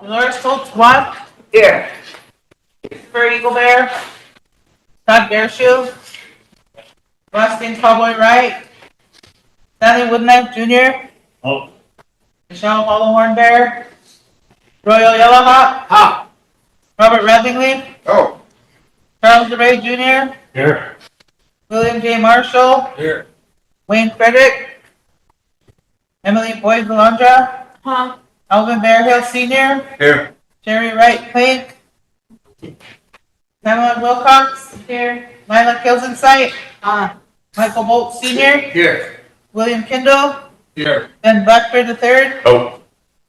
Dolores Schultz, Watt. Here. Christopher Eagle Bear. Todd Bearshoe. Rustin Cowboy Wright. Stanley Woodknife Jr. Oh. Michelle Hollowhorn Bear. Royal Yellowhawk. Ha. Robert Redlingley. Oh. Charles DeRay Jr. Here. William J. Marshall. Here. Wayne Frederick. Emily Boyd Valandra. Huh? Alvin Bearhill Sr. Here. Jerry Wright Plank. Pamela Wilcox. Here. Lila Kilsensight. Michael Bolt Sr. Here. William Kindle. Here. Ben Blackford III. Oh.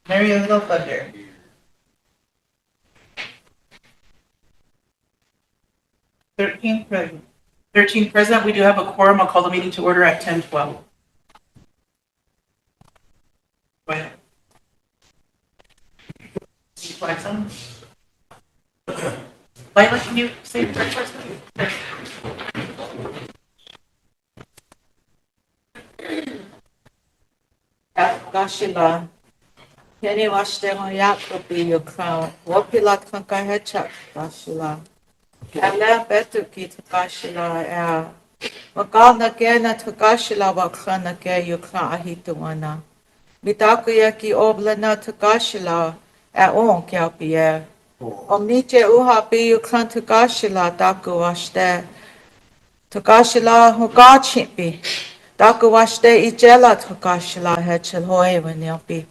Mary Little Thunder. Present. 13 present. We do have a quorum. I'll call the meeting to order at 10:12. Go ahead. Lila, can you say the first person? Gashila, Penny Washington Yakobi, your crown, Wapila Kankahecha, Gashila, Ala Betuki to Gashila, Magana Gena to Gashila, Wakana Gay, your crown Ahituana, Midakuyaki Oblana to Gashila, at on Kalpia, Omniche Uhabi, your crown to Gashila, Daku Washte, to Gashila, who God chippy. Daku washte ijela tukashila hechel hoye wenyapi.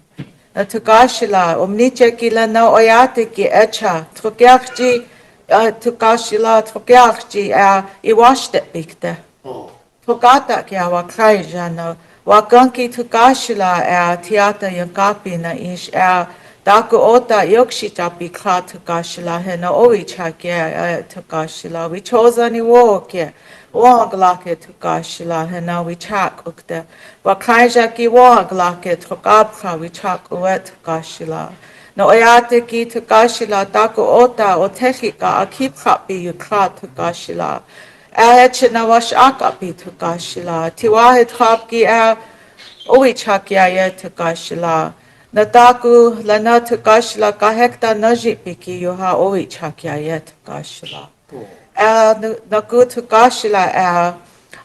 Na tukashila omniche kila na oyate ki echa tukakji tukashila tukakji iwashte bikte. Tukata ki awakraija na wakanki tukashila tiata yankapi na ish daku ota yokshita bikha tukashila he na oicha ki tukashila. We chose any walk here. Waglake tukashila hena we chak ukte. Wakaja ki waglake tukabka we chak uet tukashila. No oyate ki tukashila daku ota otechika akipka bi yukra tukashila. Ahechina wash akapi tukashila. Tiwahe trapki oichak ya tukashila. Nadaku lana tukashila kahekta najipiki yuha oichak ya tukashila. Nagu tukashila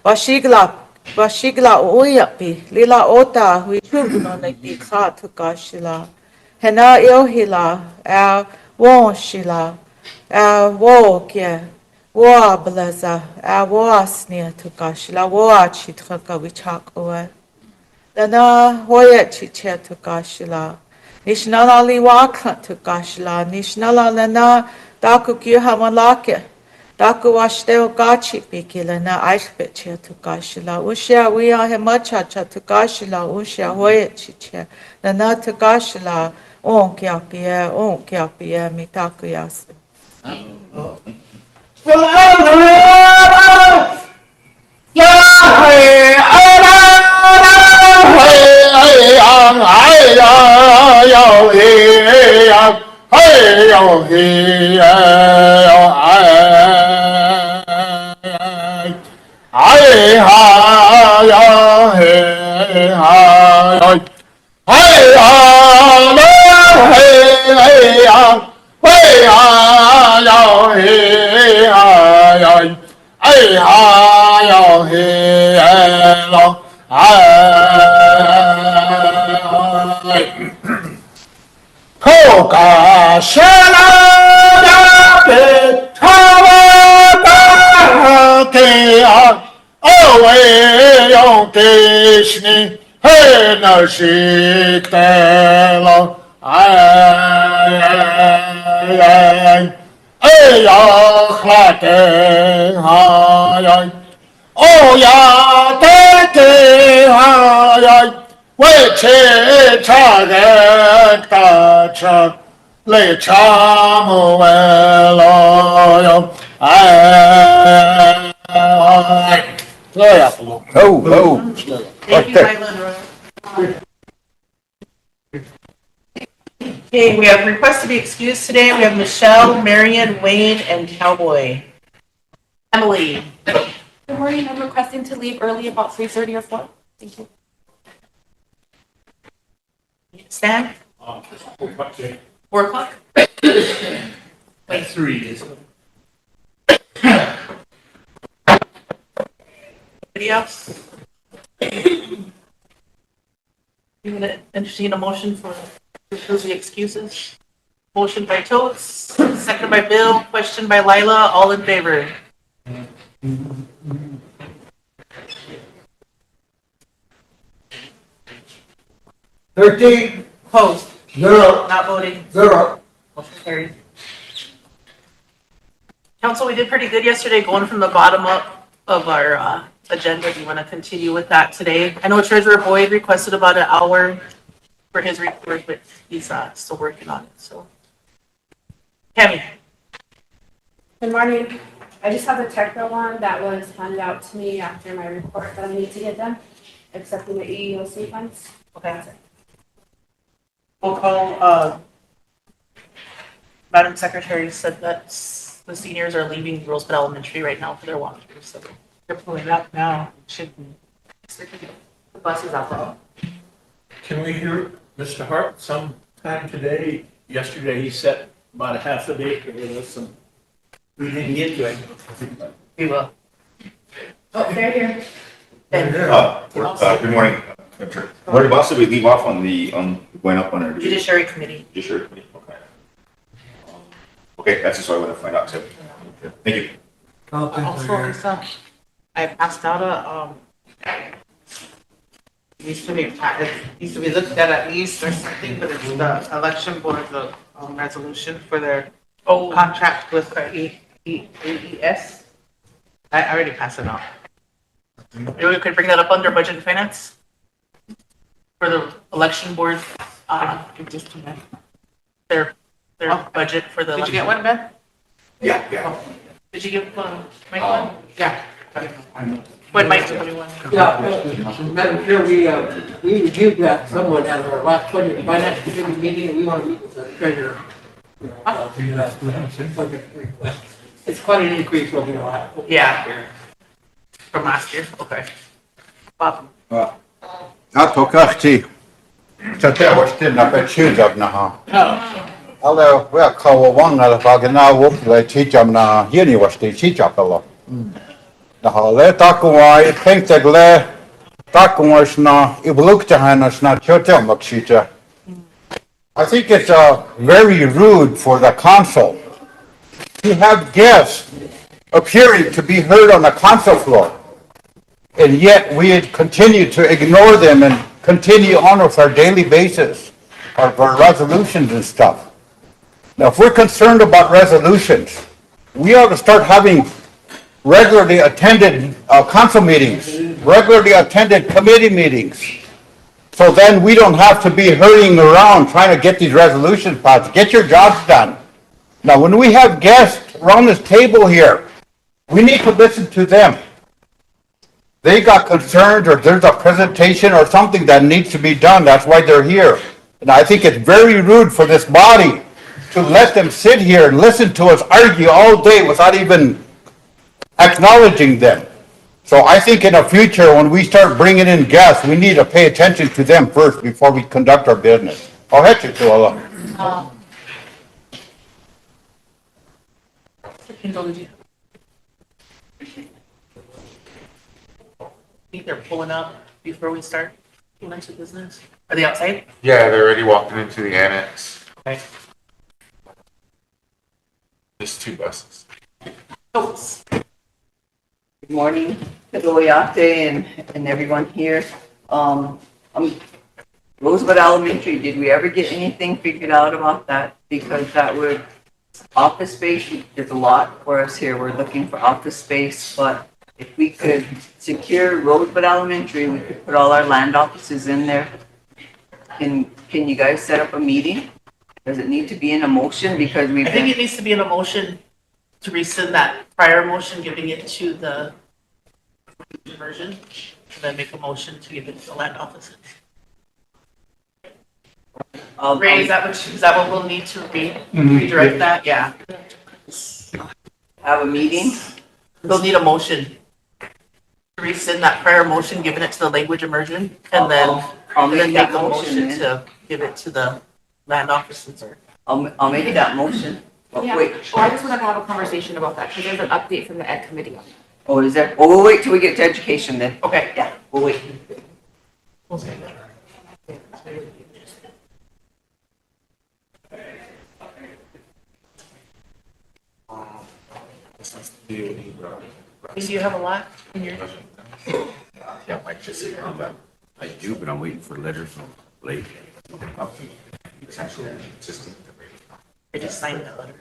washigla uyapi lila ota hui chugno na dikha tukashila hena yohila wonshila wokye wablaza wasnia tukashila wachitra wichak oe dana hoya chiche tukashila nishnala liwaka tukashila nishnala lana daku kyuhamalake Daku washteo gachi pikila na aichbetche tukashila. Ushia wia hemacha cha tukashila ushia hoye chiche. Na tukashila onkia pia mitaku yasu. Krishna, hey, no, she tell oh, ya, which is a le chamuelo, oh. Thank you, Lila. Okay, we have requests to be excused today. We have Michelle, Marion, Wayne, and Cowboy. Emily. Good morning. I'm requesting to leave early about 3:30 or 4. Thank you. Stan? 4 o'clock? At 3 is. Anybody else? You gonna entertain a motion for the excuses? Motion by Totes, second by Bill, question by Lila, all in favor. Opposed? 0, Not voting. 0. Motion carried. Council, we did pretty good yesterday going from the bottom up of our agenda. Do you want to continue with that today? I know Treasurer Boyd requested about an hour for his report, but he's still working on it, so. Tammy? Good morning. I just have a technical one that was handed out to me after my report that I need to get done, accepting the EEOC funds. Okay. We'll call, Madam Secretary said that the seniors are leaving Rosebud Elementary right now for their walkthrough, so they're pulling up now. Should be. The bus is out there. Can we hear Mr. Hart sometime today? Yesterday, he set about a half a day to give us some, we didn't get to it. We will. Oh, they're here. Good morning. Where did possibly leave off on going up on our Judiciary Committee. judiciary committee? Okay. Okay, that's just what I want to find out too. Thank you. Also, Lisa, I passed out it needs to be looked at least or something, but it's the election board's resolution for their contract with AES. I already passed it out. Maybe we could bring that up under budget and finance for the election board, their budget for the. Did you get election. one, Ben? Yeah. Did you give Mike one? Yeah. What Mike, what do you want? Madam Chair, we reviewed that somewhat at our last budget finance committee meeting, and we want to meet with the treasurer. Budget request. It's quite an increase over the last. Yeah. From last year, okay. Bob? Atokasti. Tätä voisi tehdä syytävänä. Ale vielä kauan vangalla pakena vuokralle chitamna hieni vasti chitapella. Le takuai pentegle takuasna ibluktahanasna chotelmaksita. I think it's very rude for the council to have guests appearing to be heard on the council floor. And yet we continue to ignore them and continue on with our daily basis, our resolutions and stuff. Now, if we're concerned about resolutions, we ought to start having regularly attended council meetings, regularly attended committee meetings. So then we don't have to be hurrying around trying to get these resolutions passed. Get your jobs done. Now, when we have guests around this table here, we need to listen to them. They got concerns or there's a presentation or something that needs to be done. That's why they're here. And I think it's very rude for this body to let them sit here and listen to us argue all day without even acknowledging them. So I think in the future, when we start bringing in guests, we need to pay attention to them first before we conduct our business. I'll hit you, Tuala. Kendall, did you? I think they're pulling up before we start into business. Are they outside? Yeah, they're already walking into the annex. Okay. Just 2 buses. Totes. Good morning, Kadoyate and everyone here. Rosebud Elementary, did we ever get anything figured out about that? Because that would, office space, there's a lot for us here. We're looking for office space, but if we could secure Rosebud Elementary, we could put all our land offices in there. Can you guys set up a meeting? Does it need to be in a motion? Because we've I think it needs to be in a motion to rescind that prior motion, giving it to the version, and then make a motion to give it to the land offices. Ray, is that what we'll need to redirect that? Yeah. have a meeting. They'll need a motion to rescind that prior motion, giving it to the language immersion, and then I'll and then make that make a motion motion then. to give it to the land offices or I'll make that motion. Oh, Yeah. wait, Well, I just wanted to have a conversation about that, because there's an update from the ed committee on that. oh, is there, oh, we'll wait till we get to education then. Okay, yeah, we'll wait. Do you have a lot in your? Yeah, I just, I do, but I'm waiting for letters from Blake. I just signed that letter.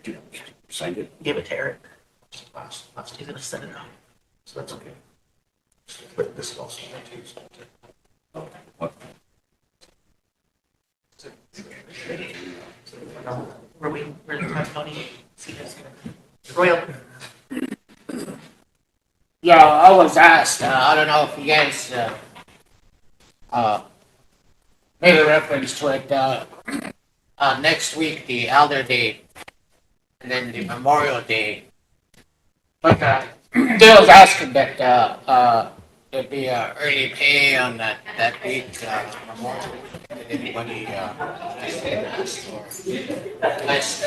You signed it? Give it to Eric. He's gonna send it out. So that's okay. But this is also on Tuesday. What? We're waiting for the County. Royal. Yeah, I was asked, I don't know if you guys, made a reference to it, next week, the Elder Day, and then the Memorial Day. But, they was asking that, there'd be, early pay on that week, Memorial. Did anybody, ask for less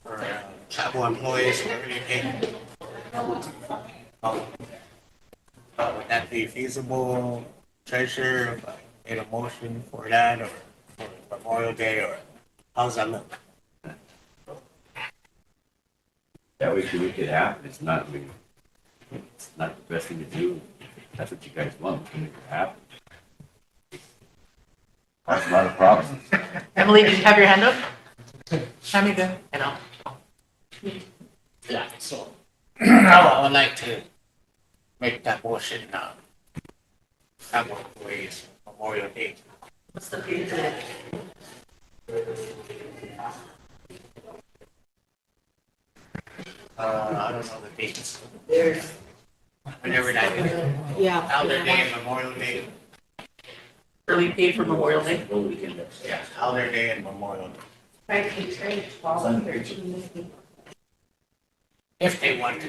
for, travel employees for early pay? Would that be feasible, Treasurer, if I made a motion for that, or for Memorial Day, or how's that look? That way we could happen. It's not the best thing to do. That's what you guys want, we can make it happen. That's a lot of problems. Emily, did you have your hand up? Tammy, good. I know. Yeah, so, I would like to make that motion, travel employees, Memorial Day. What's the date today? I don't know the dates. There's, Whenever that is, Yeah. Elder Day and Memorial Day. Early pay for Memorial Day? Yeah, Elder Day and Memorial Day. If they want to.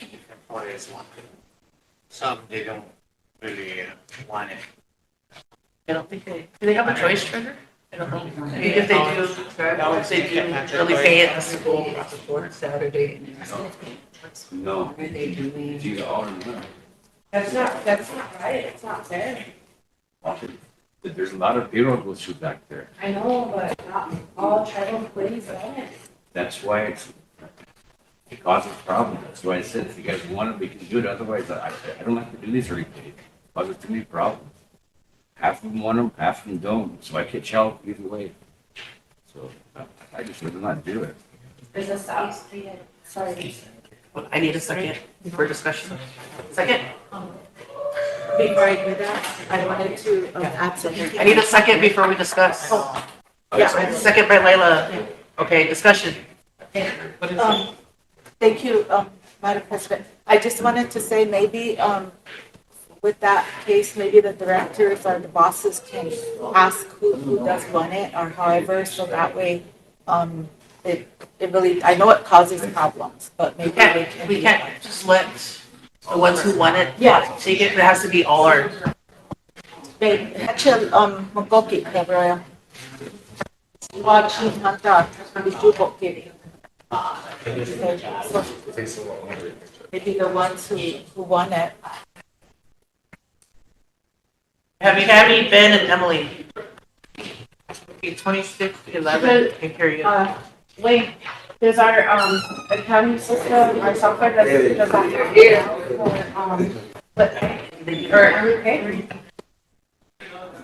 If employers want to. Some, they don't really want it. I don't think do they have a choice, Treasurer? I don't know. Maybe if they do, early pay at the school. Saturday. No, What are they doing? it's either all or none. That's not right, it's not fair. There's a lot of payroll goes through back there. I know, but not all tribal employees don't. That's why it causes problems. That's why I said, if you guys want it, we can do it. Otherwise, I don't like to do these early pay. Causes too many problems. Half of them want them, half of them don't. So I can't tell either way. So I just would not do it. There's a South Street, sorry. I need a second for discussion. Second? Before I do that, I wanted to add something. I need a second before we discuss. Yeah, second by Layla. Okay, discussion. What is it? Thank you, Madam President. I just wanted to say maybe, with that case, maybe the directors or the bosses can ask who does run it or however, so that way, it really, I know it causes problems, but maybe they can. We can't just let the ones who want it Yeah. take it. It has to be all our. Actually, Mogoki, Gabriel. Watching Hunter, Bijuboki. Maybe the ones who want it. Have you had me, Ben and Emily? Okay, 2611, can carry it. Wait, there's our, accounting system, our software that does that. But, okay.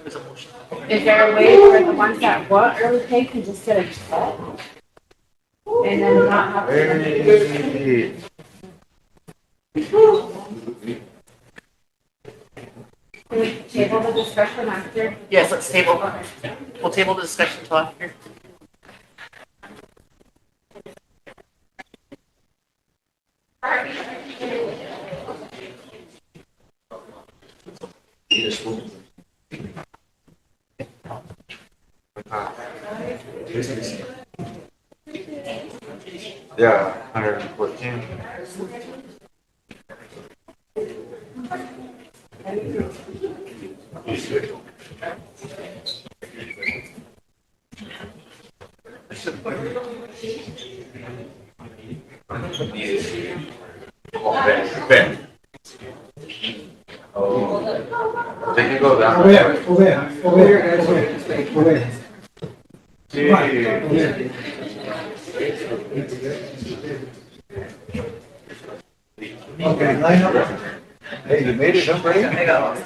There's a motion. Is there a way for the ones that want early pay can just get a check? And then not have to. Can we table the discussion after? Yes, let's table. We'll table the discussion till after. Yeah, 114. Ben. Oh. They can go down there. Over here, guys. Over here. Okay, line up. Hey, you made it, huh, Brady? Line up.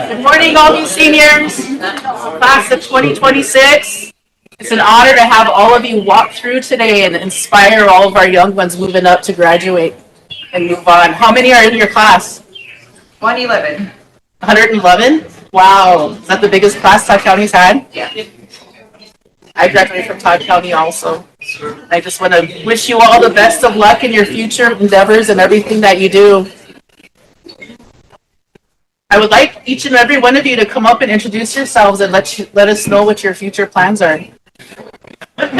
Good morning, all you seniors, class of 2026. It's an honor to have all of you walk through today and inspire all of our young ones moving up to graduate and move on. How many are in your class? 111. 111? Wow, is that the biggest class Todd County's had? Yeah. I graduated from Todd County also. I just want to wish you all the best of luck in your future endeavors and everything that you do. I would like each and every one of you to come up and introduce yourselves and let us know what your future plans are. Good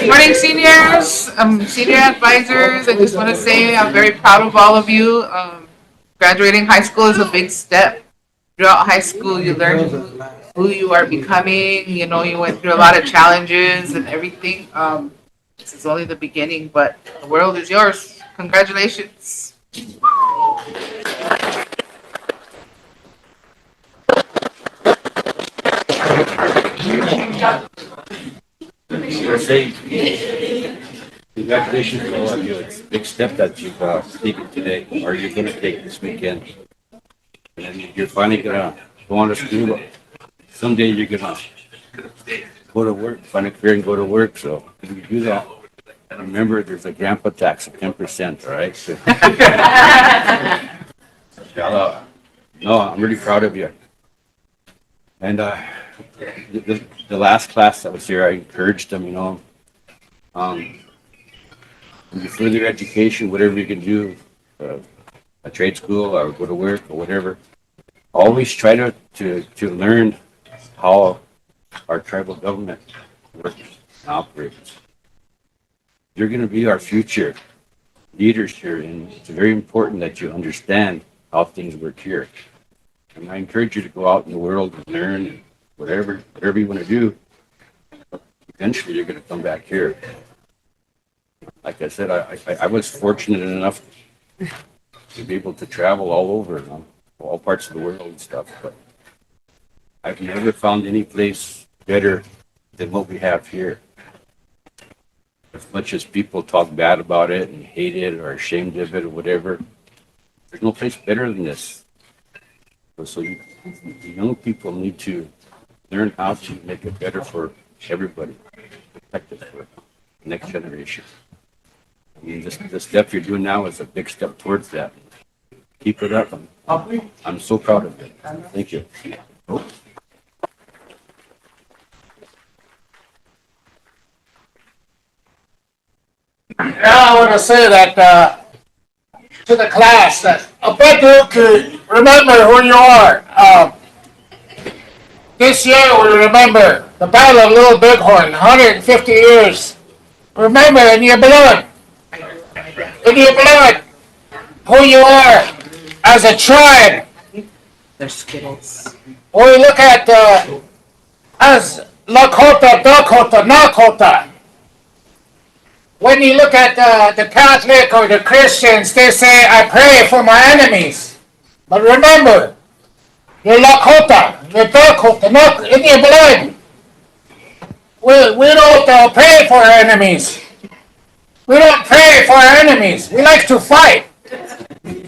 morning, seniors, senior advisors. I just want to say I'm very proud of all of you. Graduating high school is a big step. Throughout high school, you learn who you are becoming. You know, you went through a lot of challenges and everything. This is only the beginning, but the world is yours. Congratulations. Congratulations to all of you. It's a big step that you've taken today, or you're going to take this weekend. And you're finally going to go on to school. Someday you're going to go to work, find a career and go to work. So when you do that, remember there's a grandpa tax of 10%, all right? So, no, I'm really proud of you. And the last class that was here, I encouraged them, you know, when you further your education, whatever you can do, a trade school or go to work or whatever, always try to learn how our tribal government works and operates. You're going to be our future leaders here, and it's very important that you understand how things work here. And I encourage you to go out in the world and learn whatever you want to do. Eventually, you're going to come back here. Like I said, I was fortunate enough to be able to travel all over. all parts of the world and stuff, but I've never found any place better than what we have here. As much as people talk bad about it and hate it or ashamed of it or whatever, there's no place better than this. So you young people need to learn how to make it better for everybody, protect it for the next generation. I mean, the step you're doing now is a big step towards that. Keep it up. I'm so proud of it. Thank you. Now I want to say that to the class that I bet you could remember who you are. This year we remember the Battle of Little Bighorn, 150 years. Remember in your blood, who you are as a tribe. They're Skittles. When we look at as Lakota, Dakota, Nakota. When you look at the Catholic or the Christians, they say, I pray for my enemies. But remember, you're Lakota, you're Dakota, in your blood. We don't pray for our enemies. We don't pray for our enemies. We like to fight.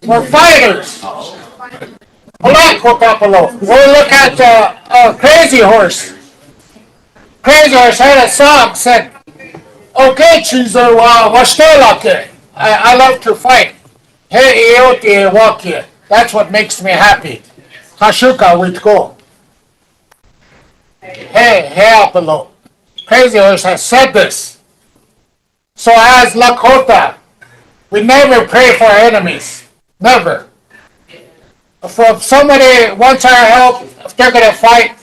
We're fighters. When we look at Crazy Horse. Crazy Horse had a song said, okay, Chizo, washtelake. I love to fight. Hey, eote wake. That's what makes me happy. Hashuka with go. Hey, Apollo. Crazy Horse has said this. So as Lakota, we never pray for our enemies. Never. If somebody wants our help, if they're going to fight,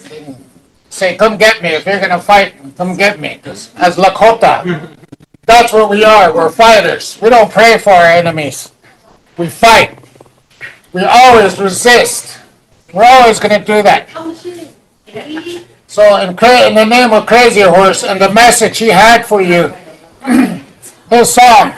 say, come get me. If you're going to fight, come get me. Because as Lakota, that's what we are. We're fighters. We don't pray for our enemies. We fight. We always resist. We're always going to do that. So in the name of Crazy Horse and the message he had for you, his song.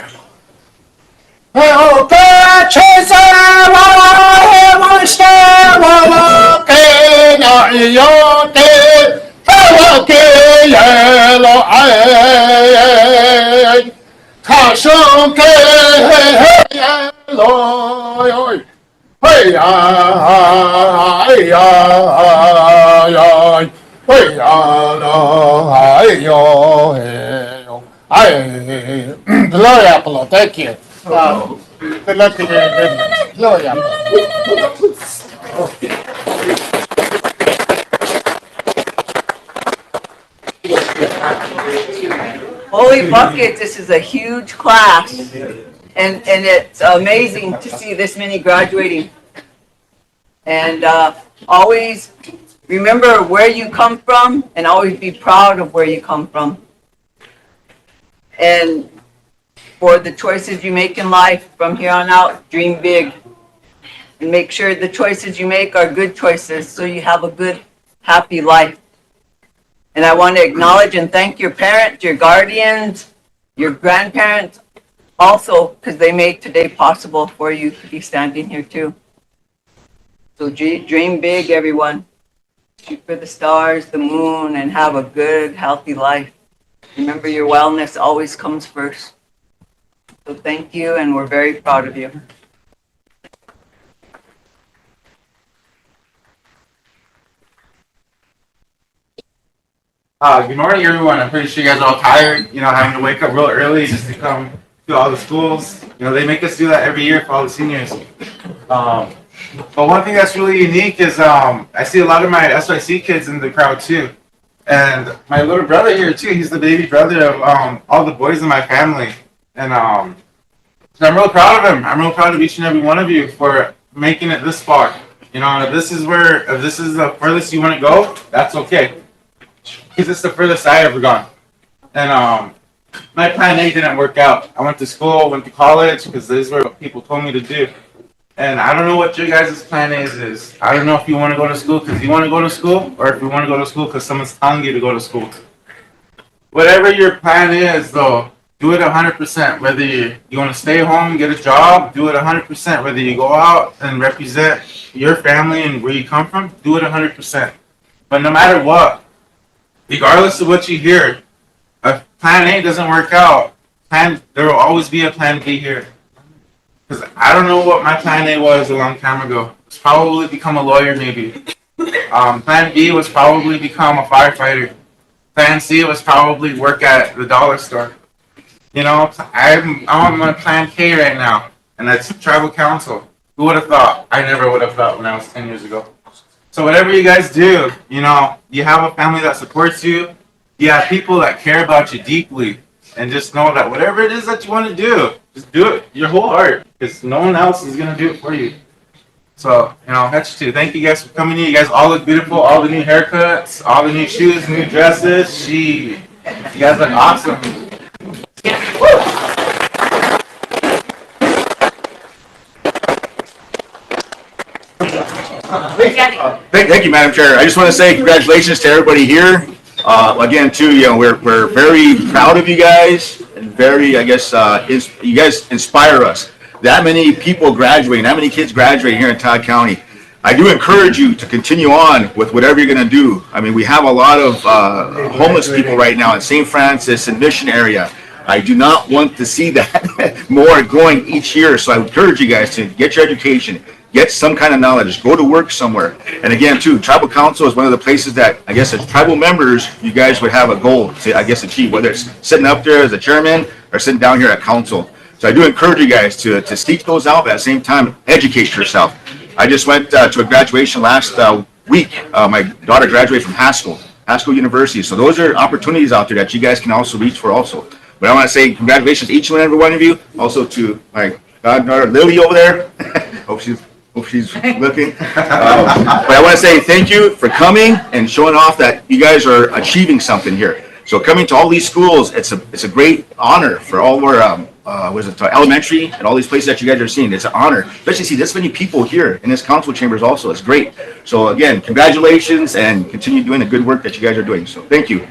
Glory Apollo, thank you. Good luck in your business. Glory Apollo. Holy buckets, this is a huge class. And it's amazing to see this many graduating. And always remember where you come from and always be proud of where you come from. And for the choices you make in life from here on out, dream big. And make sure the choices you make are good choices so you have a good, happy life. And I want to acknowledge and thank your parents, your guardians, your grandparents, also because they made today possible for you to be standing here too. So dream big, everyone. Shoot for the stars, the moon, and have a good, healthy life. Remember, your wellness always comes first. So thank you, and we're very proud of you. Good morning, everyone. I'm pretty sure you guys are all tired, having to wake up real early just to come to all the schools. They make us do that every year for all the seniors. But one thing that's really unique is I see a lot of my SYC kids in the crowd too. And my little brother here too, he's the baby brother of all the boys in my family. And so I'm real proud of him. I'm real proud of each and every one of you for making it this far. If this is the furthest you want to go, that's okay. Because it's the furthest I ever gone. And my plan A didn't work out. I went to school, went to college, because this is what people told me to do. And I don't know what your guys' plan is. I don't know if you want to go to school because you want to go to school, or if you want to go to school because someone's telling you to go to school. Whatever your plan is, though, do it 100%. Whether you want to stay home, get a job, do it 100%. Whether you go out and represent your family and where you come from, do it 100%. But no matter what, regardless of what you hear, if plan A doesn't work out, there will always be a plan B here. Because I don't know what my plan A was a long time ago. It's probably become a lawyer, maybe. Plan B was probably become a firefighter. Plan C was probably work at the dollar store. You know, I'm on my plan K right now, and that's tribal council. Who would have thought? I never would have thought when I was 10 years ago. So whatever you guys do, you know, you have a family that supports you. You have people that care about you deeply, and just know that whatever it is that you want to do, just do it your whole heart, because no one else is gonna do it for you. So, you know, that's too. Thank you guys for coming in. You guys all look beautiful. All the new haircuts, all the new shoes, new dresses. You guys look awesome. Thank you, Madam Chair. I just want to say congratulations to everybody here. Again, too, you know, we're very proud of you guys, and very, I guess, you guys inspire us. That many people graduating, that many kids graduating here in Todd County. I do encourage you to continue on with whatever you're going to do. I mean, we have a lot of homeless people right now in St. Francis and Mission area. I do not want to see that more going each year. So I encourage you guys to get your education, get some kind of knowledge, go to work somewhere. And again, too, tribal council is one of the places that, I guess, as tribal members, you guys would have a goal to, I guess, achieve, whether it's sitting up there as a chairman or sitting down here at council. So I do encourage you guys to seek those out, but at the same time, educate yourself. I just went to a graduation last week. My daughter graduated from Haskell University. So those are opportunities out there that you guys can also reach for also. But I want to say congratulations to each and every one of you. Also to my goddaughter Lily over there. hope she's looking. But I want to say thank you for coming and showing off that you guys are achieving something here. So coming to all these schools, it's a great honor for all of our elementary and all these places that you guys are seeing. It's an honor, especially see this many people here in this council chambers also. It's great. So again, congratulations and continue doing the good work that you guys are doing. So thank you.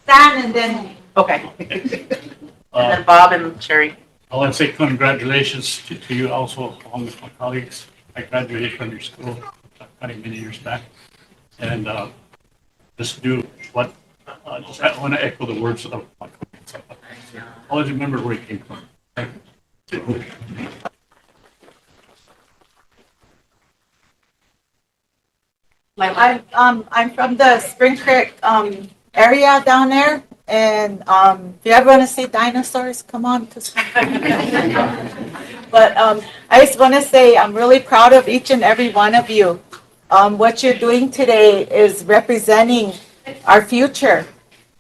Stan and then. Okay. And then Bob and Sherry. I want to say congratulations to you also, along with my colleagues. I graduated from your school many years back. And just do what, I want to echo the words of my colleagues. Always remember where you came from. Thank you. I'm from the Spring Creek area down there, and if you ever want to see dinosaurs, come on to Spring Creek. But I just want to say I'm really proud of each and every one of you. What you're doing today is representing our future,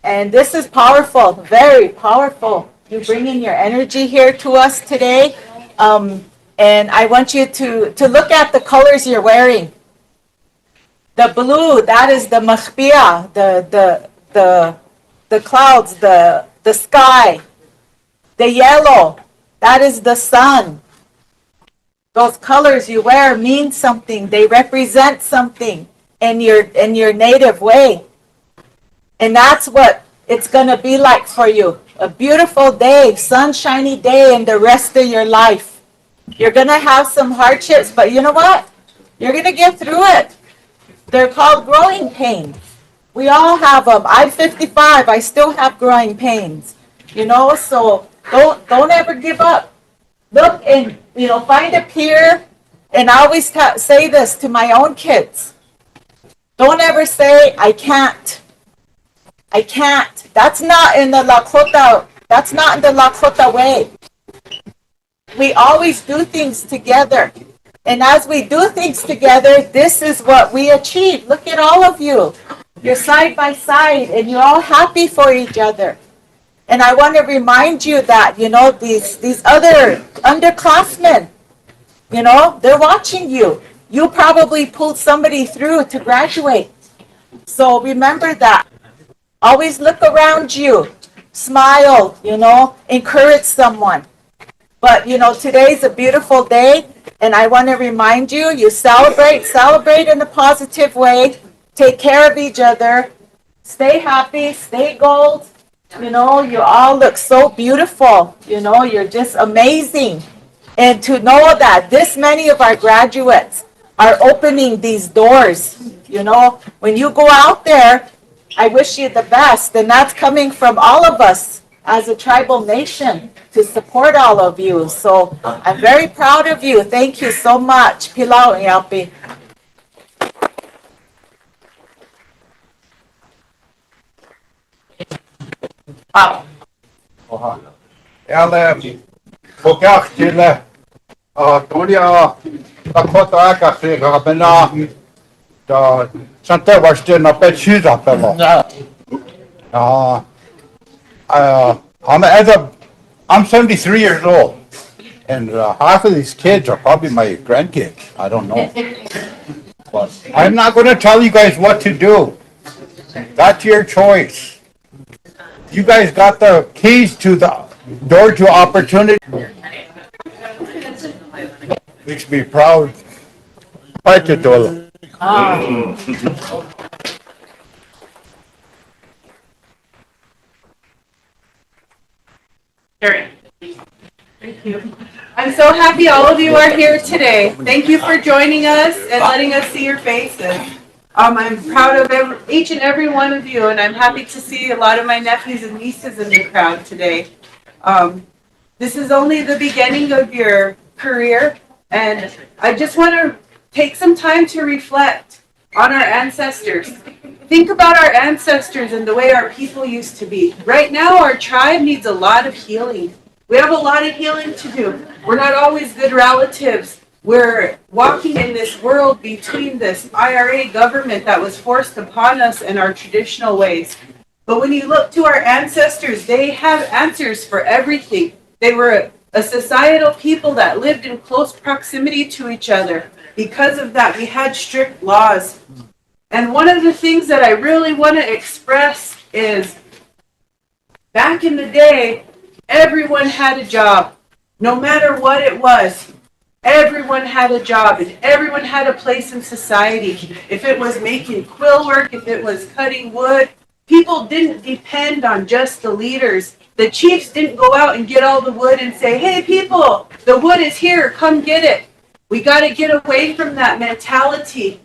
and this is powerful, very powerful. You bringing your energy here to us today, and I want you to look at the colors you're wearing. The blue, that is the mahbia, the clouds, the sky. The yellow, that is the sun. Those colors you wear mean something. They represent something in your native way. And that's what it's going to be like for you. A beautiful day, sunshiny day in the rest of your life. You're going to have some hardships, but you know what? You're going to get through it. They're called growing pains. We all have them. I'm 55. I still have growing pains. You know, so don't ever give up. Look and, find a peer. And I always say this to my own kids. Don't ever say, I can't. I can't. That's not in the Lakota. That's not in the Lakota way. We always do things together. And as we do things together, this is what we achieve. Look at all of you. You're side by side and you're all happy for each other. And I want to remind you that, these other underclassmen, they're watching you. You probably pulled somebody through to graduate. So remember that. Always look around you. Smile, encourage someone. But, you know, today's a beautiful day, and I want to remind you, you celebrate in a positive way, take care of each other, stay happy, stay gold. You know, you all look so beautiful. You know, you're just amazing. And to know that this many of our graduates are opening these doors, you know, when you go out there, I wish you the best. And that's coming from all of us as a tribal nation to support all of you. So I'm very proud of you. Thank you so much. Pilau Yapi. Wow. Ela fogach tyle Tulia Dakota aka frega bena da Santa was still na pet shoes up I'm 73 years old, and half of these kids are probably my grandkids. I don't know. But I'm not going to tell you guys what to do. That's your choice. You guys got the keys to the door to opportunity. Makes me proud. Fight it, Dolo. I'm so happy all of you are here today. Thank you for joining us and letting us see your faces. I'm proud of each and every one of you, and I'm happy to see a lot of my nephews and nieces in the crowd today. This is only the beginning of your career, and I just want to take some time to reflect on our ancestors. Think about our ancestors and the way our people used to be. Right now, our tribe needs a lot of healing. We have a lot of healing to do. We're not always good relatives. We're walking in this world between this IRA government that was forced upon us and our traditional ways. But when you look to our ancestors, they have answers for everything. They were a societal people that lived in close proximity to each other. Because of that, we had strict laws. And one of the things that I really want to express is back in the day, everyone had a job, no matter what it was. Everyone had a job and everyone had a place in society. If it was making quill work, if it was cutting wood, people didn't depend on just the leaders. The chiefs didn't go out and get all the wood and say, hey people, the wood is here, come get it. We got to get away from that mentality.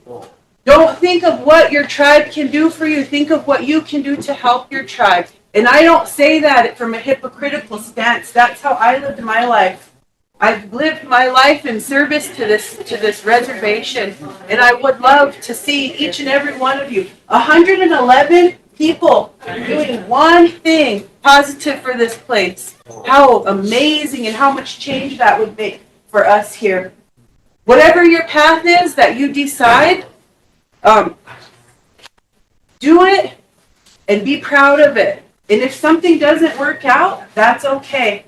Don't think of what your tribe can do for you. Think of what you can do to help your tribe. And I don't say that from a hypocritical stance. That's how I lived my life. I've lived my life in service to this reservation, and I would love to see each and every one of you, 111 people doing one thing positive for this place. How amazing and how much change that would make for us here. Whatever your path is that you decide, do it and be proud of it. And if something doesn't work out, that's okay.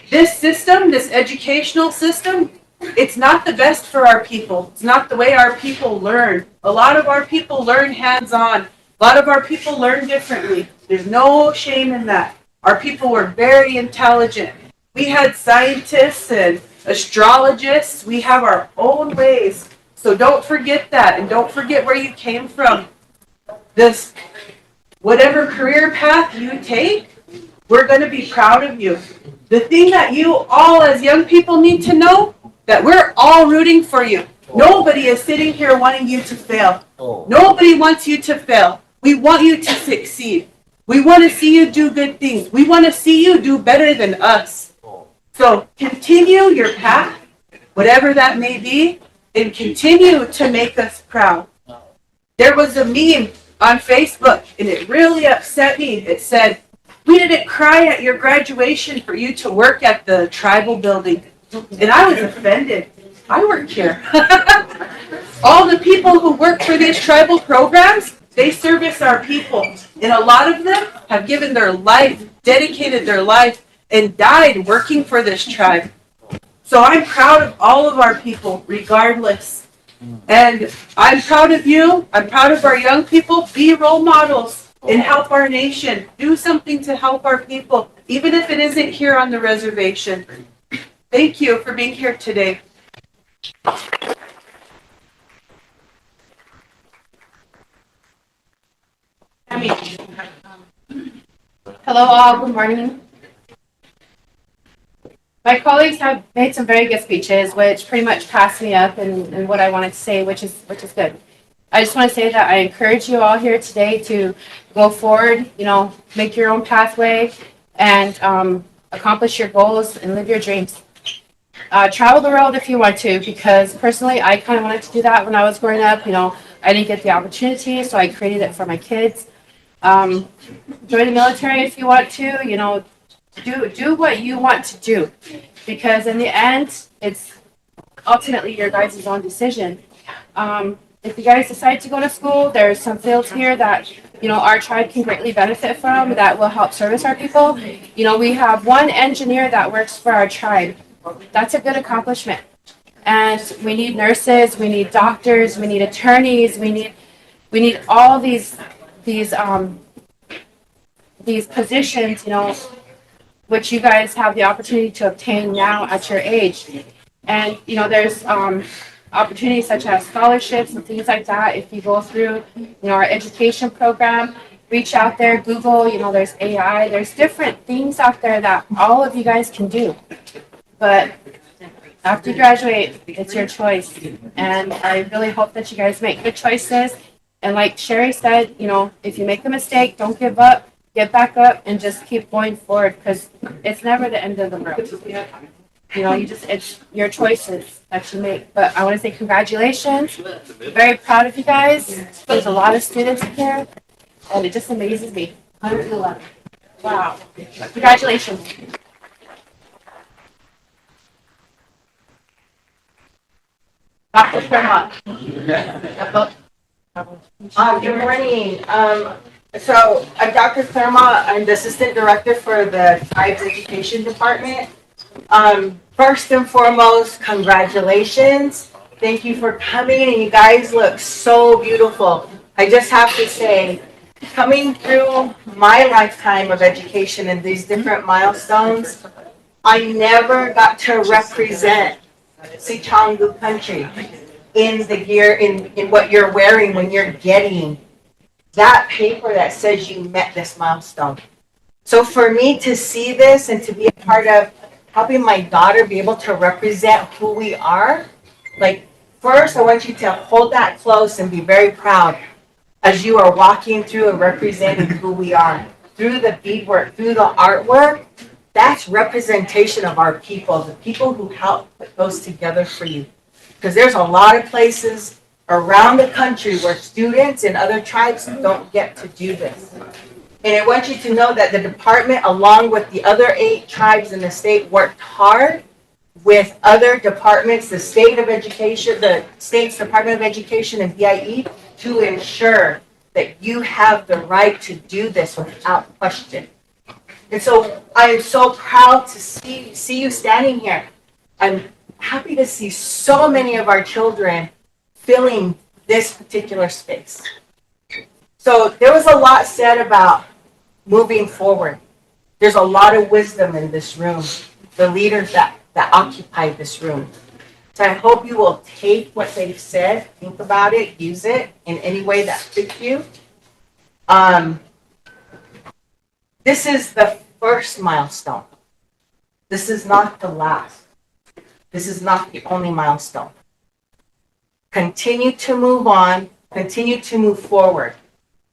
This system, this educational system, it's not the best for our people. It's not the way our people learn. A lot of our people learn hands-on. A lot of our people learn differently. There's no shame in that. Our people were very intelligent. We had scientists and astrologists. We have our own ways. So don't forget that, and don't forget where you came from. This, whatever career path you take, we're going to be proud of you. The thing that you all as young people need to know, that we're all rooting for you. Nobody is sitting here wanting you to fail. Nobody wants you to fail. We want you to succeed. We want to see you do good things. We want to see you do better than us. So continue your path, whatever that may be, and continue to make us proud. There was a meme on Facebook, and it really upset me. It said, we didn't cry at your graduation for you to work at the tribal building. And I was offended. I work here. All the people who work for these tribal programs, they service our people. And a lot of them have given their life, dedicated their life, and died working for this tribe. So I'm proud of all of our people, regardless. And I'm proud of you. I'm proud of our young people. Be role models and help our nation. Do something to help our people, even if it isn't here on the reservation. Thank you for being here today. Hello all, good morning. My colleagues have made some very good speeches, which pretty much passed me up in what I wanted to say, which is good. I just want to say that I encourage you all here today to go forward, make your own pathway and accomplish your goals and live your dreams. Travel the world if you want to, because personally, I kind of wanted to do that when I was growing up. I didn't get the opportunity, so I created it for my kids. Join the military if you want to, do what you want to do, because in the end, it's ultimately your guys' own decision. If you guys decide to go to school, there's some fields here that, our tribe can greatly benefit from that will help service our people. We have one engineer that works for our tribe. That's a good accomplishment. And we need nurses, we need doctors, we need attorneys, we need all these positions, which you guys have the opportunity to obtain now at your age. And, there's opportunities such as scholarships and things like that. If you go through, our education program, reach out there, Google, there's AI, there's different things out there that all of you guys can do. But after you graduate, it's your choice. And I really hope that you guys make good choices. And like Sherry said, if you make a mistake, don't give up, get back up and just keep going forward, because it's never the end of the world. It's your choices that you make. But I want to say congratulations. Very proud of you guys. There's a lot of students here, and it just amazes me. 111. Wow. Congratulations. Dr. Fairmont. Good morning. So I'm Dr. Claremont. I'm the Assistant Director for the Tribe's Education Department. First and foremost, congratulations. Thank you for coming, and you guys look so beautiful. I just have to say, coming through my lifetime of education and these different milestones, I never got to represent Sichangu country in the gear, in what you're wearing when you're getting that paper that says you met this milestone. So for me to see this and to be a part of helping my daughter be able to represent who we are, first I want you to hold that close and be very proud as you are walking through and representing who we are. Through the beadwork, through the artwork, that's representation of our people, the people who help put those together for you. Because there's a lot of places around the country where students and other tribes don't get to do this. And I want you to know that the department, along with the other 8 tribes in the state, worked hard with other departments, the state of education, the state's Department of Education and BIE, to ensure that you have the right to do this without question. And so I am so proud to see you standing here. I'm happy to see so many of our children filling this particular space. So there was a lot said about moving forward. There's a lot of wisdom in this room, the leaders that occupy this room. So I hope you will take what they've said, think about it, use it in any way that fits you. This is the first milestone. This is not the last. This is not the only milestone. Continue to move on, continue to move forward.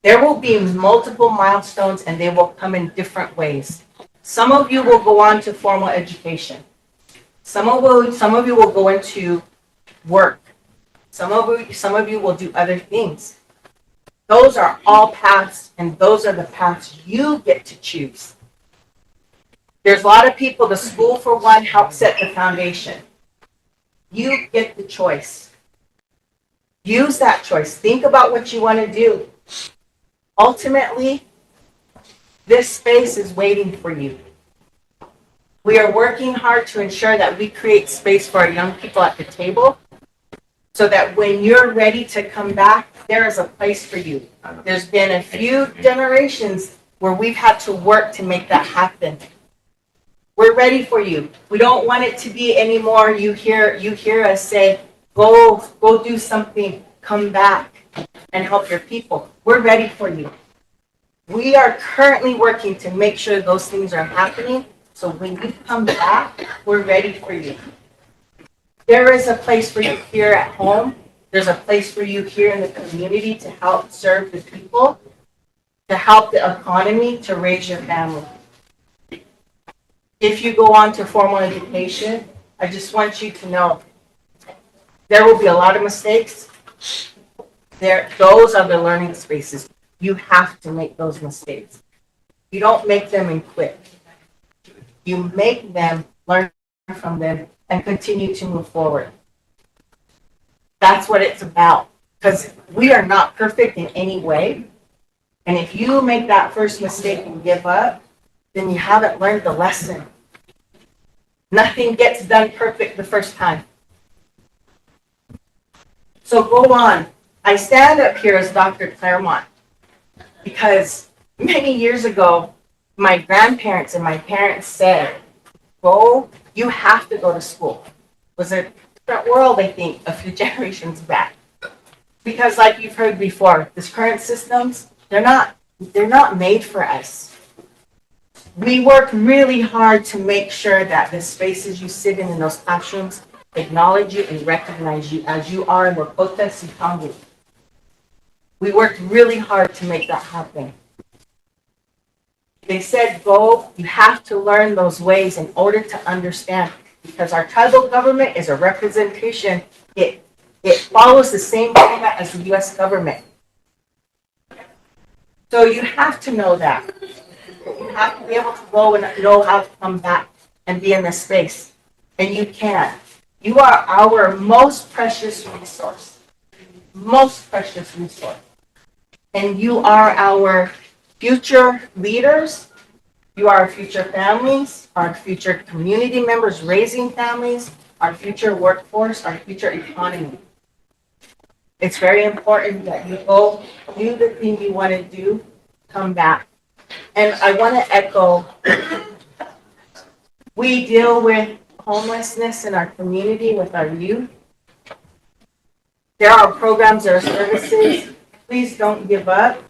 There will be multiple milestones and they will come in different ways. Some of you will go on to formal education. Some of you will go into work. Some of you will do other things. Those are all paths, and those are the paths you get to choose. There's a lot of people, the school for one helps set the foundation. You get the choice. Use that choice. Think about what you want to do. Ultimately, this space is waiting for you. We are working hard to ensure that we create space for our young people at the table so that when you're ready to come back, there is a place for you. There's been a few generations where we've had to work to make that happen. We're ready for you. We don't want it to be anymore. You hear us say, go do something, come back and help your people. We're ready for you. We are currently working to make sure those things are happening. So when you come back, we're ready for you. There is a place for you here at home. There's a place for you here in the community to help serve the people, to help the economy, to raise your family. If you go on to formal education, I just want you to know there will be a lot of mistakes. Those are the learning spaces. You have to make those mistakes. You don't make them and quit. You make them, learn from them, and continue to move forward. That's what it's about. Because we are not perfect in any way. And if you make that first mistake and give up, then you haven't learned the lesson. Nothing gets done perfect the first time. So go on. I stand up here as Dr. Claremont because many years ago, my grandparents and my parents said, you have to go to school. It was a different world, I think, a few generations back. Because like you've heard before, these current systems, they're not made for us. We work really hard to make sure that the spaces you sit in those classrooms acknowledge you and recognize you as you are in Dakota, Sioux. We worked really hard to make that happen. They said, you have to learn those ways in order to understand, because our tribal government is a representation. It follows the same format as the U.S. government. So you have to know that. You have to be able to go and know how to come back and be in this space. And you can. You are our most precious resource. Most precious resource. And you are our future leaders. You are our future families, our future community members raising families, our future workforce, our future economy. It's very important that you go do the thing you want to do, come back. And I want to echo, we deal with homelessness in our community with our youth. There are programs, there are services. Please don't give up.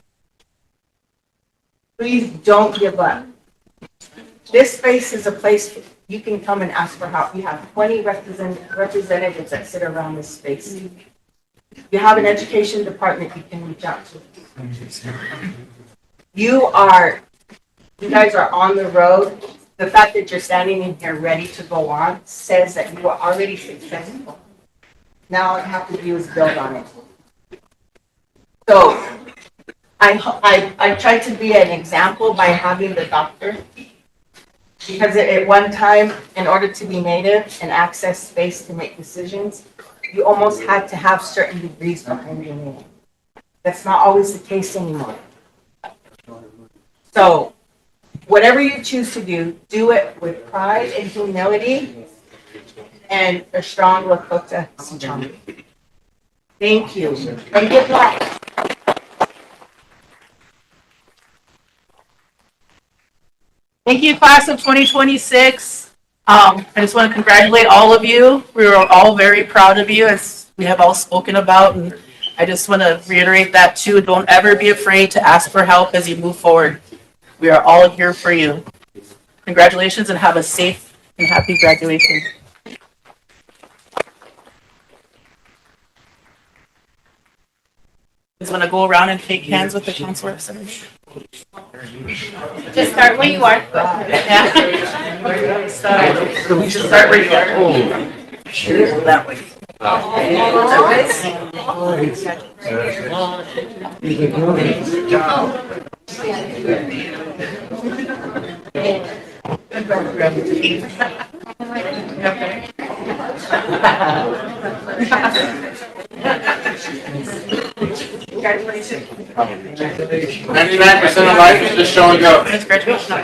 Please don't give up. This space is a place you can come and ask for help. You have 20 representatives that sit around this space. You have an education department you can reach out to. You guys are on the road. The fact that you're standing in here ready to go on says that you are already successful. Now all you have to do is build on it. So I tried to be an example by having the doctor, because at one time, in order to be native and access space to make decisions, you almost had to have certain degrees behind your name. That's not always the case anymore. So whatever you choose to do it with pride and humility and a strong Lakota Sioux. Thank you. And good luck. Thank you, class of 2026. I just want to congratulate all of you. We were all very proud of you, as we have all spoken about. And I just want to reiterate that too. Don't ever be afraid to ask for help as you move forward. We are all here for you. Congratulations and have a safe and happy graduation. Just want to go around and shake hands with the council representatives. Just start where you are. Yeah. Just start where you are. That way. Congratulations. 99% of life is just showing up. It's graduation.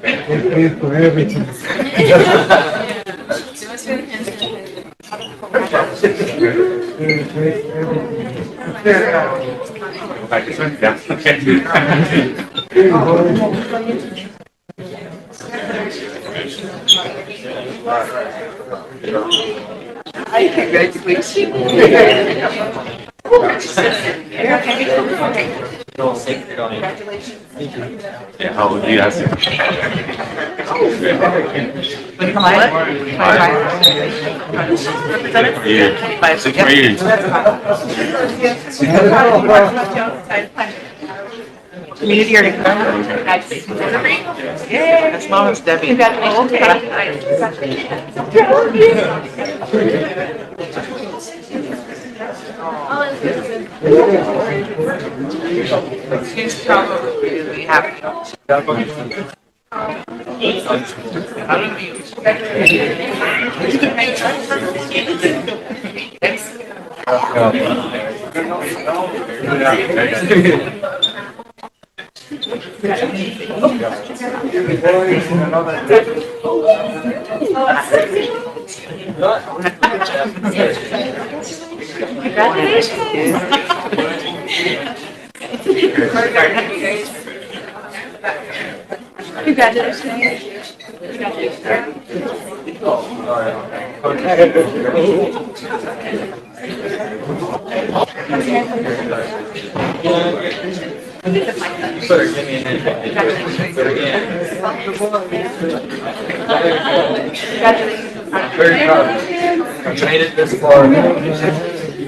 Thank you for everything. How old do you guys? Yeah. 6 more years. Community or? Yeah. As long as Debbie. She's probably really happy. Very proud. I made it this far. You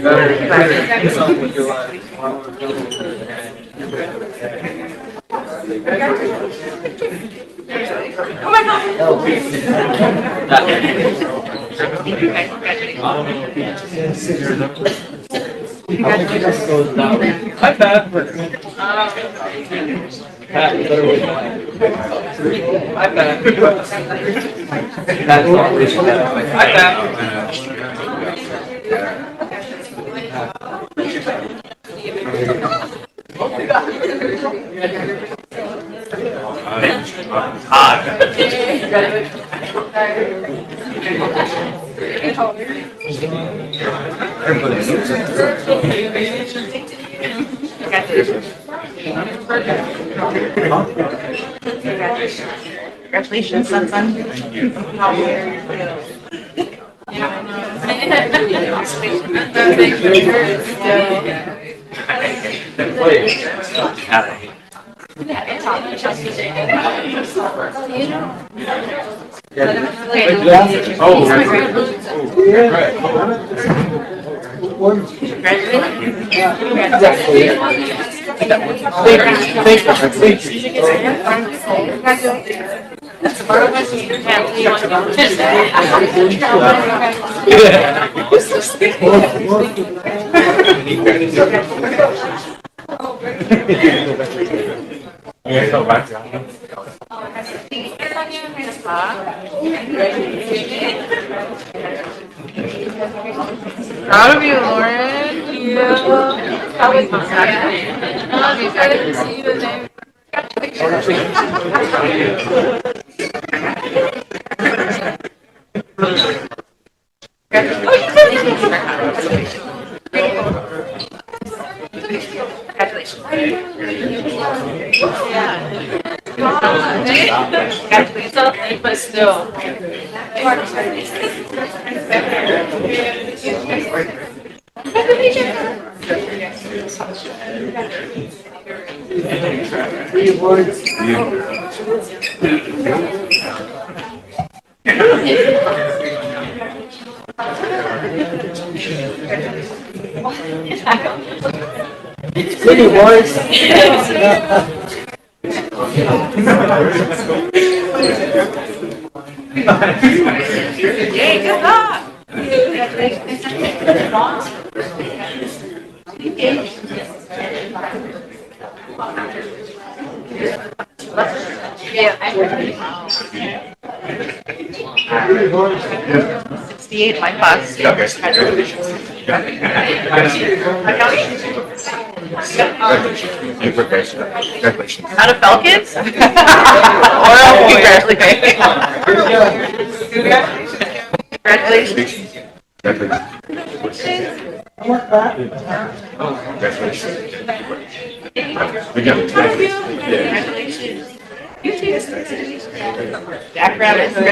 better do something with your life. Oh my God. I'm bad for I'm bad. That's not really bad. Congratulations, son. Proud of you, Lauren. How was it? I'm excited to see you today. Congratulations, but still. City boys. Yay, good luck. Yeah. 68, my class. Yeah, guys. Congratulations. Congratulations. Out of Falcons? Congratulations. Congratulations. Congratulations. Jack Rabbit. But we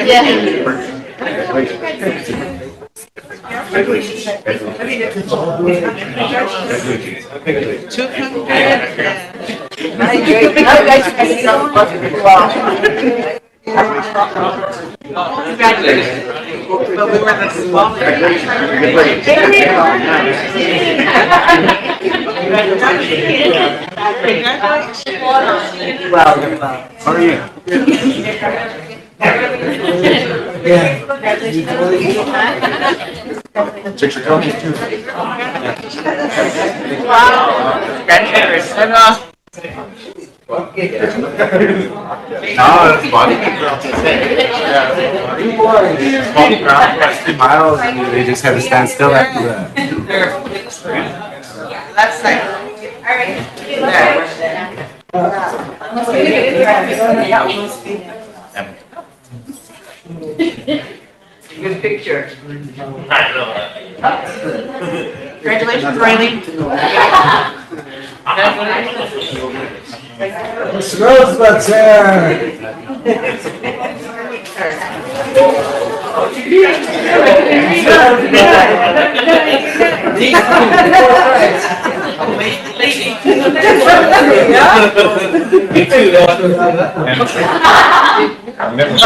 were the How are you? Picture coming. No, that's body. Walking around for like 2 miles and they just had to stand still after that. That's like. Good picture. Congratulations, Riley. Rosebud Sioux. Me too, I've never.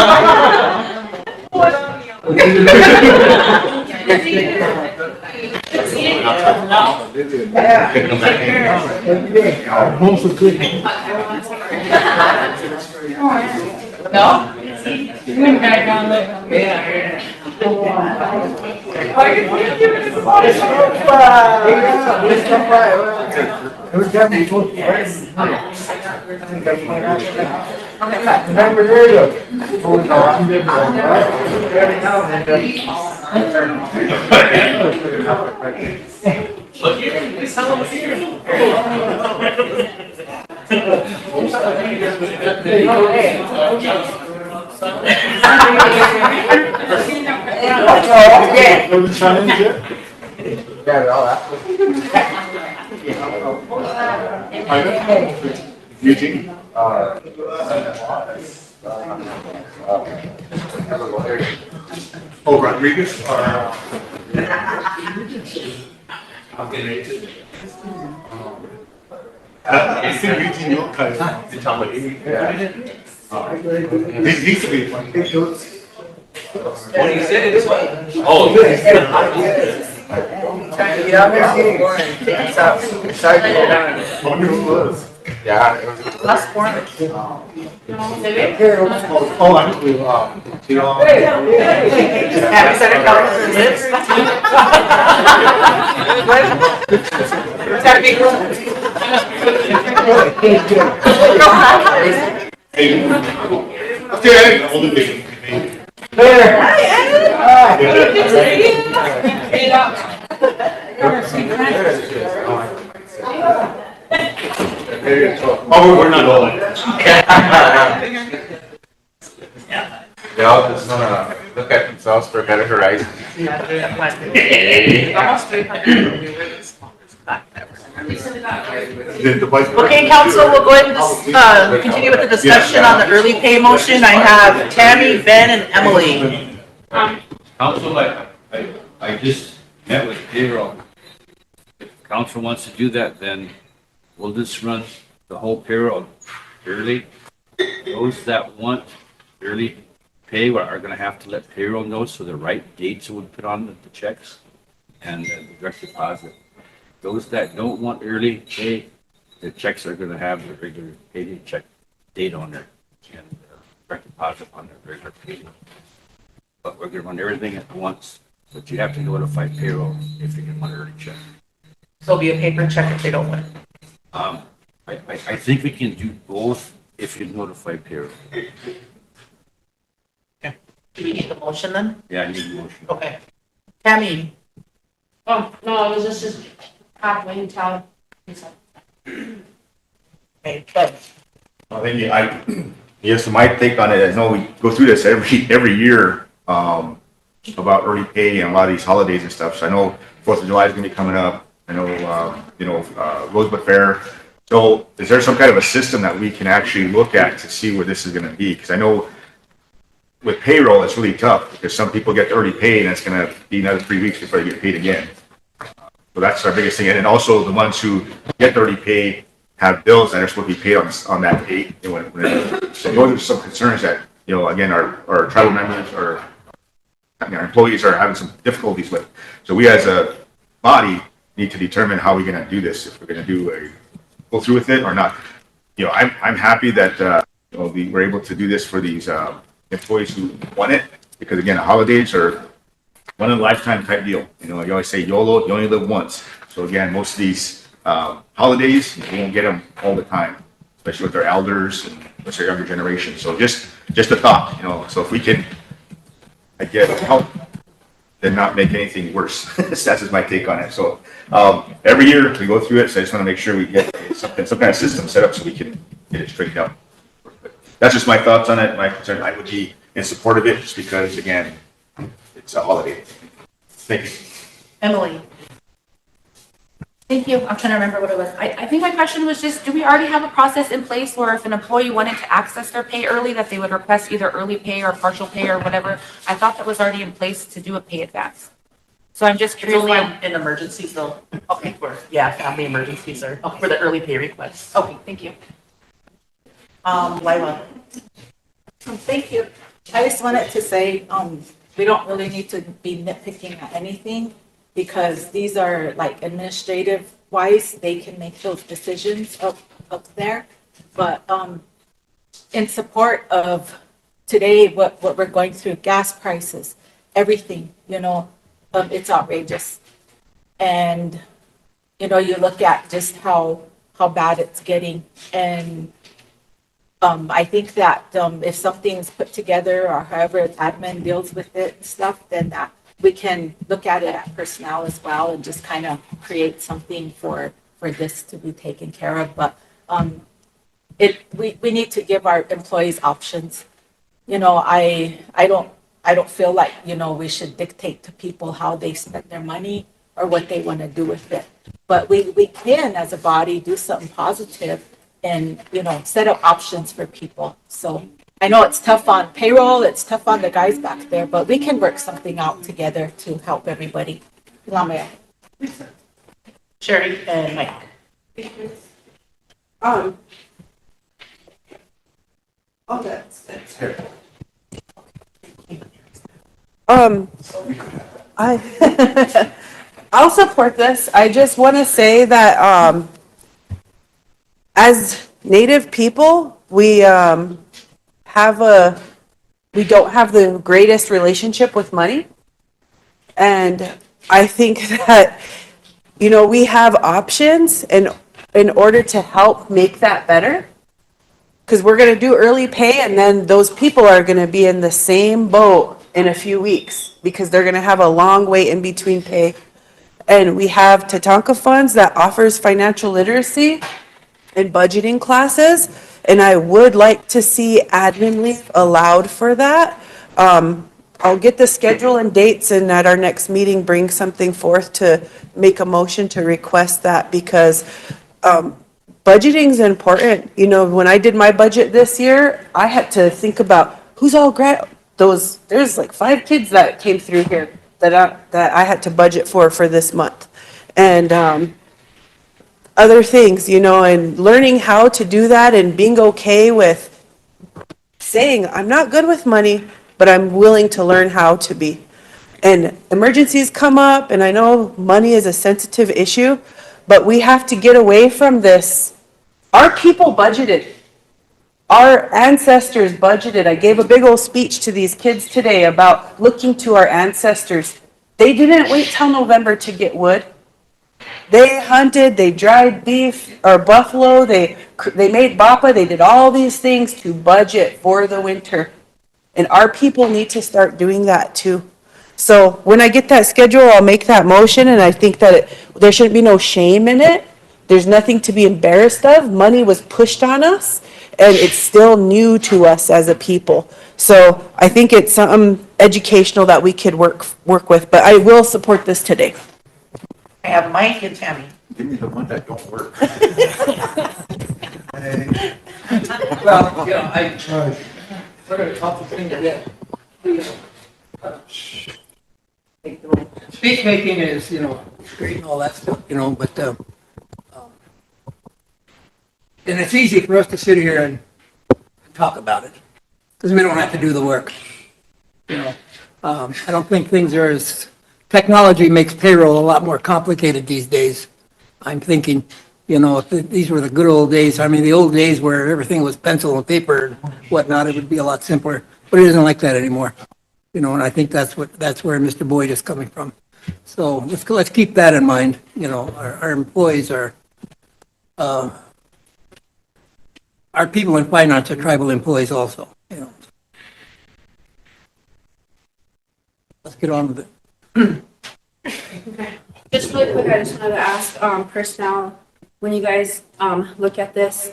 Eugene? Oh, Rodriguez? I think Eugene York This used to be one. What you said is what? Oh. Trying to get out there. Sorry to get down. I wonder who it was. Yeah. It was. Last one. Oh, I know. Have you said it covers her lips? It's gotta be Okay, all the big. Oh, we're not all. They all just wanna look at themselves for a better horizon. Almost 300. Okay, council, we'll go ahead and continue with the discussion on the early pay motion. I have Tammy, Ben, and Emily. Council, I just met with Payroll. If council wants to do that, then we'll just run the whole payroll early. Those that want early pay are gonna have to let payroll know, so the right dates will be put on the checks and the direct deposit. Those that don't want early pay, the checks are gonna have the regular payday check date on there and direct deposit on their regular pay. But we're gonna run everything at once, but you have to notify payroll if you want early check. So it'll be a paper check if they don't win. I think we can do both if you notify payroll. Do we need the motion then? Yeah, I need a motion. Okay. Tammy, Oh, no, it was just halfway until. okay, Ben. I think, yes, my take on it, I know we go through this every year. about early pay and a lot of these holidays and stuff. So I know 4th of July is gonna be coming up. I know, Rosebud Fair. So is there some kind of a system that we can actually look at to see where this is gonna be? Because I know with payroll, it's really tough because some people get early pay and it's gonna be another 3 weeks before they get paid again. So that's our biggest thing. And then also the ones who get early pay have bills that are supposed to be paid on that date. So those are some concerns that, again, our tribal members or our employees are having some difficulties with. So we as a body need to determine how we're gonna do this, if we're gonna go through with it or not. I'm happy that, we're able to do this for these, employees who want it, because again, the holidays are one in a lifetime type deal. You always say YOLO, you only live once. So again, most of these holidays, you won't get them all the time, especially with our elders and with our younger generation. So just a thought, so if we can, help, then not make anything worse. That's just my take on it. So every year we go through it, so I just want to make sure we get some kind of system set up so we can get it straightened out. That's just my thoughts on it. My concern, I would be in support of it just because, again, it's a holiday. Thank you. Emily. Thank you. I'm trying to remember what it was. I think my question was just, do we already have a process in place where if an employee wanted to access their pay early, that they would request either early pay or partial pay or whatever? I thought that was already in place to do a pay advance. So I'm just It's curious. only in emergencies though. Okay, family emergencies or for the early pay requests. Okay, thank you. Lila. Thank you. I just wanted to say, we don't really need to be nitpicking at anything because these are like administrative wise, they can make those decisions up there. But, in support of today, what we're going through, gas prices, everything, it's outrageous. And, you look at just how bad it's getting. And I think that if something's put together or however admin deals with it and stuff, then that we can look at it at personnel as well and just kind of create something for this to be taken care of. But we need to give our employees options. I don't feel like, we should dictate to people how they spend their money or what they want to do with it. But we can, as a body, do something positive and, set up options for people. So I know it's tough on payroll, it's tough on the guys back there, but we can work something out together to help everybody. Lamaya. Sherry and Mike. That's Here. I'll support this. I just want to say that, as Native people, we don't have the greatest relationship with money. And I think that, we have options in order to help make that better. Because we're going to do early pay and then those people are going to be in the same boat in a few weeks because they're going to have a long wait in between pay. And we have Tatanka Funds that offers financial literacy and budgeting classes. And I would like to see admin leave allowed for that. I'll get the schedule and dates and at our next meeting, bring something forth to make a motion to request that because budgeting is important. When I did my budget this year, I had to think about who's all there's like 5 kids that came through here that I had to budget for this month. And other things, and learning how to do that and being okay with saying, I'm not good with money, but I'm willing to learn how to be. And emergencies come up, and I know money is a sensitive issue, but we have to get away from this. Our people budgeted. Our ancestors budgeted. I gave a big old speech to these kids today about looking to our ancestors. They didn't wait till November to get wood. They hunted, they dried beef or buffalo, they made bapa, they did all these things to budget for the winter. And our people need to start doing that too. So when I get that schedule, I'll make that motion, and I think that there shouldn't be no shame in it. There's nothing to be embarrassed of. Money was pushed on us, and it's still new to us as a people. So I think it's something educational that we could work with, but I will support this today. I have Mike and Tammy. Give me the one that don't work. Well, you know, what are a couple things that, speech making is, great and all that stuff, but, and it's easy for us to sit here and talk about it, because we don't have to do the work. I don't think things are as, technology makes payroll a lot more complicated these days. I'm thinking, if these were the good old days, I mean, the old days where everything was pencil and paper and whatnot, it would be a lot simpler, but it isn't like that anymore. And I think that's where Mr. Boyd is coming from. So let's keep that in mind. Our employees are, our people in finance are tribal employees also, Let's get on with it. Just really quick, I just wanted to ask, personnel, when you guys, look at this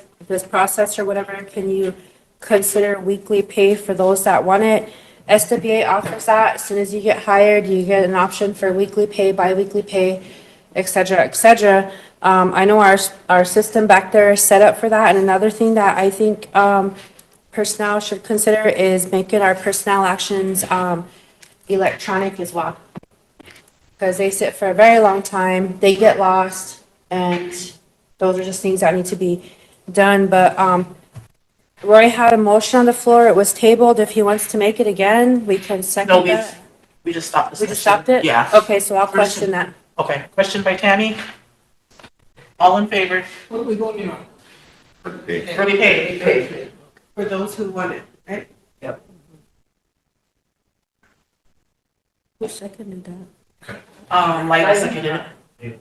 process or whatever, can you consider weekly pay for those that want it? SWA offers that. As soon as you get hired, you get an option for weekly pay, bi-weekly pay, et cetera, et cetera. I know our system back there is set up for that. And another thing that I think, personnel should consider is making our personnel actions, electronic as well. Because they sit for a very long time, they get lost, and those are just things that need to be done. But Roy had a motion on the floor, it was tabled. If he wants to make it again, we can No, second that. We just stopped this. We just stopped it? Yeah. Okay, so I'll question that. Okay, question by Tammy. All in favor? What are we going on? For the pay. For those who want it, right? Who seconded that? Like seconded it.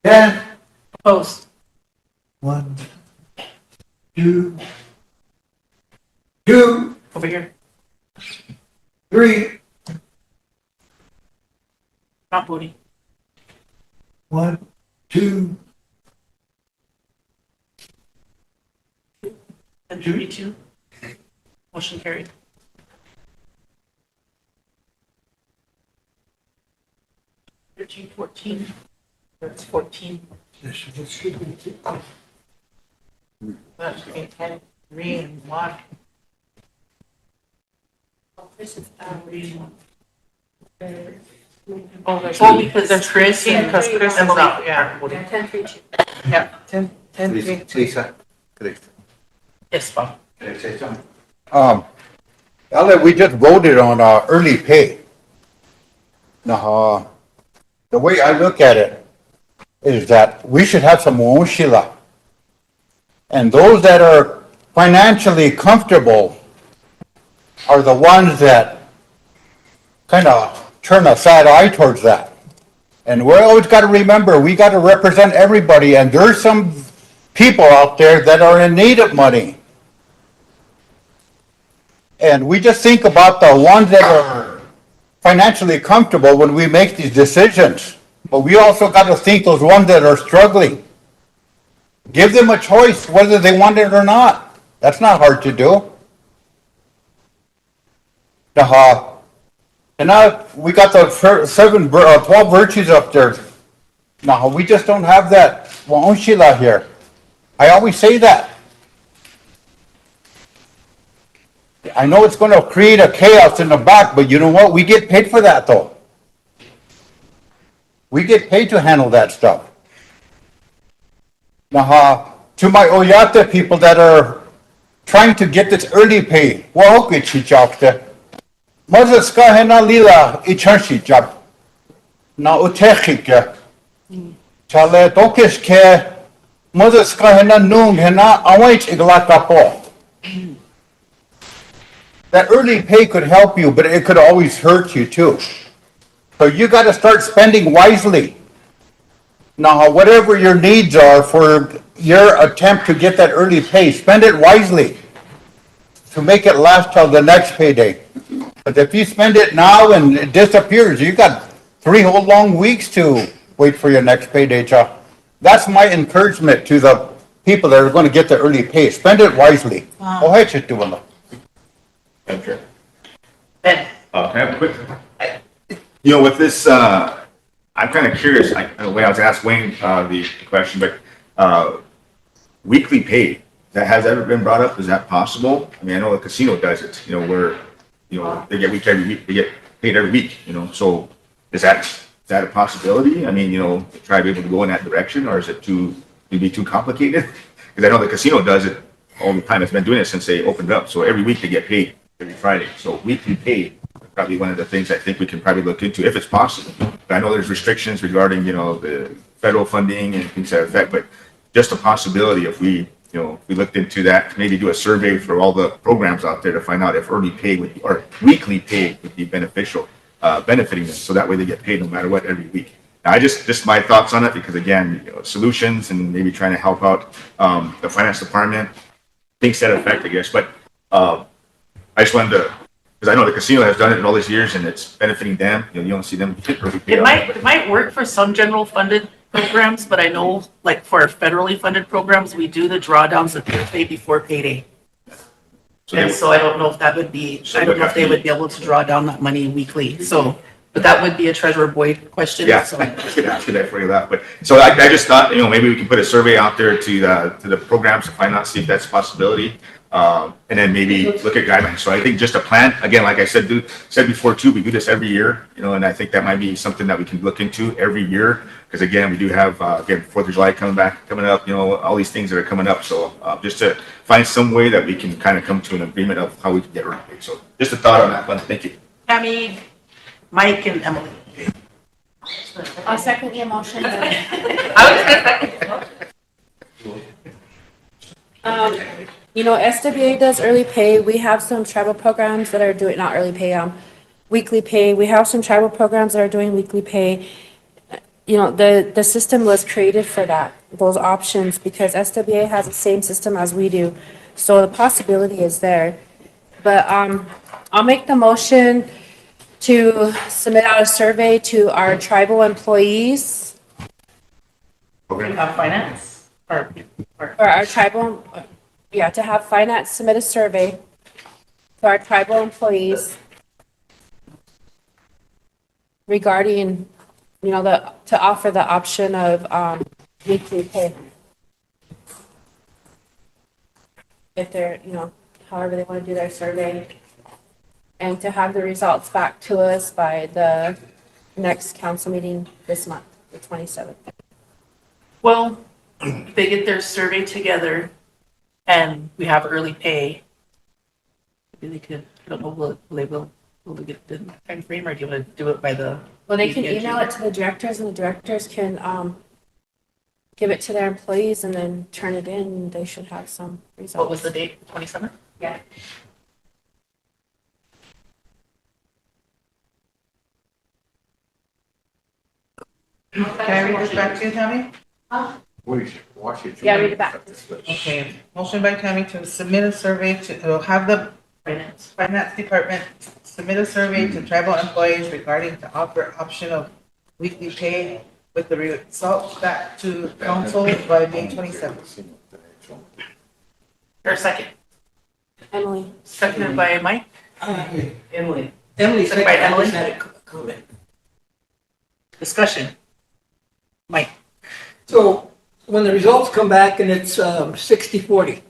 Yeah. Opposed? 1, 2, 2, Over here. 3, Not voting. 1, 2, And 32. Motion carried. Thirteen, 14. That's 14. That's 10, 3 and 1. This is, Oh, because there's Chris, because Chris is out, yeah. 10-3-2. Yeah, 10, 3. Lisa, Yes, Bob. can I say something? Ella, we just voted on early pay. Now, the way I look at it is that we should have some moshila. And those that are financially comfortable are the ones that kind of turn a sad eye towards that. And we always got to remember, we got to represent everybody, and there's some people out there that are in need of money. And we just think about the ones that are financially comfortable when we make these decisions. But we also got to think those ones that are struggling. Give them a choice whether they want it or not. That's not hard to do. And now we got the 12 virtues up there. Now we just don't have that wa'onshila here. I always say that. I know it's going to create a chaos in the back, but you know what? We get paid for that though. We get paid to handle that stuff. Now, to my Oyate people that are trying to get this early pay, well, okay, chichakte. Moses ka hena lila ichanshi jab. Na utechike. Chale tokes ke Moses ka hena nung hena await iglata po. That early pay could help you, but it could always hurt you too. So you got to start spending wisely. Now, whatever your needs are for your attempt to get that early pay, spend it wisely. to make it last till the next payday. But if you spend it now and it disappears, you got 3 whole long weeks to wait for your next payday, Chuck. That's my encouragement to the people that are gonna get the early pay. Spend it wisely. Oh, hey, just doing it. Madam Chair. Ben, Can I have a quick, with this, I'm kind of curious, the way I was asked Wayne, the question, but, weekly pay, that has ever been brought up? Is that possible? I mean, I know the casino does it, where, they get every week, they get paid every week, so is that a possibility? I mean, try to be able to go in that direction, or is it maybe too complicated? Because I know the casino does it all the time. It's been doing it since they opened up. So every week they get paid every Friday. So weekly pay is probably one of the things I think we can probably look into if it's possible. But I know there's restrictions regarding, the federal funding and things to that effect, but just a possibility if we looked into that, maybe do a survey for all the programs out there to find out if early pay would be, or weekly pay would be beneficial, benefiting them. So that way they get paid no matter what every week. Now, just my thoughts on it, because again, solutions and maybe trying to help out the finance department, things to that effect, I guess. But I just wanted to, because I know the casino has done it in all these years and it's benefiting them. You don't see them get early pay. It might work for some general funded programs, but I know like for federally funded programs, we do the drawdowns of their pay before payday. And so I don't know if that would be, I don't know if they would be able to draw down that money weekly. So, but that would be a Treasurer Boyd question. Yeah, So. I could ask you that for you that. But so I just thought, maybe we can put a survey out there to the programs to find out, see if that's a possibility. And then maybe look at guidelines. So I think just a plan, again, like I said before too, we do this every year, and I think that might be something that we can look into every year. Because again, we do have, 4th of July coming up, all these things that are coming up. So just to find some way that we can kind of come to an agreement of how we can get early pay. So just a thought on that one. Thank you. Tammy, Mike, and Emily. I'll second the motion. SWA does early pay. We have some tribal programs that are doing, not early pay, weekly pay. We have some tribal programs that are doing weekly pay. The system was created for that, those options, because SWA has the same system as we do. So the possibility is there. But I'll make the motion to submit out a survey to our tribal employees. We have finance or For our tribal, to have finance submit a survey to our tribal employees regarding, to offer the option of weekly pay. If they're, however they want to do their survey. And to have the results back to us by the next council meeting this month, the 27th. Well, if they get their survey together and we have early pay, maybe they could, I don't know, will they get the time frame, or do you want to do it by the? Well, they can email it to the directors, and the directors can give it to their employees and then turn it in, and they should have some results. What was the date, 27th? Yeah. Can I read this back to you, Tammy? Yeah, read it back. Okay, motion by Tammy to submit a survey have the finance department submit a survey to tribal employees regarding the option of weekly pay with the results back to council by May 27th. Or a second? Emily. Seconded by Mike? Emily, Seconded second, by I Emily? just had a comment. Discussion. Mike? So when the results come back and it's 60-40,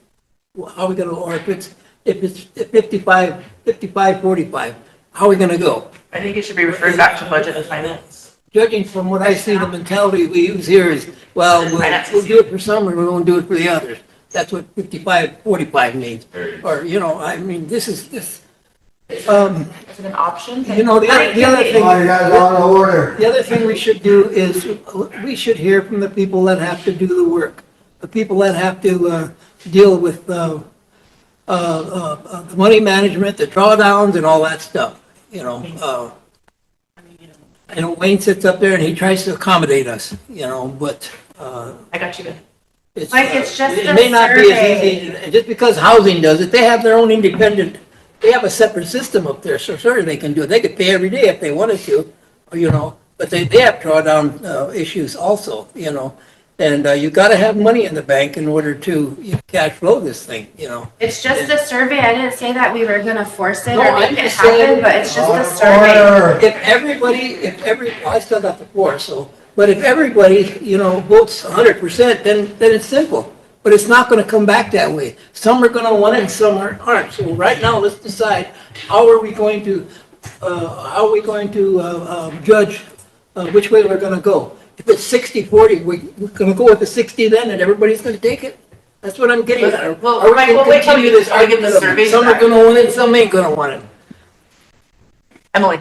how are we gonna, or if it's 55-45, how are we gonna go? I think it should be referred back to budget and finance. Judging from what I see, the mentality we use here is, well, we'll do it for some and we won't do it for the others. That's what 55-45 means. Or, this is, Is it an option? the other thing. The other thing we should do is, we should hear from the people that have to do the work. The people that have to deal with the money management, the drawdowns and all that stuff, Wayne sits up there and he tries to accommodate us, but. I got you. Mike, it's just It a may not be as survey. easy, just because housing does it, they have their own independent, they have a separate system up there, so certainly they can do it. They could pay every day if they wanted to, but they have drawdown, issues also, And, you gotta have money in the bank in order to cash flow this thing. It's just a survey. I didn't say that we were gonna force it No, or I'm make it just saying- happen, but it's just a survey. Well, I still got the floor, but if everybody, votes 100%, then it's simple. But it's not gonna come back that way. Some are gonna want it and some aren't. So right now, let's decide, how are we going to judge, which way we're gonna go? If it's 60-40, we're gonna go with the 60 then, and everybody's gonna take it? That's what I'm getting at. Well, Are we Mike, gonna we'll wait till continue we this get the argument of surveys some are back. gonna want it, some ain't gonna want it? Emily?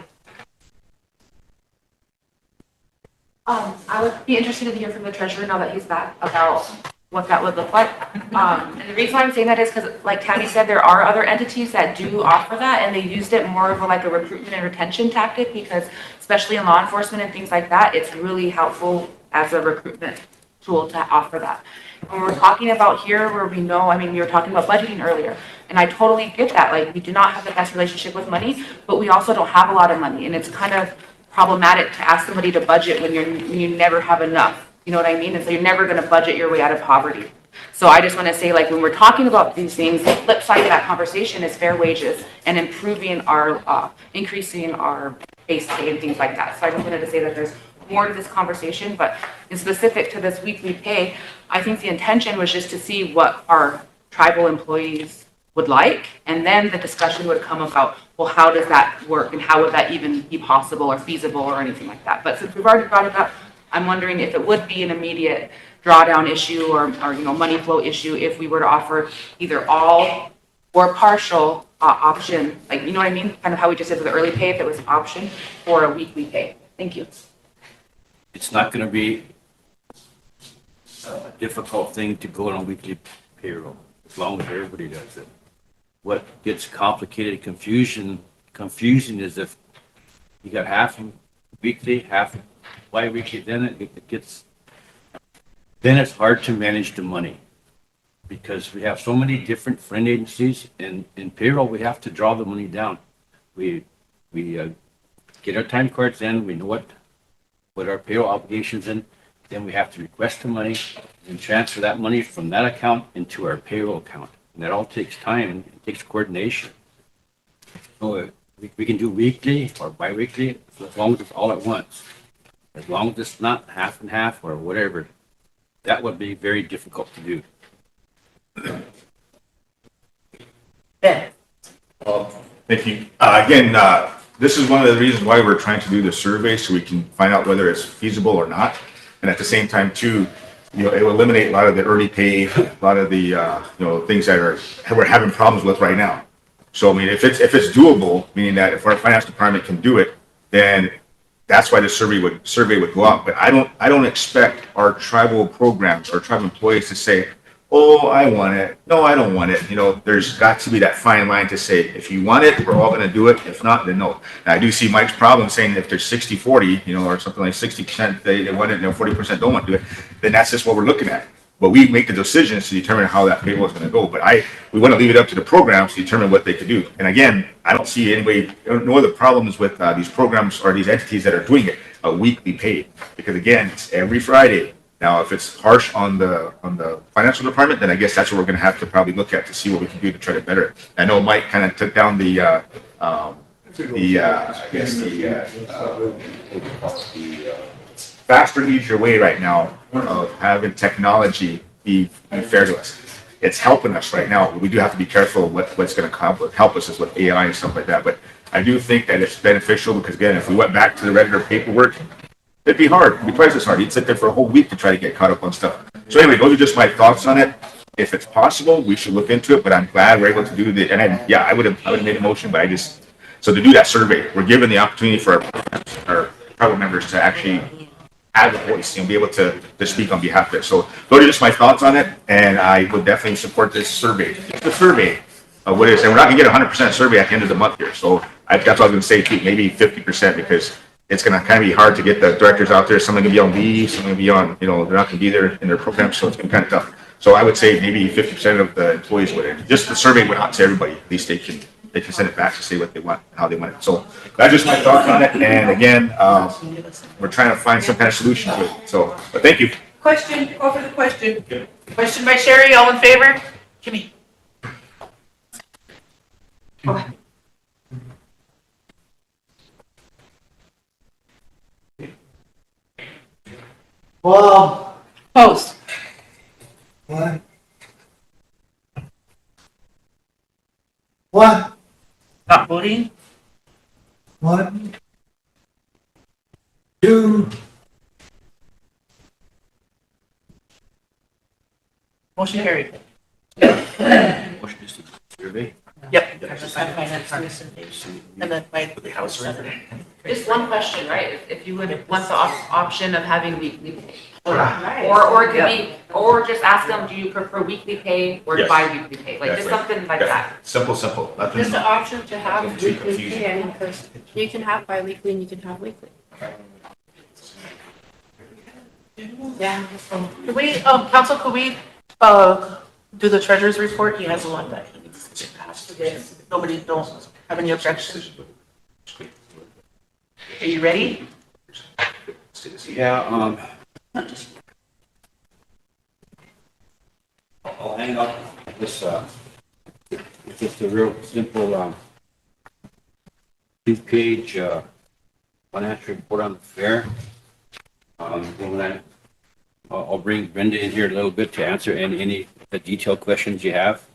I would be interested to hear from the treasurer now that he's back about what that would look like. And the reason why I'm saying that is because, like Tammy said, there are other entities that do offer that, and they used it more of like a recruitment and retention tactic because, especially in law enforcement and things like that, it's really helpful as a recruitment tool to offer that. When we're talking about here where we know, I mean, we were talking about budgeting earlier, and I totally get that. Like, we do not have the best relationship with money, but we also don't have a lot of money, and it's kind of problematic to ask somebody to budget when you never have enough. You know what I mean? And so you're never going to budget your way out of poverty. So I just want to say, like, when we're talking about these things, the flip side of that conversation is fair wages and improving our, increasing our base pay and things like that. So I just wanted to say that there's more to this conversation, but in specific to this weekly pay, I think the intention was just to see what our tribal employees would like, and then the discussion would come about, well, how does that work, and how would that even be possible or feasible or anything like that. But since we've already brought it up, I'm wondering if it would be an immediate drawdown issue or money flow issue if we were to offer either all or partial option, like, you know what I mean? Kind of how we just did with the early pay, if it was an option, or a weekly pay. Thank you. It's not gonna be a difficult thing to go on a weekly payroll, as long as everybody does it. What gets complicated, confusing is if you got half weekly, half bi-weekly, then then it's hard to manage the money. Because we have so many different friend agencies, and in payroll, we have to draw the money down. We get our time cards in, we know what our payroll obligations in, then we have to request the money and transfer that money from that account into our payroll account. And that all takes time and it takes coordination. So we can do weekly or bi-weekly as long as it's all at once. As long as it's not half and half or whatever, that would be very difficult to do. Ben? Thank you. Again, this is one of the reasons why we're trying to do the survey, so we can find out whether it's feasible or not. And at the same time too, it will eliminate a lot of the early pay, a lot of the, things that we're having problems with right now. So, I mean, if it's doable, meaning that if our finance department can do it, then that's why the survey would go out. But I don't expect our tribal programs or tribal employees to say, oh, I want it. No, I don't want it. There's got to be that fine line to say, if you want it, we're all going to do it. If not, then no. Now, I do see Mike's problem saying if there's 60-40, or something like 60% they want it, 40% don't want to do it, then that's just what we're looking at. But we make the decisions to determine how that payroll is going to go. But we want to leave it up to the programs to determine what they could do. And again, I don't see no other problems with these programs or these entities that are doing it a weekly pay. Because again, it's every Friday. Now, if it's harsh on the financial department, then I guess that's what we're going to have to probably look at to see what we can do to try to better it. I know Mike kind of took down the faster, easier way right now of having technology be fair to us. It's helping us right now. We do have to be careful what's going to help us is with AI and stuff like that. But I do think that it's beneficial because, again, if we went back to the regular paperwork, it'd be hard. It'd be twice as hard. You'd sit there for a whole week to try to get caught up on stuff. So anyway, those are just my thoughts on it. If it's possible, we should look into it. But I'm glad we're able to do the. And I would have made a motion, but so to do that survey, we're given the opportunity for our tribal members to actually have a voice and be able to speak on behalf of it. So those are just my thoughts on it, and I would definitely support this survey. It's a survey of what it is, and we're not gonna get 100% survey at the end of the month here. So that's what I was gonna say too, maybe 50% because it's going to kind of be hard to get the directors out there. Some are going to be on leave, some are going to be on, they're not going to be there in their program, so it's going to be kind of tough. So I would say maybe 50% of the employees would, just the survey went out to everybody. At least they can send it back to see what they want, how they want it. So that's just my thoughts on it. And again, we're trying to find some kind of solution to it. So, but thank you. Question, call for the question. Question by Sherry, all in favor? Kimmy? Okay. Well, Opposed? what? What? Not voting? One, two, Motion carried. Motion is to survey. Yep. And then by the house. Just one question, right? If you would want the option of having weekly pay. Or it could be, or just ask them, do you prefer weekly pay or Yes. bi-weekly pay? Like just something like that. Simple. Nothing. Just the option to have Nothing too weekly confusing. pay, I mean, because you can have bi-weekly and you can have weekly. Yeah. Could we, council, could we, do the treasurer's report? He has one that he needs to pass today. Nobody don't have any objections? Are you ready? Yeah, I'll hang up this, it's just a real simple, 2-page, financial report on the fair. Then I'll bring Brenda in here a little bit to answer any the detailed questions you have.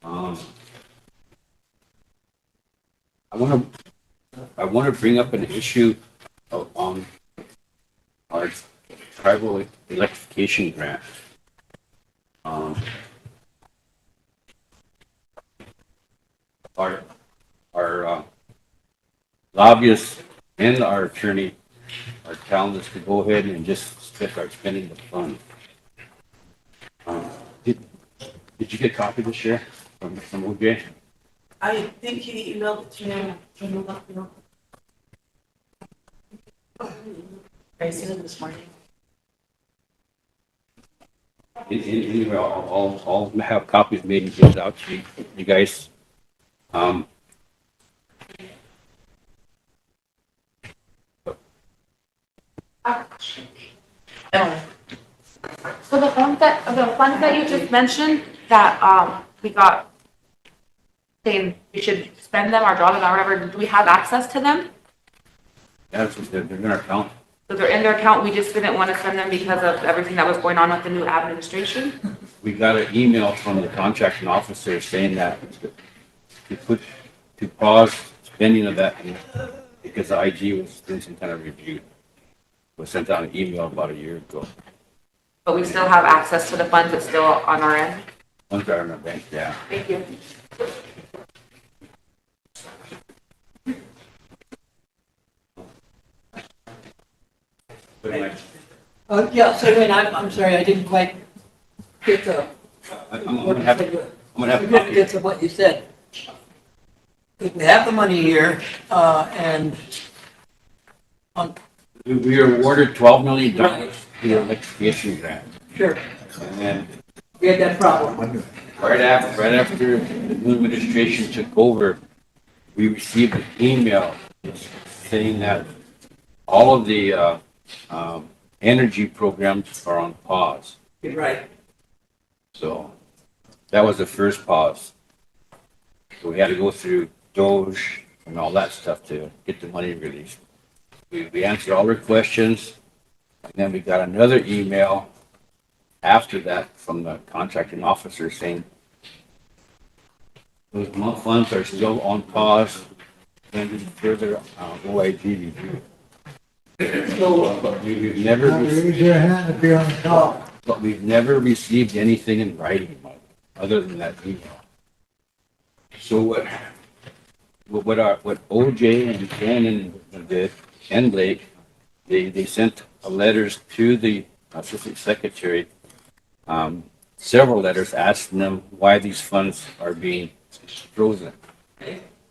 I want to bring up an issue on our tribal electrification grant. Our lobbyists and our attorney are telling us to go ahead and just start spending the fund. Did you get a copy this year from OJ? I think he emailed it to you. I seen it this morning. Anyway, I'll have copies made and given out to you guys. So the funds that you just mentioned, that, we got, saying we should spend them or draw them or whatever, do we have access to them? Yeah, they're in our account. So they're in their account, we just didn't want to spend them because of everything that was going on with the new administration? We got an email from the contracting officer saying that to pause spending of that because the IG was doing some kind of review. Was sent out an email about a year ago. But we still have access to the funds, it's still on our end? One's are in our bank, yeah. Thank you. yeah, so wait, I'm sorry, I didn't quite get the. I'm gonna have a copy. Get to what you said. We have the money here, and on, We were awarded $12 million for the electrification grant. sure, And then we had that problem. right after the new administration took over, we received an email saying that all of the energy programs are on pause. You're right. So that was the first pause. So we had to go through Doge and all that stuff to get the money released. We answered all their questions, and then we got another email after that from the contracting officer saying those funds are still on pause pending further OIG review. But we've never, but we've never received anything in writing, Mike, other than that email. So what OJ and Cannon did, and Blake, they sent letters to the assistant secretary, several letters asking them why these funds are being frozen.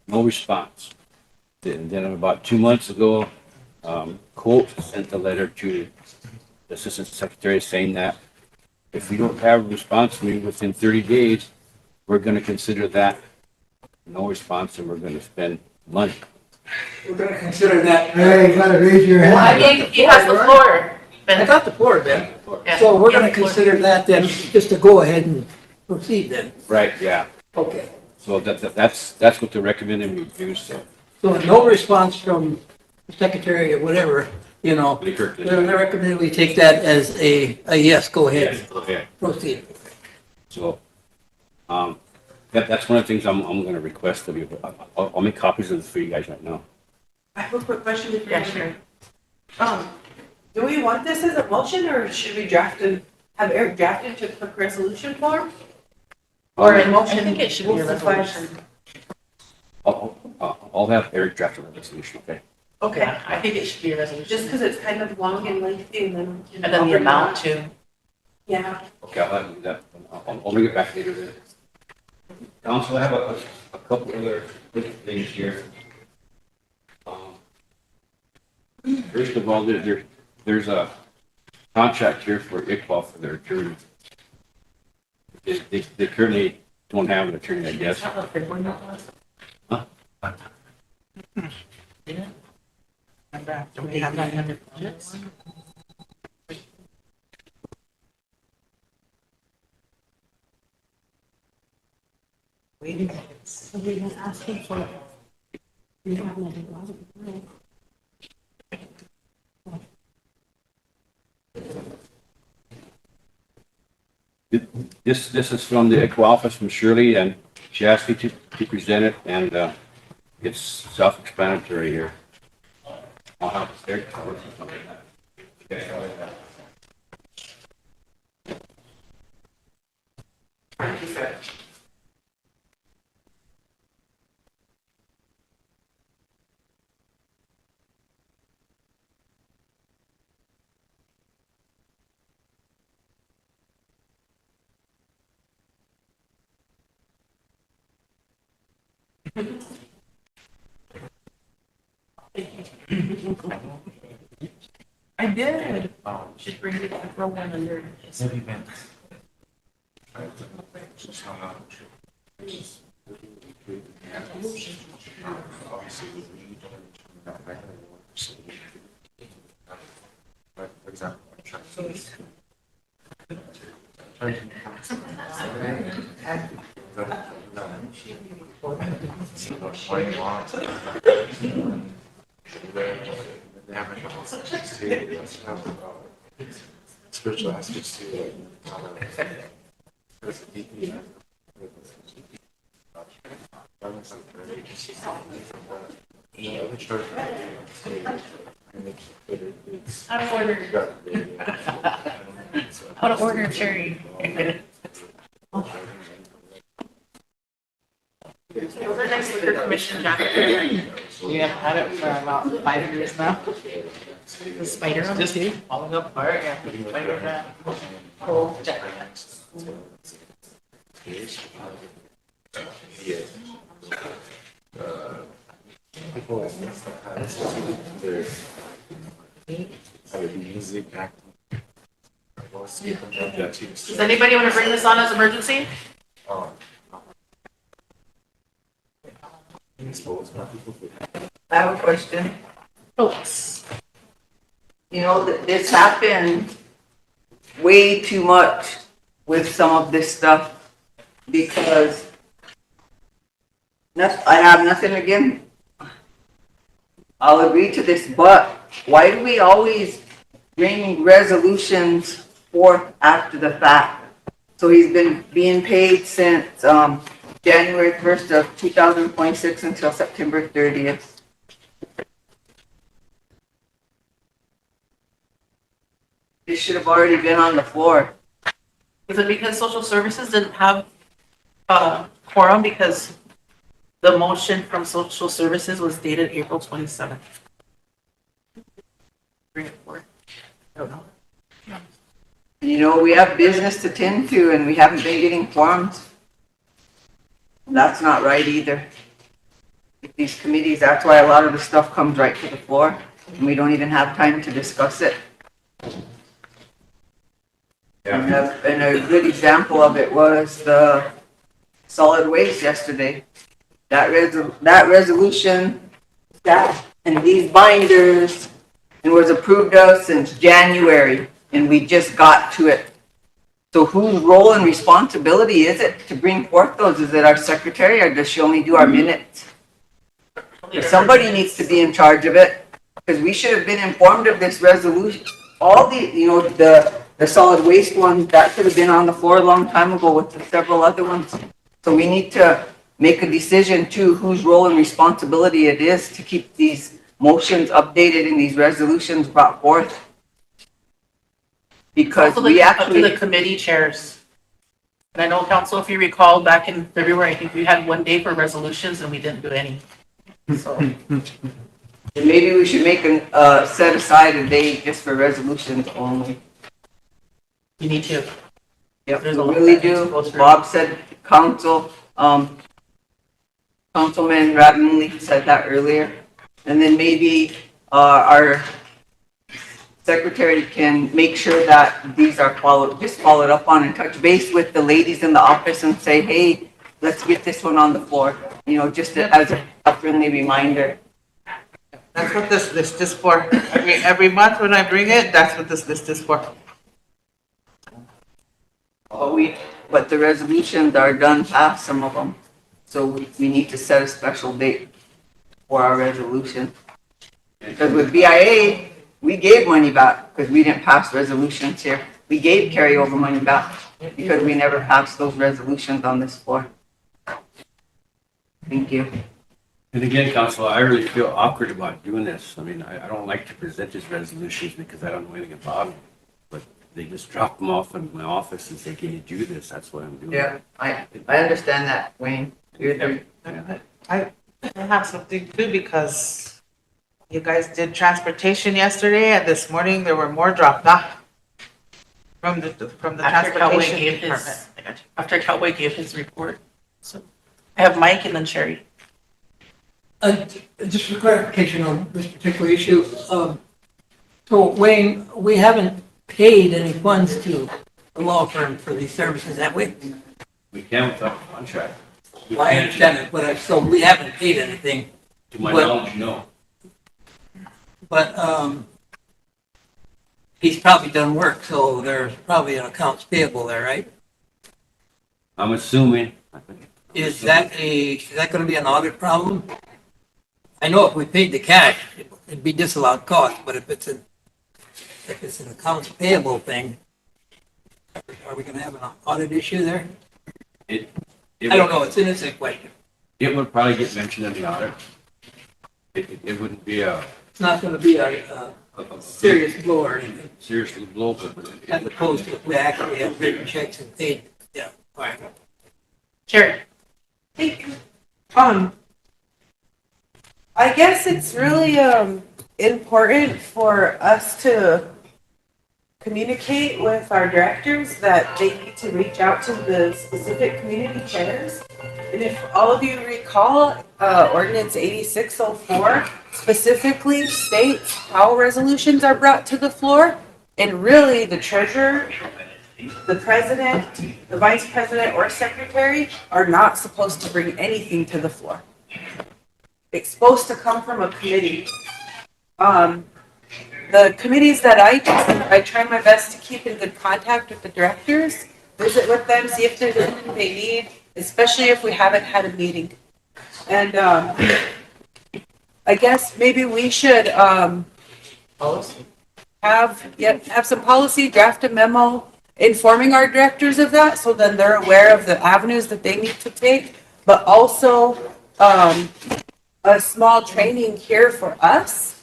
No response. Then about 2 months ago, Colt sent a letter to the assistant secretary saying that If we don't have a response from you within 30 days, we're gonna consider that no response and we're gonna spend money. We're gonna consider that. Hey, you gotta raise your Well, I hand. think he has the floor. I got the floor, Ben. Yeah, So we're he has gonna the floor. consider that then, just to go ahead and proceed then. Right, yeah. Okay. So that's what the recommended review, so. So no response from the secretary or whatever, you know, they're recommending we take that as a yes, go ahead, Yes, okay. proceed. So, that's one of the things I'm gonna request of you. I'll make copies of this for you guys right now. I have a quick question before Yeah, you sure. Do we want this as a motion or should we have Eric draft it to quick resolution form? Or a motion? I think it should be a will suffice? resolution. I'll have Eric draft a resolution, okay? Okay, I think it should be a resolution. Just because it's kind of long and lengthy and then. And then the amount too. Yeah. Okay, I'll have you do that. I'll bring it back later then. Council, I have a couple other things here. First of all, there's a contract here for Iqbal for their attorney. They currently don't have an attorney, I guess. Huh? Do we have that under budgets? Waiting. So we're not asking for. We don't have nothing wrong. This is from the Iqbal office from Shirley, and she asked me to present it, and it's self-explanatory here. I'll have Eric. Okay. I did. Should bring it back for one under. Spiritual aspects too. Out of order. Out of order, Sherry. Those are nice liquor commission jackets. We have had it for about 5 years now. The spider on it Just too. falling apart, yeah. Spider Man. Cool jacket. People have music acting. Does anybody want to bring this on as emergency? I have a question. Oops. You know, this happened way too much with some of this stuff because I have nothing again. I'll agree to this, but why do we always bring resolutions forth after the fact? So he's been being paid since January 1st of 2026 until September 30th. This should have already been on the floor. Is it because social services didn't have quorum because the motion from social services was dated April 27th? Bring it forward. I don't know. You know, we have business to tend to and we haven't been getting quorums. That's not right either. These committees, that's why a lot of the stuff comes right to the floor and we don't even have time to discuss it. Yeah, And a good example of it was the solid waste yesterday. That resolution, that, and these binders, and was approved of since January, and we just got to it. So whose role and responsibility is it to bring forth those? Is it our secretary, or does she only do our minutes? Somebody needs to be in charge of it, because we should have been informed of this resolution. All the, the solid waste one, that should have been on the floor a long time ago with the several other ones. So we need to make a decision to whose role and responsibility it is to keep these motions updated and these resolutions brought forth. Because Also, we up to the actually, committee chairs. And I know, council, if you recall, back in February, I think we had one day for resolutions and we didn't do any. So, maybe we should make set aside a day just for resolutions only. you need to. Yep, we There's a lot really that needs to do. go through. Bob said council, Councilman Radley said that earlier. And then maybe, our secretary can make sure that these are followed up on, and touch base with the ladies in the office and say, hey, let's get this one on the floor, just as a friendly reminder. That's what this list is for. Every month when I bring it, that's what this list is for. But the resolutions are done past some of them. So we need to set a special date for our resolution. Because with BIA, we gave money back because we didn't pass resolutions here. We gave carryover money back because we never passed those resolutions on this floor. Thank you. And again, council, I really feel awkward about doing this. I mean, I don't like to present these resolutions because I don't know anything about them. But they just drop them off in my office and say, can you do this? That's what I'm doing. Yeah, I understand that, Wayne. I have something too, because you guys did transportation yesterday, and this morning there were more dropped off from the After Cowboy transportation gave department. after Cowboy gave his report. So I have Mike and then Sherry. Just for clarification on this particular issue, so Wayne, we haven't paid any funds to the law firm for these services, have we? We can without a contract. Well, I understand it, but so we haven't paid anything, To my but- knowledge, no. but, he's probably done work, so there's probably an accounts payable there, right? I'm assuming. Is that gonna be an audit problem? I know if we paid the cash, it'd be disallowed cost, but if it's an accounts payable thing, are we gonna have an audit issue there? It I don't know, it's an innocent question. It would probably get mentioned in the audit. It wouldn't be a It's not gonna be a serious blow or anything, seriously blow, but as opposed to if we actually have written checks and paid, yeah, all right. Sherry. I guess it's really important for us to communicate with our directors that they need to reach out to the specific community chairs. And if all of you recall, ordinance 8604 specifically states how resolutions are brought to the floor. And really, the treasurer, the president, the vice president, or secretary are not supposed to bring anything to the floor. It's supposed to come from a committee. The committees that I try my best to keep in good contact with the directors, visit with them, see if there's anything they need, especially if we haven't had a meeting. And I guess maybe we should have some policy, draft a memo informing our directors of that, so then they're aware of the avenues that they need to take, but also a small training here for us,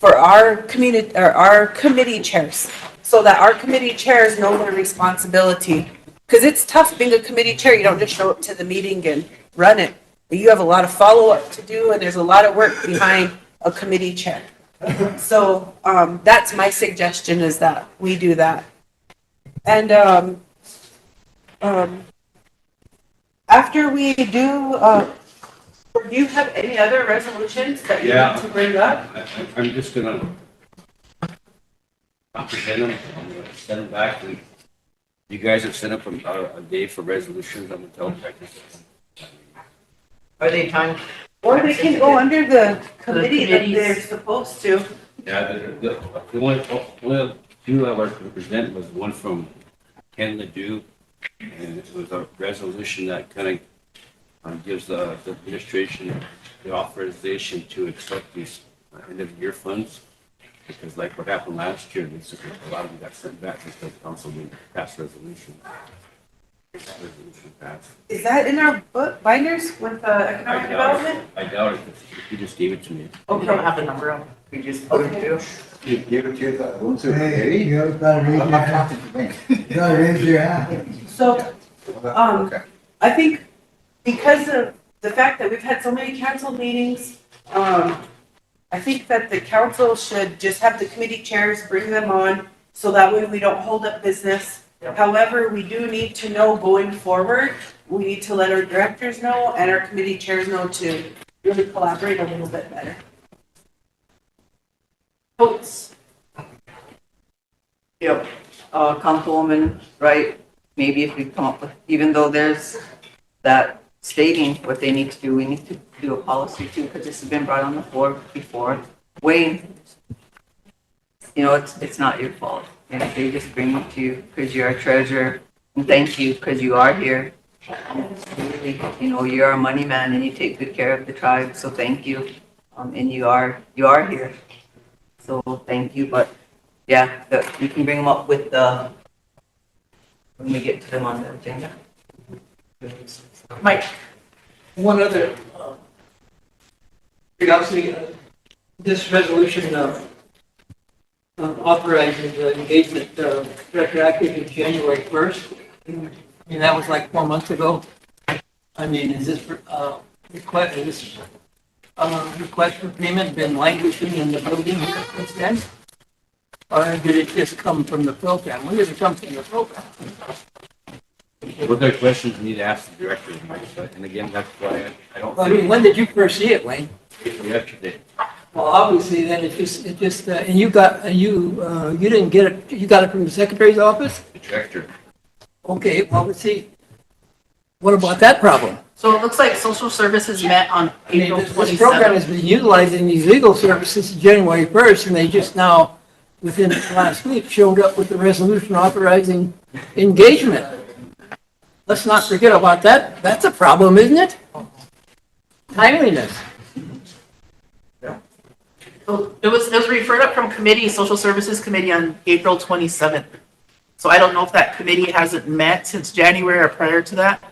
for our community, or our committee chairs, so that our committee chairs know their responsibility. Because it's tough being a committee chair. You don't just show up to the meeting and run it. You have a lot of follow-up to do, and there's a lot of work behind a committee chair. So that's my suggestion, is that we do that. And after we do you have any other resolutions that you Yeah. want to bring up? I'm just gonna present them, I'm gonna send them back, and You guys have set up a day for resolutions on the telepractice. Are they time? Or they can go under the committee that committees. they're supposed to. Yeah, the only two I was to present was one from Ken Ledoux, and it was a resolution that kind of gives the administration the authorization to accept these end of year funds. Because like what happened last year, a lot of them got sent back because the council didn't pass resolution. Resolution passed. Is that in our book binders with economic development? I doubt it. He just gave it to me. We don't have the number on it. We just put it through. You give it to the. Hey, you gotta raise I'm your not hand. talking to me. You gotta raise your hand. So, Okay. I think because of the fact that we've had so many canceled meetings, I think that the council should just have the committee chairs bring them on, so that way we don't hold up business. However, we do need to know going forward, we need to let our directors know and our committee chairs know to really collaborate a little bit better. Votes. Yep, Councilwoman, right, maybe if we come up with, even though there's that stating what they need to do, we need to do a policy too, because this has been brought on the floor before. Wayne, you know, it's not your fault, and they just bring it to you because you're a treasurer, and thank you, because you are here. Really, you know, you're a money man and you take good care of the tribe, so thank you, and you are here. So thank you, but yeah, we can bring them up with the, when we get to them on the agenda. Mike, One other, curiosity, this resolution authorizing the engagement retroactive to January 1st. I mean, that was like 4 months ago. I mean, is this request for payment been languishing in the building here since then? Or did it just come from the program? When did it come from the program? What other questions you need to ask the director, Mike? And again, that's why I don't. I mean, when did you first see it, Wayne? Yesterday. Well, obviously, then it just, and you didn't get it, you got it from the secretary's office? The director. Okay, well, let's see. What about that problem? so it looks like social services met on I mean, April this program 27th. has been utilizing these legal services since January 1st, and they just now, within the last week, showed up with the resolution authorizing engagement. Let's not forget about that. That's a problem, isn't it? Timeliness. So it was referred up from committee, social services committee on April 27th. So I don't know if that committee hasn't met since January or prior to that.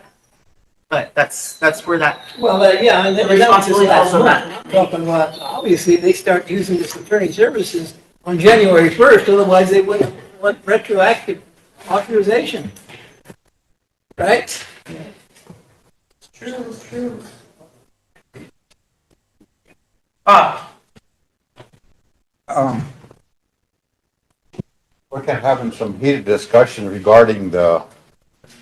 But that's where that, Well, yeah, and The that was just responsibility last falls on month. Talking about, obviously, they start using this attorney services on January 1st, otherwise they wouldn't want retroactive authorization. Right? True. We're kind of having some heated discussion regarding the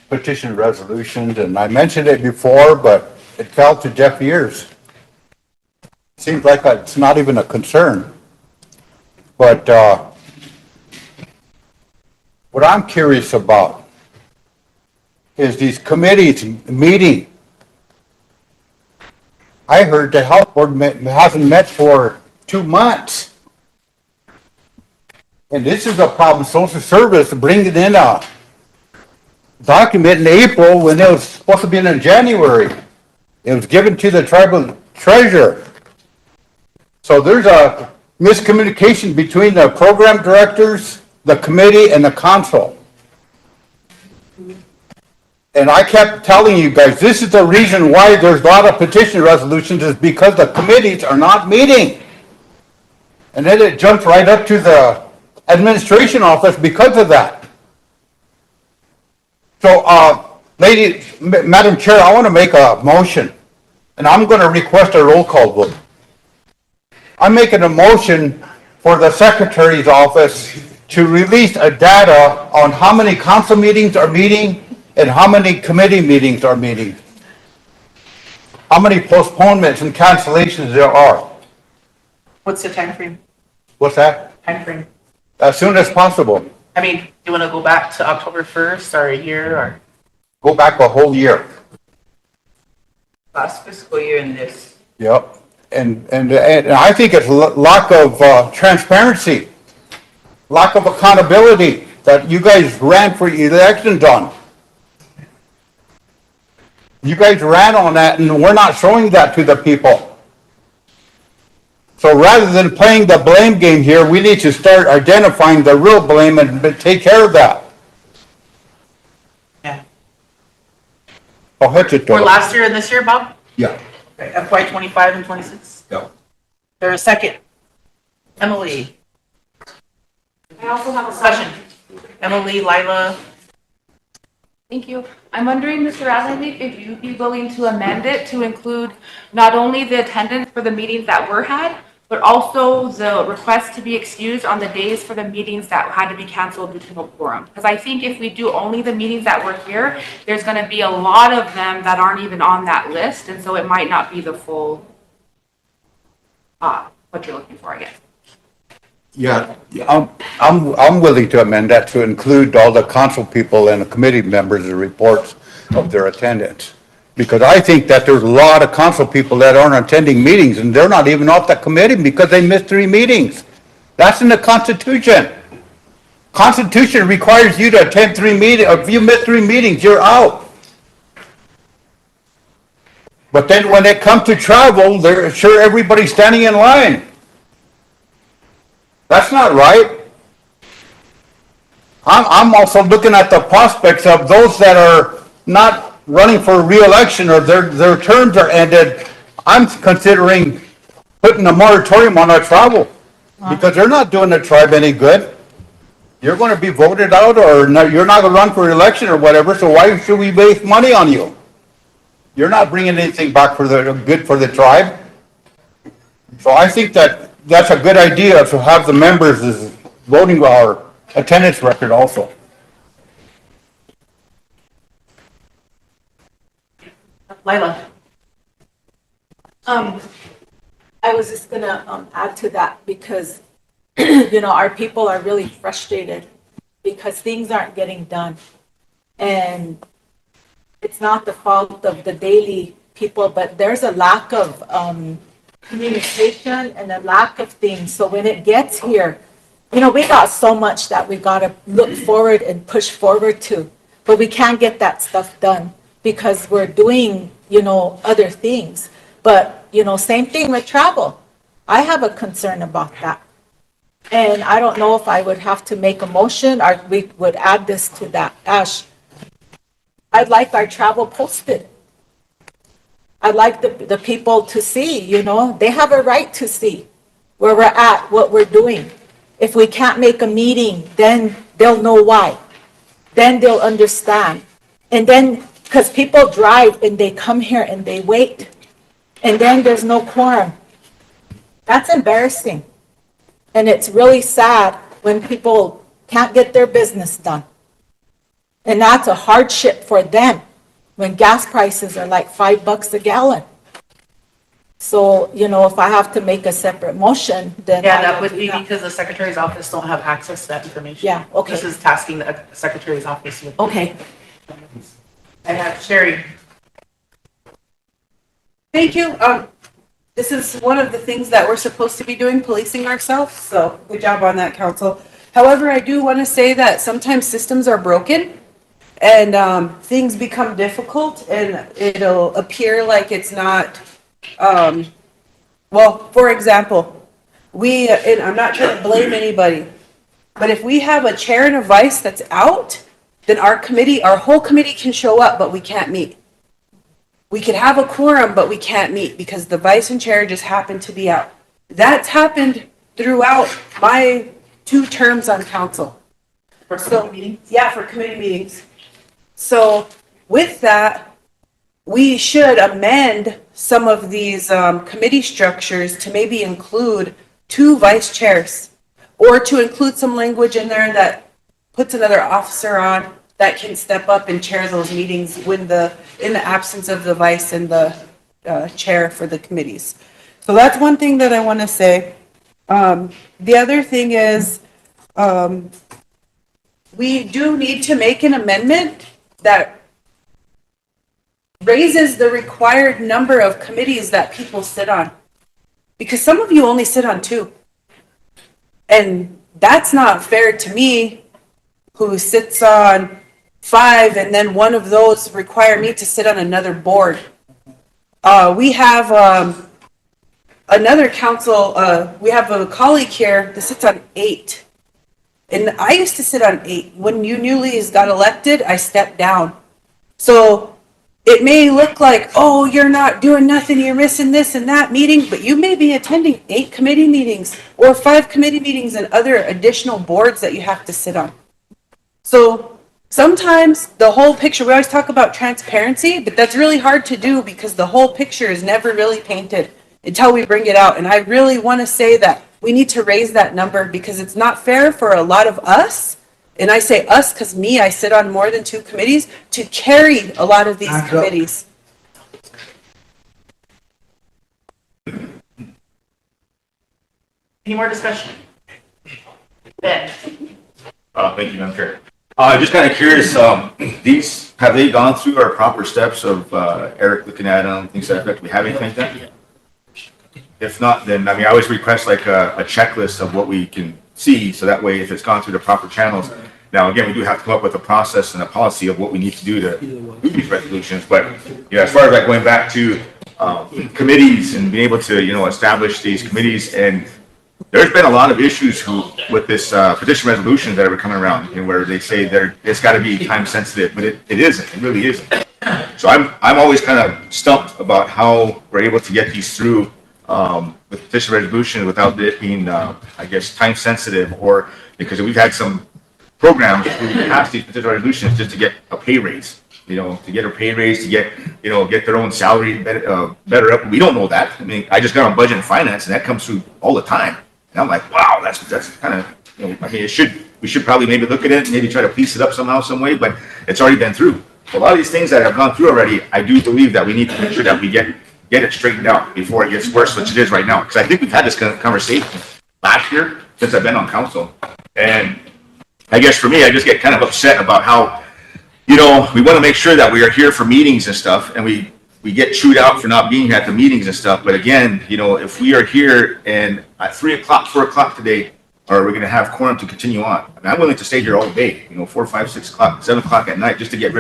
petition resolutions, and I mentioned it before, but it fell to deaf ears. Seems like it's not even a concern. But what I'm curious about is these committees meeting. I heard the health board hasn't met for 2 months. And this is a problem, social service bringing in a document in April when it was supposed to be in January. It was given to the tribal treasurer. So there's a miscommunication between the program directors, the committee, and the council. And I kept telling you guys, this is the reason why there's a lot of petition resolutions, is because the committees are not meeting. And then it jumps right up to the administration office because of that. So, Madam Chair, I want to make a motion, and I'm going to request a roll call vote. I'm making a motion for the secretary's office to release a data on how many council meetings are meeting and how many committee meetings are meeting. How many postponements and cancellations there are. what's the time frame? What's that? Time frame. As soon as possible. I mean, do you want to go back to October 1st or a year or? Go back a whole year. Last fiscal year in this. Yep. And I think it's lack of transparency, lack of accountability that you guys ran for elections on. You guys ran on that and we're not showing that to the people. So rather than playing the blame game here, we need to start identifying the real blame and take care of that. Yeah. I'll hit it to For it. last year and this year, Bob? Yeah. Okay, FY 25 and 26? Yeah. There's a second. Emily, I also have a discussion. Emily, Lila, Thank you. I'm wondering, Mr. Radley, if you'd be willing to amend it to include not only the attendance for the meetings that were had, but also the request to be excused on the days for the meetings that had to be canceled due to no quorum. Because I think if we do only the meetings that were here, there's going to be a lot of them that aren't even on that list, and so it might not be the full, what you're looking for, I guess. Yeah, I'm willing to amend that to include all the council people and the committee members' reports of their attendance. Because I think that there's a lot of council people that aren't attending meetings and they're not even off the committee because they missed 3 meetings. That's in the Constitution. Constitution requires you to attend 3 meetings. If you miss 3 meetings, you're out. But then when it comes to travel, they're sure everybody's standing in line. That's not right. I'm also looking at the prospects of those that are not running for re-election or their terms are ended. I'm considering putting a moratorium on our travel because they're not doing the tribe any good. You're going to be voted out or you're not going to run for election or whatever, so why should we waste money on you? You're not bringing anything back for the good for the tribe. So I think that's a good idea to have the members as voting our attendance record also. Lila. I was just gonna add to that because, our people are really frustrated because things aren't getting done. And it's not the fault of the daily people, but there's a lack of communication and a lack of things. So when it gets here, we got so much that we gotta look forward and push forward to, but we can't get that stuff done because we're doing, other things. But, same thing with travel. I have a concern about that. And I don't know if I would have to make a motion or we would add this to that. Ash, I'd like our travel posted. I'd like the people to see, they have a right to see where we're at, what we're doing. If we can't make a meeting, then they'll know why. Then they'll understand. And then, because people drive and they come here and they wait, and then there's no quorum. That's embarrassing. And it's really sad when people can't get their business done. And that's a hardship for them when gas prices are like $5 a gallon. So, if I have to make a separate motion, then. Yeah, I that will would do be that. because the secretary's office don't have access to that information. Yeah, okay. This is tasking the secretary's office with. Okay. I have Sherry. Thank you. This is one of the things that we're supposed to be doing, policing ourselves, so good job on that, council. However, I do want to say that sometimes systems are broken and things become difficult and it'll appear like it's not, for example, and I'm not trying to blame anybody, but if we have a chair and a vice that's out, then our whole committee can show up, but we can't meet. We could have a quorum, but we can't meet because the vice and chair just happen to be out. That's happened throughout my 2 terms on council. For committee meetings? Yeah, for committee meetings. So with that, we should amend some of these committee structures to maybe include 2 vice chairs or to include some language in there that puts another officer on that can step up and chair those meetings in the absence of the vice and the chair for the committees. So that's one thing that I want to say. The other thing is, we do need to make an amendment that raises the required number of committees that people sit on. Because some of you only sit on 2. And that's not fair to me, who sits on 5, and then one of those require me to sit on another board. We have another council, we have a colleague here that sits on 8. And I used to sit on 8. When you newlies got elected, I stepped down. So it may look like, oh, you're not doing nothing, you're missing this and that meeting, but you may be attending 8 committee meetings or 5 committee meetings and other additional boards that you have to sit on. So sometimes the whole picture, we always talk about transparency, but that's really hard to do because the whole picture is never really painted until we bring it out. And I really want to say that we need to raise that number because it's not fair for a lot of us. And I say us because I sit on more than 2 committees to carry a lot of these committees. Any more discussion? Ben? Thank you, Madam Chair. Just kind of curious, have they gone through our proper steps of Eric looking at them, things like that? Do we have anything like that? If not, then, I always request like a checklist of what we can see, so that way if it's gone through the proper channels. Now, again, we do have to come up with a process and a policy of what we need to do to do these resolutions, but, as far as like going back to committees and being able to, establish these committees, and there's been a lot of issues with this petition resolutions that are coming around, where they say it's got to be time sensitive, but it isn't. It really isn't. So I'm always kind of stumped about how we're able to get these through with petition resolution without it being, I guess, time sensitive, or because we've had some programs who pass these petition resolutions just to get a pay raise, to get a pay raise, to get their own salary better up. We don't know that. I just got on budget and finance, and that comes through all the time. And I'm like, wow, that's kind of, we should probably maybe look at it, maybe try to piece it up somehow, some way, but it's already been through. A lot of these things that have gone through already, I do believe that we need to make sure that we get it straightened out before it gets worse, which it is right now. Because I think we've had this conversation last year since I've been on council. And I guess for me, I just get kind of upset about how, we want to make sure that we are here for meetings and stuff, and we get chewed out for not being at the meetings and stuff. But again, if we are here and at 3 o'clock, 4 o'clock today, are we going to have quorum to continue on? I'm willing to stay here all day, 4, 5, 6 o'clock, 7 o'clock at night, just to get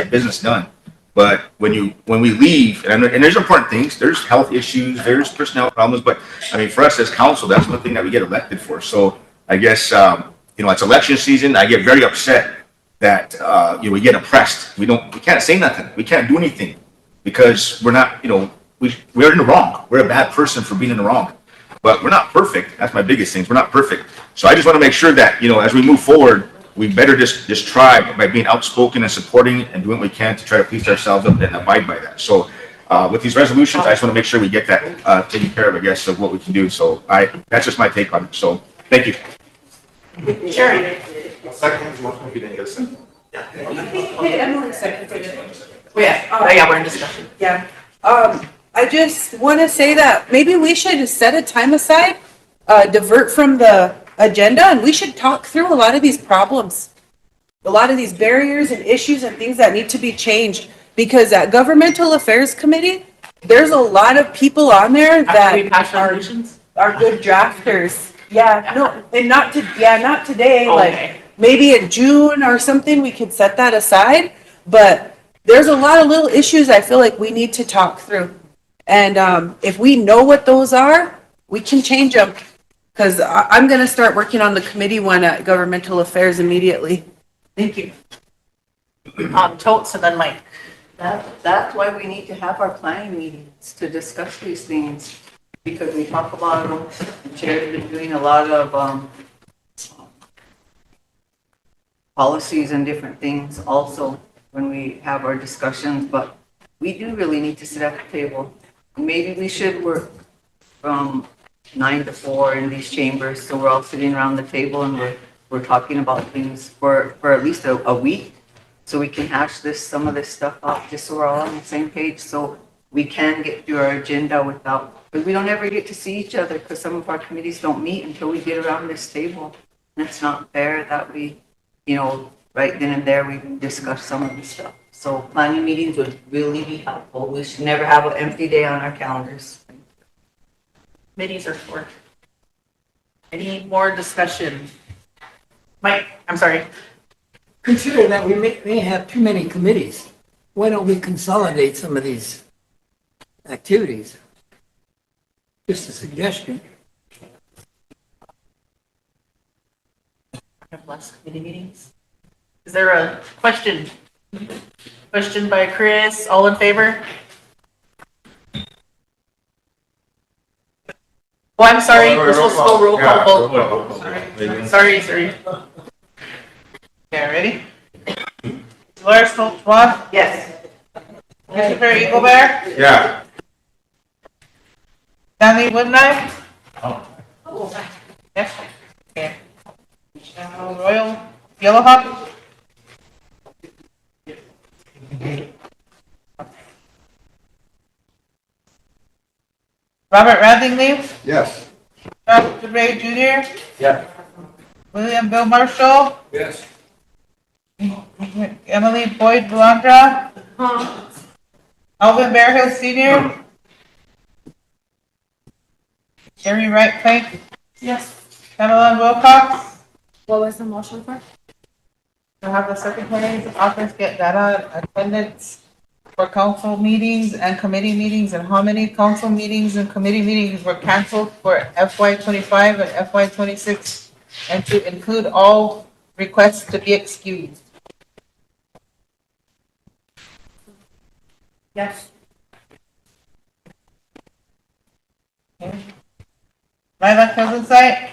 business done. But when we leave, and there's important things, there's health issues, there's personnel problems, but for us as council, that's one thing that we get elected for. So I guess, it's election season. I get very upset that, we get oppressed. We can't say nothing. We can't do anything because we're not, we're in the wrong. We're a bad person for being in the wrong, but we're not perfect. That's my biggest thing. We're not perfect. So I just want to make sure that, as we move forward, we better just try by being outspoken and supporting and doing what we can to try to piece ourselves up and abide by that. So with these resolutions, I just want to make sure we get that taken care of, I guess, of what we can do. So that's just my take on it. So thank you. Sure. Second, motion, if you didn't get a second. Emily seconded it. Yeah, we're in discussion. Yeah. I just want to say that maybe we should set a time aside, divert from the agenda, and we should talk through a lot of these problems, a lot of these barriers and issues and things that need to be changed. Because at Governmental Affairs Committee, there's a lot of people on there that are good drafters. Yeah, no, and not today, like maybe in June or something, we could set that aside. But there's a lot of little issues I feel like we need to talk through. And if we know what those are, we can change them. Because I'm going to start working on the committee one at Governmental Affairs immediately. Thank you. Totes and then Mike. That's why we need to have our planning meetings to discuss these things, because we talk about them. The chair's been doing a lot of policies and different things also when we have our discussions, but we do really need to sit at the table. Maybe we should work from 9 to 4 in these chambers, so we're all sitting around the table and we're talking about things for at least a week, so we can hash some of this stuff out, just so we're all on the same page, so we can get through our agenda because we don't ever get to see each other, because some of our committees don't meet until we get around this table. And it's not fair that we you know, right then and there, we can discuss some of the stuff. So planning meetings would really be helpful. We should never have an empty day on our calendars. Committees are for. Any more discussion? Mike, I'm sorry. Consider that we may have too many committees. Why don't we consolidate some of these activities? Just a suggestion. Have less committee meetings. Is there a question? Question by Chris, all in favor? Oh, I'm sorry, we're supposed to go roll call vote. Sorry. Okay, ready? Dolores Schwab? Yes. Christopher Eaglebear? Yeah. Stanley Woodknife? Oh. Yes. Okay. Royal Yellowhawk? Robert Radley? Yes. Robert DeBrey Jr.? Yeah. William Bill Marshall? Yes. Emily Boyd Belandra? Alvin Bearhill Sr.? Jerry Wright Plank? Yes. Pamela Wilcox? What was the motion for? To have the secretary's office get data attendance for council meetings and committee meetings, and how many council meetings and committee meetings were canceled for FY '25 and FY '26, and to include all requests to be excused. Yes. Lila Kelsensite?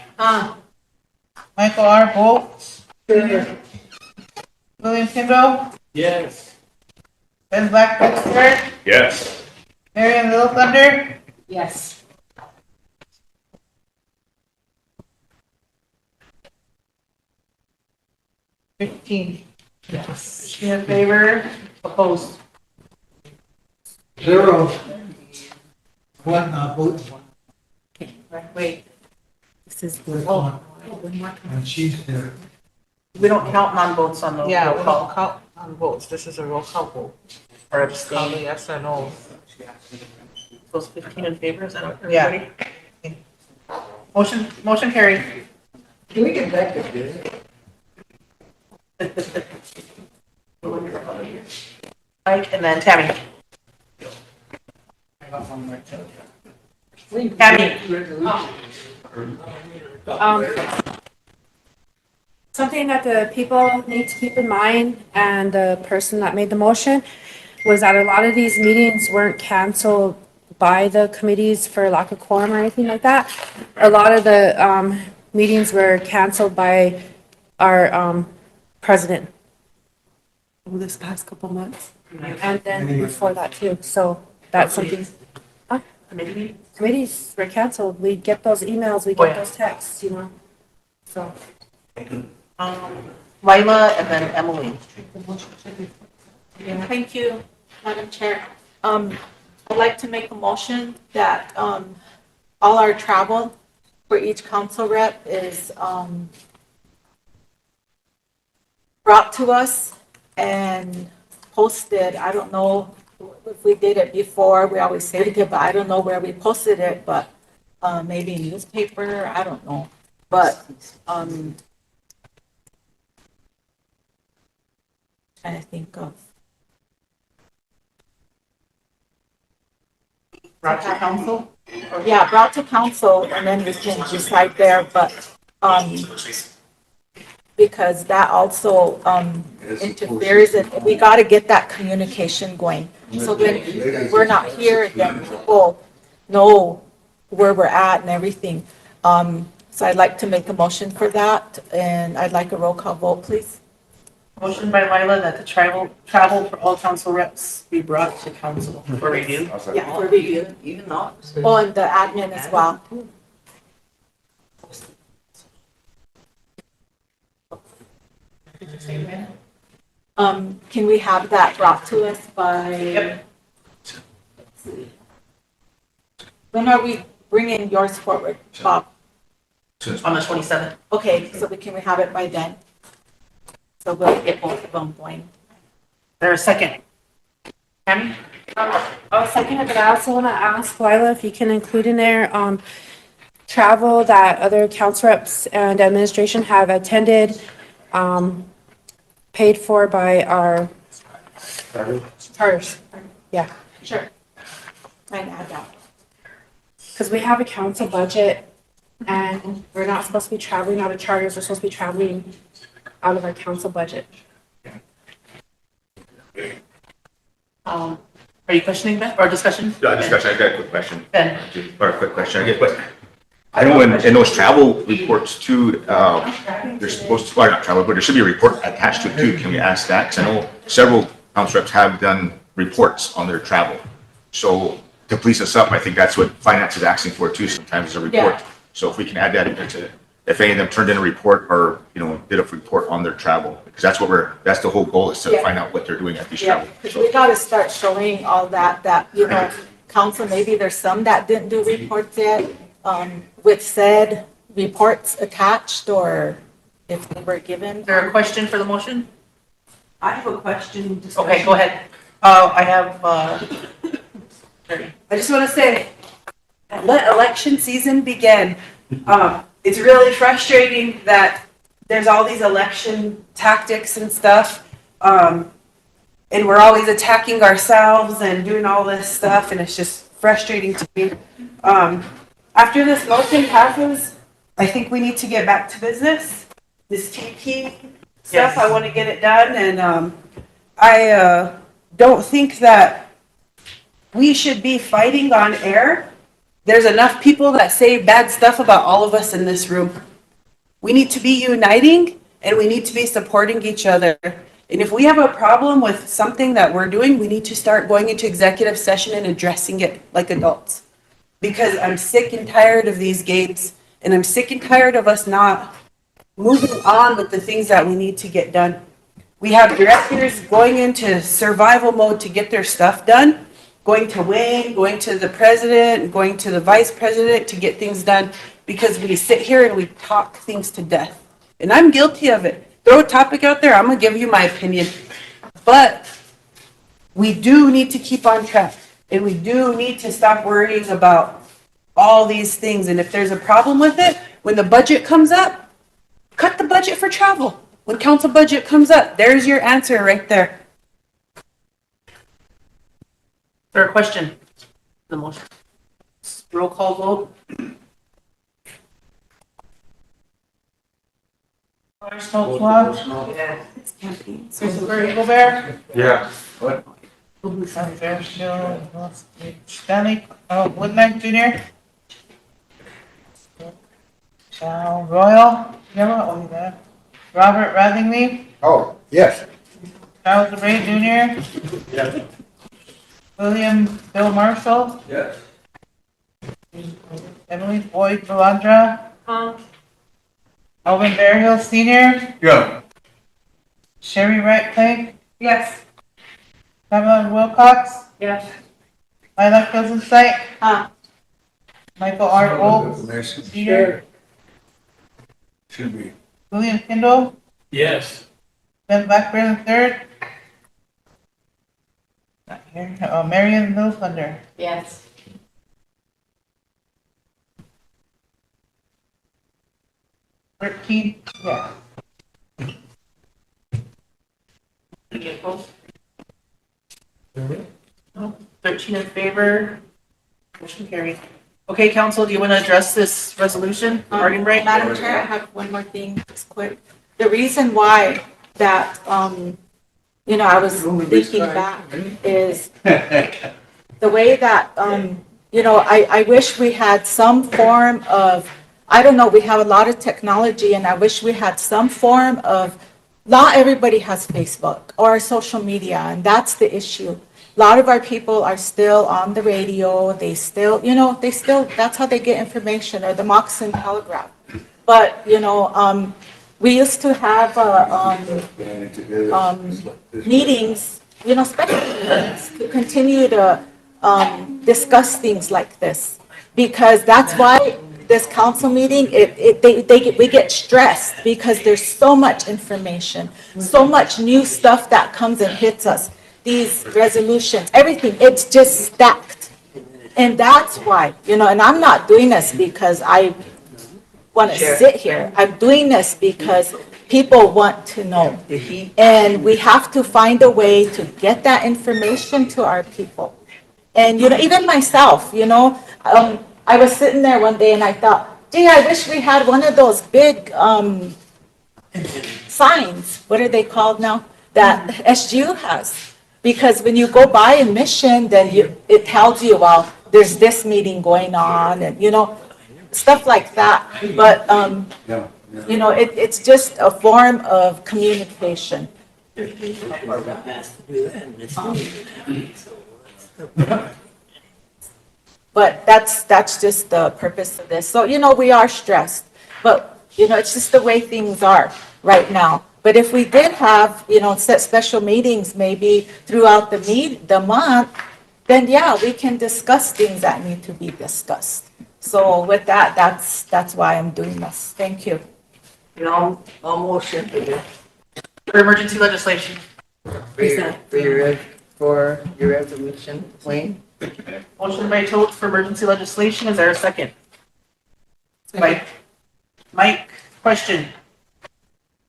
Michael R. Bolt? William Kimbrough? Yes. Ben Black, Yes. Marion Little Thunder? Yes. $15. Yes. In favor, opposed? 0. One vote. Wait, This is. oh, And she's there. we don't count non-votes on the Yeah, roll we call. don't count on votes. This is a roll call vote. Or It's called a abstain. yes or no. So it's 15 in favor, is that what Yeah. everybody? Motion carried. Can we get back to this? Mike and then Tammy. Tammy. Something that the people need to keep in mind, and the person that made the motion, was that a lot of these meetings weren't canceled by the committees for lack of quorum or anything like that. A lot of the meetings were canceled by our president over this past couple months. And then before that too, so that's something. Committee meeting? Committees were canceled, we get those emails, we Oh, get yeah. those texts, you know, so. Lila and then Emily. Thank you, Madam Chair. I'd like to make a motion that, all our travel for each council rep is, brought to us and posted. I don't know if we did it before, we always say it, but I don't know where we posted it, but, maybe newspaper, I don't know. But, trying to think of. Brought to council? Yeah, brought to council, and then we can decide there, but, because that also, interferes, and we gotta get that communication going. So when we're not here, then people know where we're at and everything. So I'd like to make a motion for that, and I'd like a roll call vote, please. Motion by Lila that the travel for all council reps be brought to council for review. Yeah, for review. Even though. Oh, and the admin as well. Can we have that brought to us by? Yep. When are we bringing yours forward, Bob? On the 27th. Okay, so can we have it by then? So we'll get both of them going. There a second? Tammy? I'll second it, but I also want to ask Lila if you can include in there, travel that other council reps and administration have attended, paid for by our charters. Yeah, Sure. I can add that. because we have a council budget and we're not supposed to be traveling out of charters, we're supposed to be traveling out of our council budget. Are you questioning that or discussion? Yeah, discussion, I got a quick question, Ben? or a quick question, I guess, but I know in those travel reports too, there's supposed to, or not travel, but there should be a report attached to it too. Can we ask that? Because I know several council reps have done reports on their travel. So to police us up, I think that's what finance is asking for too, sometimes is a report. Yeah. So if we can add that into, if any of them turned in a report or, did a report on their travel, because that's the whole goal, is to Yeah. find out what they're doing at these Yeah, travel. because we gotta start showing all that, council, maybe there's some that didn't do reports yet, with said reports attached, or if they were given. Is there a question for the motion? I have a question. Okay, go ahead. I have, I just want to say, let election season begin. It's really frustrating that there's all these election tactics and stuff. And we're always attacking ourselves and doing all this stuff, and it's just frustrating to me. After this motion passes, I think we need to get back to business. This TP stuff, Yes. I want to get it done, and I don't think that we should be fighting on air. There's enough people that say bad stuff about all of us in this room. We need to be uniting, and we need to be supporting each other. And if we have a problem with something that we're doing, we need to start going into executive session and addressing it like adults. Because I'm sick and tired of these games, and I'm sick and tired of us not moving on with the things that we need to get done. We have directors going into survival mode to get their stuff done, going to Wayne, going to the president, going to the vice president to get things done, because we sit here and we talk things to death. And I'm guilty of it. Throw a topic out there, I'm gonna give you my opinion. But we do need to keep on track, and we do need to stop worrying about all these things. And if there's a problem with it, when the budget comes up, cut the budget for travel. When council budget comes up, there's your answer right there. is there a question? The motion. Roll call vote. Smoke Squad? Christopher Eaglebear? Yeah. Sunny Fairfield, Stanley, Woodland Jr. Sal Royal, yellow, there. Robert Radley, Oh, yes. Charles Ray Jr. Yeah. William Bill Marshall, Yes. Emily Boyd Belandra. Alvin Bearhill Senior, Yeah. Sherry Wright Plank, Yes. Pamela Wilcox, Yes. Lila Kelsey, Huh. Michael R. Olds, Senior, Should be. William Kendall, Yes. Ben Blackburn III. Not here, Marion Little Thunder. Yes. 13, yeah. Any opposed? No. 13 in favor. Motion carried. Okay, council, do you want to address this resolution? Bargain rate? Madam Chair, I have one more thing, just quick. The reason why that, I was thinking back is the way that, I wish we had some form of, I don't know, we have a lot of technology, and I wish we had some form of, not everybody has Facebook or social media, and that's the issue. A lot of our people are still on the radio, they still, that's how they get information, or the Moxon Telegraph. But, we used to have, meetings, special meetings to continue to, discuss things like this. Because that's why this council meeting, we get stressed because there's so much information, so much new stuff that comes and hits us. These resolutions, everything, it's just stacked. And that's why, and I'm not doing this because I want to sit here. I'm doing this because people want to know. And we have to find a way to get that information to our people. And, even myself, I was sitting there one day and I thought, gee, I wish we had one of those big signs. What are they called now? That SGU has. Because when you go by in Mission, then it tells you, well, there's this meeting going on and, stuff like that. But, it's just a form of communication. But that's just the purpose of this. So, we are stressed, but, it's just the way things are right now. But if we did have, set special meetings maybe throughout the month, then yeah, we can discuss things that need to be discussed. So with that, that's why I'm doing this. Thank you. I'll motion for this, For emergency legislation. for your resolution, Wayne. Motion by Totes for emergency legislation. Is there a second? Mike, question.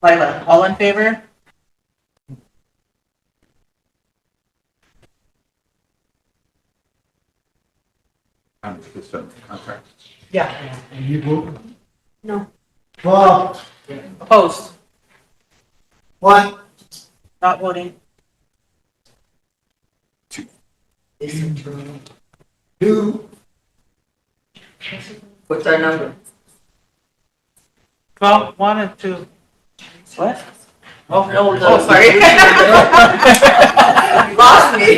Lila, all in favor? Contract. Yeah. You vote? No. Well, Opposed? what? Not voting. Two. What's our number? 12, 1 and 2. What? Oh, sorry. Lost me.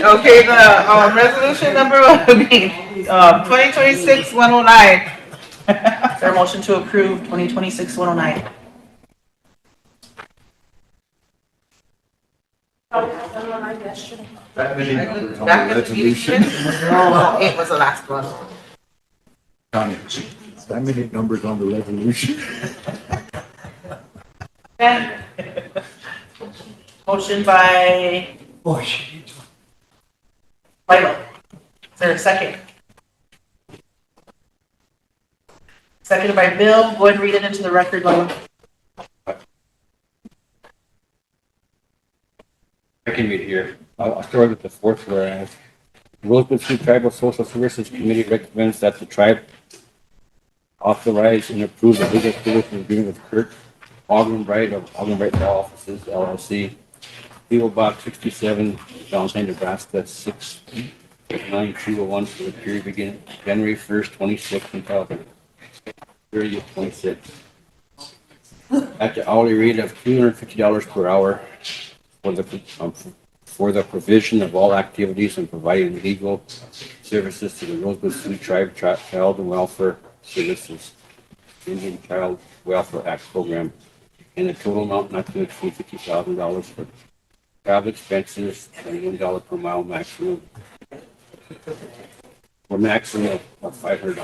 Okay, the resolution number would be 2026-109. Is there a motion to approve 2026-109? That many numbers on Back the at the meeting. resolution. No, 8 was the last one. Connie, that many numbers on the resolution. Motion by Oh, shit. Lila. Is there a second? Seconded by Bill. Go ahead and read it into the record, Lila. I can read it here. I'll start with the fourth whereas. The Rosebud Sioux Tribal Social Services Committee recommends that the tribe authorize and approve the legal services agreement with Kurt Augenbright of Augenbright Law Offices LLC, P.O. Box 67, Valentine, Nebraska 69201 for the period beginning January 1st, 26 until 30th, 26. At the hourly rate of $250 per hour for the provision of all activities and providing legal services to the Rosebud Sioux Tribe Child and Welfare Services Indian Child Welfare Act program, in a total amount not to exceed $50,000 for travel expenses and $1 per mile maximum, or maximum of $500.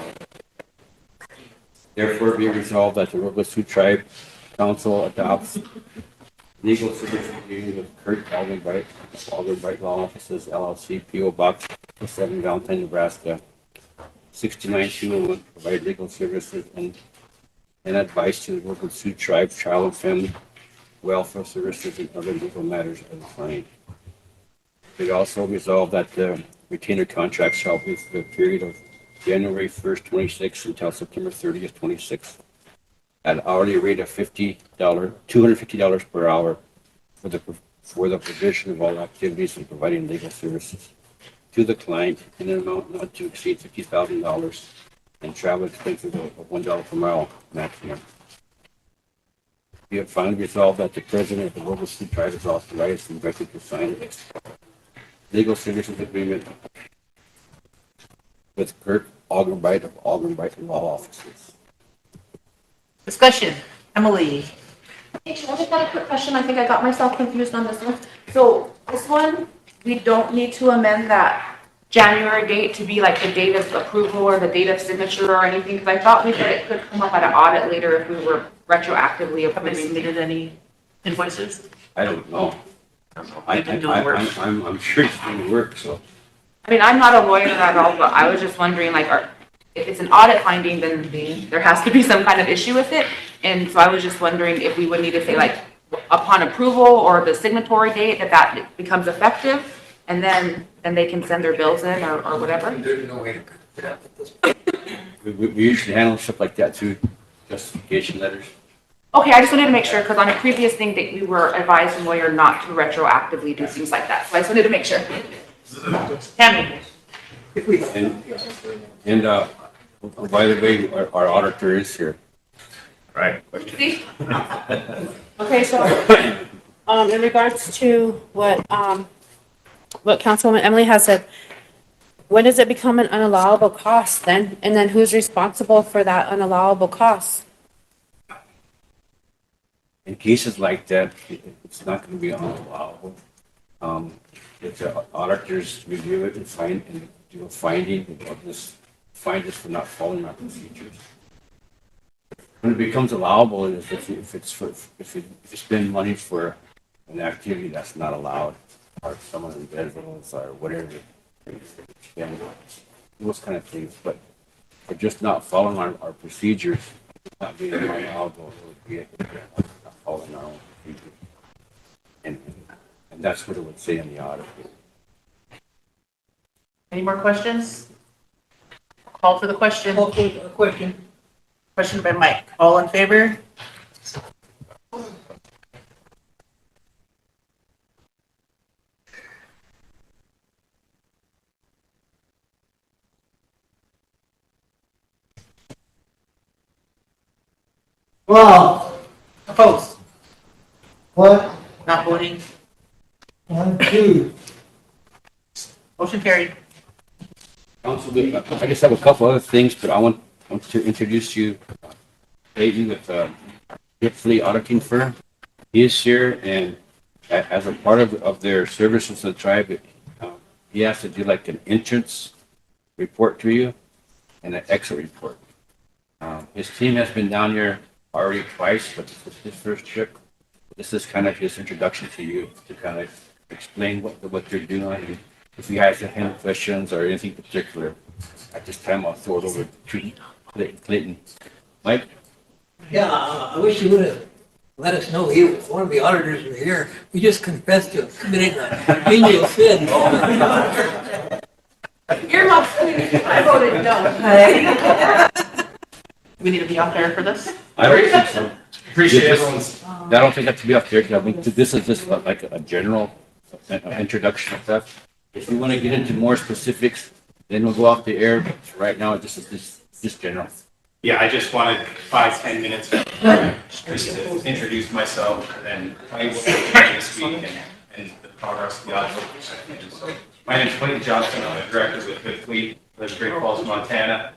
Therefore, be resolved that the Rosebud Sioux Tribe Council adopts legal service agreement with Kurt Augenbright Law Offices LLC, P.O. Box 7, Valentine, Nebraska 69201, provide legal services and advice to the Rosebud Sioux Tribe Child and Family Welfare Services and other legal matters of the client. It also resolved that the retainer contract shall be for the period of January 1st, 26 until September 30th, 26 at an hourly rate of $250 per hour for the provision of all activities and providing legal services to the client in an amount not to exceed $50,000 and travel expenses of $1 per mile maximum. We have finally resolved that the president of the Rosebud Sioux Tribe is authorized and directed to sign legal services agreement with Kurt Augenbright of Augenbright Law Offices. Discussion. Emily. Hey, I just got a quick question. I think I got myself confused on this one. So this one, we don't need to amend that January date to be like the date of approval or the date of signature or anything? Because I thought we said it could come up at an audit later if we were retroactively Have they approving. submitted any invoices? I don't know. We've been doing work. I'm sure it's going to work, so. I mean, I'm not a lawyer at all, but I was just wondering, like, if it's an audit finding, then there has to be some kind of issue with it. And so I was just wondering if we would need to say, like, upon approval or the signatory date that becomes effective, and then they can send their bills in or whatever. There's no way to cut it out at this point. We usually handle stuff like that too, justification letters. Okay, I just wanted to make sure, because on a previous thing that we were advised a lawyer not to retroactively do things like that. So I just wanted to make sure. Tammy? And by the way, our auditor is here. Right. See? Okay, so, in regards to what Councilwoman Emily has said, when does it become an unallowable cost then? And then who's responsible for that unallowable cost? In cases like that, it's not going to be unallowable. If the auditors review it and do a finding of this, find us for not following our procedures. When it becomes allowable is if you spend money for an activity that's not allowed, or someone in business or whatever, spend those kind of things. But for just not following our procedures, not being allowable, it would be not following our own procedures. And that's what it would say in the audit. Any more questions? Call for the question. Question. Question by Mike. All in favor? Well, Opposed? what? Not voting? 1, 2. Motion carried. Council, I just have a couple other things, but I want to introduce you, Peyton, with Hipfley Auditing Firm. He is here, and as a part of their services to the tribe, he has to do like an entrance report to you and an exit report. His team has been down here already twice, but this is his first trip. This is kind of his introduction to you to kind of explain what they're doing. And if you guys have any questions or anything particular, at this time I'll throw it over to Clayton. Mike? Yeah, I wish you would have let us know one of the auditors were here. We just confessed to committing a venial sin. Earmuffs, I voted no. We need to be out there for this? I don't think so. Appreciate everyone's. I don't think that to be up there, because I think this is just like a general introduction of stuff. If you want to get into more specifics, then we'll go off the air. But right now, this is just general. Yeah, I just wanted 5-10 minutes just to introduce myself and tell you what we're doing this week and the progress of the audit. So, my name is Clayton Johnson. I'm a director with Hipfley, live in Great Falls, Montana.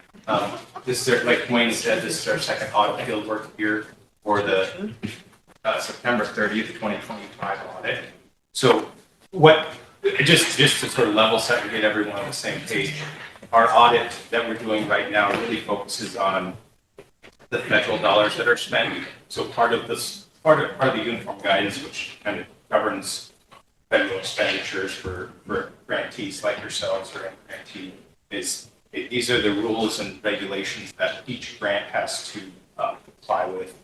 This is, like Wayne said, this is our second audit field work here for the September 30th, 2025 audit. So just to sort of level set and get everyone on the same page, our audit that we're doing right now really focuses on the federal dollars that are spent. So part of the uniform guidance, which kind of governs federal expenditures for grantees like yourselves or any grantee, these are the rules and regulations that each grant has to comply with.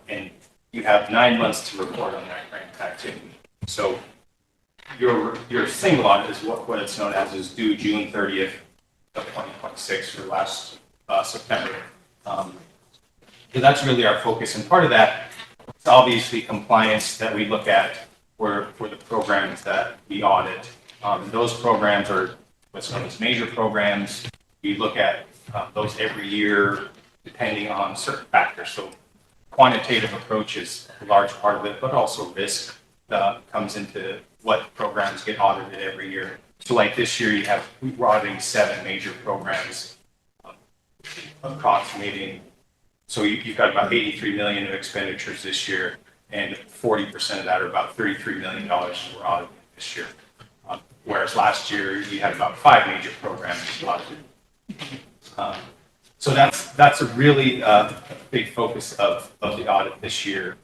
And you have 9 months to report on that grant activity. So your single audit is what it's known as is due June 30th of 2026 for last September. So that's really our focus. And part of that is obviously compliance that we look at for the programs that we audit. Those programs are what's known as major programs. We look at those every year depending on certain factors. So quantitative approach is a large part of it, but also risk comes into what programs get audited every year. So like this year, we're auditing 7 major programs approximating. So you've got about 83 million of expenditures this year, and 40% of that, or about $33 million, we're auditing this year. Whereas last year, you had about 5 major programs audited. So that's a really big focus of the audit this year,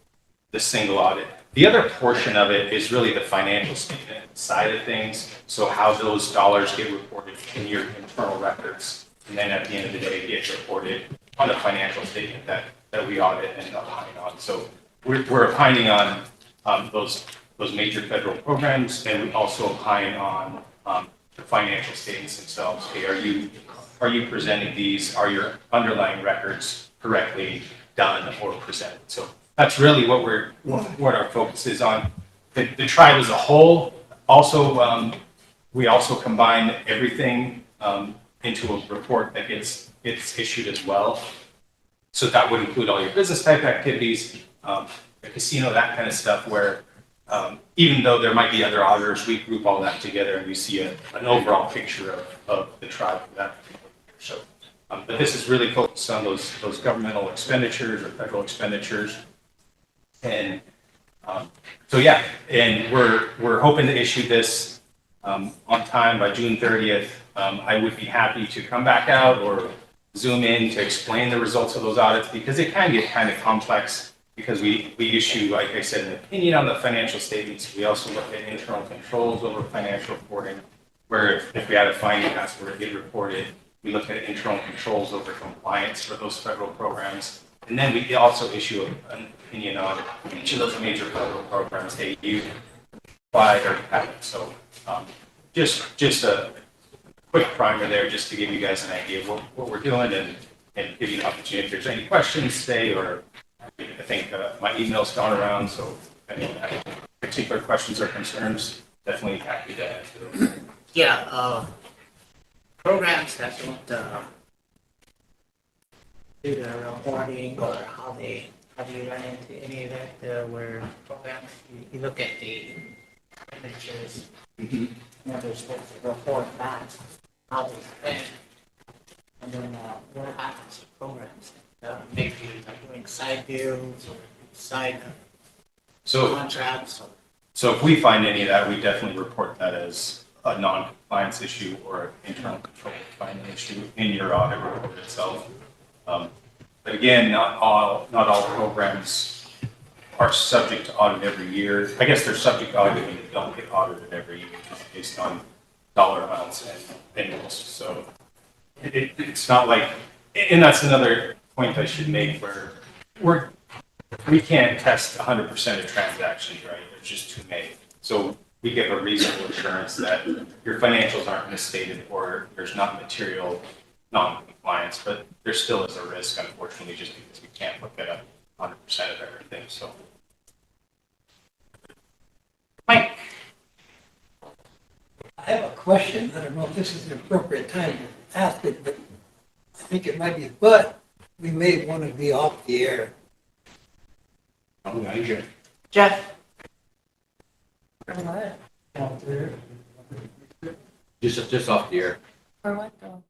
the single audit. The other portion of it is really the financial statement side of things. So how those dollars get reported in your internal records. And then at the end of the day, get reported on the financial statement that we audit and opine on. So we're opining on those major federal programs, and we also opine on the financial statements themselves. Okay, are you presenting these? Are your underlying records correctly done or presented? So that's really what our focus is on. The tribe as a whole, also, we also combine everything into a report that gets issued as well. So that would include all your business type activities, the casino, that kind of stuff, where even though there might be other auditors, we group all that together and we see an overall picture of the tribe for that particular year. So, but this is really focused on those governmental expenditures or federal expenditures. And so, yeah, and we're hoping to issue this on time by June 30th. I would be happy to come back out or Zoom in to explain the results of those audits, because it can get kind of complex, because we issue, like I said, an opinion on the financial statements. We also look at internal controls over financial reporting, where if we had a finding, that's where it get reported. We look at internal controls over compliance for those federal programs. And then we also issue an opinion on each of those major federal programs that you applied or haven't. So just a quick primer there, just to give you guys an idea of what we're doing, and give you an opportunity if there's any questions today, or I think my email's gone around, so if anyone has particular questions or concerns, definitely happy to answer those. Yeah, programs that don't do the reporting, or how do you run into any of that, where programs, you look at the expenditures, they're supposed to report back how they spend, and then what happens to programs? Maybe like doing side deals or side So, contracts. so if we find any of that, we definitely report that as a non-compliance issue or an internal control finding issue in your audit report itself. But again, not all programs are subject to audit every year. I guess they're subject to audit when they don't get audited every year, just based on dollar amounts and costs. So it's not like, and that's another point I should make, where we can't test 100% of transactions, right? There's just too many. So we give a reasonable assurance that your financials aren't misstated or there's not material non-compliance, but there still is a risk, unfortunately, just because we can't look at 100% of everything. So, Mike? I have a question. I don't know if this is an appropriate time to ask it, but I think it might be, but we may want to be off the air. Jeff? Just off the air. For what though?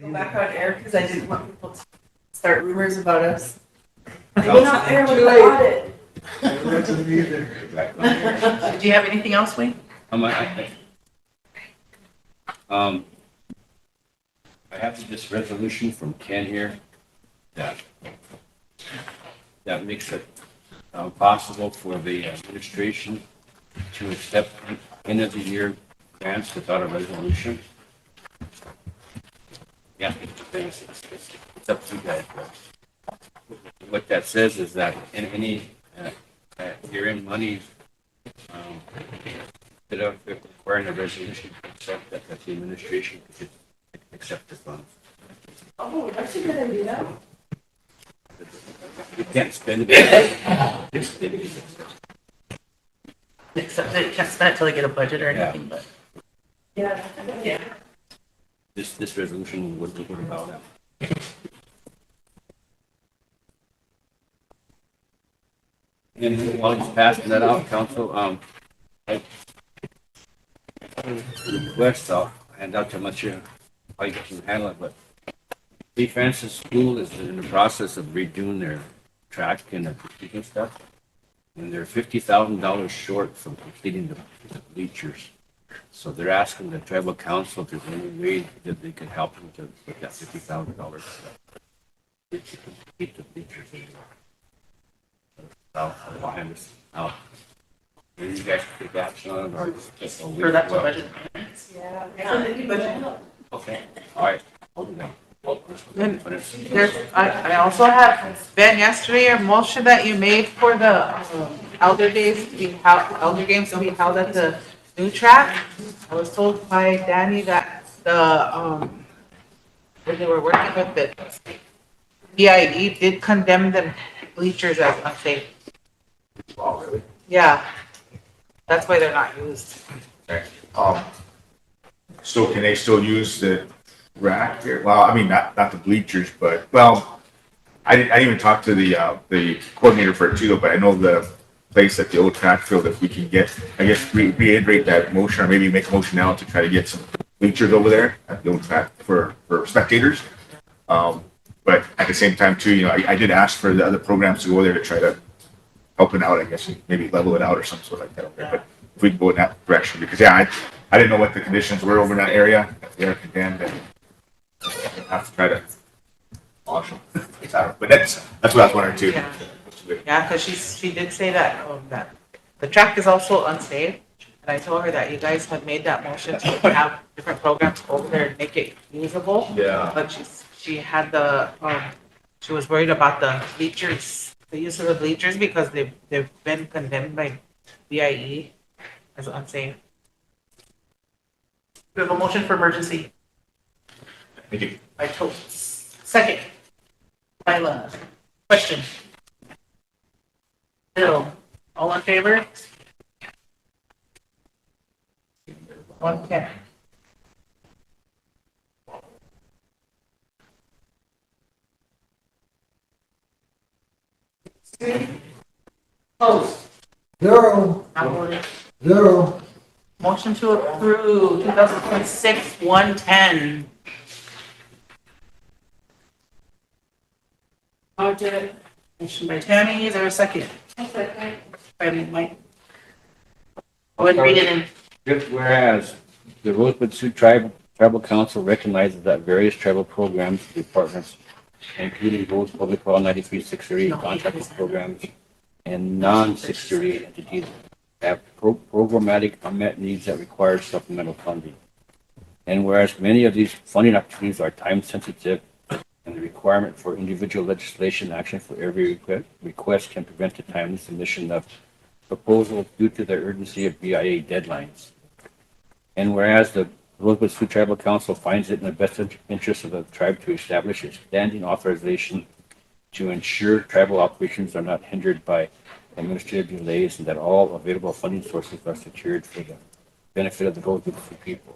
Go back on air because I didn't want people to start rumors about us. I went on air with the audit. Do you have anything else, Wayne? I have this resolution from Ken here that makes it possible for the administration to accept end of the year grants without a resolution. Yeah, it's up to you guys. What that says is that in any year-end money, instead of requiring a resolution to accept that the administration could accept the funds. Oh, that's a good idea. You can't spend it. Except that you can't spend it till they get a budget or anything, but. Yeah. Yeah. This resolution would about that. And while he's passing that out, council, I request, I'll hand out to much how you can handle it, but St. Francis School is in the process of redoing their track and their teaching stuff. And they're $50,000 short from completing the bleachers. So they're asking the tribal council if there's any way that they could help them with that $50,000. Complete the bleachers. Out. Maybe you guys could take action on it or just a week. For that to budget. Yeah. Okay, all right. I'll do that. Then I also had, Ben, yesterday, a motion that you made for the elder days, to be held, elder games to be held at the new track. I was told by Danny that when they were working with it, BIE did condemn the bleachers as unsafe. Oh, really? Yeah, that's why they're not used. Okay. So can they still use the rack here? Well, I mean, not the bleachers, but, well, I didn't even talk to the coordinator for it too, but I know the place at the old track field, if we can get, I guess, reiterate that motion, or maybe make a motion now to try to get some bleachers over there at the old track for spectators. But at the same time too, I did ask for the other programs to go there to try to help it out, I guess, maybe level it out or some sort like that. Okay? But if we can go in that direction, because yeah, I didn't know what the conditions were over in that area. If they're condemned, and have to try to wash them. But that's what I was wondering too. Yeah. Yeah, because she did say that that the track is also unsafe, and I told her that you guys had made that motion to have different programs over there and make it usable. Yeah. But she had she was worried about the bleachers, the use of the bleachers, because they've been condemned by BIE as unsafe. We have a motion for emergency. Thank you. By Totes. Second. By Love. Question. Bill, all in favor? 110. Opposed? 0, Not voted. 0. Motion to approve 2026-110. Audit. Motion by Tammy, is there a second? By Mike. Go ahead and read it in. Just whereas the Rosebud Sioux Tribal Council recognizes that various tribal programs, departments, including those public law 93-638 contracted programs and non-638 entities, have programmatic unmet needs that require supplemental funding. And whereas many of these funding opportunities are time sensitive and the requirement for individual legislation action for every request can prevent the timely submission of proposals due to the urgency of BIA deadlines. And whereas the Rosebud Sioux Tribal Council finds it in the best interest of the tribe to establish a standing authorization to ensure tribal operations are not hindered by administrative delays and that all available funding sources are secured for the benefit of the Rosebud Sioux people.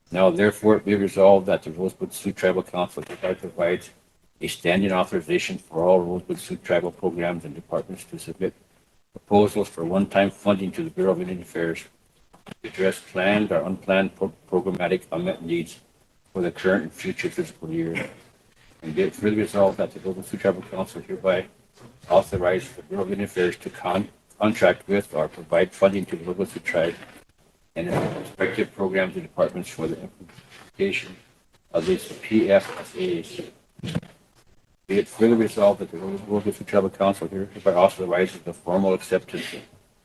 Now, therefore, it be resolved that the Rosebud Sioux Tribal Council hereby provides a standing authorization for all Rosebud Sioux tribal programs and departments to submit proposals for one-time funding to the Bureau of Indian Affairs to address planned or unplanned programmatic unmet needs for the current and future fiscal year. And be it further resolved that the Local Sioux Tribal Council hereby authorize the Bureau of Indian Affairs to contract with or provide funding to the Local Sioux Tribe and its respective programs and departments for the implementation of these PFSAs. Be it further resolved that the Local Sioux Tribal Council hereby authorizes the formal acceptance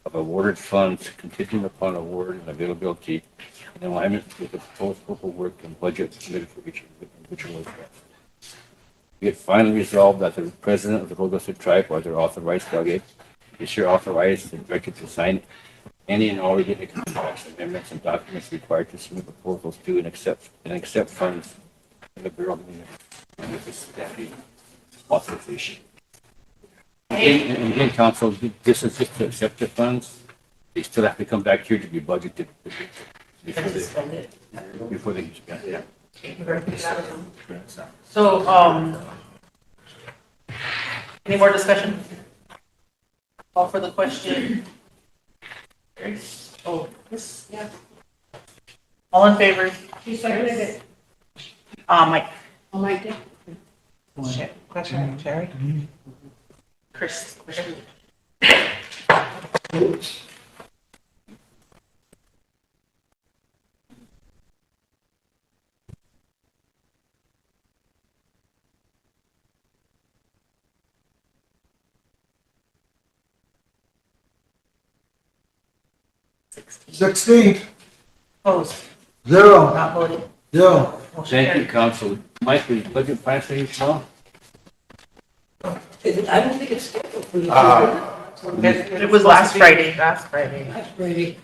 of awarded funds contingent upon award and availability in alignment with the proposed scope of work and budget submitted for each individual request. Be it finally resolved that the president of the Local Sioux Tribe or their authorized delegate is here authorized and directed to sign any and all related contracts, amendments, and documents required to submit proposals to and accept funds from the Bureau of Indian Affairs and with this deputy authorization. And again, council, this is just to accept the funds. They still have to come back here to be budgeted before they spend it. So, any more discussion? Call for the question. Oh, yes, yeah. All in favor? You seconded it. Mike. Oh, Mike did. Question, Jerry? Chris. Sixteen, Opposed? zero, Not voted. zero. Motion Thank you, carried. council. Mike, is budget passing tomorrow? I don't think it's scheduled for It was last Friday. Last Friday. Last Friday,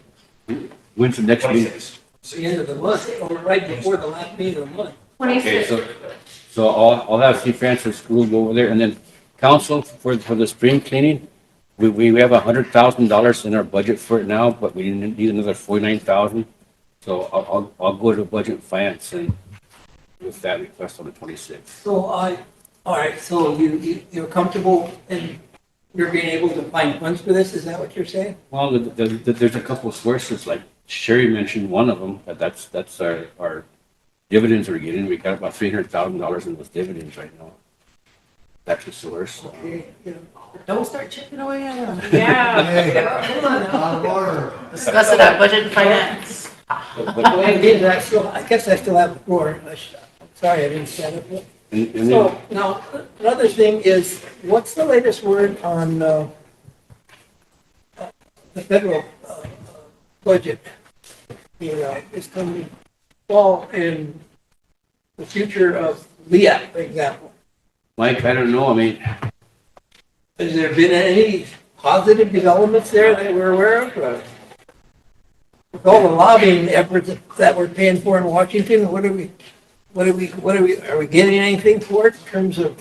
When's the next meeting? it's the end of the month, or right before the last meeting of the month. Okay, so I'll have Steve Francis School go over there, and then council for the spring cleaning, we have $100,000 in our budget for it now, but we need another 49,000. So I'll go to budget finance and with that request on the 26th. So all right, so you're comfortable in you're being able to find funds for this, is that what you're saying? Well, there's a couple of sources, like Sherry mentioned one of them, that's our dividends we're getting. We got about $300,000 in those dividends right now. That's a source. Don't start chipping away at them. Yeah. Out of order. Discuss it at budget and finance. I guess I still have the floor. Sorry, I didn't set it. And then, So now, another thing is, what's the latest word on the federal budget? It's going to fall in the future of LEAP, for example. Mike, I don't know, I mean, Has there been any positive developments there that we're aware of? With all the lobbying efforts that we're paying for in Washington, are we getting anything for it in terms of,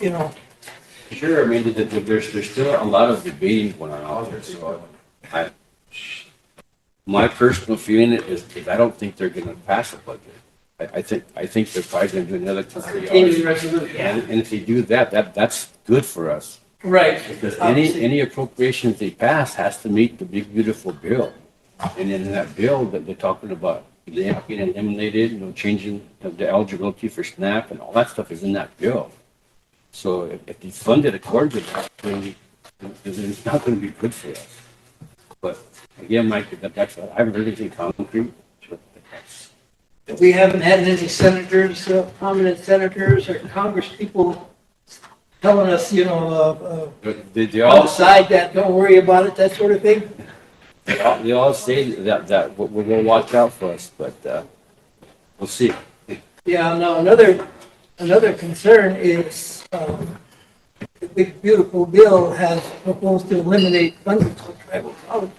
sure, I mean, there's still a lot of debating going on out there, so my personal feeling is I don't think they're gonna pass a budget. I think they're probably gonna do another 2-3 continuing years. resolution? And if they do that's good for us. Right. Because Obviously. any appropriations they pass has to meet the big beautiful bill. And in that bill that they're talking about, they have getting eliminated, changing the eligibility for SNAP and all that stuff is in that bill. So if they fund it according to that, then it's not gonna be good for us. But again, Mike, I haven't heard anything concrete, but that's. We haven't had any senators, prominent senators or Congress people telling us, They on the all, side that don't worry about it, that sort of thing. they all say that we're gonna watch out for us, but, we'll see. Yeah, no, another concern is, the big beautiful bill has proposed to eliminate funding for tribal colleges.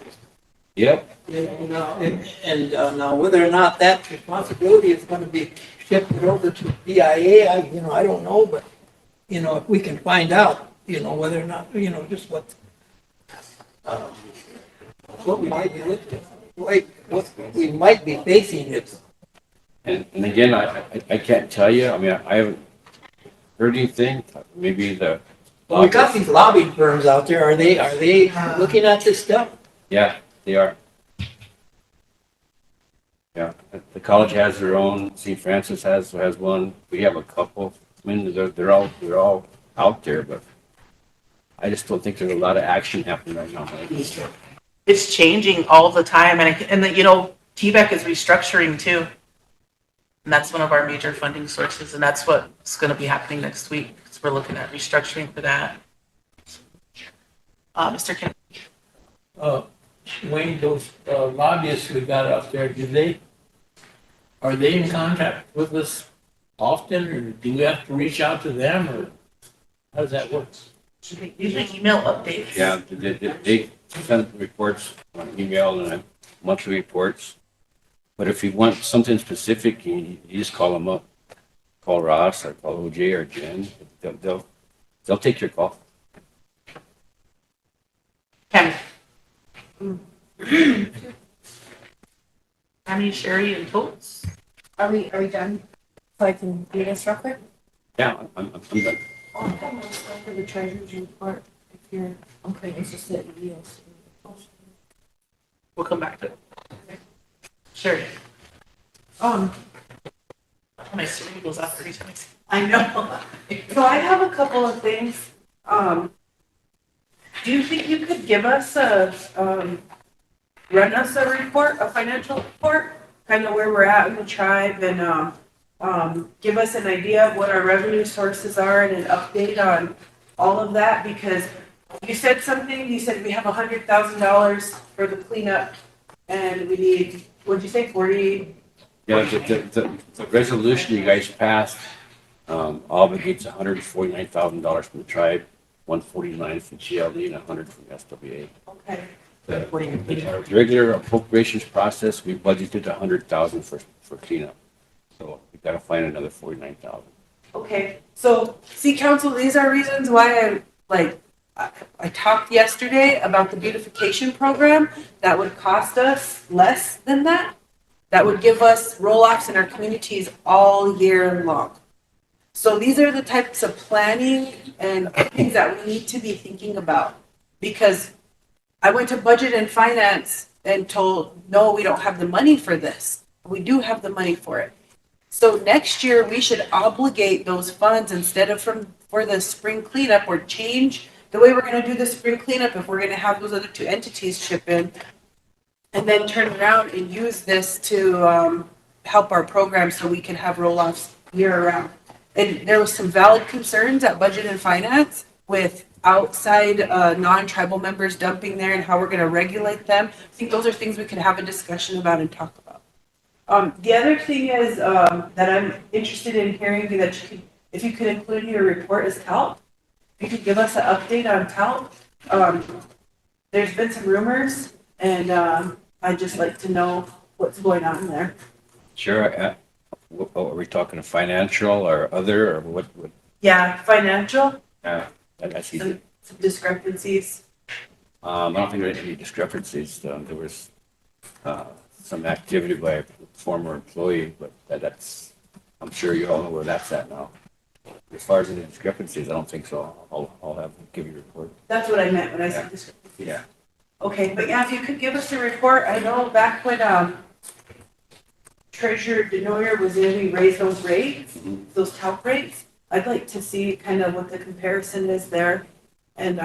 Yep, And now whether or not that responsibility is going to be shifted over to BIA, I don't know, but, if we can find out, whether or not, just what we might be looking, what we might be facing if. and again, I can't tell you, I mean, I haven't heard anything, maybe the. Well, we got these lobbying firms out there, are they looking at this stuff? Yeah, they are. Yeah, the college has their own, St. Francis has one, we have a couple. I mean, they're all out there, but I just don't think there's a lot of action happening right now. It's changing all the time, you know, TVEC is restructuring too. And that's one of our major funding sources, and that's what's gonna be happening next week, because we're looking at restructuring for that. Mr. Kennedy? Wayne, those lobbyists we got up there, are they in contact with us often, or do we have to reach out to them, or how does that work? Usually email updates. Yeah, they send reports on email and monthly reports. But if you want something specific, you just call them up. Call Ross or call OJ or Jen. They'll take your call. Tammy. Tammy, Sherry, and Totes. Are we done? So I can do this real quick? Yeah, I'm done. For the treasurer's report, if you're, okay, it's just that yes. We'll come back to it. Sherry. My screen goes off every time I see. I know. So I have a couple of things. Do you think you could give us run us a report, a financial report, kind of where we're at in the tribe and, give us an idea of what our revenue sources are and an update on all of that? Because you said something, you said we have $100,000 for the cleanup and we need, what'd you say, 40? Yeah, the resolution you guys passed obligates $149,000 from the tribe, $149 from GLD, and $100 from SWA. Okay. The regular appropriations process, we budgeted $100,000 for cleanup. So we gotta find another $49,000. Okay, so see, council, these are reasons why I talked yesterday about the beautification program that would cost us less than that. That would give us roll-offs in our communities all year long. So these are the types of planning and things that we need to be thinking about. Because I went to budget and finance and told, no, we don't have the money for this. We do have the money for it. So next year, we should obligate those funds instead of for the spring cleanup, or change the way we're gonna do the spring cleanup if we're gonna have those other two entities chip in. And then turn around and use this to help our program so we can have roll-offs year round. And there was some valid concerns at Budget and Finance with outside non-tribal members dumping there and how we're gonna regulate them. I think those are things we can have a discussion about and talk about. The other thing is that I'm interested in hearing that if you could include in your report is TALP. If you could give us an update on TALP. There's been some rumors, and I'd just like to know what's going on there. Sure. What are we talking, financial or other, or what? Yeah, financial, That's easy. some discrepancies. I don't think there are any discrepancies. There was some activity by a former employee, but that's, I'm sure you all know where that's at now. As far as any discrepancies, I don't think so. I'll have to give you a report. That's what I meant when I said discrepancies. Yeah. Okay, but yeah, if you could give us a report, I know back when Treasurer Denoyer was in, we raised those rates, those TALP rates. I'd like to see kind of what the comparison is there and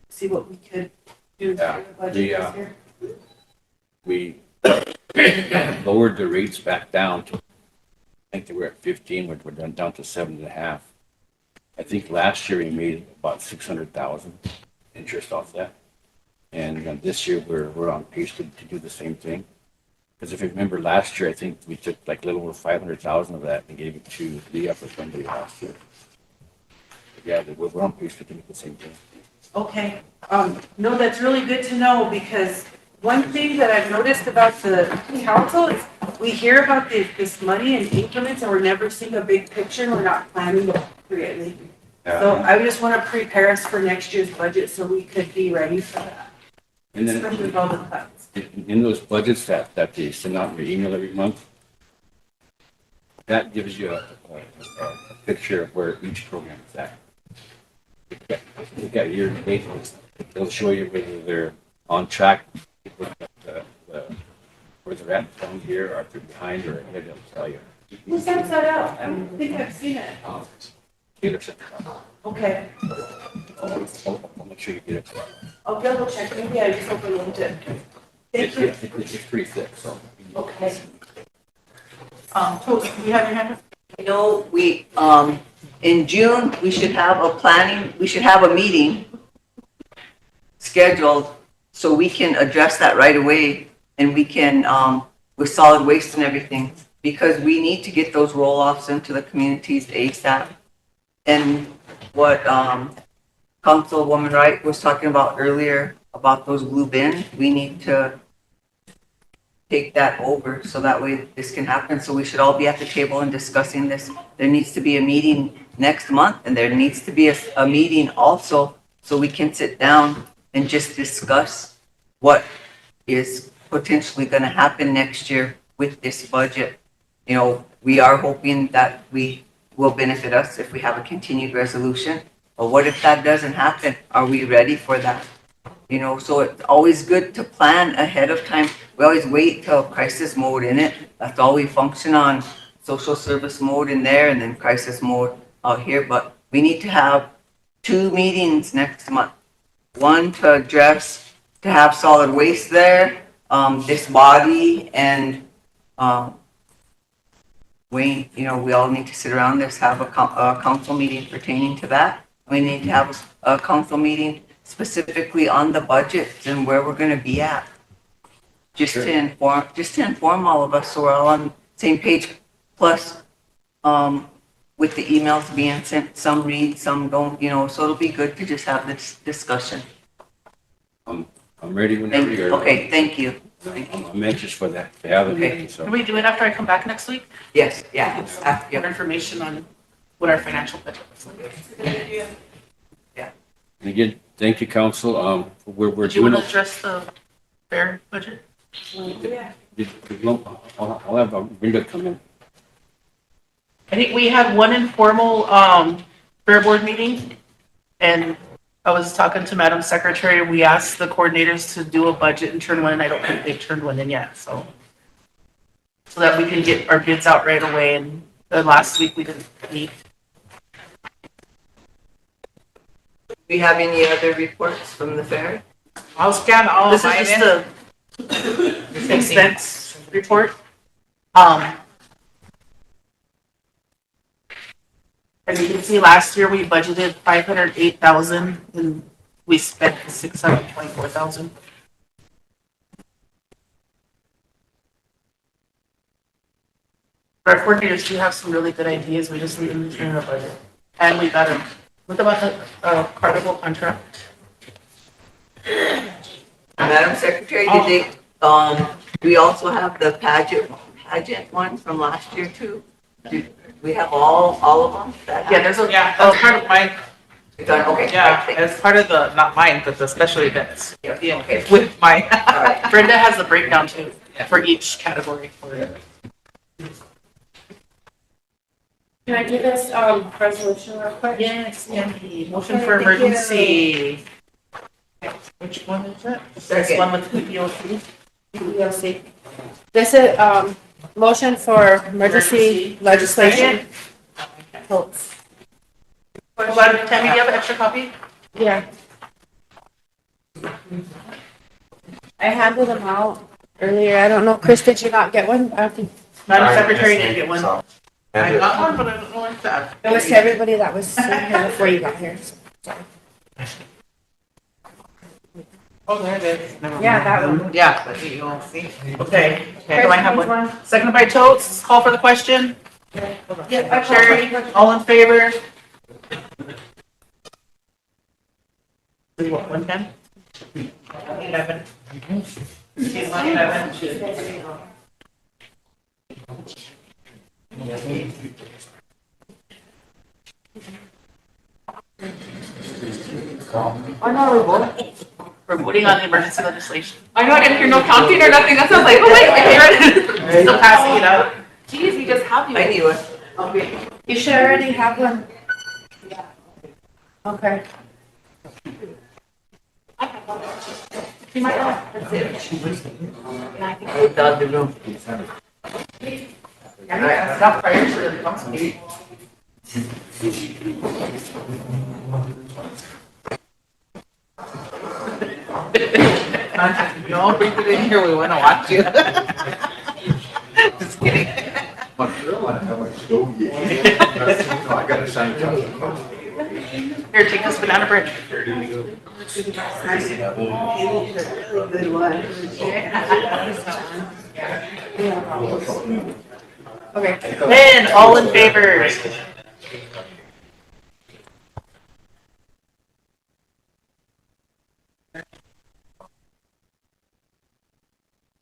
see what we could do for the budget this year. We lowered the rates back down to, I think they were at 15, we're down to 7.5. I think last year we made about 600,000 interest off that. And this year we're on pace to do the same thing. Because if you remember last year, I think we took like a little over 500,000 of that and gave it to the upper somebody last year. But yeah, we're on pace to do the same thing. Okay, no, that's really good to know, because one thing that I've noticed about the council is we hear about this money in increments and we're never seeing a big picture and we're not planning appropriately. So I just want to prepare us for next year's budget so we could be ready for that. And then especially with all the cuts. in those budgets that they send out in your email every month, that gives you a picture of where each program is at. Look at year to date, it'll show you whether they're on track with the where they're at down here, or if they're behind or ahead, they'll tell you. Who sends that out? I don't think I've seen it. Taylor sent it out. Okay, I'll make sure you get it. I'll double check. Maybe I just overlooked it. Thank you. It's pretty thick, so. Okay. Toast, do you have your hand up? You know, in June, we should have a meeting scheduled so we can address that right away and we can, with solid waste and everything, because we need to get those roll-offs into the communities ASAP. And what, Councilwoman Wright was talking about earlier about those blue bins, we need to take that over so that way this can happen. So we should all be at the table and discussing this. There needs to be a meeting next month and there needs to be a meeting also so we can sit down and just discuss what is potentially going to happen next year with this budget. You know, we are hoping that we will benefit us if we have a continued resolution. But what if that doesn't happen? Are we ready for that? You know, so it's always good to plan ahead of time. We always wait till crisis mode in it. That's all we function on, social service mode in there and then crisis mode out here. But we need to have 2 meetings next month. One to have solid waste there, this body and, Wayne, you know, we all need to sit around this, have a council meeting pertaining to that. We need to have a council meeting specifically on the budgets and where we're gonna be at. Just to inform all of us so we're all on the same page. Plus, with the emails being sent, some read, some don't, you know, so it'll be good to just have this discussion. I'm ready whenever you're. Okay, thank you. I'm anxious for that, to have a meeting, so. Can we do it after I come back next week? Yes, yeah. Get information on what our financial budget is like. And again, thank you, council. We're Did you doing. want to address the fair budget? I'll have Brenda come in. I think we had one informal fair board meeting, and I was talking to Madam Secretary. We asked the coordinators to do a budget and turn one in. I don't think they've turned one in yet, so that we can get our bids out right away. And last week we didn't meet. Do we have any other reports from the fair? I'll scan all This of is mine just in. the expense report. As you can see, last year we budgeted 508,000 and we spent 624,000. Our coordinators do have some really good ideas. We just need them to turn in a budget. And we got them. What about the carnival contract? Madam Secretary, we also have the pageant one from last year too. We have all of them? That's part of mine. Okay. Yeah, as part of the, not mine, but the special events. Yeah, okay. With mine. Brenda has the breakdown too for each category. Can I do this, resolution real quick? Yes, motion for emergency. Which one is it? This one with PPOC. EEOC. This is, motion for emergency legislation. Votes. Hold on, Tammy, do you have an extra copy? Yeah. I handed them out earlier. I don't know, Chris, did you not get one? I don't think, Madam Secretary didn't get one. I got one, but I don't know what's that. it was to everybody that was sitting here before you got here. Sorry. Oh, there it is. Never Yeah, mind. that one. Yeah, but you won't see. Okay, Chris, do I have which one? Seconded by Totes, call for the question. Yeah. Sherry, all in favor? Do you want 110? 11. 11. I know we voted. We're voting on the emergency legislation. I know I didn't hear no counting or nothing. That sounds like, oh wait, I Still passing it out. Geez, we just have you. I knew it. You should already have one. Okay. You See my dad? That's it. Not prior to the council meeting. Don't bring it in here, we wanna watch you. Just kidding. I gotta sign something. Here, take this banana bread. Good one. Okay, then, all in favor?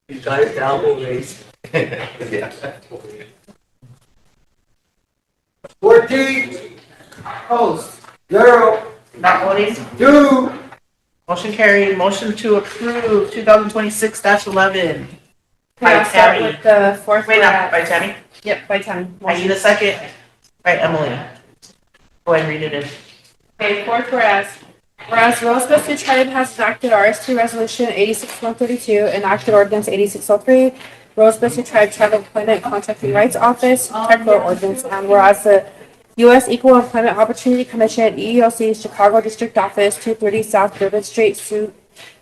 You got it, elbow raised. 14. Opposed? 0. Not voting? 2. Motion carried. Motion to approve 2026-11. Okay, I'll start with the fourth Wait, not by whereas. Tammy. Yep, by Tammy. I need a second. By Emily. Go ahead and read it in. Okay, fourth whereas. Whereas Rosebud Sioux Tribe has enacted RS2 Resolution 86132 and enacted Ordinance 8603, Rosebud Sioux Tribe Tribal Employment Contracting Rights Office, Payroll Ordinance, and whereas the U.S. Equal Employment Opportunity Commission, EEOC, Chicago District Office, 230 South Bourbon Street, Suite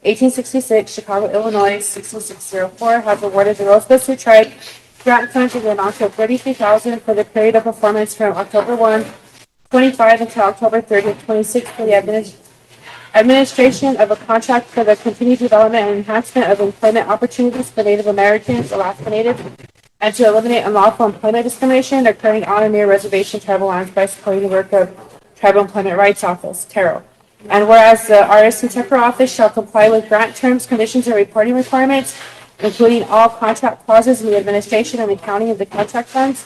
1866, Chicago, Illinois, 60604, has awarded the Rosebud Sioux Tribe grant funds in the amount of $33,000 for the period of performance from October 1, 25 until October 30th, 26 for the administration of a contract for the continued development and enhancement of employment opportunities for Native Americans, Alaska Natives, and to eliminate unlawful employment discrimination occurring on or near reservation tribal lands by supporting the work of Tribal Employment Rights Office, TARO. And whereas the RSC Tucker Office shall comply with grant terms, conditions, and reporting requirements, including all contract clauses in the administration and accounting of the contract funds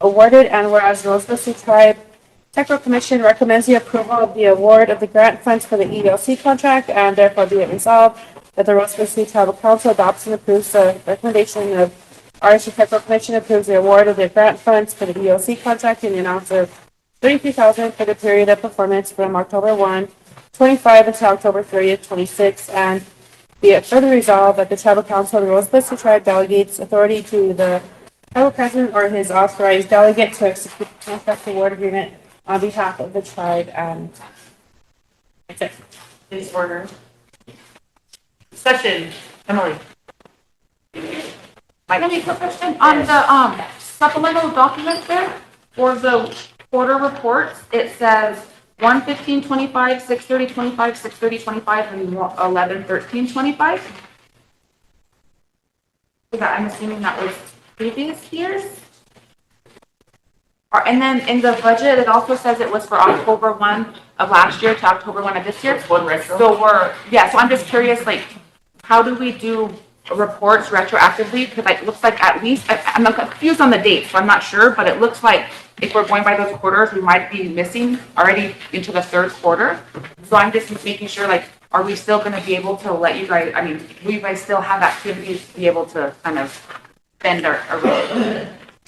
awarded, and whereas the Rosebud Sioux Tribe Technical Commission recommends the approval of the award of the grant funds for the EEOC contract, and therefore be it resolved that the Rosebud Sioux Tribal Council adopts and approves the recommendation of RSC Technical Commission approves the award of the grant funds for the EEOC contract in the amount of $33,000 for the period of performance from October 1, 25 until October 30th, 26, and be it further resolved that the Tribal Council of the Rosebud Sioux Tribe delegates authority to the tribal president or his authorized delegate to execute the contract award agreement on behalf of the tribe, and that's it. Please order. Discussion. Emily. Let me quick question on the supplemental document there for the quarter reports. It says 1/15/25, 6/30/25, 6/30/25, and 11/13/25. I'm assuming that was previous years. And then in the budget, it also says it was for October 1 of last year to October 1 of this year. One retro. So so I'm just curious, like, how do we do reports retroactively? Because it looks like at least, I'm confused on the dates, so I'm not sure, but it looks like if we're going by those quarters, we might be missing already into the third quarter. So I'm just making sure, like, are we still gonna be able to let you guys, I mean, will you guys still have activities to be able to kind of bend our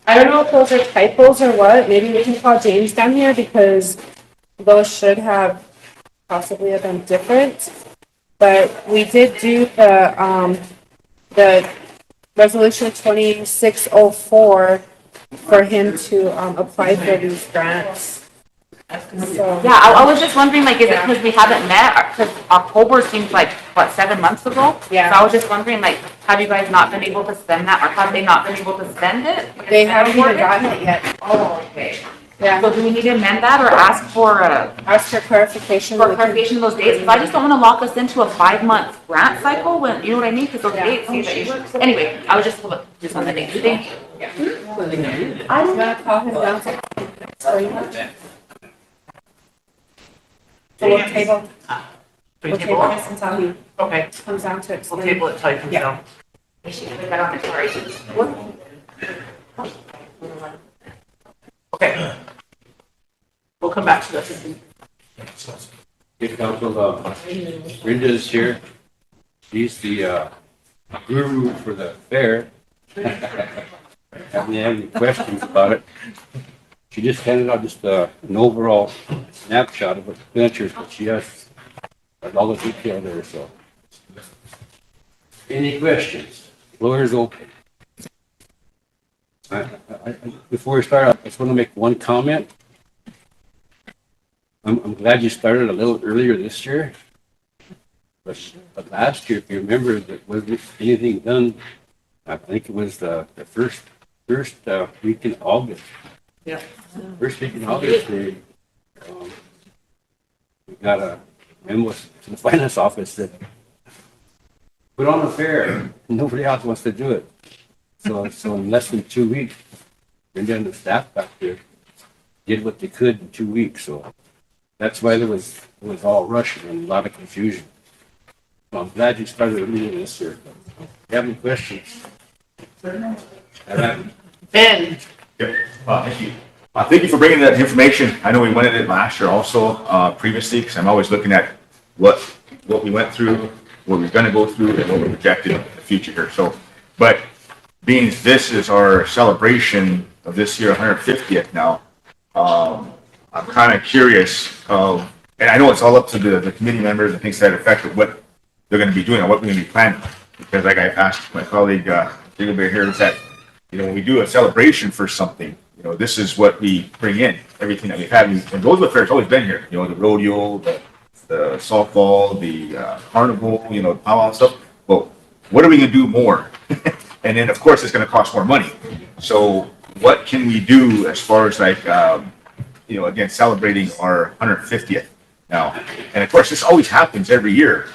I don't know if those are typos or what. Maybe we can call James down here because those should have possibly have been different. But we did do the resolution 2604 for him to apply for these grants. So, Yeah, I was just wondering, like, is it because we haven't met? Because October seems like, what, 7 months ago? Yeah. So I was just wondering, like, have you guys not been able to spend that, or have they not been able to spend it? they haven't even gotten it yet. Oh, okay. Yeah. So do we need to amend that or ask for Ask for clarification. clarification of those dates? Because I just don't want to lock us into a 5-month grant cycle when, you know what I mean? Because those dates seem to, anyway, I was just on the dates. Thank you. I'm gonna call him down. So we'll table, We we'll table table it? this until he Okay, comes down to we'll explain. table it till he comes Yeah. down. We should put that on the sorry. Okay. We'll come back to this. Good council, Brenda is here. She's the guru for the fair. Have any questions about it? She just handed out just an overall snapshot of the expenditures, but she has all the detail there, so. Any questions? Floor is open. Before we start, I just want to make one comment. I'm glad you started a little earlier this year. But last year, if you remember, there wasn't anything done. I think it was the first week in August. Yeah. First week in August, we got a memo to the finance office that put on a fair. Nobody else wants to do it. So in less than 2 weeks, and then the staff back there did what they could in 2 weeks. So that's why it was all rushing and a lot of confusion. So I'm glad you started a meeting this year. If you have any questions? Ben, Yep. Thank you. Thank you for bringing that information. I know we went at it last year also, previously, because I'm always looking at what we went through, what we're gonna go through, and what we're projected in the future here. So, but being this is our celebration of this year, 150th now, I'm kind of curious of, and I know it's all up to the committee members and things to that effect of what they're gonna be doing or what we're gonna be planning. Because like I asked my colleague, Jacob here, is that, when we do a celebration for something, this is what we bring in, everything that we've had. And Rosebud Fair's always been here, the rodeo, the softball, the carnival, the powwow and stuff. Well, what are we gonna do more? And then, of course, it's gonna cost more money. So what can we do as far as like, again, celebrating our 150th now? And of course, this always happens every year.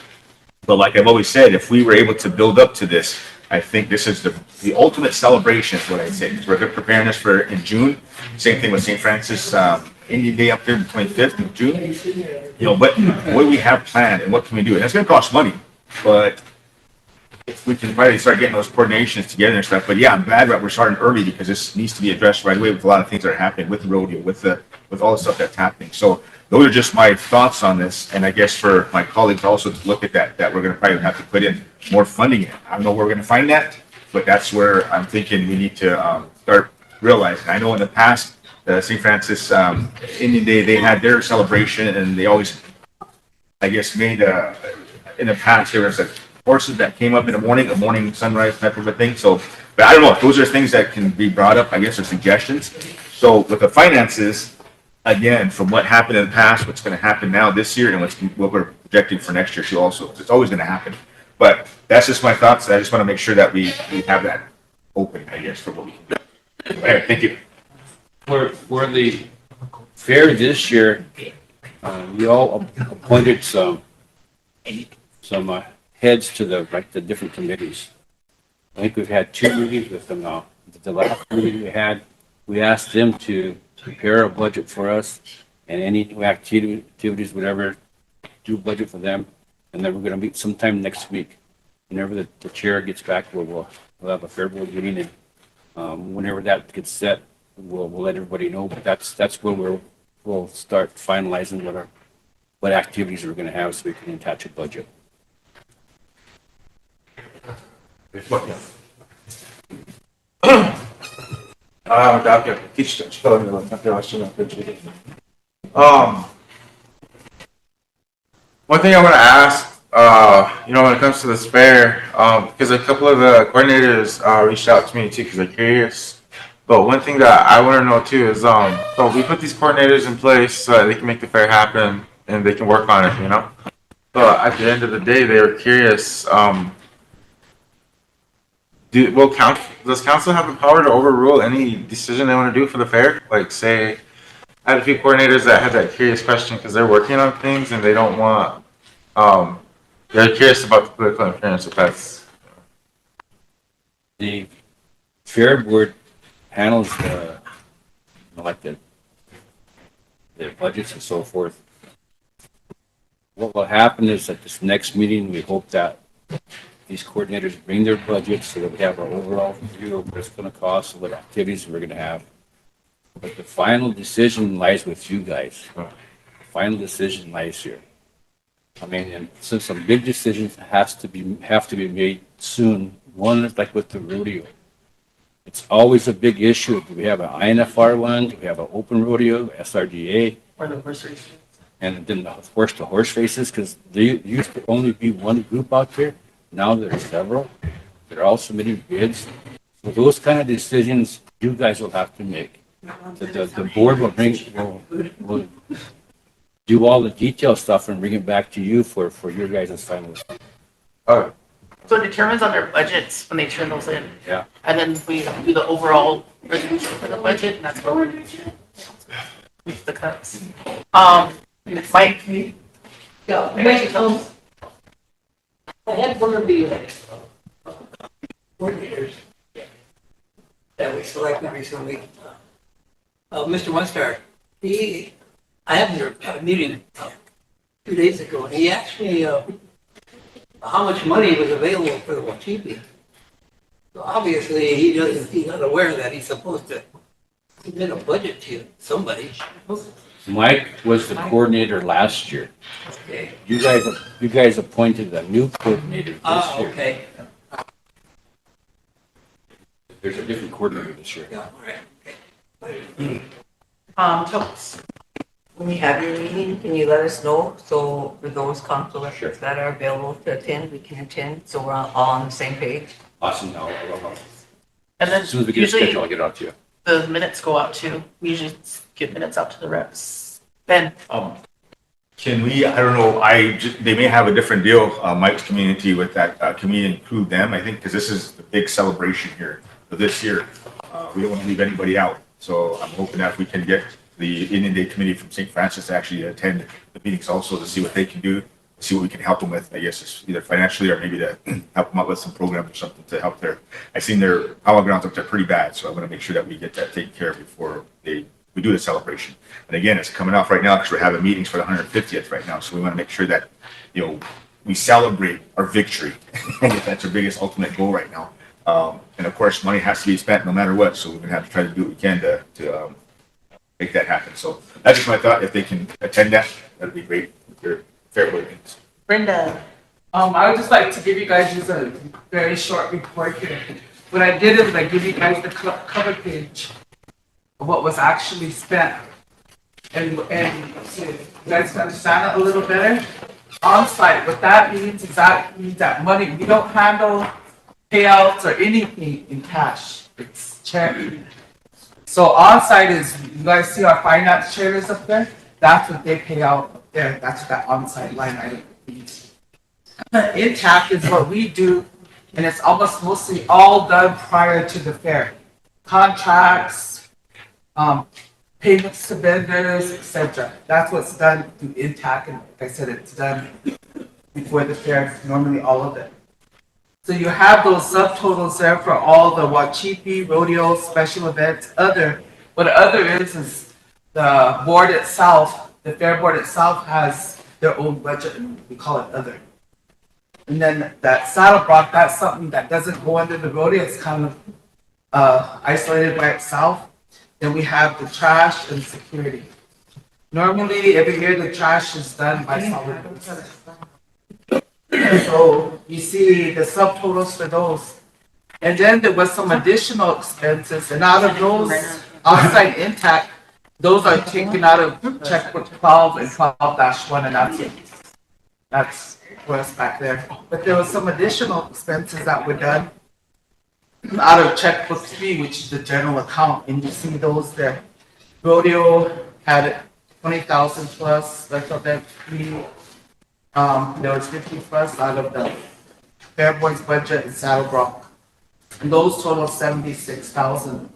But like I've always said, if we were able to build up to this, I think this is the ultimate celebration, is what I'd say. We're preparing this for in June. Same thing with St. Francis Indian Day up there, the 25th of June. What do we have planned and what can we do? And it's going to cost money, but if we can probably start getting those coordinations together and stuff. But yeah, I'm glad that we're starting early because this needs to be addressed right away with a lot of things that are happening with the rodeo, with all the stuff that's happening. So those are just my thoughts on this. And I guess for my colleagues also to look at that we're going to probably have to put in more funding in. I don't know where we're going to find that, but that's where I'm thinking we need to start realizing. I know in the past, St. Francis Indian Day, they had their celebration and they always, I guess, made in the past, there was horses that came up in the morning, a morning sunrise type of a thing. So, but I don't know if those are things that can be brought up, I guess, or suggestions. So with the finances, again, from what happened in the past, what's going to happen now this year, and what we're projecting for next year too also. It's always going to happen. But that's just my thoughts. I just want to make sure that we have that open, I guess, for what we can do. All right, thank you. For the fair this year, we all appointed some heads to the different committees. I think we've had 2 meetings with them now. The last meeting we asked them to prepare a budget for us and any new activities, whatever, do a budget for them. And then we're going to meet sometime next week. Whenever the chair gets back, we'll have a fair board meeting, and whenever that gets set, we'll let everybody know. But that's where we'll start finalizing what activities we're going to have so we can attach a budget. One thing I want to ask, when it comes to this fair, because a couple of the coordinators reached out to me too because they're curious. But one thing that I want to know too is, so we put these coordinators in place so that they can make the fair happen and they can work on it, But at the end of the day, they were curious. Does council have the power to overrule any decision they want to do for the fair? Like, say, I had a few coordinators that had that curious question because they're working on things and they don't want, they're curious about the political interference. If that's the fair board handles the budgets and so forth. What will happen is at this next meeting, we hope that these coordinators bring their budgets so that we have our overall view of what it's going to cost and what activities we're going to have. But the final decision lies with you guys. The final decision lies here. I mean, and so some big decisions have to be made soon. One is like with the rodeo. It's always a big issue. Do we have an INFR one? Do we have an open rodeo, SRDA? or the horse race. And then of course the horse races, because there used to only be one group out there. now there's several. They're all submitting bids. So those kind of decisions you guys will have to make. The board will do all the detail stuff and bring it back to you for your guys' final. So it determines on their budgets when they turn those in. Yeah. And then we do the overall resolution for the budget, and that's what we're with the cuts. Mike. Yeah, wait, I had one of the coordinators that we selected recently, Mr. Munstar. I happened to have a meeting 2 days ago, and he asked me how much money was available for the Wachipi. So obviously, he's not aware that he's supposed to submit a budget to somebody. Mike was the coordinator last year. Okay. You guys appointed a new coordinator this year. Okay. There's a different coordinator this year. Yeah, all right. Totes. When you have your meeting, can you let us know? So for those council elections that are available to attend, we can attend, so we're all on the same page. Awesome. No, And then as soon as we get a schedule, usually I'll get it out to you. the minutes go out too. We usually give minutes out to the reps. Ben, Can we, I don't know, they may have a different deal, Mike's community with that, can we include them? I think, because this is the big celebration here for this year. We don't want to leave anybody out. So I'm hoping that we can get the Indian Day Committee from St. Francis to actually attend the meetings also to see what they can do, see what we can help them with, I guess, it's either financially or maybe to help them out with some programs or something to help I've seen their power grounds up there pretty bad, so I want to make sure that we get that taken care of before we do the celebration. And again, it's coming off right now because we're having meetings for the 150th right now, so we want to make sure that, we celebrate our victory. That's our biggest ultimate goal right now. And of course, money has to be spent no matter what, so we're going to have to try to do what we can to make that happen. So that's just my thought. If they can attend that, that'd be great. If they're fair meetings. Brenda. I would just like to give you guys just a very short report here. What I did is I give you guys the cover page of what was actually spent. And so you guys can understand it a little better. On site, what that means is that money, we don't handle payouts or anything in cash. It's check. So on site is, you guys see our finance trailers up there? That's what they pay out up there. That's what that on site line item means. Intact is what we do, and it's almost mostly all done prior to the fair. Contracts, payments to vendors, etc. That's what's done through Intact, and like I said, it's done before the fair, normally all of it. So you have those subtotals there for all the Wachipi, rodeo, special events, other. What other is the board itself, the fair board itself has their own budget, and we call it other. And then that saddle block, that's something that doesn't go under the rodeo, it's kind of isolated by itself. Then we have the trash and security. Normally, every year the trash is done by solid waste. So you see the subtotals for those. And then there was some additional expenses, and out of those, outside Intact, those are taken out of checkbook 12 and 12-1, and that's it. That's what's back there. But there was some additional expenses that were done out of checkbook 3, which is the general account, and you see those there. Rodeo had 20,000 plus, special event 3. There was 50 plus out of the Fair Boys budget and Saddle Block. And those total 76,000.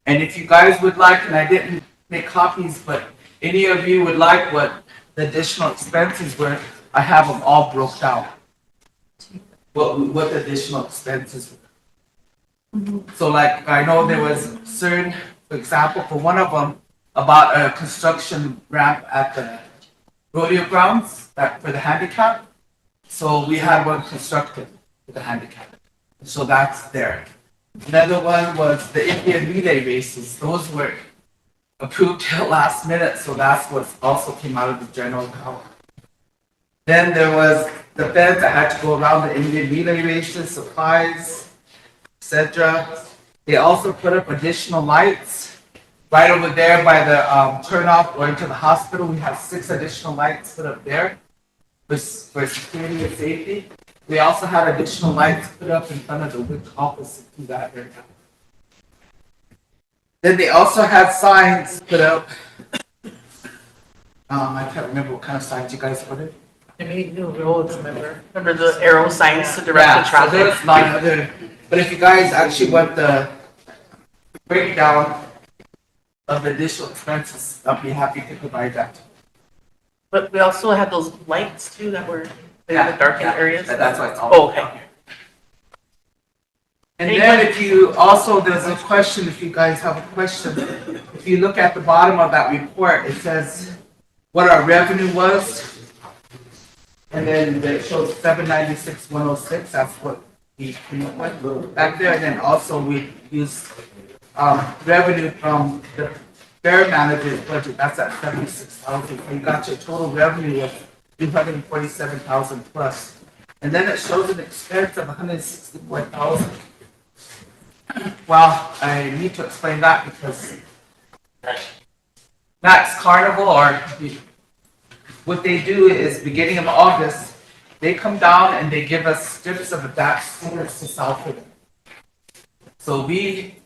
And if you guys would like, and I didn't make copies, but any of you would like what the additional expenses were, I have them all broke down. What the additional expenses were. So like, I know there was certain, for example, for one of them, about a construction ramp at the rodeo grounds that for the handicap. So we had one constructed for the handicap. So that's there. Another one was the Indian relay races. Those were approved till last minute, so that's what also came out of the general account. Then there was the feds that had to go around the Indian relay races, supplies, etc. They also put up additional lights. Right over there by the turnoff or into the hospital, we have 6 additional lights put up there. for security and safety. We also had additional lights put up in front of the witch office to that area. Then they also had signs put up. I can't remember what kind of signs you guys put in. They made new roads, remember the arrow signs to direct Yeah, the so traffic? there's a lot of other, but if you guys actually want the breakdown of the additional expenses, I'll be happy to provide that. But we also had those lights too that were in the darkened areas. That's why it's all. Oh, okay. And then if you, also, there's a question, if you guys have a question, if you look at the bottom of that report, it says what our revenue was. And then it shows 796,106, that's what we came up with back there. And then also we used revenue from the fair manager's budget, that's at 76,000. So you got your total revenue of 347,000 plus. And then it shows an expense of 164,000. Well, I need to explain that because Max Carnival, or what they do is beginning of August, they come down and they give us strips of that stickers to sell for them. So we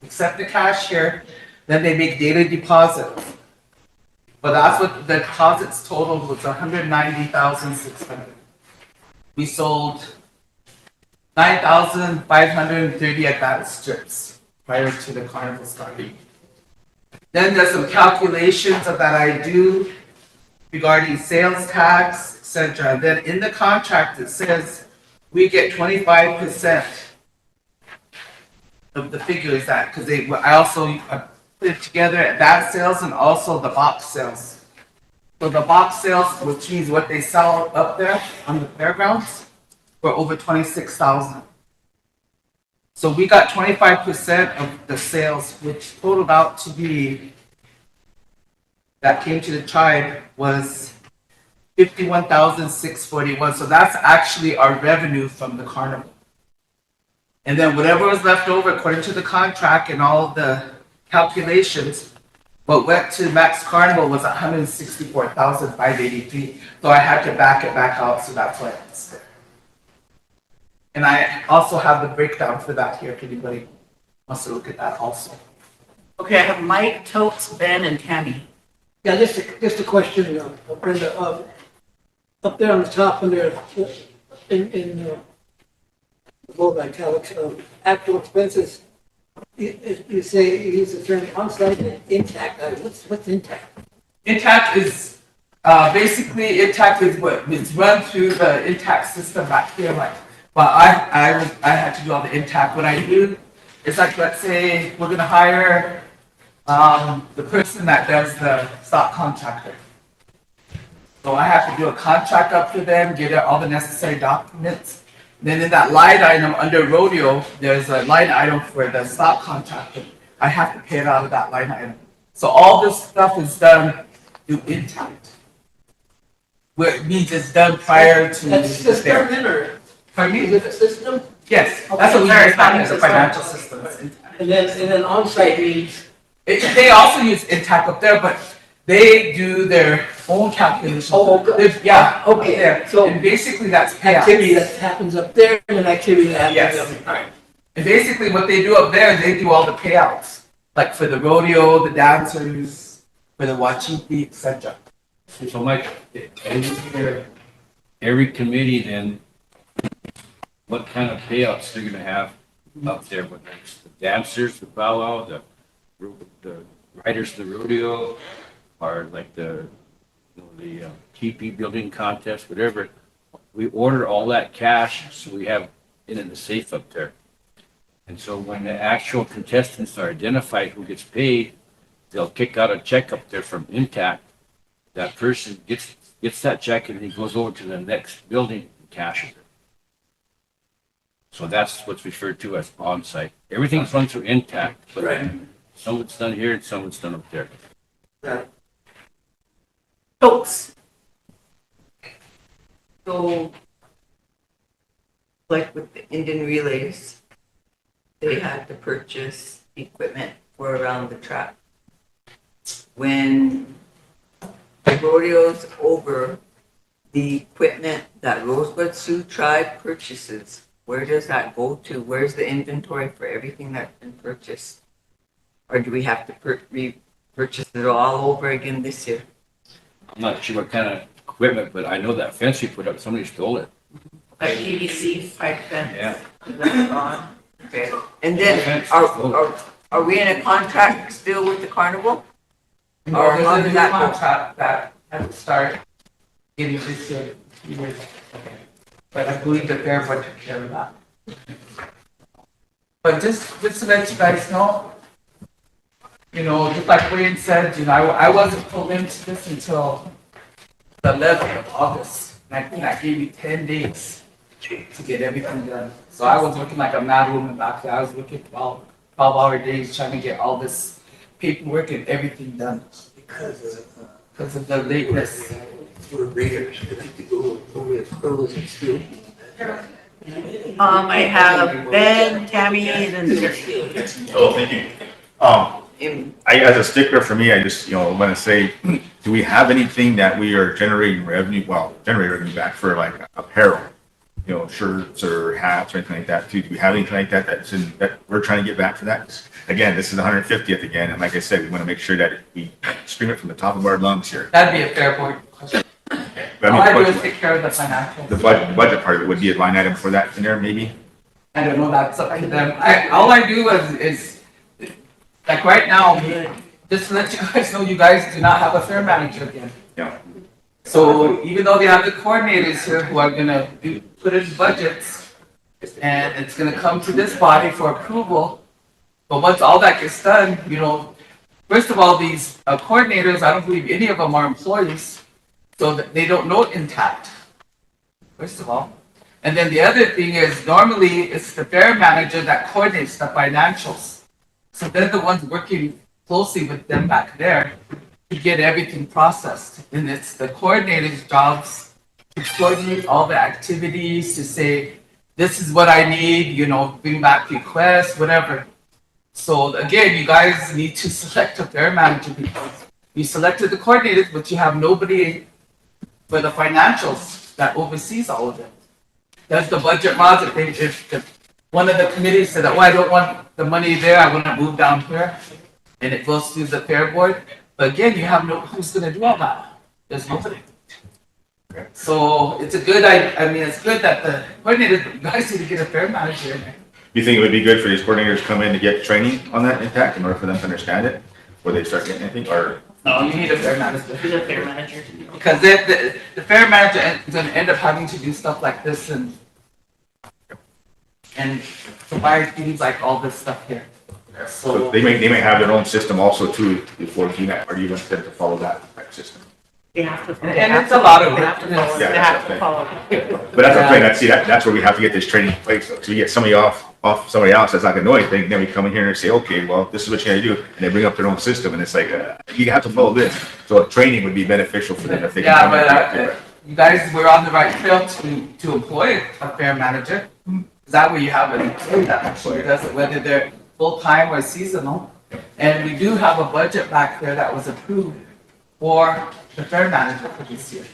accept the cash here, then they make daily deposits. But that's what the deposits total was, 190,600. We sold 9,530 advance strips prior to the carnival starting. Then there's some calculations that I do regarding sales tax, etc. Then in the contract, it says we get 25% of the figures that, because I also put it together advance sales and also the box sales. So the box sales, which means what they sell up there on the fairgrounds, were over 26,000. So we got 25% of the sales, which totaled out to be, that came to the tribe, was 51,641. So that's actually our revenue from the carnival. And then whatever was left over, according to the contract and all the calculations, what went to Max Carnival was 164,583. So I had to back it back out, so that's why it's there. And I also have the breakdown for that here, if anybody wants to look at that also. Okay, I have Mike, Totes, Ben, and Tammy. Yeah, just a question, Brenda, up there on the top under, in both italics, actual expenses, you say, you use the term on-site intact, what's intact? Intact is, basically Intact is what, it's run through the Intact system back here, like, but I had to do all the Intact. What I do is like, let's say we're gonna hire, the person that does the stock contractor. So I have to do a contract up for them, get all the necessary documents. Then in that line item under rodeo, there's a line item for the stock contractor. I have to pay it out of that line item. So all this stuff is done through Intact. Which means it's done prior to That's the system fair. then, or Pardon is me? it a system? Yes, that's what we use as a financial system. And then on-site means, They also use Intact up there, but they do their own calculations. Oh, okay. Yeah, Okay, there. so- And basically that's payouts. activity that happens up there and an activity that happens Yes. up. All right. And basically what they do up there, they do all the payouts. Like for the rodeo, the dancers, for the wachiti, etc. So Mike, every committee then, what kind of payouts they're gonna have up there, whether it's the dancers, the powwow, the riders, the rodeo, or like the TP building contest, whatever. We order all that cash, so we have it in the safe up there. And so when the actual contestants are identified who gets paid, they'll kick out a check up there from Intact. That person gets that check and he goes over to the next building and cashes it. So that's what's referred to as on-site. Everything's run through Intact, but some of it's done here and some of it's done up there. Totes. So, like with the Indian relays, they had to purchase equipment for around the track. When the rodeo's over, the equipment that Rosebud Sioux tribe purchases, where does that go to? Where's the inventory for everything that's been purchased? Or do we have to repurchase it all over again this year? I'm not sure what kind of equipment, but I know that fence you put up, somebody stole it. Like PVC pipe fence. Yeah. That's gone. Okay. And then, are we in a contract still with the carnival? Or how was does it a that go? contract that had to start getting this year? Okay. But I believe the fair board took care of that. But just to let you guys know, you know, just like Wayne said, you know, I wasn't pulled into this until the 11th of August. And I think I gave you 10 days to get everything done. So I was working like a mad woman back there. I was working 12-hour days trying to get all this paperwork and everything done. Because of the lateness. For readers, I think to go with early in school. I have Ben, Tammy, and Oh, thank you. As a stickler for me, I just, want to say, do we have anything that we are generating revenue back for like apparel? Shirts or hats or anything like that too. Do we have anything like that that we're trying to get back for that? Again, this is the 150th again, and like I said, we want to make sure that we scream it from the top of our lungs here. That'd be a fair board question. But All I do the is take care of the financials. budget part of it would be a line item for that in there, maybe? I don't know, that's up to them. All I do is, like right now, just to let you guys know, you guys do not have a fair manager again. Yeah. So even though they have the coordinators here who are gonna put in budgets, and it's gonna come to this body for approval, but once all that gets done, first of all, these coordinators, I don't believe any of them are employees, so that they don't know intact, first of all. And then the other thing is, normally it's the fair manager that coordinates the financials. So they're the ones working closely with them back there to get everything processed. And it's the coordinator's jobs to coordinate all the activities, to say, this is what I need, bring back requests, whatever. So again, you guys need to select a fair manager because you selected the coordinators, but you have nobody for the financials that oversees all of it. That's the budget laws. If one of the committees said, I don't want the money there, I want to move down here, and it goes through the fair board. But again, you have who's going to do all that? There's nobody. So it's a good, it's good that the coordinators, you guys need to get a fair manager in there. Do you think it would be good for these coordinators to come in to get training on that impact in order for them to understand it before they start getting anything, or? No, you need a fair manager. Who's a fair manager? Because the fair manager is going to end up having to do stuff like this and provide things like all this stuff here. So they may have their own system also too before GMAT, or do you want them to follow that system? They have to. And it's a lot of They have to follow. Yeah, They have to okay. follow. But that's what I'm saying, that's where we have to get this training in place, so we get somebody off somebody else that's not gonna know anything, then we come in here and say, okay, well, this is what you gotta do, and they bring up their own system, and it's like, you have to follow this, so training would be beneficial for them if they can. Yeah, come in and do but it. you guys were on the right trail to employ a fair manager. That way you have an employee that actually does it, whether they're full-time or seasonal. And we do have a budget back there that was approved for the fair manager for this year.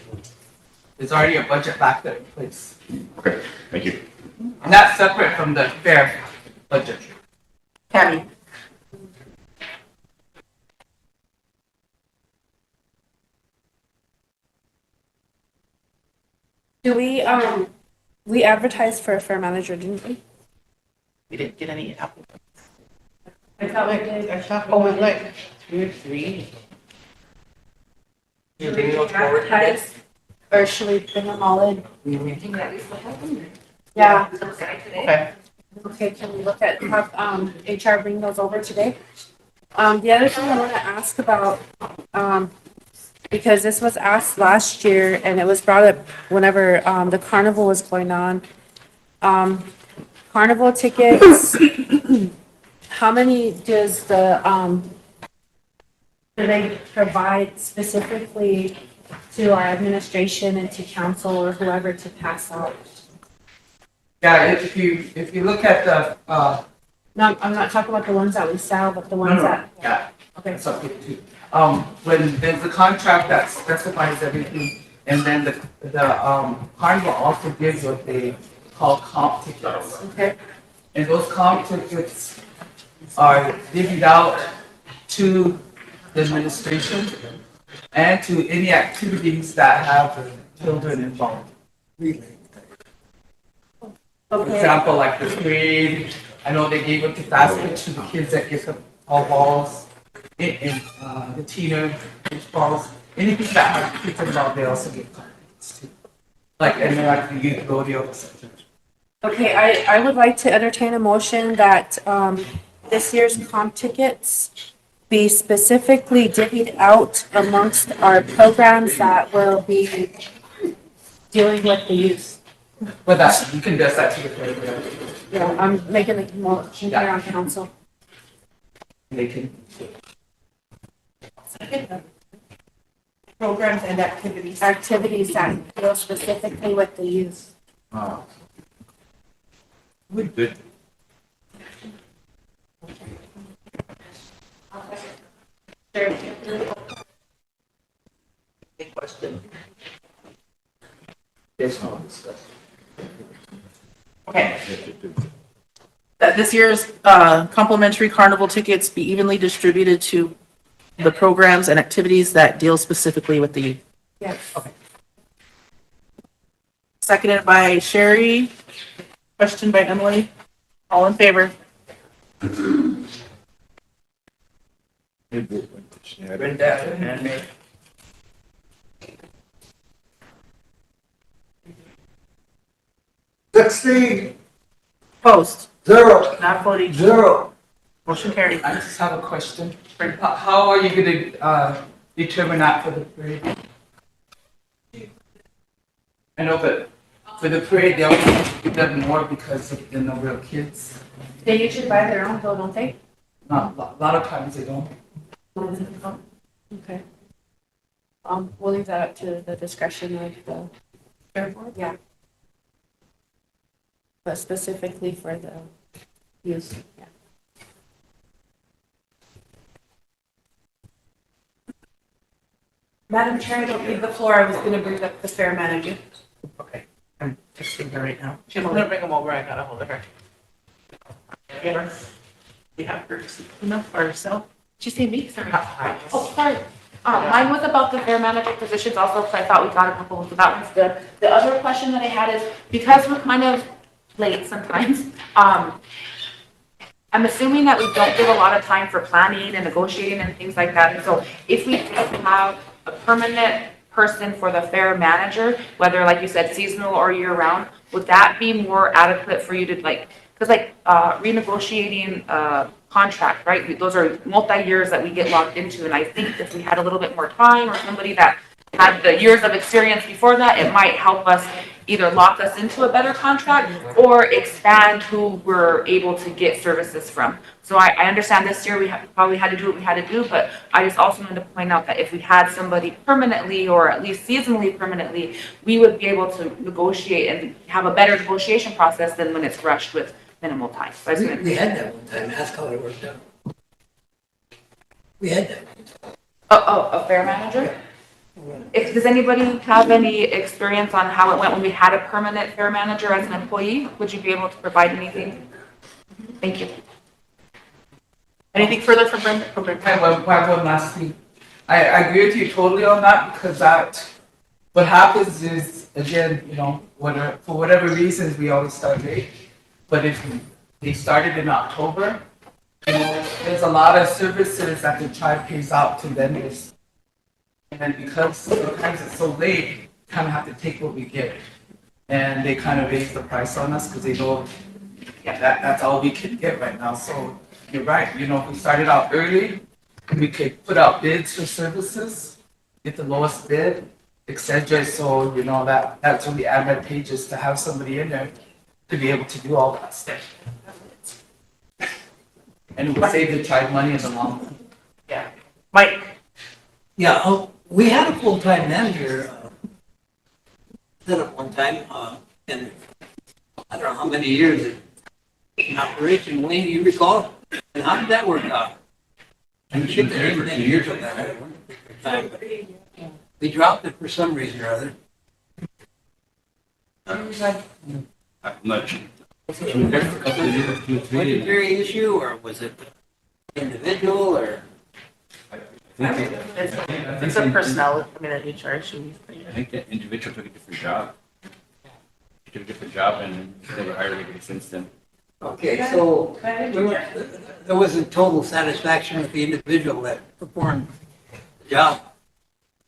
There's already a budget back there in place. Okay, thank you. And that's separate from the fair budget. Tammy. Do we advertised for a fair manager, didn't we? We didn't get any applicants. I thought like 2 or 3. Should we advertise, or should we bring them all in? Yeah. Okay. Okay, can we look at, have, HR bring those over today? The other thing I want to ask about, because this was asked last year and it was brought up whenever, the carnival was going on. Carnival tickets, how many does do they provide specifically to our administration and to council or whoever to pass out? Yeah, if you look at the, No, I'm not talking about the ones that we sell, but the ones that, yeah, okay. that's up to you. When there's a contract that specifies everything, And then the carnival also gives what they call comp tickets. Okay. And those comp tickets are divvied out to the administration and to any activities that have children involved. For example, like the parade, I know they gave it to basket to the kids that get the all balls, in the teenage balls, anything that has kids involved, they also get cards too. Like, and then like the youth rodeo, etc. Okay, I would like to entertain a motion that, this year's comp tickets be specifically divvied out amongst our programs that will be dealing with the youth. But that, you can address that to the program. Yeah, I'm making a motion here on council. They can. Programs and activities. Activities that deal specifically with the youth. Good. Big question. Yes, no, discuss. Okay. That this year's complimentary carnival tickets be evenly distributed to the programs and activities that deal specifically with the youth. Yes. Seconded by Sherry. Question by Emily. All in favor? Brenda and me. 16, Opposed? 0, Not voting. 0. Motion carried. I just have a question. How are you gonna determine that for the parade? I know, but for the parade, they always give them more because of the number of kids. They usually buy their own though, don't they? Not, a lot of times they don't. Okay. We'll leave that up to the discretion of the fair board, yeah. But specifically for the youth, yeah. Madam Chair, I don't leave the floor. I was gonna bring up the fair manager. Okay. I'm texting her right now. She's gonna bring them over. I gotta hold her. Yes. We have her enough for herself. Did you say me? Sorry. Hi. Oh, sorry. Mine was about the fair manager positions also, because I thought we got a couple, so that one's good. The other question that I had is, because we're kind of late sometimes, I'm assuming that we don't give a lot of time for planning and negotiating and things like that. And so if we did have a permanent person for the fair manager, whether, like you said, seasonal or year round, would that be more adequate for you to because renegotiating contract, right? Those are multi-years that we get locked into. And I think if we had a little bit more time or somebody that had the years of experience before that, it might help us either lock us into a better contract or expand who we're able to get services from. So I understand this year we probably had to do what we had to do, but I just also wanted to point out that if we had somebody permanently or at least seasonally permanently, we would be able to negotiate and have a better negotiation process than when it's rushed with minimal time. So I just wanted to- We had that one time, ask how it worked out. We had that. a fair manager? Does anybody have any experience on how it went when we had a permanent fair manager as an employee? Would you be able to provide anything? Thank you. Anything further from Brenda? I have one last thing. I agree with you totally on that because what happens is, again, for whatever reasons, we always start late. But if they started in October, there's a lot of services that the tribe pays out to vendors. And because sometimes it's so late, kind of have to take what we get. And they kind of raise the price on us because they know that's all we can get right now. So you're right, if we started out early, we could put out bids for services, get the lowest bid, etc. So, that's really advantageous to have somebody in there to be able to do all that stuff. And it would save the tribe money in the long run. Yeah. Mike? Yeah, we had a full-time manager, set up one time, and I don't know how many years in operation, Wayne, you recall? And how did that work out? And you should have everything years of that. They dropped it for some reason or other. I'm not sure. Budgetary issue, or was it individual, or? It's a personnel, I mean, an HR issue. I think that individual took a different job. He took a different job and never hired anybody since then. Okay, so there wasn't total satisfaction with the individual that performed the job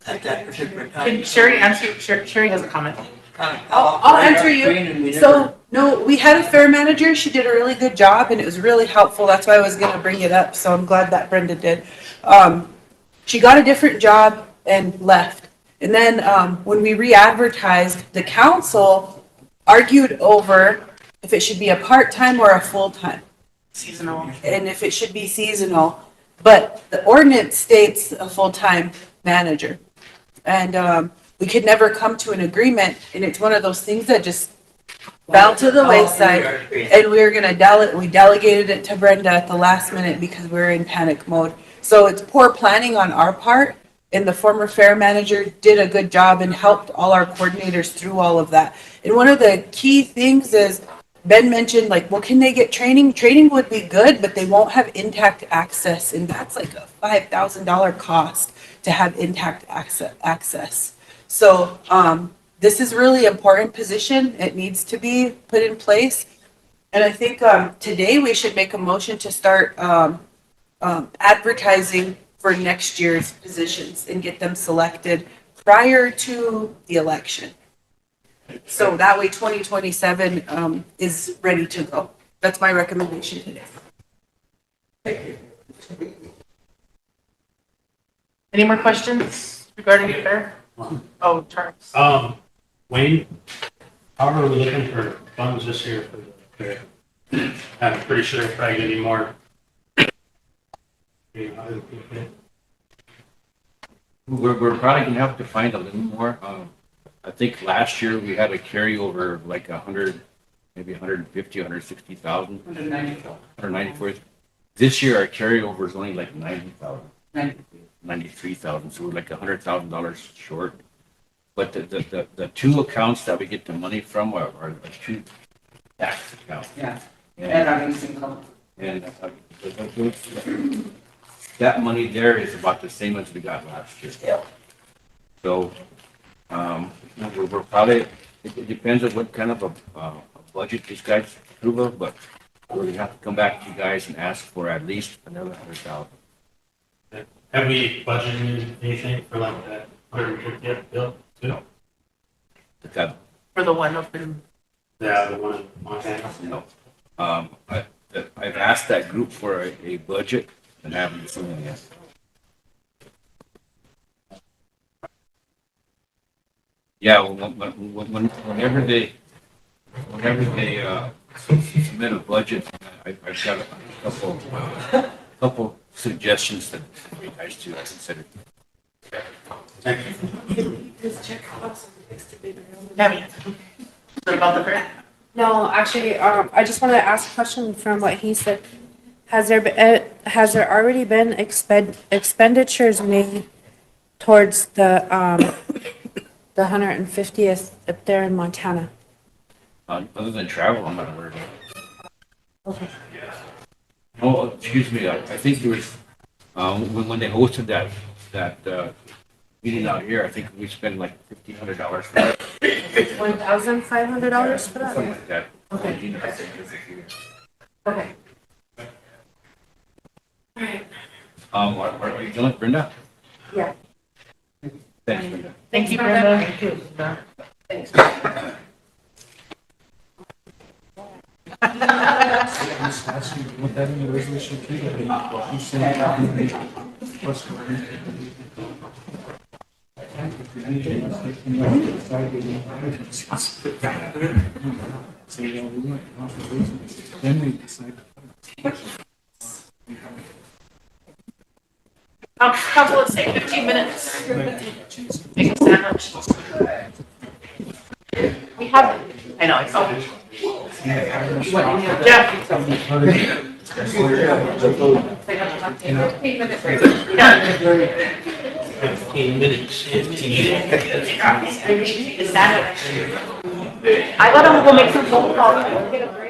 at that particular time. Can Sherry answer, Sherry has a comment. I'll answer you. So, no, we had a fair manager. She did a really good job and it was really helpful. That's why I was gonna bring it up. So I'm glad that Brenda did. She got a different job and left. And then, when we re-advertised, the council argued over if it should be a part-time or a full-time. Seasonal. And if it should be seasonal. But the ordinance states a full-time manager. And, we could never come to an agreement, and it's one of those things that just fell to the wayside. And we were gonna we delegated it to Brenda at the last minute because we were in panic mode. So it's poor planning on our part, and the former fair manager did a good job and helped all our coordinators through all of that. And one of the key things is, Ben mentioned, like, well, can they get training? Training would be good, but they won't have intact access, and that's like a $5,000 cost to have intact access. So, this is really important position. It needs to be put in place. And I think, today we should make a motion to start, advertising for next year's positions and get them selected prior to the election. So that way 2027, is ready to go. That's my recommendation today. Any more questions regarding the fair? Oh, Charles. Wayne, how are we looking for funds this year for the fair? I'm pretty sure it's probably gonna be more. We're probably gonna have to find a little more. I think last year we had a carryover like 100, maybe 150, 160,000. 194. This year our carryover is only like 90,000. 93,000, so we're like $100,000 short. But the two accounts that we get the money from are the two tax accounts. Yeah. And our leasing company. and that money there is about the same as we got last year. Yep. So, we're probably, it depends on what kind of a budget these guys approve of, but we're gonna have to come back to you guys and ask for at least another 100,000. Have we budgeted anything for like that 150th bill too? No. But that, For the one up in, Yeah, the one in Montana. no. I've asked that group for a budget and haven't seen it yet. Yeah, whenever they submit a budget, I've got a couple suggestions that you guys to consider. Thank you. Tammy, what about the fair? No, actually, I just want to ask a question from what he said. Has there already been expenditures made towards the 150th up there in Montana? Other than travel, I'm not aware of it. Okay. Oh, excuse me, I think there was, when they hosted that meeting out here, I think we spent like $1,500 for that. $1,500 for that? Something like that. Okay. Okay. Are you done with Brenda? Yeah. Thanks, Brenda. Thank you, Brenda. Thanks. Couple, let's take 15 minutes. Make a sandwich. We have, I know, it's all. Jeff. Yeah. 15 minutes. 15. Is that? I gotta go make some phone calls. Get a break.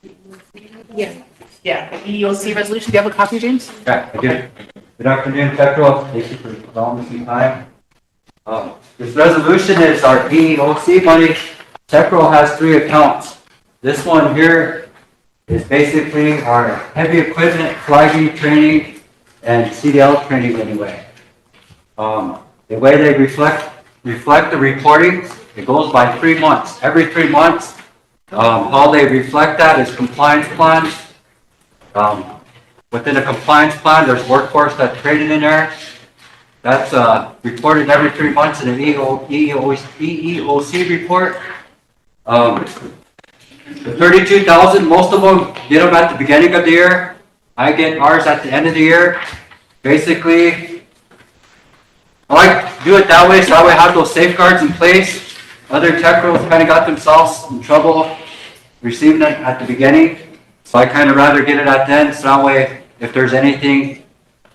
Yeah, EEOC resolution, do you have a copy, James? Yeah, I do. Good afternoon, Payroll. Thank you for allowing me some time. This resolution is our EEOC money. Payroll has 3 accounts. This one here is basically our heavy equipment flagging training and CDL training anyway. The way they reflect the reporting, it goes by 3 months. Every 3 months, how they reflect that is compliance plans. Within a compliance plan, there's workforce that's traded in there. That's reported every 3 months in an EEOC report. The 32,000, most of them get them at the beginning of the year. I get ours at the end of the year. Basically, I like to do it that way, so that way I have those safeguards in place. Other tech girls kind of got themselves in trouble receiving it at the beginning. So I kind of rather get it at the end, so that way, if there's anything,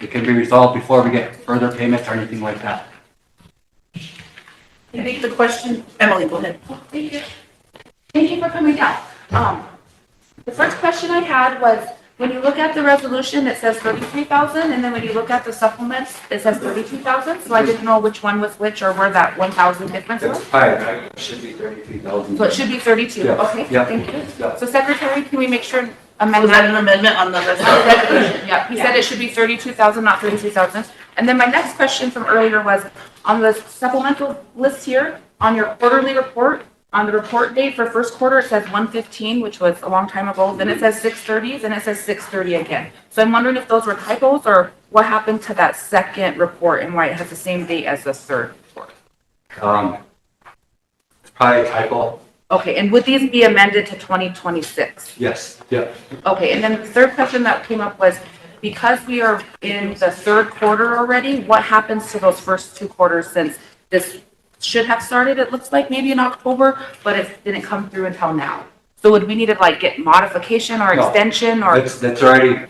it can be resolved before we get further payments or anything like that. I think the question, Emily, go ahead. Thank you. Thank you for coming down. The first question I had was, when you look at the resolution, it says 33,000, and then when you look at the supplements, it says 32,000. So I didn't know which one was which or where that 1,000 difference was. It's higher, it should be 33,000. So it should be 32. Yeah. Okay, Yeah. thank you. Yeah. So Secretary, can we make sure amend Was that that? an amendment on the On the resolution? resolution? Yeah, he said it should be 32,000, not 33,000. And then my next question from earlier was, on the supplemental list here, on your quarterly report, on the report date for first quarter, it says 115, which was a long time ago. Then it says 630, and it says 630 again. So I'm wondering if those were typos or what happened to that second report and why it has the same date as the third report. It's probably a typo. Okay, and would these be amended to 2026? Yes, yeah. Okay, and then the third question that came up was, because we are in the third quarter already, what happens to those first 2 quarters, since this should have started, it looks like maybe in October, but it didn't come through until now? So would we need to like get modification or No. extension or? It's already,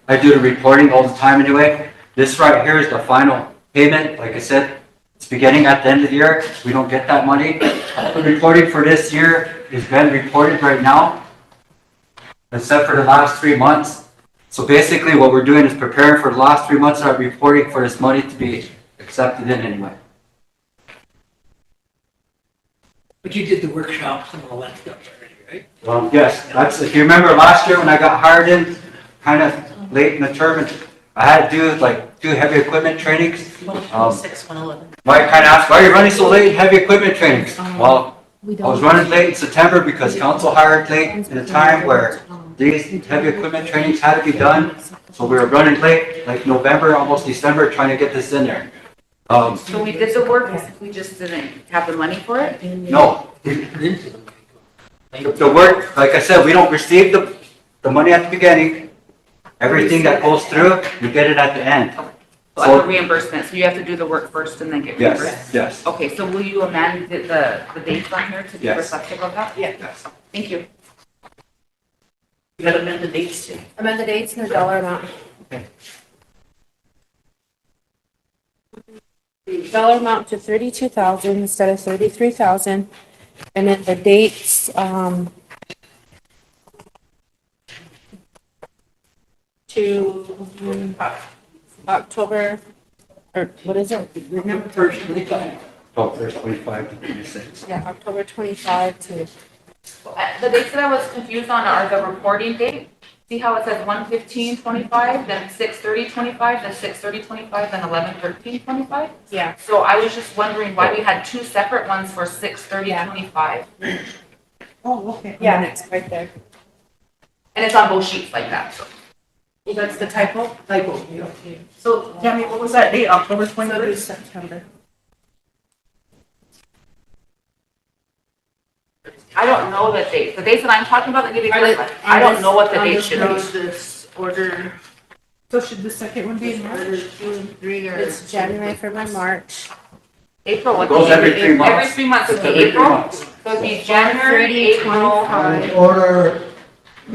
I do the reporting all the time anyway. This right here is the final payment. Like I said, it's beginning at the end of the year. We don't get that money. The reporting for this year is been reported right now, except for the last 3 months. So basically what we're doing is preparing for the last 3 months of reporting for this money to be accepted in anyway. But you did the workshops and all that stuff already, right? Yes, that's, if you remember last year when I got hired in, kind of late in the term, I had to do like 2 heavy equipment trainings. 126, 111. Mike kind of asked, why are you running so late in heavy equipment trainings? Well, I was running late in September because council hired late in a time where these heavy equipment trainings had to be done. So we were running late, like November, almost December, trying to get this in there. So we did the work, we just didn't have the money for it? No, the work, like I said, we don't receive the money at the beginning. Everything that goes through, we get it at the end. So a reimbursement, so you have to do the work first and then get reimbursed? Yes, yes. Okay, so will you amend the dates on here to be Yes. reflective of that? Yeah. Yes. Thank you. You gotta amend the dates too. Amend the dates and the dollar amount. Dollar amount to 32,000 instead of 33,000. And then the dates, to October, or what is it? First 25. Oh, first 25 to 26. Yeah, October 25 to, The dates that I was confused on are the reporting date. See how it says 1/15/25, then 6/30/25, then 6/30/25, then 11/13/25? yeah. So I was just wondering why we had 2 separate ones for 6/30/25. Oh, okay. Yeah, next, right there. And it's on both sheets like that, so. That's the typo? Typo, yeah. So, Tammy, what was that date, October 21st? September. I don't know the date. The dates that I'm talking about that you Are they- I don't know what the date should be. This order, So should the second one be in March? order 2 and 3 or? It's January, February, March. April, what? It goes every 3 months. Every 3 months, It's okay, every 3 April. months. So it'd be January, April, Order.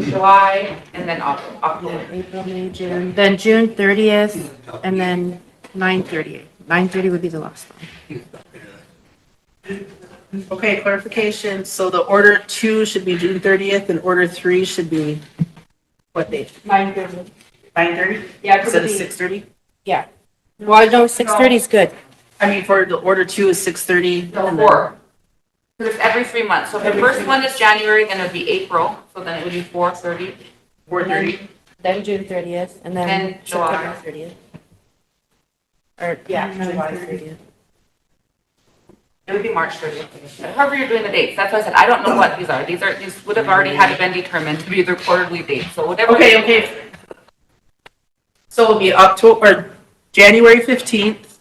July, and then October. April, May, June, then June 30th, and then 9/30. 9/30 would be the last one. Okay, clarification. So the order 2 should be June 30th and order 3 should be what date? 9:30. 9:30 Yeah, 'cause instead of it'll be- 6:30? Well, no, 6:30 is good. I mean, for the order 2 is 6:30. No, and then- 4. Because it's every 3 months. So if the first one is January, then it would be April, so then it would be 4:30. 4:30. Then June 30th, and then Then July. September 30th. Or, yeah, July 30th. It would be March 30th. However you're doing the dates, that's why I said, I don't know what these are. These would have already had been determined to be their quarterly dates, so whatever. Okay. So it'll be October, January 15th,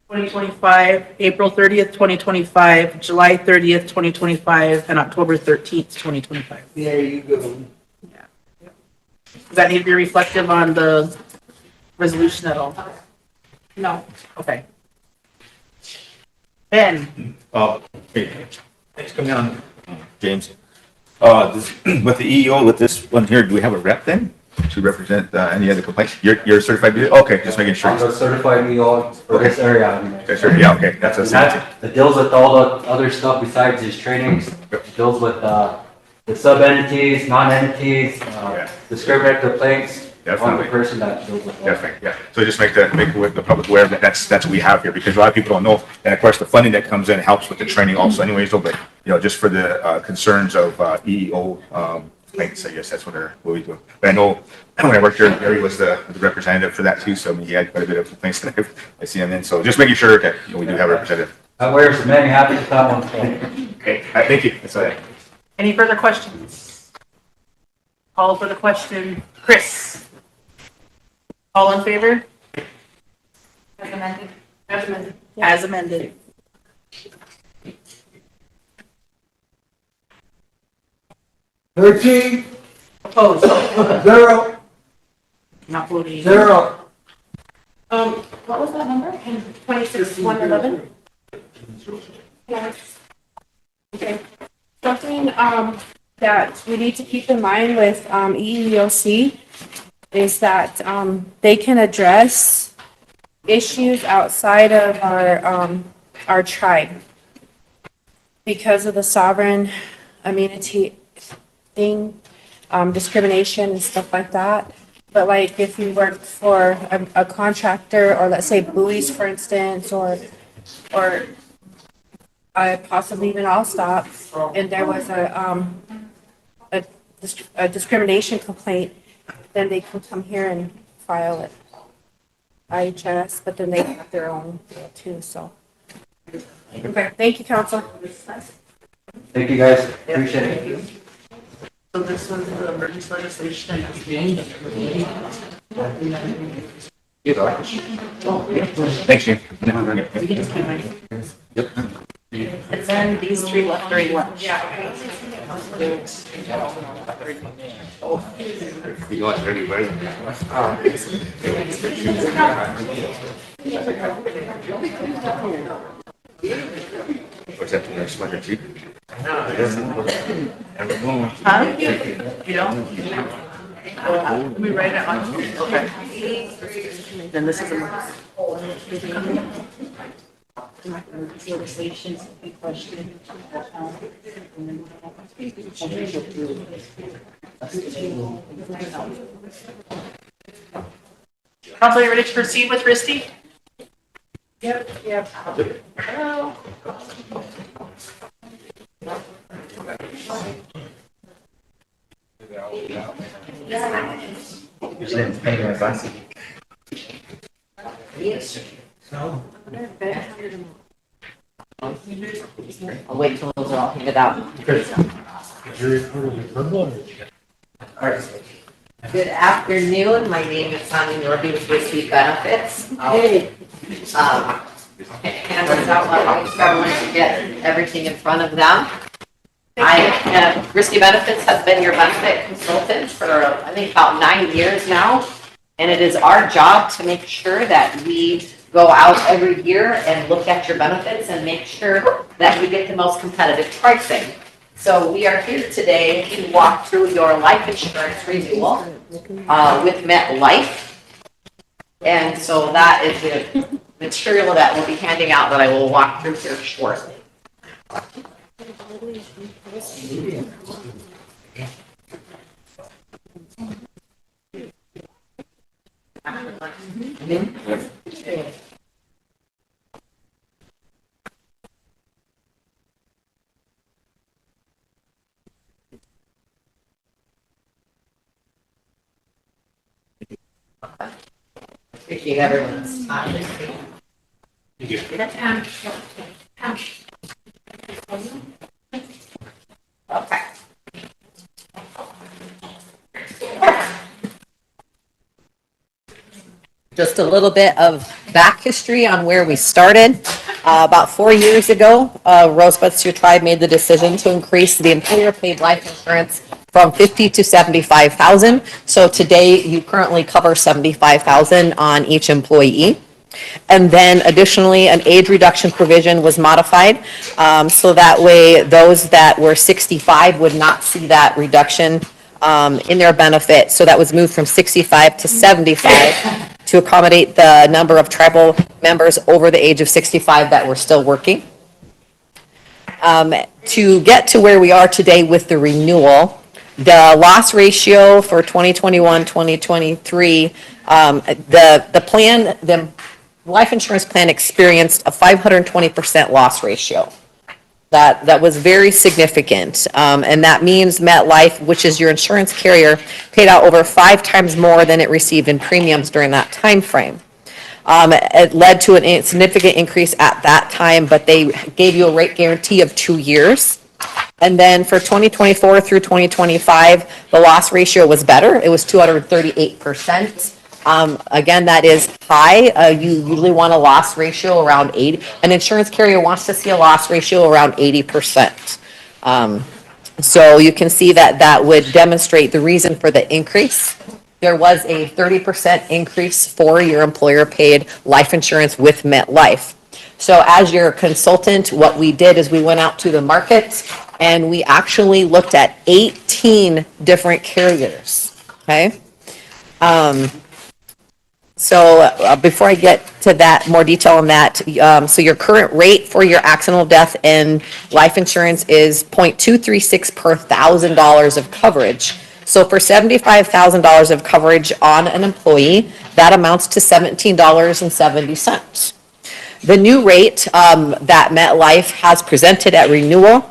2025, April 30th, 2025, July 30th, 2025, and October 13th, 2025. There you go. Does that need to be reflective on the resolution at all? No. Okay. Ben, Hey, thanks for coming on, James. With the EEO, with this one here, do we have a rep then to represent any other complaints? You're certified? Okay, just making sure. I'm a certified EO for this area. Okay, sure, yeah, okay, that's a That deals with all the other stuff besides his trainings. It deals with the sub-entities, non-entities, discriminatory complaints. I'm the Definitely. person that deals with that. Definitely, yeah. So just make the public aware that that's what we have here, because a lot of people don't know. And of course, the funding that comes in helps with the training also anyways, though, but, just for the concerns of EEO complaints, I guess that's what we do. But I know when I worked here, Gary was the representative for that too, so I mean, he had quite a bit of complaints that I see him in. So just making sure that we do have a representative. I wear some many hats with that one, so. Okay, thank you. That's all right. any further questions? Call for the question. Chris? All in favor? As amended. As amended. As amended. Opposed? 0, Not voting. 0. What was that number? 26,111? Okay. Something, that we need to keep in mind with, EEOC is that, they can address issues outside of our tribe because of the sovereign immunity thing, discrimination and stuff like that. But like if you work for a contractor, or let's say buoys, for instance, or possibly even Allstop, and there was a discrimination complaint, then they can come here and file it. IHS, but then they have their own deal too, so. Okay, thank you, council. Thank you, guys. Appreciate it. So this was the emergency legislation. Thanks, Jim. We can just keep mine. And then these three left during lunch. You want everybody? What's that, the next one, chief? Huh? You don't? We write it on, okay. Then this is a. Legislation, question. Council, you ready to proceed with Risty? Yep. Hello. I'll wait till those are all handed out. Good afternoon, my name is Sonia Norby with Rosebud Benefits. Hand this out while I start to get everything in front of them. Risky Benefits has been your benefit consultant for, I think, about 9 years now. And it is our job to make sure that we go out every year and look at your benefits and make sure that we get the most competitive pricing. So we are here today to walk through your life insurance renewal with MetLife. And so that is the material that we'll be handing out that I will walk through here shortly. Appreciate everyone's time. Okay. Just a little bit of back history on where we started. About 4 years ago, Rosebud Sioux Tribe made the decision to increase the employer-paid life insurance from 50 to 75,000. So today, you currently cover 75,000 on each employee. And then additionally, an age reduction provision was modified. So that way, those that were 65 would not see that reduction in their benefit. So that was moved from 65 to 75 to accommodate the number of tribal members over the age of 65 that were still working. To get to where we are today with the renewal, the loss ratio for 2021, 2023, the plan, the life insurance plan experienced a 520% loss ratio. That was very significant. And that means MetLife, which is your insurance carrier, paid out over 5 times more than it received in premiums during that time frame. It led to a significant increase at that time, but they gave you a rate guarantee of 2 years. And then for 2024 through 2025, the loss ratio was better. It was 238%. Again, that is high. You usually want a loss ratio around 80. An insurance carrier wants to see a loss ratio around 80%. So you can see that that would demonstrate the reason for the increase. There was a 30% increase for your employer-paid life insurance with MetLife. So as your consultant, what we did is we went out to the market and we actually looked at 18 different carriers, okay? So before I get to that, more detail on that, so your current rate for your accidental death and life insurance is 0.236 per $1,000 of coverage. So for $75,000 of coverage on an employee, that amounts to $17.70. The new rate that MetLife has presented at renewal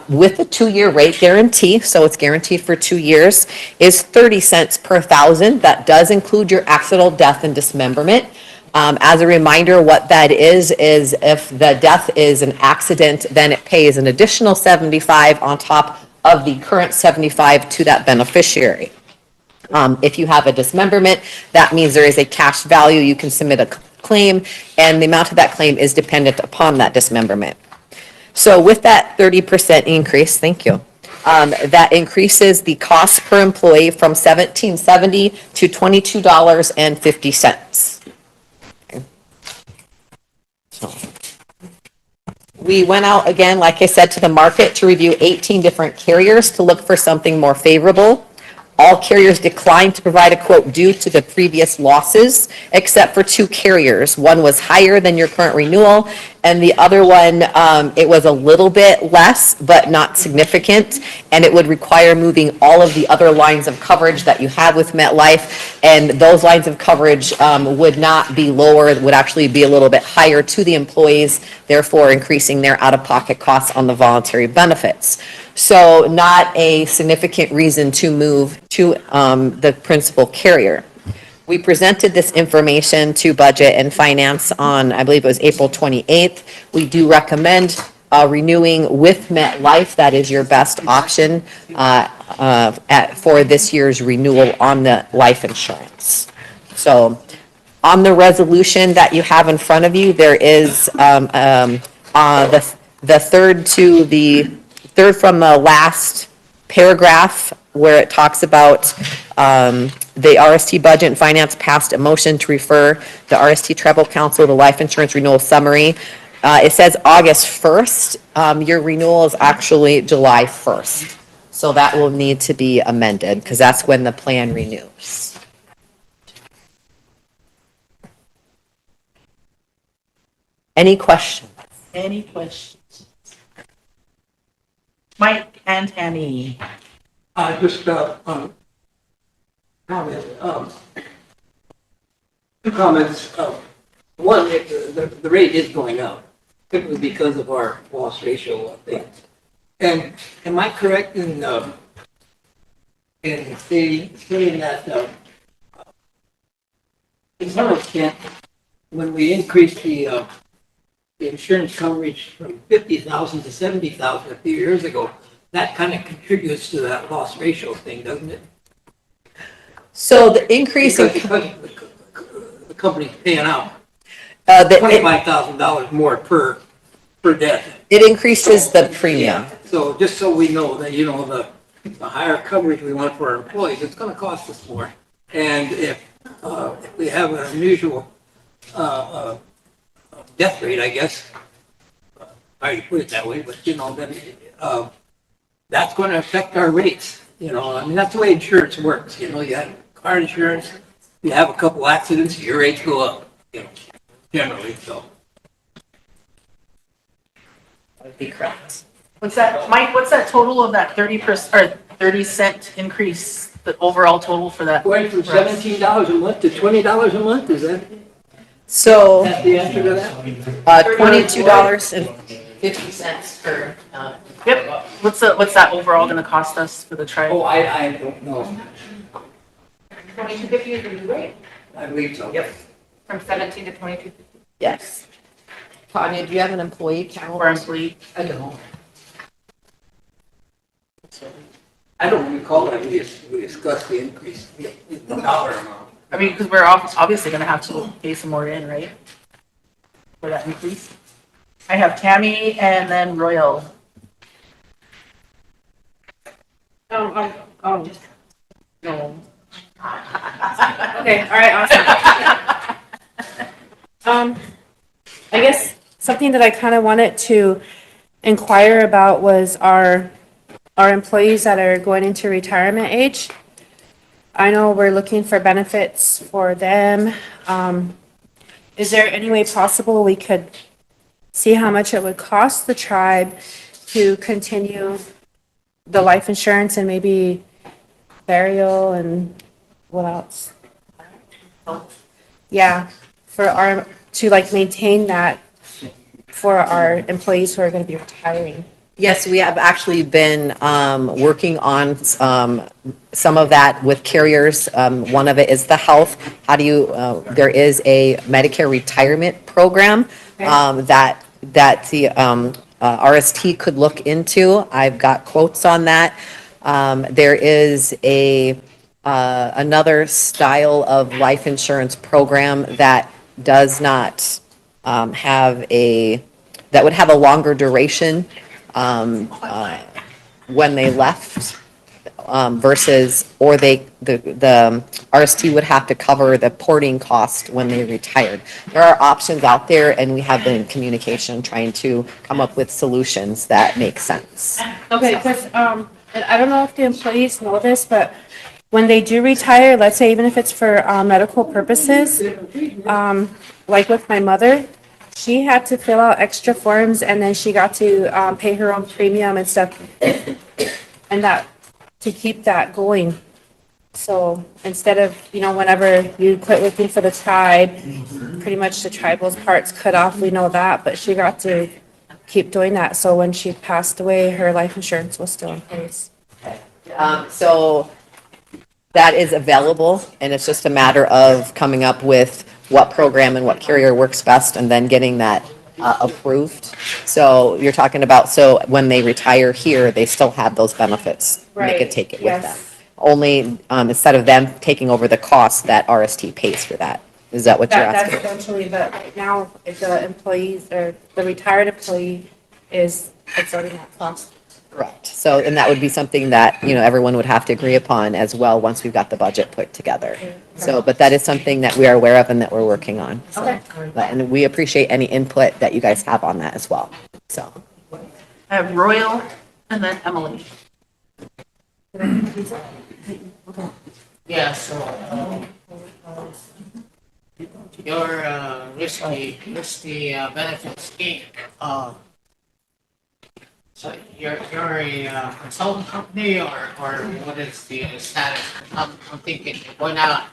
with a 2-year rate guarantee, so it's guaranteed for 2 years, is 30 cents per thousand. That does include your accidental death and dismemberment. As a reminder, what that is if the death is an accident, then it pays an additional 75 on top of the current 75 to that beneficiary. If you have a dismemberment, that means there is a cash value. You can submit a claim, and the amount of that claim is dependent upon that dismemberment. So with that 30% increase, thank you, that increases the cost per employee from $17.70 to $22.50. Okay. So we went out again, like I said, to the market to review 18 different carriers to look for something more favorable. All carriers declined to provide a quote due to the previous losses, except for 2 carriers. One was higher than your current renewal, and the other one, it was a little bit less, but not significant, and it would require moving all of the other lines of coverage that you have with MetLife, and those lines of coverage would not be lower, it would actually be a little bit higher to the employees, therefore increasing their out-of-pocket costs on the voluntary benefits. So not a significant reason to move to the principal carrier. We presented this information to Budget and Finance on, I believe it was April 28th. We do recommend renewing with MetLife. That is your best option for this year's renewal on the life insurance. So on the resolution that you have in front of you, there is the third from the last paragraph where it talks about the RST Budget and Finance passed a motion to refer the RST Tribal Council to Life Insurance Renewal Summary. It says August 1st. Your renewal is actually July 1st. So that will need to be amended because that's when the plan renews. Any questions? Any questions? Mike and Tammy. Just, comment, two comments. One, the rate is going up, simply because of our loss ratio, I think. And am I correct in saying that, to some extent, when we increased the insurance coverage from 50,000 to 70,000 a few years ago, that kind of contributes to that loss ratio thing, doesn't it? So the increase in, Because the company's paying out the, $25,000 more per death. it increases the premium. So just so we know that, you know, the higher coverage we want for our employees, it's gonna cost us more. And if we have an unusual, death rate, I guess, I put it that way, but you know, then, that's gonna affect our rates, you know, I mean, that's the way insurance works, you know, you have car insurance, you have a couple accidents, your rates go up, you know, generally, so. Would be correct. What's that, Mike, what's that total of that 30%, or 30-cent increase, the overall total for that? Going from $17 a month to $20 a month, is that So, the answer to that? $22.50 per, Yep, what's that overall gonna cost us for the tribe? Oh, I don't know, 2250 is the new rate, I believe so. Yep. from 17 to 2250. yes. Tanya, do you have an employee count? For employee, I don't. I don't recall that we discussed the increase, the dollar amount. I mean, because we're obviously gonna have to pay some more in, right? For that increase. I have Tammy and then Royal. No. No. Okay, all right, awesome. I guess something that I kind of wanted to inquire about was our employees that are going into retirement age. I know we're looking for benefits for them. Is there any way possible we could see how much it would cost the tribe to continue the life insurance and maybe burial and what else? Yeah, to like maintain that for our employees who are going to be retiring. Yes, we have actually been working on some of that with carriers. One of it is the health. How do you, there is a Medicare retirement program that the RST could look into. I've got quotes on that. There is another style of life insurance program that does not that would have a longer duration when they left versus, or the RST would have to cover the porting cost when they retired. There are options out there, and we have been in communication trying to come up with solutions that make sense. Okay, because, and I don't know if the employees know this, but when they do retire, let's say even if it's for medical purposes, like with my mother, she had to fill out extra forms and then she got to pay her own premium and stuff. And that, to keep that going. So instead of, whenever you quit working for the tribe, pretty much the tribal's part's cut off, we know that, but she got to keep doing that. So when she passed away, her life insurance was still in place. So that is available, and it's just a matter of coming up with what program and what carrier works best and then getting that approved. So you're talking about, so when they retire here, they still have those benefits. And they could take it with them. Only instead of them taking over the cost, that RST pays for that. Is that what you're asking? That's essentially, but right now, if the employees or the retired employee is absorbing that cost. Correct. So, and that would be something that, everyone would have to agree upon as well once we've got the budget put together. So, but that is something that we are aware of and that we're working on. So, Okay. and we appreciate any input that you guys have on that as well. So, I have Royal and then Emily. Yeah, so, your risky benefit scheme, So you're a consultant company or what is the status? I'm thinking you're going out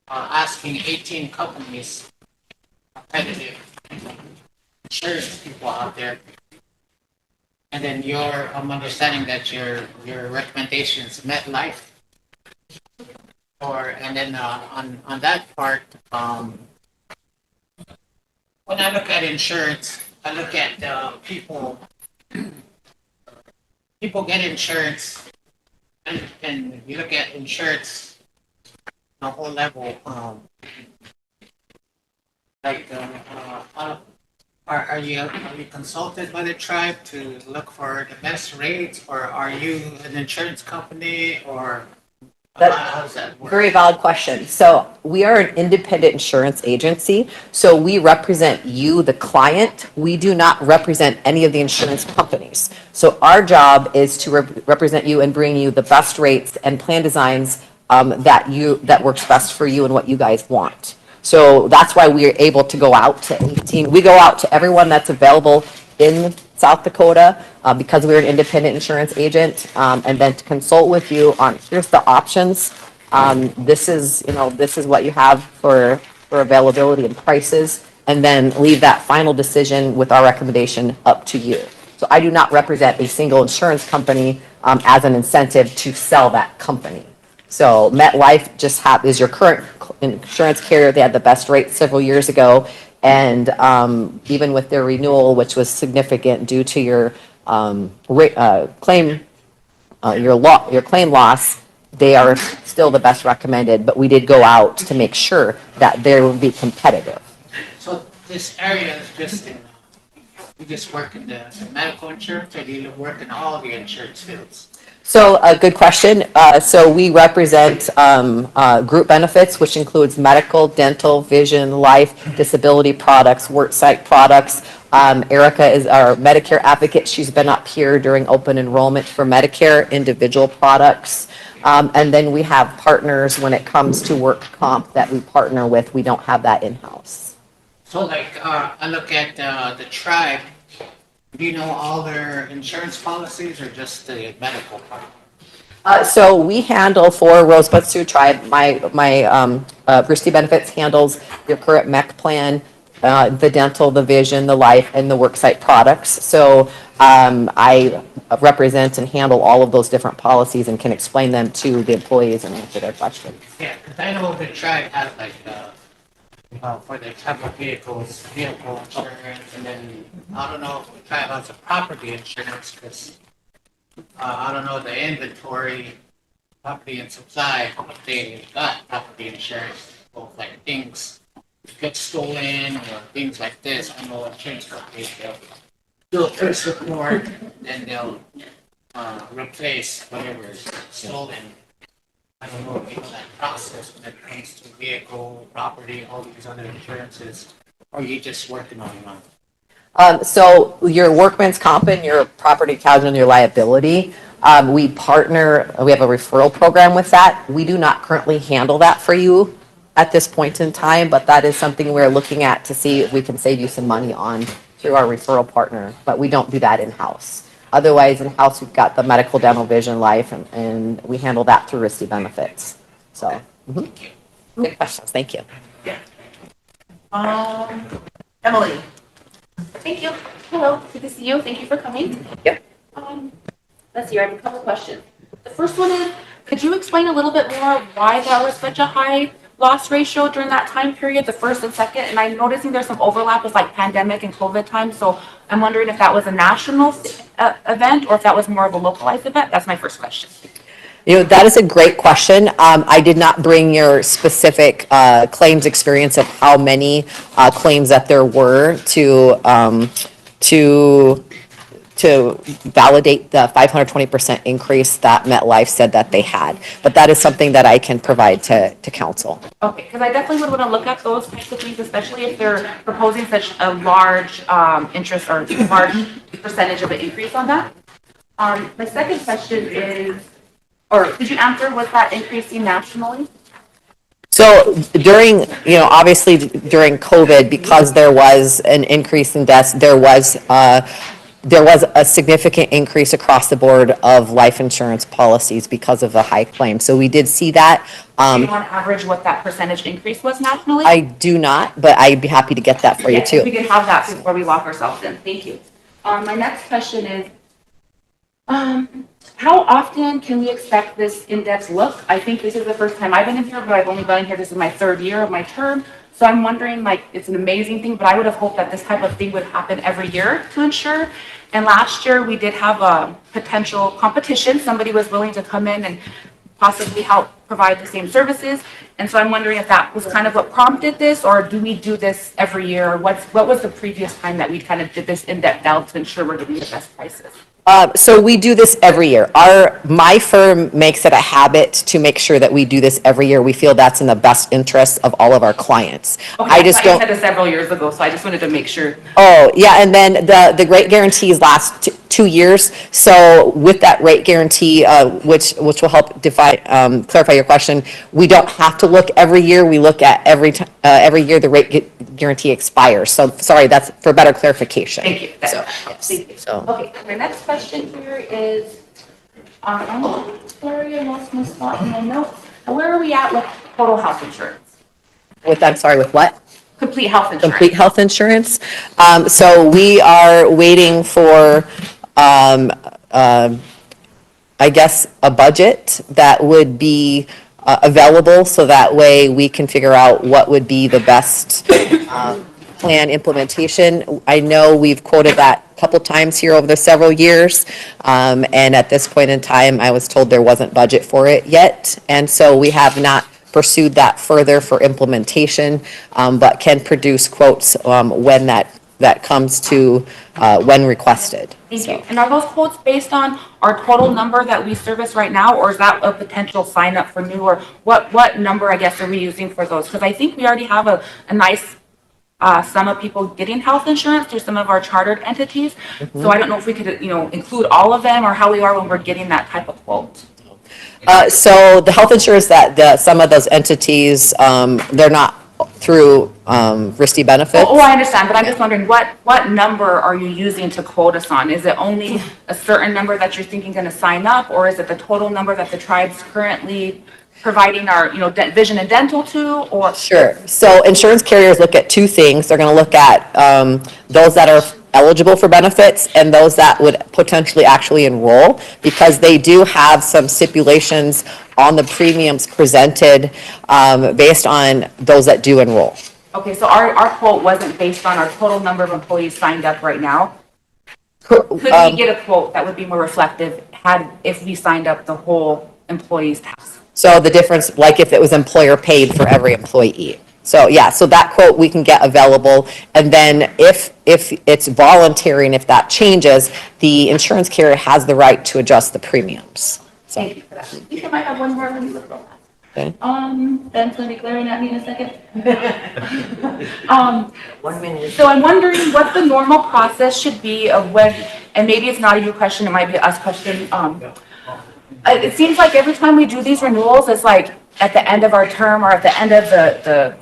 asking 18 companies, competitive insurance people out there. And then I'm understanding that your recommendations met life. And then on that part, when I look at insurance, I look at people get insurance, and you look at insurance on a whole level. Are you consulted by the tribe to look for the best rates, or are you an insurance company, or how does that work? Very valid question. So we are an independent insurance agency. So we represent you, the client. We do not represent any of the insurance companies. So our job is to represent you and bring you the best rates and plan designs that works best for you and what you guys want. So that's why we are able to go out to 18. We go out to everyone that's available in South Dakota because we're an independent insurance agent, and then to consult with you on here's the options. This is what you have for availability and prices, and then leave that final decision with our recommendation up to you. So I do not represent a single insurance company as an incentive to sell that company. So MetLife is your current insurance carrier. They had the best rate several years ago. And even with their renewal, which was significant due to your claim loss, they are still the best recommended. But we did go out to make sure that they would be competitive. So this area is just you just work in the medical insurance, or do you work in all the insurance fields? So a good question. So we represent group benefits, which includes medical, dental, vision, life, disability products, worksite products. Erica is our Medicare advocate. She's been up here during open enrollment for Medicare individual products. And then we have partners when it comes to work comp that we partner with. We don't have that in-house. So I look at the tribe. Do you know all their insurance policies or just the medical part? So we handle for Rosebud Sioux Tribe, my Christie Benefits handles your current MEC plan, the dental, the vision, the life, and the worksite products. So I represent and handle all of those different policies and can explain them to the employees and answer their questions. Yeah, because I know the tribe has for the type of vehicles, vehicle insurance, and then I don't know if the tribe has a property insurance because I don't know the inventory, property and supply, if they got property insurance, both like things get stolen or things like this. I know insurance companies, they'll do a first report, then they'll replace whatever is stolen. I don't know that process when it comes to vehicle, property, all these other insurances, or are you just working on one? So your workman's comp and your property casualty and your liability, we partner, we have a referral program with that. We do not currently handle that for you at this point in time, but that is something we're looking at to see if we can save you some money on through our referral partner, but we don't do that in-house. Otherwise, in-house, we've got the medical, dental, vision, life, and we handle that through Risty Benefits. So, good questions. Thank you. Emily. Thank you. Hello, good to see you. Thank you for coming. Yep. Let's see, I have a couple questions. The first one is, could you explain a little bit more why there was such a high loss ratio during that time period, the first and second? And I'm noticing there's some overlap with like pandemic and COVID time. So I'm wondering if that was a national event or if that was more of a localized event. That's my first question. That is a great question. I did not bring your specific claims experience of how many claims that there were to validate the 520% increase that MetLife said that they had. But that is something that I can provide to council. Okay, because I definitely would want to look at those types of things, especially if they're proposing such a large interest or large percentage of an increase on that. My second question is, or did you answer, was that increasing nationally? So during, obviously during COVID, because there was an increase in deaths, there was there was a significant increase across the board of life insurance policies because of the high claim. So we did see that. Do you want to average what that percentage increase was nationally? I do not, but I'd be happy to get that for you Yeah, if we too. could have that before we lock ourselves in. Thank you. My next question is, how often can we expect this in-depth look? I think this is the first time I've been in here, but I've only been in here, this is my 3rd year of my term. So I'm wondering, like, it's an amazing thing, but I would have hoped that this type of thing would happen every year to ensure. And last year, we did have a potential competition. Somebody was willing to come in and possibly help provide the same services. And so I'm wondering if that was kind of what prompted this, or do we do this every year? Or what was the previous time that we kind of did this in-depth dive to ensure we're getting the best prices? So we do this every year. My firm makes it a habit to make sure that we do this every year. We feel that's in the best interest of all of our clients. Okay, I just thought you don't. said it several years ago, so I just wanted to make sure. Oh, yeah, and then the rate guarantees last 2 years. So with that rate guarantee, which will help clarify your question, we don't have to look every year. We look at every year the rate guarantee expires. So sorry, that's for better clarification. Thank you. So, Thank you. so. Okay, my next question here is, sorry, I lost my spot in my notes. Where are we at with total health insurance? I'm sorry, with what? Complete health insurance. Complete health insurance. So we are waiting for, I guess, a budget that would be available, so that way we can figure out what would be the best plan implementation. I know we've quoted that a couple times here over the several years, and at this point in time, I was told there wasn't budget for it yet, and so we have not pursued that further for implementation, but can produce quotes when that comes to when requested. Thank you. And are those quotes based on our total number that we service right now, or is that a potential sign up for new, or what number, I guess, are we using for those? Because I think we already have a nice sum of people getting health insurance through some of our chartered entities. So I don't know if we could, include all of them, or how we are when we're getting that type of quote. So the health insurance that some of those entities, they're not through RISD benefits. Oh, I understand, but I'm just wondering, what number are you using to quote us on? Is it only a certain number that you're thinking going to sign up, or is it the total number that the tribe's currently providing our, vision and dental to, or? Sure. So insurance carriers look at 2 things. They're going to look at those that are eligible for benefits and those that would potentially actually enroll, because they do have some stipulations on the premiums presented based on those that do enroll. Okay, so our quote wasn't based on our total number of employees signed up right now. Could we get a quote that would be more reflective if we signed up the whole employees tax? So the difference, like if it was employer paid for every employee. So yeah, so that quote we can get available, and then if it's voluntary and if that changes, the insurance carrier has the right to adjust the premiums. So. Thank you for that. I think I might have one more. Let me look at that. Okay. Ben's gonna be glaring at me in a second. 1 minute. So I'm wondering what the normal process should be of when, and maybe it's not a you question, it might be an us question. It seems like every time we do these renewals, it's like at the end of our term or at the end of the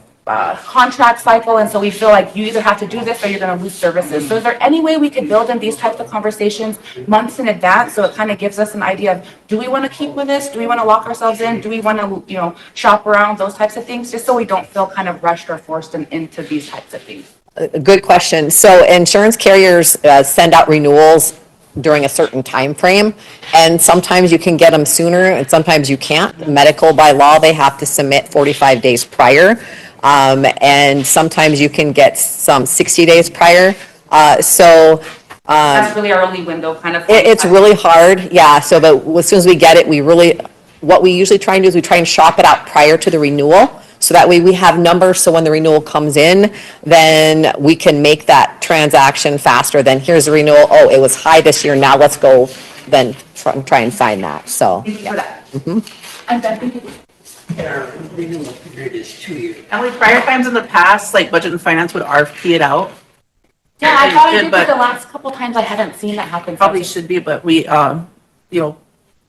contract cycle, and so we feel like you either have to do this or you're going to lose services. So is there any way we could build in these types of conversations months in advance, so it kind of gives us an idea of, do we want to keep with this? Do we want to lock ourselves in? Do we want to, shop around, those types of things, just so we don't feel kind of rushed or forced into these types of things? A good question. So insurance carriers send out renewals during a certain time frame, and sometimes you can get them sooner and sometimes you can't. Medical, by law, they have to submit 45 days prior. And sometimes you can get some 60 days prior. That's really our only window, kind of. It's really hard, yeah. So, but as soon as we get it, what we usually try and do is we try and shop it out prior to the renewal. So that way we have numbers, so when the renewal comes in, then we can make that transaction faster. Then here's the renewal, oh, it was high this year, now let's go then try and find that, so. Thank you for that. Mm-hmm. I'm done, thank you. Our renewal period is 2 years. And like prior times in the past, like budget and finance would RFP it out. Yeah, I thought I did, But- but the last couple times I haven't seen that happen. Probably should be, but we,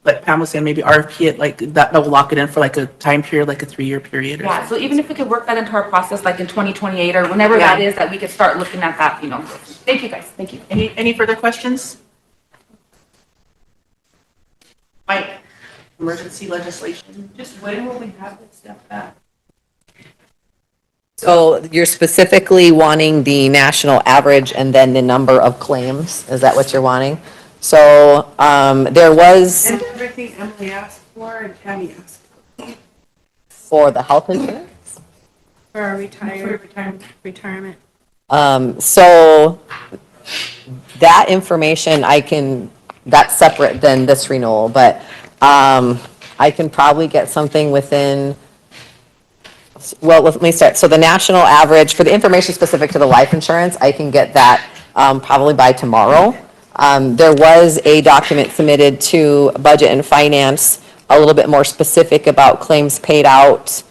like Pam was saying, maybe RFP it, like that will lock it in for like a time period, like a 3-year period or Yeah, something. so even if we could work that into our process, like in 2028 or whenever that is, that we could start looking at that, you know. Thank you, guys. Thank you. Any further questions? Mike, emergency legislation. Just when will we have this stuff back? So you're specifically wanting the national average and then the number of claims? Is that what you're wanting? So, there was And everything Emily asked for and Tammy asked for the health insurance. for our retirement. So that information that's separate than this renewal, but, I can probably get something within, well, let me start. So the national average, for the information specific to the life insurance, I can get that probably by tomorrow. There was a document submitted to Budget and Finance, a little bit more specific about claims paid out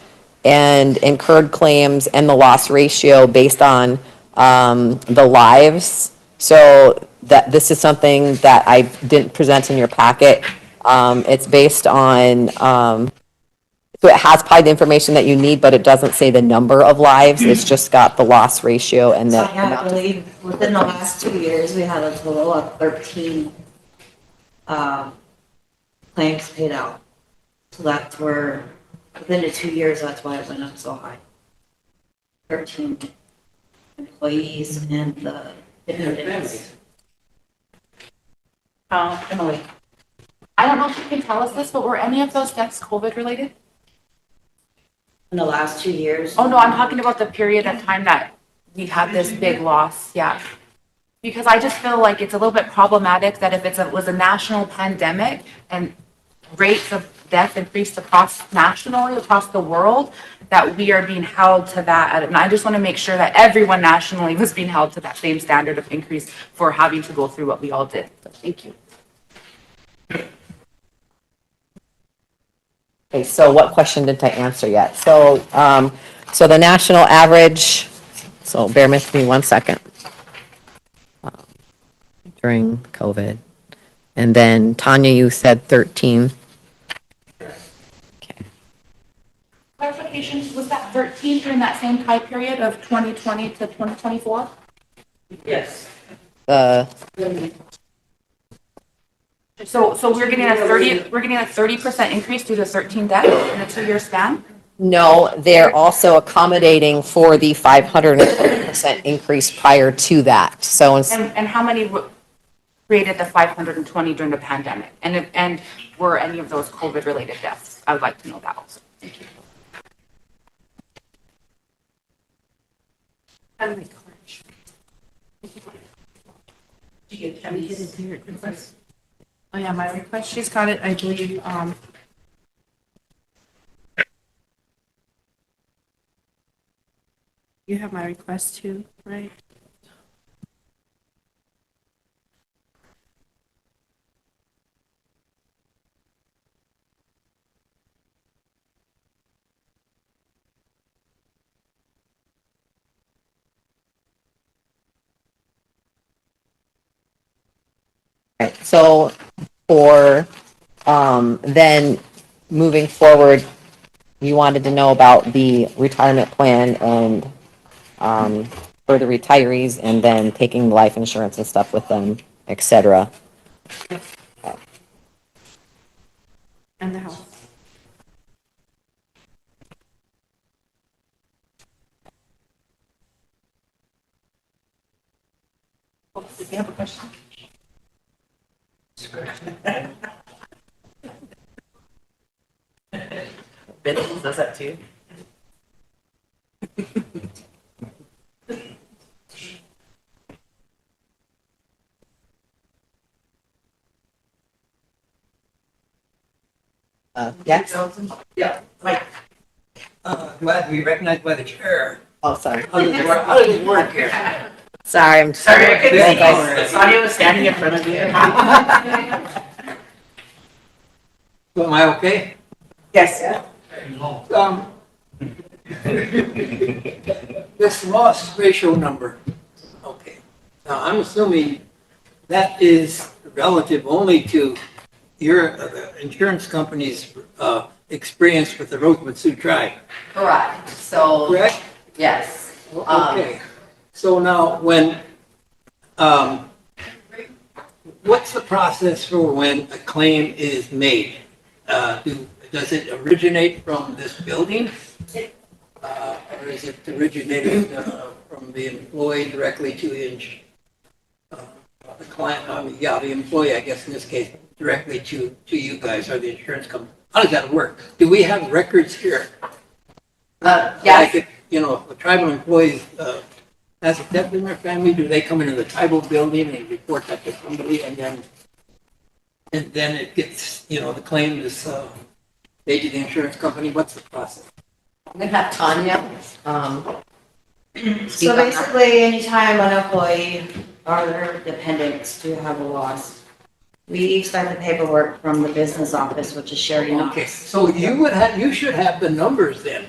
and incurred claims and the loss ratio based on the lives. So this is something that I didn't present in your packet. It's based on, so it has probably the information that you need, but it doesn't say the number of lives. It's just got the loss ratio and So the. yeah, I believe within the last 2 years, we had a total of 13 claims paid out. So that's where, within the 2 years, that's why it went up so high. 13 employees and the dependents. Emily. I don't know if you can tell us this, but were any of those deaths COVID related? In the last 2 years. Oh, no, I'm talking about the period of time that we had this big loss, yeah. Because I just feel like it's a little bit problematic that if it was a national pandemic and rates of death increased nationally, across the world, that we are being held to that. And I just want to make sure that everyone nationally was being held to that same standard of increase for having to go through what we all did. So thank you. Okay, so what question didn't I answer yet? So, so the national average, so bear with me 1 second. During COVID. And then Tanya, you said 13. Okay. Clarification, was that 13 during that same time period of 2020 to 2024? Yes. So we're getting a 30% increase due to 13 deaths in a 2-year span? No, they're also accommodating for the 500% increase prior to that. So, And how many created the 520 during the pandemic? And were any of those COVID-related deaths? I would like to know that also. Thank you. Oh yeah, my request, she's got it, I believe, you have my request too, right? okay, so for, then moving forward, you wanted to know about the retirement plan and, for the retirees and then taking life insurance and stuff with them, et cetera. And the house. Did you have a question? Ben does that too. Yes? Yeah. Mike. Glad to be recognized by the chair. Oh, sorry. How does it work here? Sorry, I'm just. Sorry, I couldn't see. Sonia was standing in front of you. So am I okay? Yes. This loss ratio number, okay. Now, I'm assuming that is relative only to your insurance company's experience with the Rosebud Sioux tribe, Correct. So, correct? yes. Okay. So now, what's the process for when a claim is made? Does it originate from this building? Or is it originated from the employee directly to the client, the employee, I guess in this case, directly to you guys or the insurance company? How does that work? Do we have records here? Yes. Like if, if a tribal employee has a death in their family, do they come into the tribal building and report that to somebody and then it gets, the claim is made to the insurance company? What's the process? I'm gonna have Tanya, speak So on that. basically, anytime an employee or their dependents do have a loss, we expect the paperwork from the business office, which is Sherry Knox. Okay, so you should have the numbers then.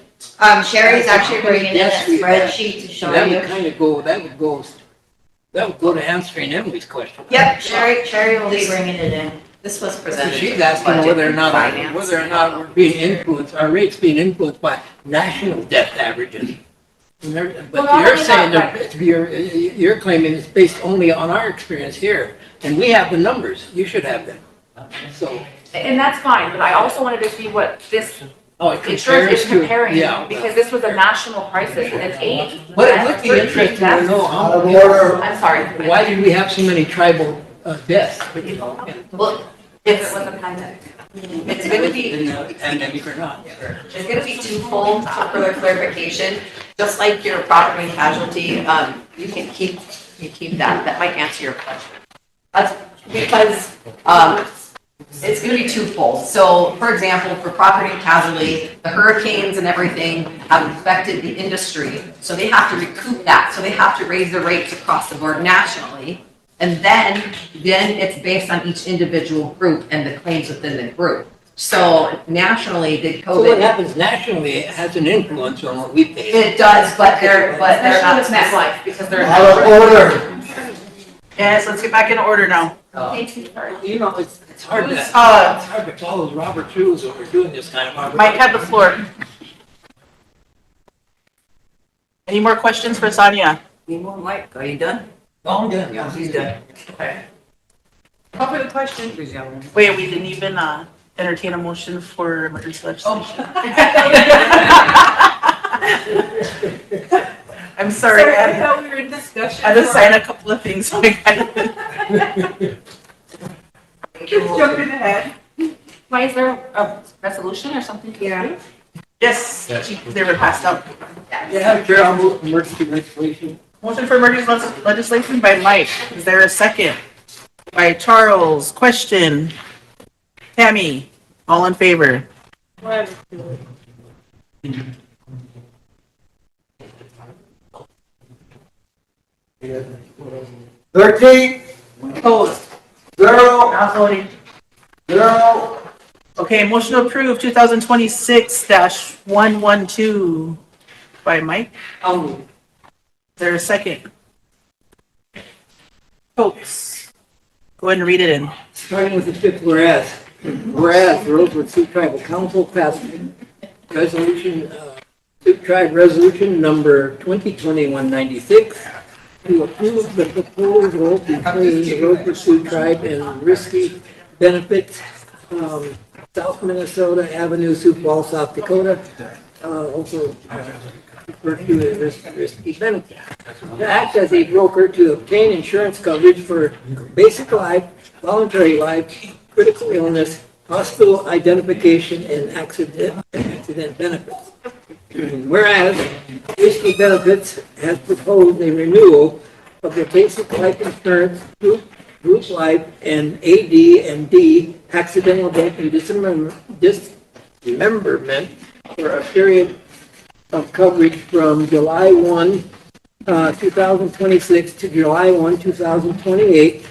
Sherry's actually bringing in a Yes, we have. spreadsheet to show That you. would kind of that would go to answering Emily's question. Yep, Sherry will be bringing it in. This was So presented. she's to asking budget whether or and not finance. we're being influenced, our rates being influenced by national death averages. But Well, you're not saying only that, that you're claiming it's based only on our experience here, and we have the numbers. You should have them. So, And that's fine, but I also wanted to see what this it insurance compares is to, comparing, yeah. because this was a national crisis and it's 8. But it would be interesting to know how, I'm sorry. why did we have so many tribal deaths? Well, If it was a pandemic. it's gonna be, Pandemic or not. it's gonna be twofold for further clarification. Just like your property and casualty, you can keep that. That might answer your question. That's because, it's gonna be twofold. So, for example, for property and casualty, the hurricanes and everything have affected the industry. So they have to recoup that. So they have to raise the rates across the board nationally. And then it's based on each individual group and the claims within the group. So nationally, the So what COVID, happens nationally, it has an influence on what we pay. it does, but they're Especially not. with MetLife, because they're. Yes, let's get back in order now. Thank you, sorry. It's hard to, Who's, it's hard to follow Robert's rules when we're doing this kind of. Mike had the floor. Any more questions for Sonia? Any more, Mike? Are you done? Oh, I'm done. Yeah, he's done. Okay. Call for the question. Wait, we didn't even entertain a motion for emergency legislation. I'm sorry, Sorry, I I thought we were in discussion. had to sign a couple of things. So I Just jumping ahead. Why is there a resolution or something? Yeah. Yes, they were passed out. Yeah, Chair, I'll move emergency legislation. Motion for emergency legislation by Mike. Is there a second? By Charles. Question. Tammy, all in favor? Opposed? Not voting. Okay, motion to approve 2026-112 by Mike. I'll move. Is there a second? Folks, go ahead and read it in. Starting with the fifth whereas. Whereas the Rosebud Sioux Tribal Council passed resolution, Sioux Tribe Resolution number 2021-96 to approve the proposal between the Rosebud Sioux Tribe and Risky Benefits, South Minnesota Avenue, Sioux Falls, South Dakota, also referred to as Risky Benefits. To act as a broker to obtain insurance coverage for basic life, voluntary life, critical illness, hospital identification, and accident benefits. Whereas Risky Benefits has proposed a renewal of the basic life insurance, group life, and AD and D accidental death and dismemberment for a period of coverage from July 1, 2026 to July 1, 2028,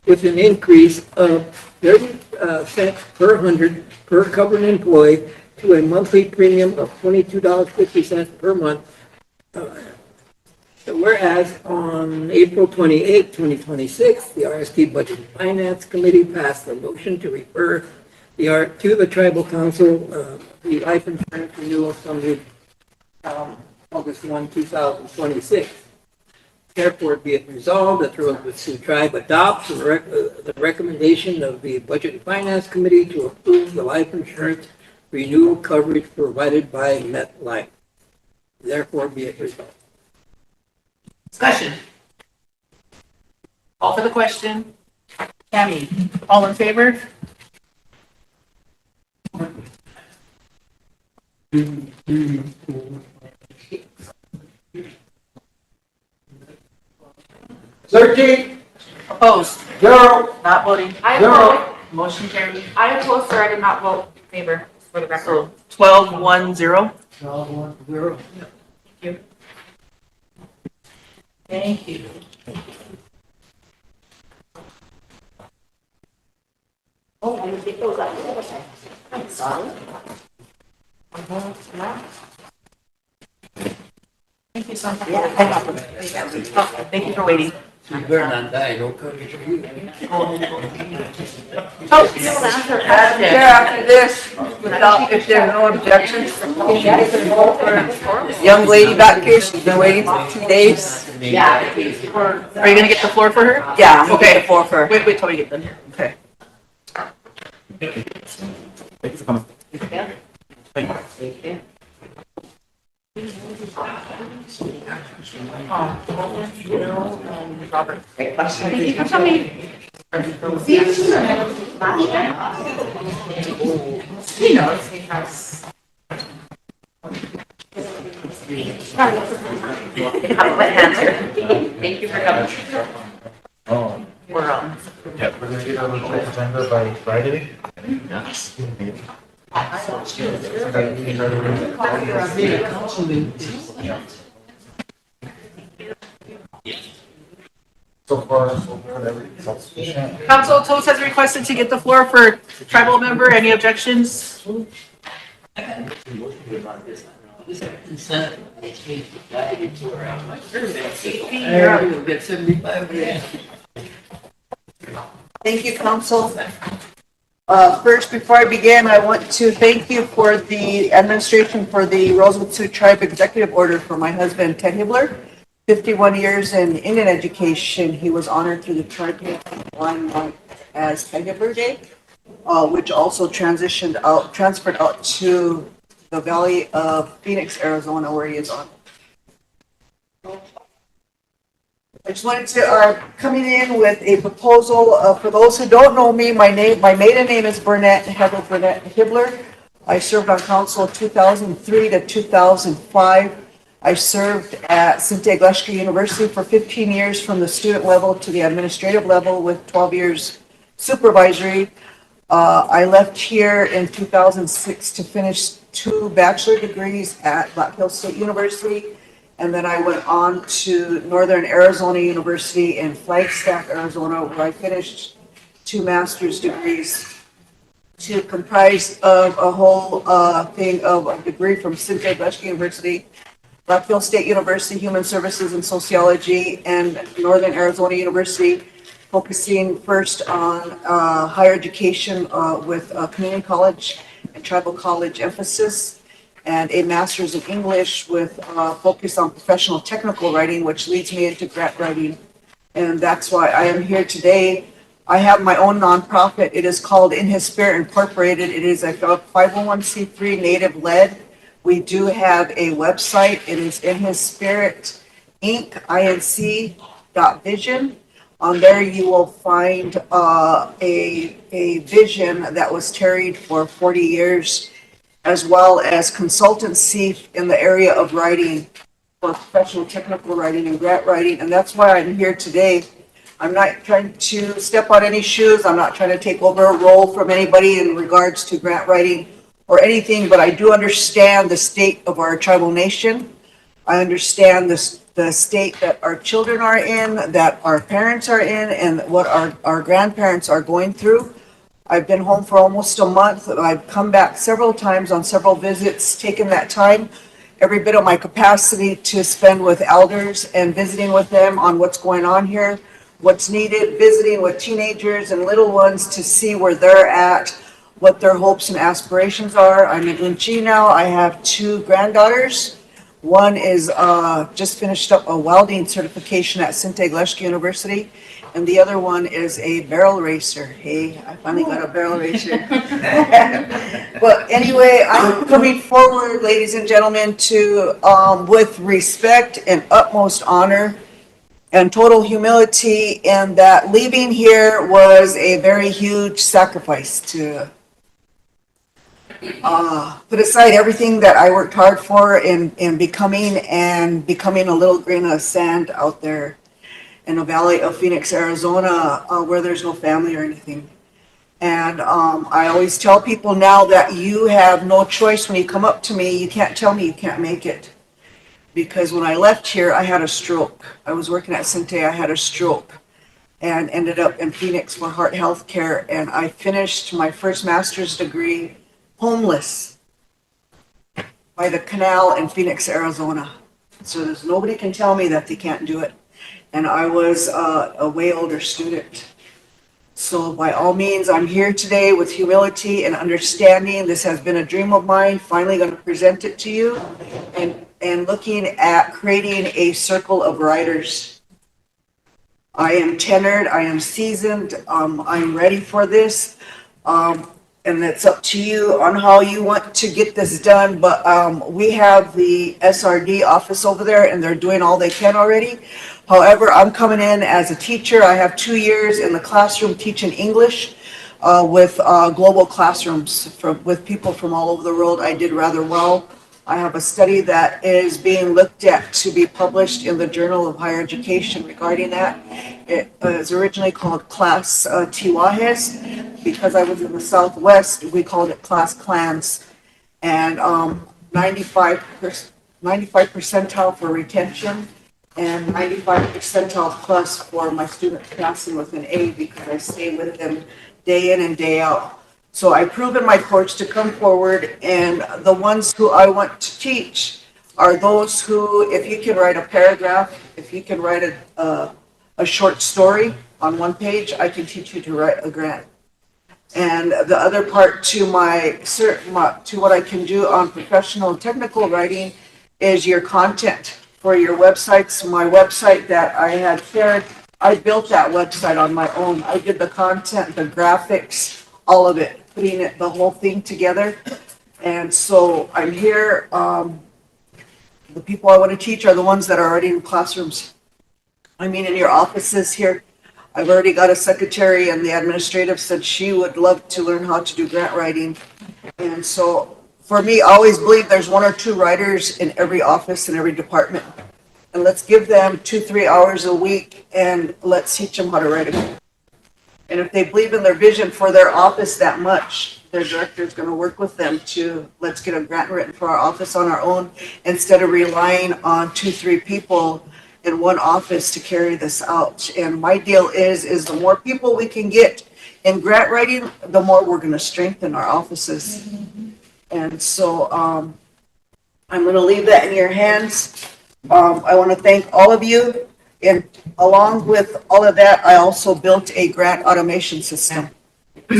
with an increase of 30 cents per 100 per covered employee to a monthly premium of $22.50 per month. So whereas on April 28, 2026, the RST Budget and Finance Committee passed a motion to refer to the Tribal Council, the life insurance renewal summary, August 1, 2026. Therefore, be it resolved that the Rosebud Sioux Tribe adopts the recommendation of the Budget and Finance Committee to approve the life insurance renewal coverage provided by MetLife. Therefore, be it resolved. Discussion. Call for the question. Tammy, all in favor? Opposed? Zero. Not voting. I oppose, Motion carried. I oppose, sir, I did not vote in favor, for the record. So 12-1-0. 12-1-0. Thank you. Oh, I'm gonna take those out. Sorry. Thank you so much. Thank you for waiting. You better not die, don't come here. Oh, Chair, after this, without, if there are no objections, young lady back here, she's been waiting for 2 days. Yeah. Are you gonna get the floor for her? Yeah, I'm gonna Okay. get the floor for her. Wait till we get done here. Okay. Thank you for coming. Robert. Thank you for coming. He knows, he has. Wet hands here. Thank you for coming. We're, Yeah, we're gonna get on the agenda by Friday. So far, everything's self-sufficient. Council Toast has requested to get the floor for tribal member. Any objections? You'll get 75 grand. Thank you, council. First, before I begin, I want to thank you for the administration for the Rosebud Sioux Tribe Executive Order for my husband, Ted Hibbler. 51 years in Indian education. He was honored through the tribe line as Ted Hibbler Day, which also transferred out to the Valley of Phoenix, Arizona, where he is on. I just wanted to, coming in with a proposal, for those who don't know me, my maiden name is Burnett Hibbler. I served on council 2003 to 2005. I served at Cynthia Glushka University for 15 years from the student level to the administrative level with 12 years supervisory. I left here in 2006 to finish 2 bachelor degrees at Black Hills State University. And then I went on to Northern Arizona University in Flagstaff, Arizona, where I finished 2 master's degrees to comprise of a whole thing of a degree from Cynthia Glushka University, Black Hills State University, Human Services and Sociology, and Northern Arizona University, focusing first on higher education with community college and tribal college emphasis, and a master's in English with focus on professional technical writing, which leads me into grant writing. And that's why I am here today. I have my own nonprofit. It is called In His Spirit Incorporated. It is a 501c3 native led. We do have a website. It is In His Spirit Inc. Inc.vision. On there you will find a vision that was tarried for 40 years, as well as consultancy in the area of writing for professional technical writing and grant writing. And that's why I'm here today. I'm not trying to step on any shoes. I'm not trying to take over a role from anybody in regards to grant writing or anything, but I do understand the state of our tribal nation. I understand the state that our children are in, that our parents are in, and what our grandparents are going through. I've been home for almost a month. I've come back several times on several visits, taken that time, every bit of my capacity to spend with elders and visiting with them on what's going on here, what's needed, visiting with teenagers and little ones to see where they're at, what their hopes and aspirations are. I'm in Unchi now. I have 2 granddaughters. One is just finished up a welding certification at Sinte Gleska University, and the other one is a barrel racer. Hey, I finally got a barrel racer. But anyway, I'm coming forward, ladies and gentlemen, to, with respect and utmost honor and total humility, and that leaving here was a very huge sacrifice to put aside everything that I worked hard for in becoming a little grain of sand out there in the valley of Phoenix, Arizona, where there's no family or anything. And I always tell people now that you have no choice when you come up to me. You can't tell me you can't make it. Because when I left here, I had a stroke. I was working at Sinte, I had a stroke and ended up in Phoenix for heart health care. And I finished my first master's degree homeless by the canal in Phoenix, Arizona. So there's nobody can tell me that they can't do it. And I was a way older student. So by all means, I'm here today with humility and understanding. This has been a dream of mine, finally going to present it to you, and looking at creating a circle of writers. I am tenured, I am seasoned, I'm ready for this. And it's up to you on how you want to get this done, but we have the SRD office over there and they're doing all they can already. However, I'm coming in as a teacher. I have 2 years in the classroom teaching English with global classrooms with people from all over the world. I did rather well. I have a study that is being looked at to be published in the Journal of Higher Education regarding that. It was originally called Class Tiwajes. Because I was in the Southwest, we called it Class Clans. And 95 percentile for retention and 95 percentile plus for my students passing with an A because I stay with them day in and day out. So I prove in my course to come forward, and the ones who I want to teach are those who, if you can write a paragraph, if you can write a short story on 1 page, I can teach you to write a grant. And the other part to to what I can do on professional and technical writing is your content for your websites. My website that I had shared, I built that website on my own. I did the content, the graphics, all of it, putting it, the whole thing together. And so I'm here. The people I want to teach are the ones that are already in classrooms. I mean, in your offices here. I've already got a secretary, and the administrative said she would love to learn how to do grant writing. And so for me, I always believe there's 1 or 2 writers in every office and every department. And let's give them 2-3 hours a week and let's teach them how to write a grant. And if they believe in their vision for their office that much, their director is going to work with them to let's get a grant written for our office on our own instead of relying on 2-3 people in one office to carry this out. And my deal is the more people we can get in grant writing, the more we're going to strengthen our offices. And so I'm going to leave that in your hands. I want to thank all of you. And along with all of that, I also built a grant automation system.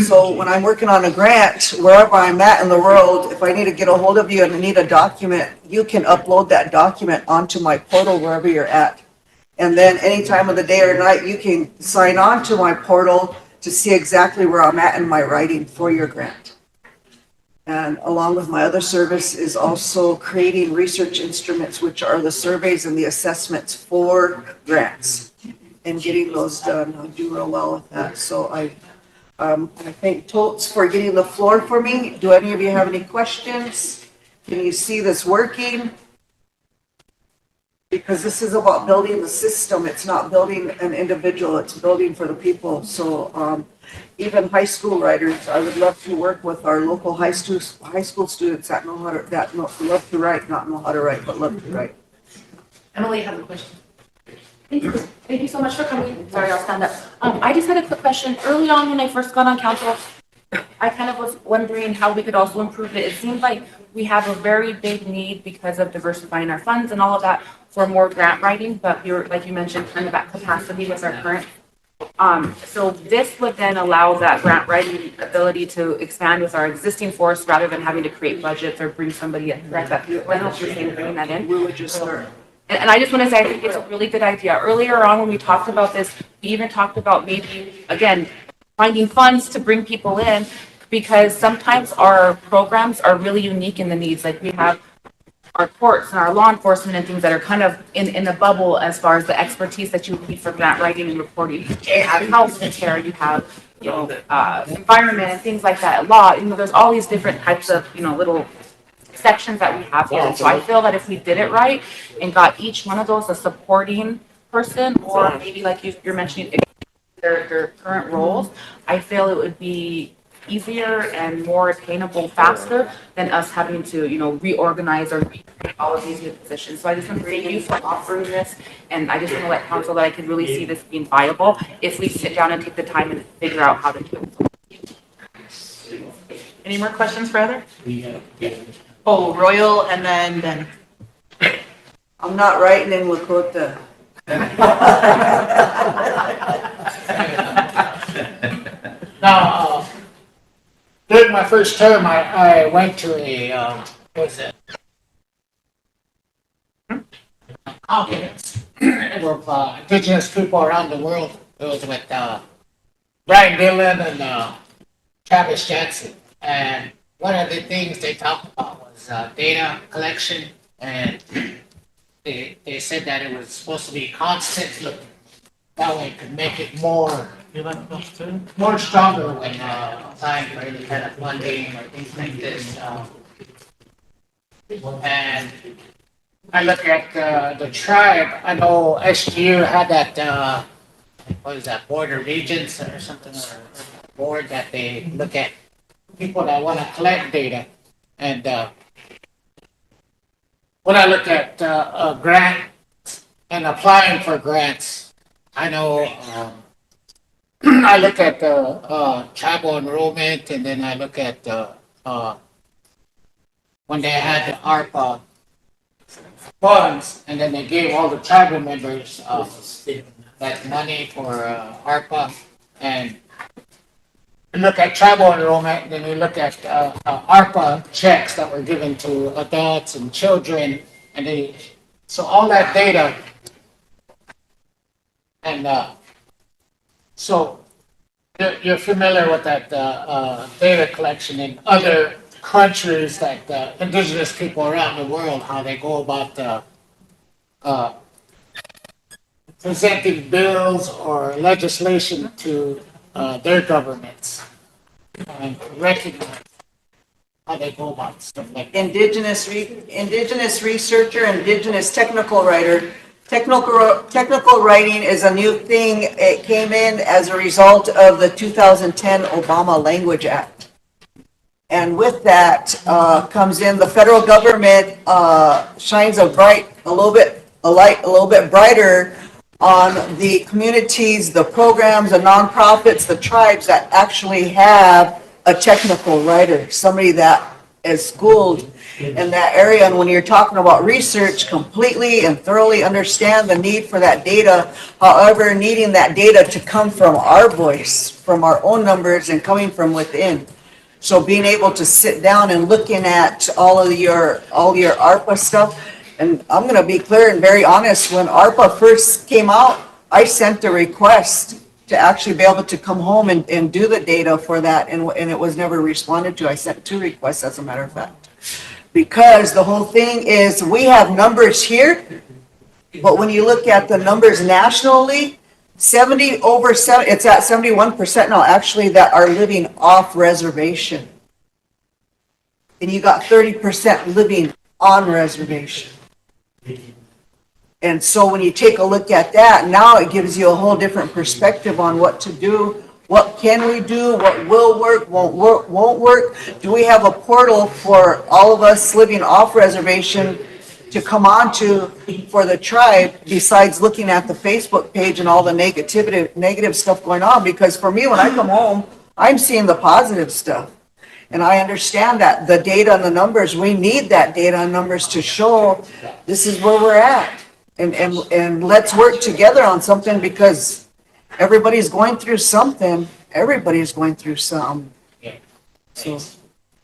So when I'm working on a grant, wherever I'm at in the world, if I need to get a hold of you and I need a document, you can upload that document onto my portal wherever you're at. And then any time of the day or night, you can sign on to my portal to see exactly where I'm at in my writing for your grant. And along with my other service is also creating research instruments, which are the surveys and the assessments for grants and getting those done. I do real well with that. So I thank Totes for getting the floor for me. Do any of you have any questions? Can you see this working? Because this is about building the system. It's not building an individual. It's building for the people. So even high school writers, I would love to work with our local high school students that love to write, not know how to write, but love to write. Emily has a question. Thank you so much for coming. Sorry, I'll stand up. I just had a quick question. Early on when I first got on council, I kind of was wondering how we could also improve it. It seems like we have a very big need because of diversifying our funds and all of that for more grant writing, but you're, like you mentioned, kind of at capacity with our current. So this would then allow that grant writing ability to expand with our existing force rather than having to create budgets or bring somebody in. Correct that? I don't know if you're saying bringing that in. We would just start. And I just want to say, I think it's a really good idea. Earlier on, when we talked about this, we even talked about maybe, again, finding funds to bring people in, because sometimes our programs are really unique in the needs. Like we have our courts and our law enforcement and things that are kind of in the bubble as far as the expertise that you need for grant writing and reporting. You have health care, you have, environment and things like that, law, there's all these different types of, little sections that we have here. And so I feel that if we did it right and got each one of those a supporting person, or maybe like you're mentioning their current roles, I feel it would be easier and more attainable faster than us having to, reorganize or recreate all of these new positions. So I just want to thank you for offering this, and I just want to let council that I could really see this being viable if we sit down and take the time and figure out how to do it. Any more questions for Heather? Oh, Royal and then. I'm not writing in Lakota. Now, during my first term, I went to a, what's it? Conference with indigenous people around the world. It was with Brian Dillon and Travis Jackson. And one of the things they talked about was data collection, and they said that it was supposed to be constant. That way it could make it more stronger when applying for any kind of funding or things like this. And I look at the tribe. I know SGU had that, what is that, board of regents or something, or board that they look at people that want to collect data. And when I look at grants and applying for grants, I know I look at the tribal enrollment, and then I look at when they had the ARPA funds, and then they gave all the tribal members that money for ARPA, and you look at tribal enrollment, then you look at ARPA checks that were given to adults and children, and so all that data, and so you're familiar with that data collection in other countries, like indigenous people around the world, how they go about presenting bills or legislation to their governments, and recognize how they go about stuff like that. Indigenous researcher, indigenous technical writer. Technical writing is a new thing. It came in as a result of the 2010 Obama Language Act. And with that comes in the federal government shines a light a little bit brighter on the communities, the programs, the nonprofits, the tribes that actually have a technical writer, somebody that is schooled in that area. And when you're talking about research, completely and thoroughly understand the need for that data, however, needing that data to come from our voice, from our own numbers, and coming from within. So being able to sit down and looking at all your ARPA stuff, and I'm going to be clear and very honest, when ARPA first came out, I sent a request to actually be able to come home and do the data for that, and it was never responded to. I sent 2 requests, as a matter of fact. Because the whole thing is, we have numbers here, but when you look at the numbers nationally, it's at 71% now, actually, that are living off reservation. And you got 30% living on reservation. And so when you take a look at that, now it gives you a whole different perspective on what to do, what can we do, what will work, won't work. Do we have a portal for all of us living off reservation to come on to for the tribe, besides looking at the Facebook page and all the negative stuff going on? Because for me, when I come home, I'm seeing the positive stuff. And I understand that the data and the numbers, we need that data and numbers to show this is where we're at. And let's work together on something because everybody's going through something. Everybody's going through something. So,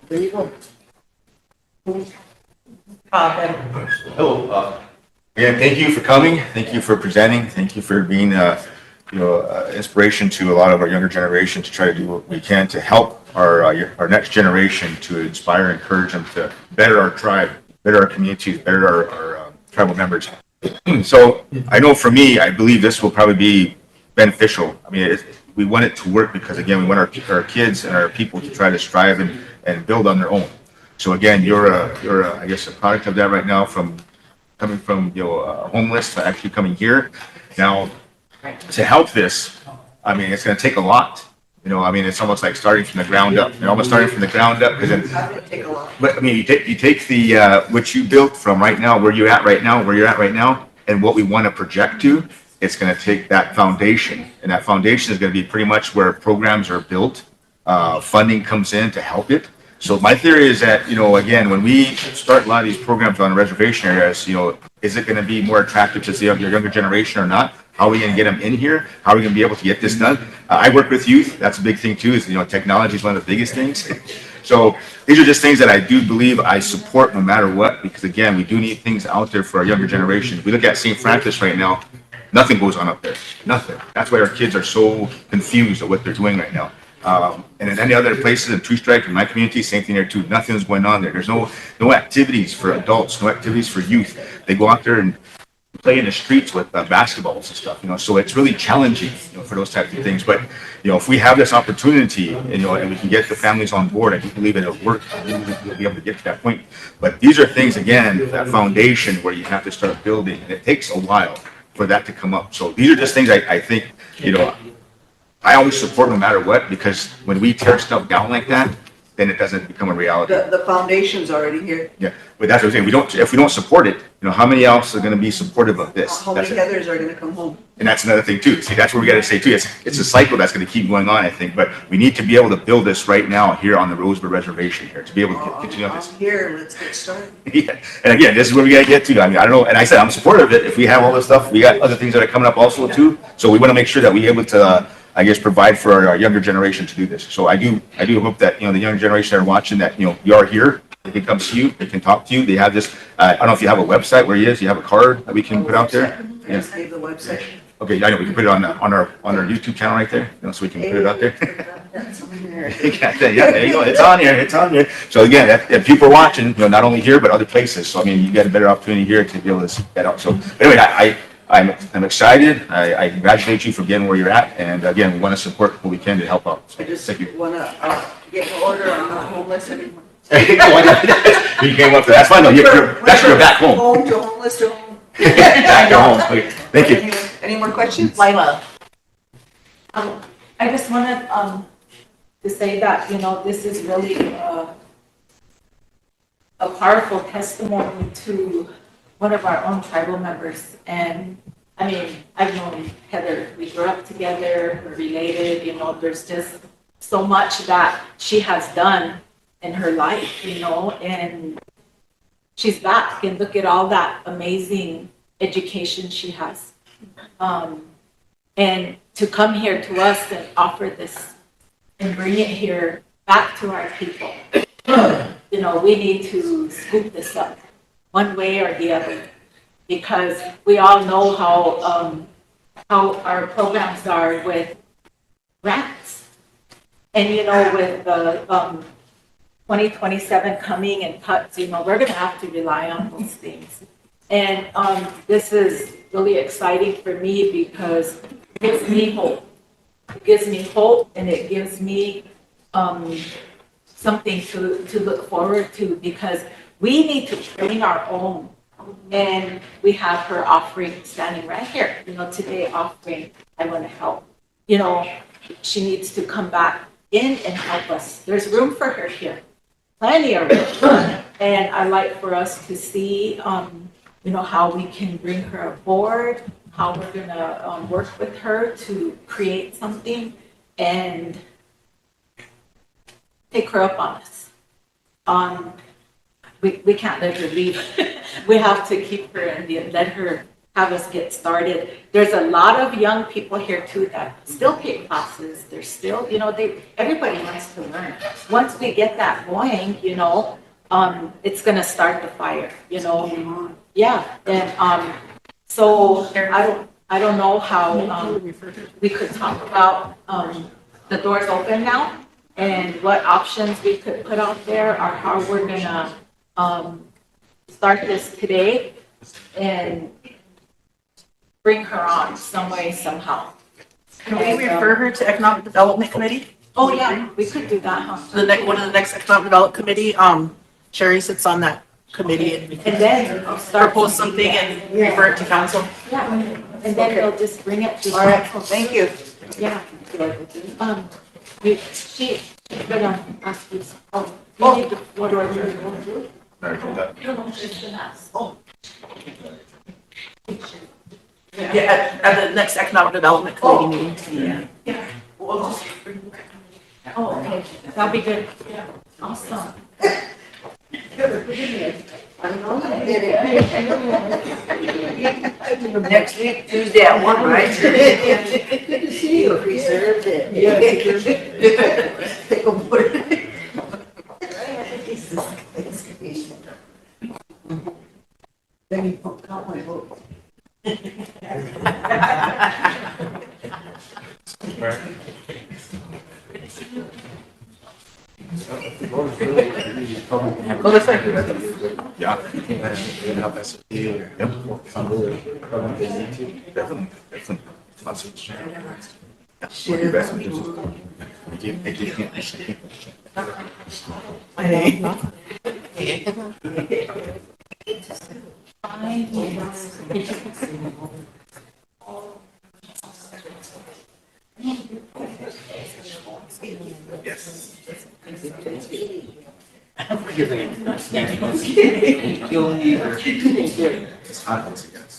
there you go. Hello. Again, thank you for coming. Thank you for presenting. Thank you for being, inspiration to a lot of our younger generation to try to do what we can to help our next generation, to inspire, encourage them to better our tribe, better our communities, better our tribal members. So I know for me, I believe this will probably be beneficial. I mean, we want it to work because again, we want our kids and our people to try to strive and build on their own. So again, you're I guess a product of that right now, from coming from homeless to actually coming here. Now, to help this, I mean, it's going to take a lot. I mean, it's almost like starting from the ground up. You're almost starting from the ground up, because then, but I mean, you take the what you built from right now, where you're at right now, and what we want to project to. It's going to take that foundation, and that foundation is going to be pretty much where programs are built. Funding comes in to help it. So my theory is that, again, when we start a lot of these programs on reservation areas, is it going to be more attractive to your younger generation or not? How are we going to get them in here? How are we going to be able to get this done? I work with youth. That's a big thing too, is, technology is one of the biggest things. So these are just things that I do believe I support no matter what, because again, we do need things out there for our younger generation. If we look at St. Francis right now, nothing goes on up there. Nothing. That's why our kids are so confused at what they're doing right now. And in any other places in Two Strike, in my community, same thing there too. Nothing's going on there. There's no activities for adults, no activities for youth. They go out there and play in the streets with basketballs and stuff, so it's really challenging, for those types of things. But, if we have this opportunity, and we can get the families on board, I do believe it'll work. We'll be able to get to that point. But these are things, again, that foundation where you have to start building, and it takes a while for that to come up. So these are just things I think, I always support no matter what, because when we tear stuff down like that, then it doesn't become a reality. The foundation's already here. Yeah, but that's what I'm saying. If we don't support it, how many else are going to be supportive of this? How many Heathers are going to come home? And that's another thing too. See, that's what we got to say too. It's a cycle that's going to keep going on, I think. But we need to be able to build this right now here on the Rosebud Reservation here, to be able to continue on this. Here, let's get started. Yeah. And again, this is where we got to get to. I mean, I don't know. And I said I'm supportive of it. If we have all this stuff, we got other things that are coming up also too. So we want to make sure that we're able to, I guess, provide for our younger generation to do this. So I do hope that, the younger generation that are watching, that, you are here. They can come see you. They can talk to you. They have this, I don't know if you have a website where he is. You have a card that we can put out there? I just gave the website. Okay, I know, we can put it on our YouTube channel right there, so we can put it out there. Yeah, there you go. It's on here. So again, if people are watching, not only here, but other places. So I mean, you get a better opportunity here to be able to see that out. So anyway, I'm excited. I congratulate you for getting where you're at. And again, we want to support what we can to help out. So I just thank you. want to get an order on not homeless anymore. You came up to, that's fine though. That's your back home. Home to homeless to home. Back to home. Okay, thank you. Any more questions? Lila. I just wanted, to say that, this is really, a powerful testimony to one of our own tribal members. And I mean, I've known Heather, we grew up together, we're related, there's just so much that she has done in her life, and she's back, and look at all that amazing education she has. And to come here to us and offer this and bring it here back to our people, we need to scoop this up one way or the other, because we all know how our programs are with grants. And with the 2027 coming and cuts, we're going to have to rely on those things. And this is really exciting for me because it gives me hope. It gives me hope, and it gives me something to look forward to, because we need to bring our own. And we have her offering, standing right here, today offering, I want to help. She needs to come back in and help us. There's room for her here, plenty of room. And I like for us to see, how we can bring her aboard, how we're gonna work with her to create something. And take her up on us. We can't let her leave. We have to keep her and let her have us get started. There's a lot of young people here too that still take classes. They're still, everybody wants to learn. Once we get that going, it's gonna start the fire, Yeah, and, so I don't know how, we could talk about, the doors open now and what options we could put out there or how we're gonna, start this today and bring her on some way, somehow. Can we refer her to Economic Development Committee? Oh, yeah, we could do that, huh? One of the next Economic Development Committee, Sherry sits on that committee and we And can then start. propose something and refer it to council. Yeah, and then they'll just bring it to. All right, thank you. Yeah. She's gonna ask you. You need to, what do I do? Yeah, at the next Economic Development Committee meeting. Yeah. Oh, okay, that'll be good. Awesome. Next week, Tuesday at 1, right? Good to see you. Preserved it. Take a word. Then you count my vote. Well, that's like, Yeah.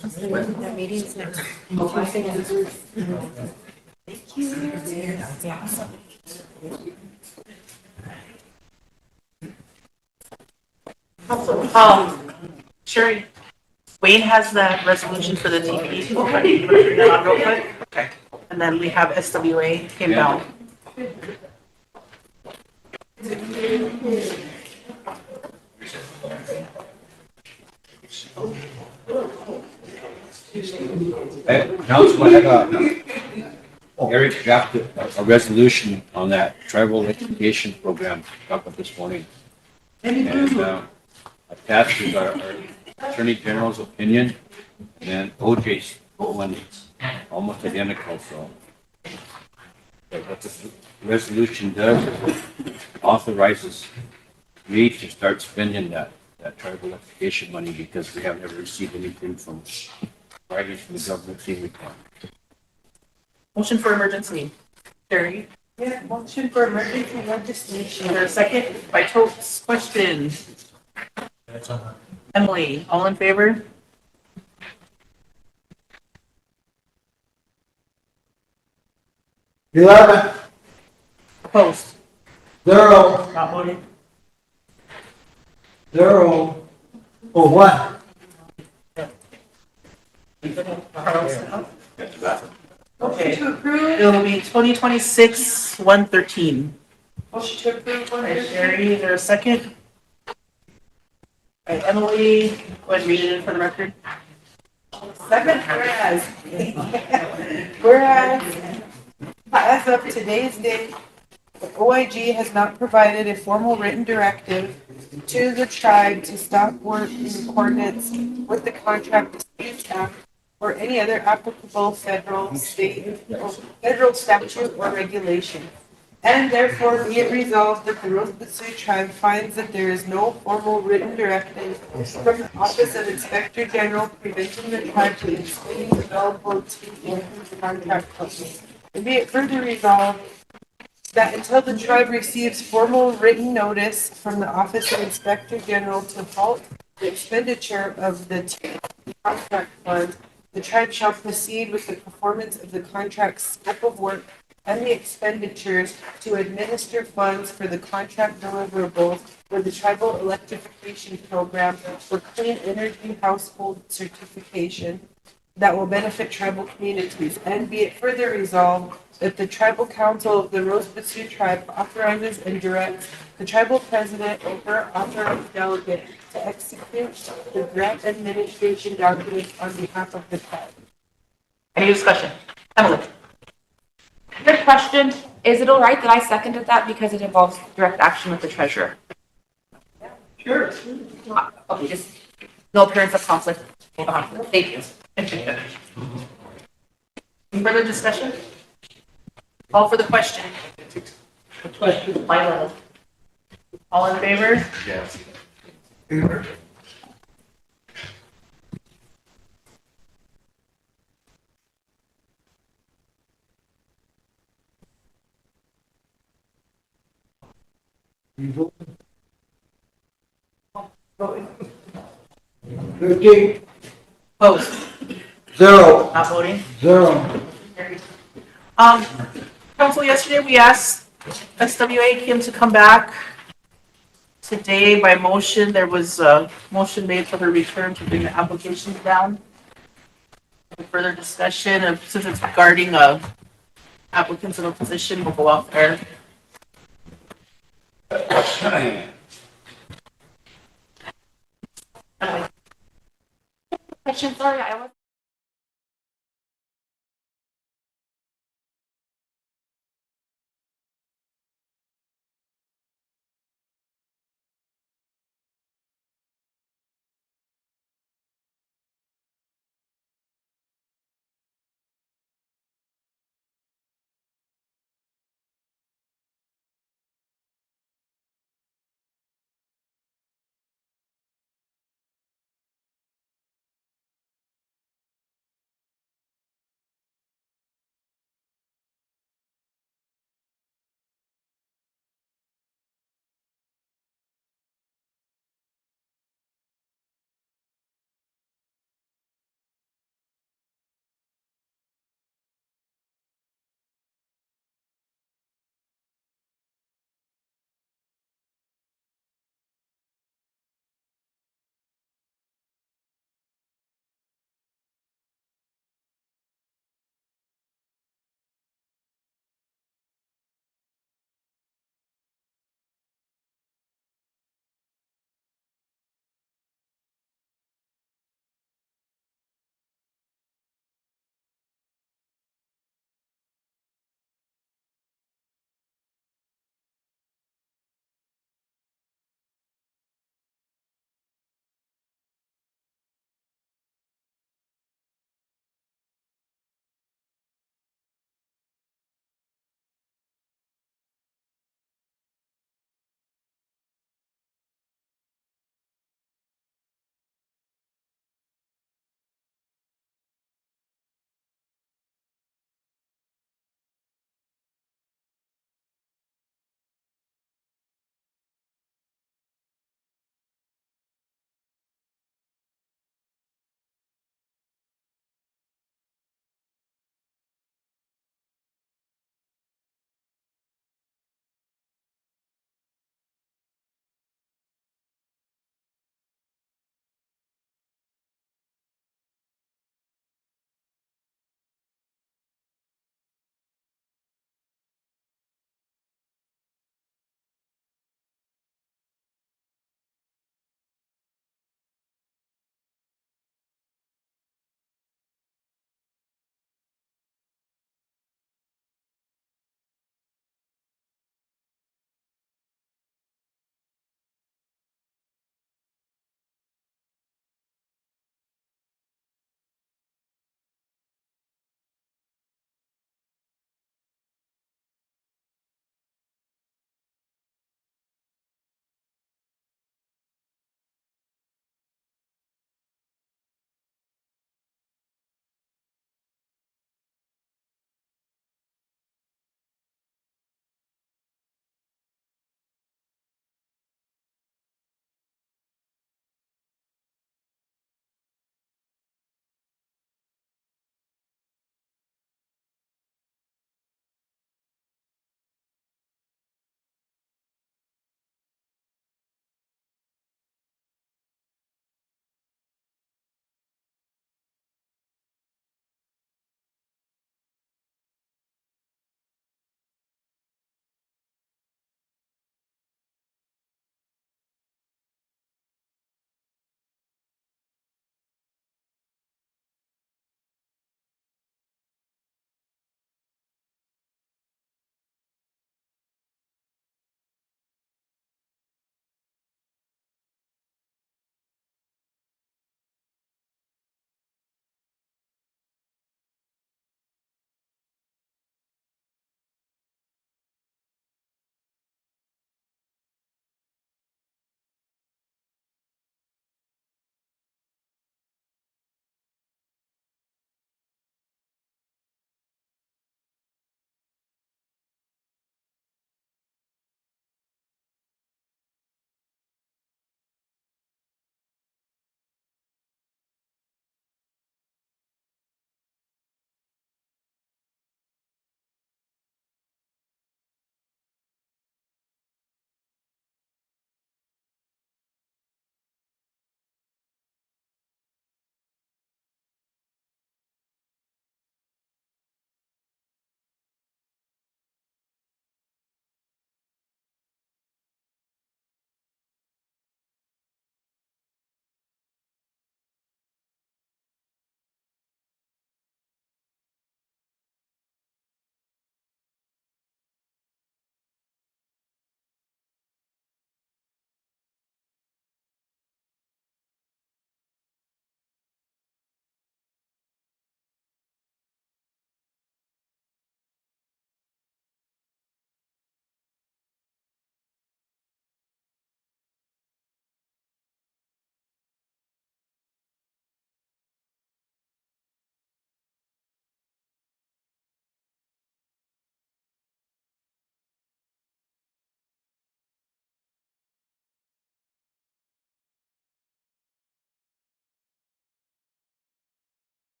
The meeting's next. Sherry, Wayne has the resolution for the TP already. You wanna bring that on real quick? Okay. And then we have SWA came down. Council, Eric drafted a resolution on that tribal education program, talked about this morning. And attached is our Attorney General's opinion, and OJ's one, almost identical, so. What the resolution does is it authorizes me to start spending that tribal education money because we have never received anything from writing from the government fee requirement. Motion for emergency. Sherry, Yeah, motion for emergency legislation. is there a second? By Totes, question. Emily, all in favor? Opposed? Zero, Not voting? zero. For what? Okay. To approve, It will be 2026-113. motion to approve one. By Sherry, is there a second? By Emily, go ahead and read it in for the record. Second, whereas as of today's date, the OIG has not provided a formal written directive to the tribe to stop work in accordance with the Contract Disputes Act or any other applicable federal, state, or federal statute or regulation. And therefore be it resolved that the Rosebud Sioux tribe finds that there is no formal written directive from the Office of Inspector General preventing the tribe from disclaiming available to the contract company. And be it further resolved that until the tribe receives formal written notice from the Office of Inspector General to halt the expenditure of the contract fund, the tribe shall proceed with the performance of the contract's scope of work and the expenditures to administer funds for the contract deliverables for the tribal electrification program for clean energy household certification that will benefit tribal communities. And be it further resolved that the tribal council of the Rosebud Sioux tribe authorizes and directs the tribal president or authorized delegate to execute the grant administration documents on behalf of the tribe. Any discussion? Emily? Good question. Is it all right that I seconded that because it involves direct action with the treasurer? Sure. Okay, just no appearance of conflict. Thank you. Any further discussion? Call for the question. The question is by level. All in favor? Yes. Opposed? Zero. Not voting? Zero. Council, yesterday we asked SWA Kim to come back. Today by motion, there was a motion made for her return to bring the applications down. Any further discussion of, since it's regarding applicants in a position, we'll go out there. Question, sorry, I was.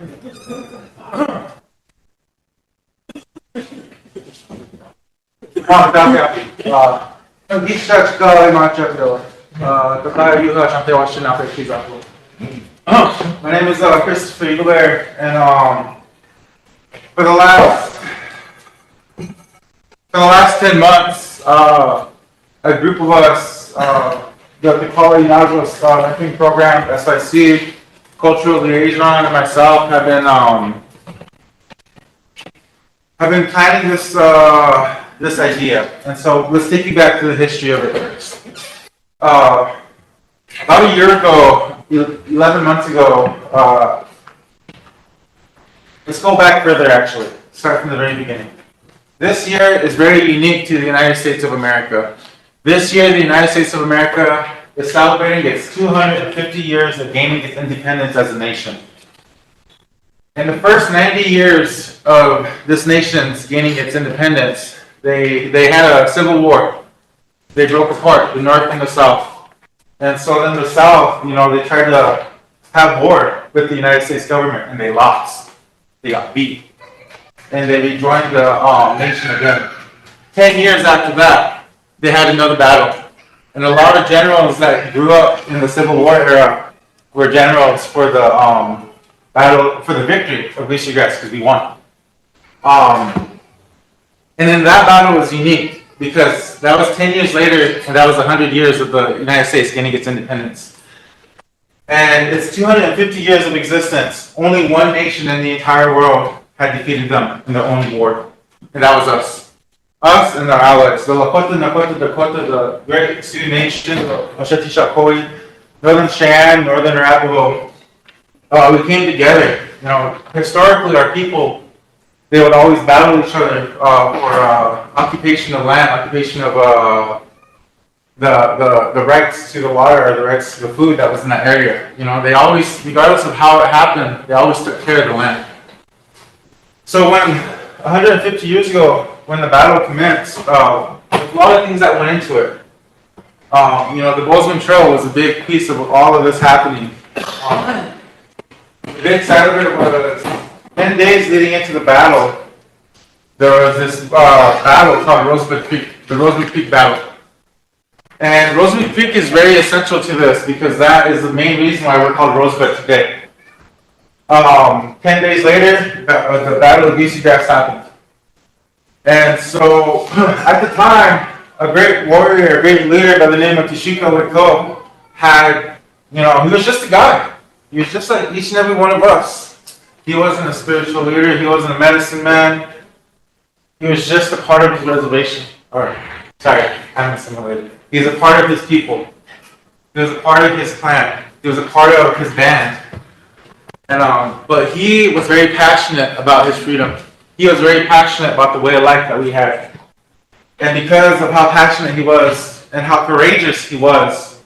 My name is Christopher Eaglebear, and for the last 10 months, a group of us, the Quality Nodules Mentoring Program, SIC, Cultural Liaison, and myself have been planning this idea. And so let's take you back to the history of it first. About a year ago, 11 months ago, let's go back further actually, start from the very beginning. This year is very unique to the United States of America. This year, the United States of America is celebrating its 250 years of gaining its independence as a nation. In the first 90 years of this nation's gaining its independence, they had a civil war. They broke apart, the North and the South. And so then the South, they tried to have war with the United States government, and they lost. They got beat. And they rejoined the nation again. 10 years after that, they had another battle. And a lot of generals that grew up in the Civil War era were generals for the battle, for the victory of Lacey Grass, because we won. And then that battle was unique, because that was 10 years later, and that was 100 years of the United States gaining its independence. And it's 250 years of existence. Only one nation in the entire world had defeated them in their own war, and that was us. Us and our allies, the Lakota, Nakota, Dakota, the Great Sioux Nation, the Ashatishakoe, Northern Cheyenne, Northern Arapaho. We came together. Historically, our people, they would always battle each other for occupation of land, occupation of the rights to the water or the rights to the food that was in that area. They always, regardless of how it happened, they always took care of the land. So when 150 years ago, when the battle commenced, there's a lot of things that went into it. The Bozeman Trail was a big piece of all of this happening. The big side of it was 10 days leading into the battle. There was this battle called Rosebud Creek, the Rosebud Creek battle. And Rosebud Creek is very essential to this because that is the main reason why we're called Rosebud today. 10 days later, the Battle of Lacey Grass happened. And so, at the time, a great warrior, a great leader by the name of Tashika Wiko had, he was just a guy. He was just like each and every one of us. He wasn't a spiritual leader. He wasn't a medicine man. He was just a part of his reservation. I'm assimilated. He's a part of his people. He was a part of his clan. He was a part of his band. And but he was very passionate about his freedom. He was very passionate about the way of life that we had. And because of how passionate he was and how courageous he was,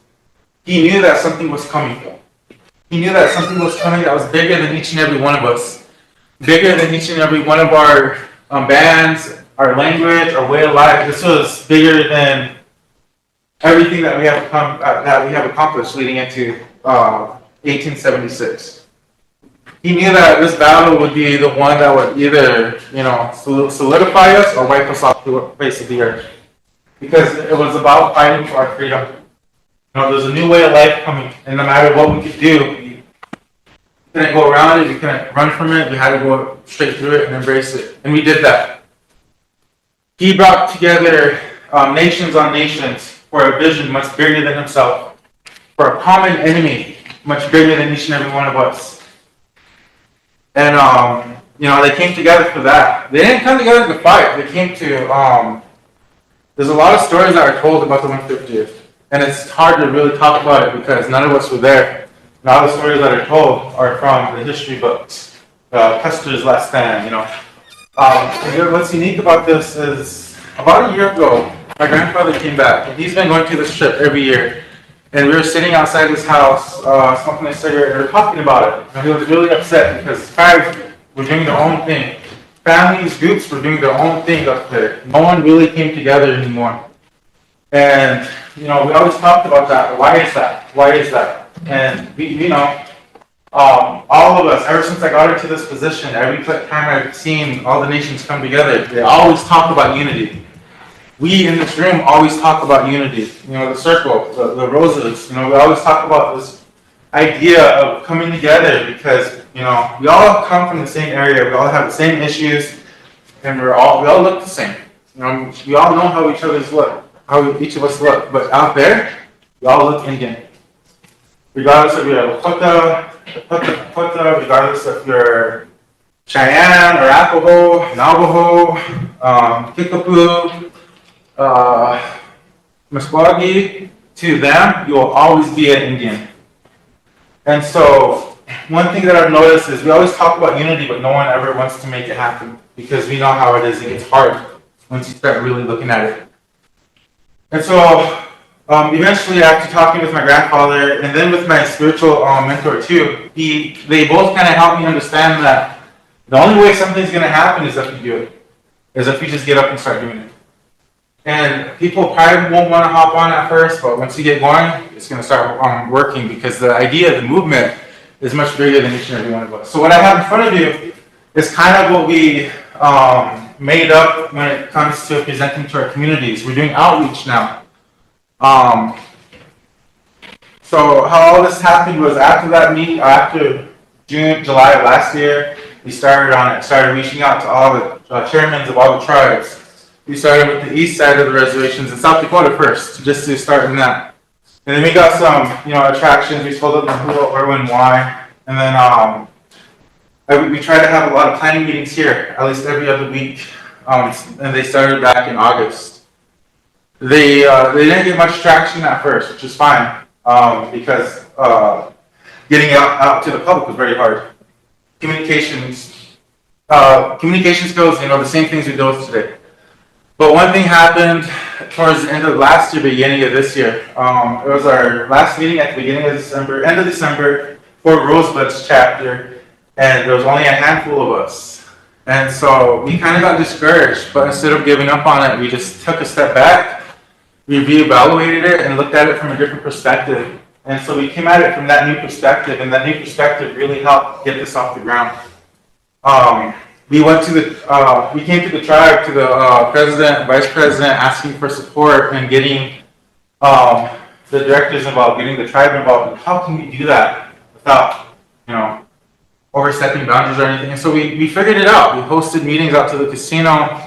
he knew that something was coming. He knew that something was coming that was bigger than each and every one of us. Bigger than each and every one of our bands, our language, our way of life. This was bigger than everything that we have accomplished leading into 1876. He knew that this battle would be the one that would either, solidify us or wipe us off the face of the earth. Because it was about fighting for our freedom. There's a new way of life coming, and no matter what we could do, we couldn't go around it, we couldn't run from it, we had to go straight through it and embrace it. And we did that. He brought together nations on nations for a vision much bigger than himself, for a common enemy much bigger than each and every one of us. And, they came together for that. They didn't come together to fight. They came to, there's a lot of stories that are told about the 150th. And it's hard to really talk about it because none of us were there. And all the stories that are told are from the history books. Custer's Last Stand, What's unique about this is, about a year ago, my grandfather came back. And he's been going to this trip every year. And we were sitting outside his house, smoking a cigarette, and we were talking about it. And he was really upset because tribes were doing their own thing. Families, groups were doing their own thing up there. No one really came together anymore. And, we always talked about that. Why is that? Why is that? And, all of us, ever since I got into this position, every time I've seen all the nations come together, they always talk about unity. We in this room always talk about unity. You know, the circle, the roses, you know, we always talk about this idea of coming together because, you know, we all come from the same area, we all have the same issues, and we all look the same. You know, we all know how each other's look, how each of us look, but out there, we all look Indian. Regardless if you're Dakota, regardless if you're Cheyenne or Arapaho, Navajo, Kickapoo, Muscogee, to them, you will always be an Indian. And so, one thing that I've noticed is we always talk about unity, but no one ever wants to make it happen because we know how it is. It gets hard once you start really looking at it. And so, eventually, after talking with my grandfather and then with my spiritual mentor too, they both kind of helped me understand that the only way something's going to happen is if you do it, is if you just get up and start doing it. And people probably won't want to hop on at first, but once you get going, it's going to start working because the idea of the movement is much bigger than each and every one of us. So what I have in front of you is kind of what we made up when it comes to presenting to our communities. We're doing outreach now. So how all this happened was after that meeting, after July of last year, we started on it, started reaching out to all the chairmen of all the tribes. We started with the east side of the reservations in South Dakota first, just to start in that. And then we got some, attractions. We told them who, where, when, why. And then we try to have a lot of planning meetings here, at least every other week. And they started back in August. They didn't get much traction at first, which is fine, because getting out to the public was very hard. Communication skills, the same things we deal with today. But one thing happened towards the end of last year, beginning of this year. It was our last meeting at the beginning of December, end of December, for Rosebud's chapter, and there was only a handful of us. And so we kind of got discouraged, but instead of giving up on it, we just took a step back, we reevaluated it, and looked at it from a different perspective. And so we came at it from that new perspective, and that new perspective really helped get this off the ground. We came to the tribe, to the president, vice president, asking for support and getting the directors involved, getting the tribe involved. And how can we do that without, overstepping boundaries or anything? And so we figured it out. We hosted meetings out to the casino,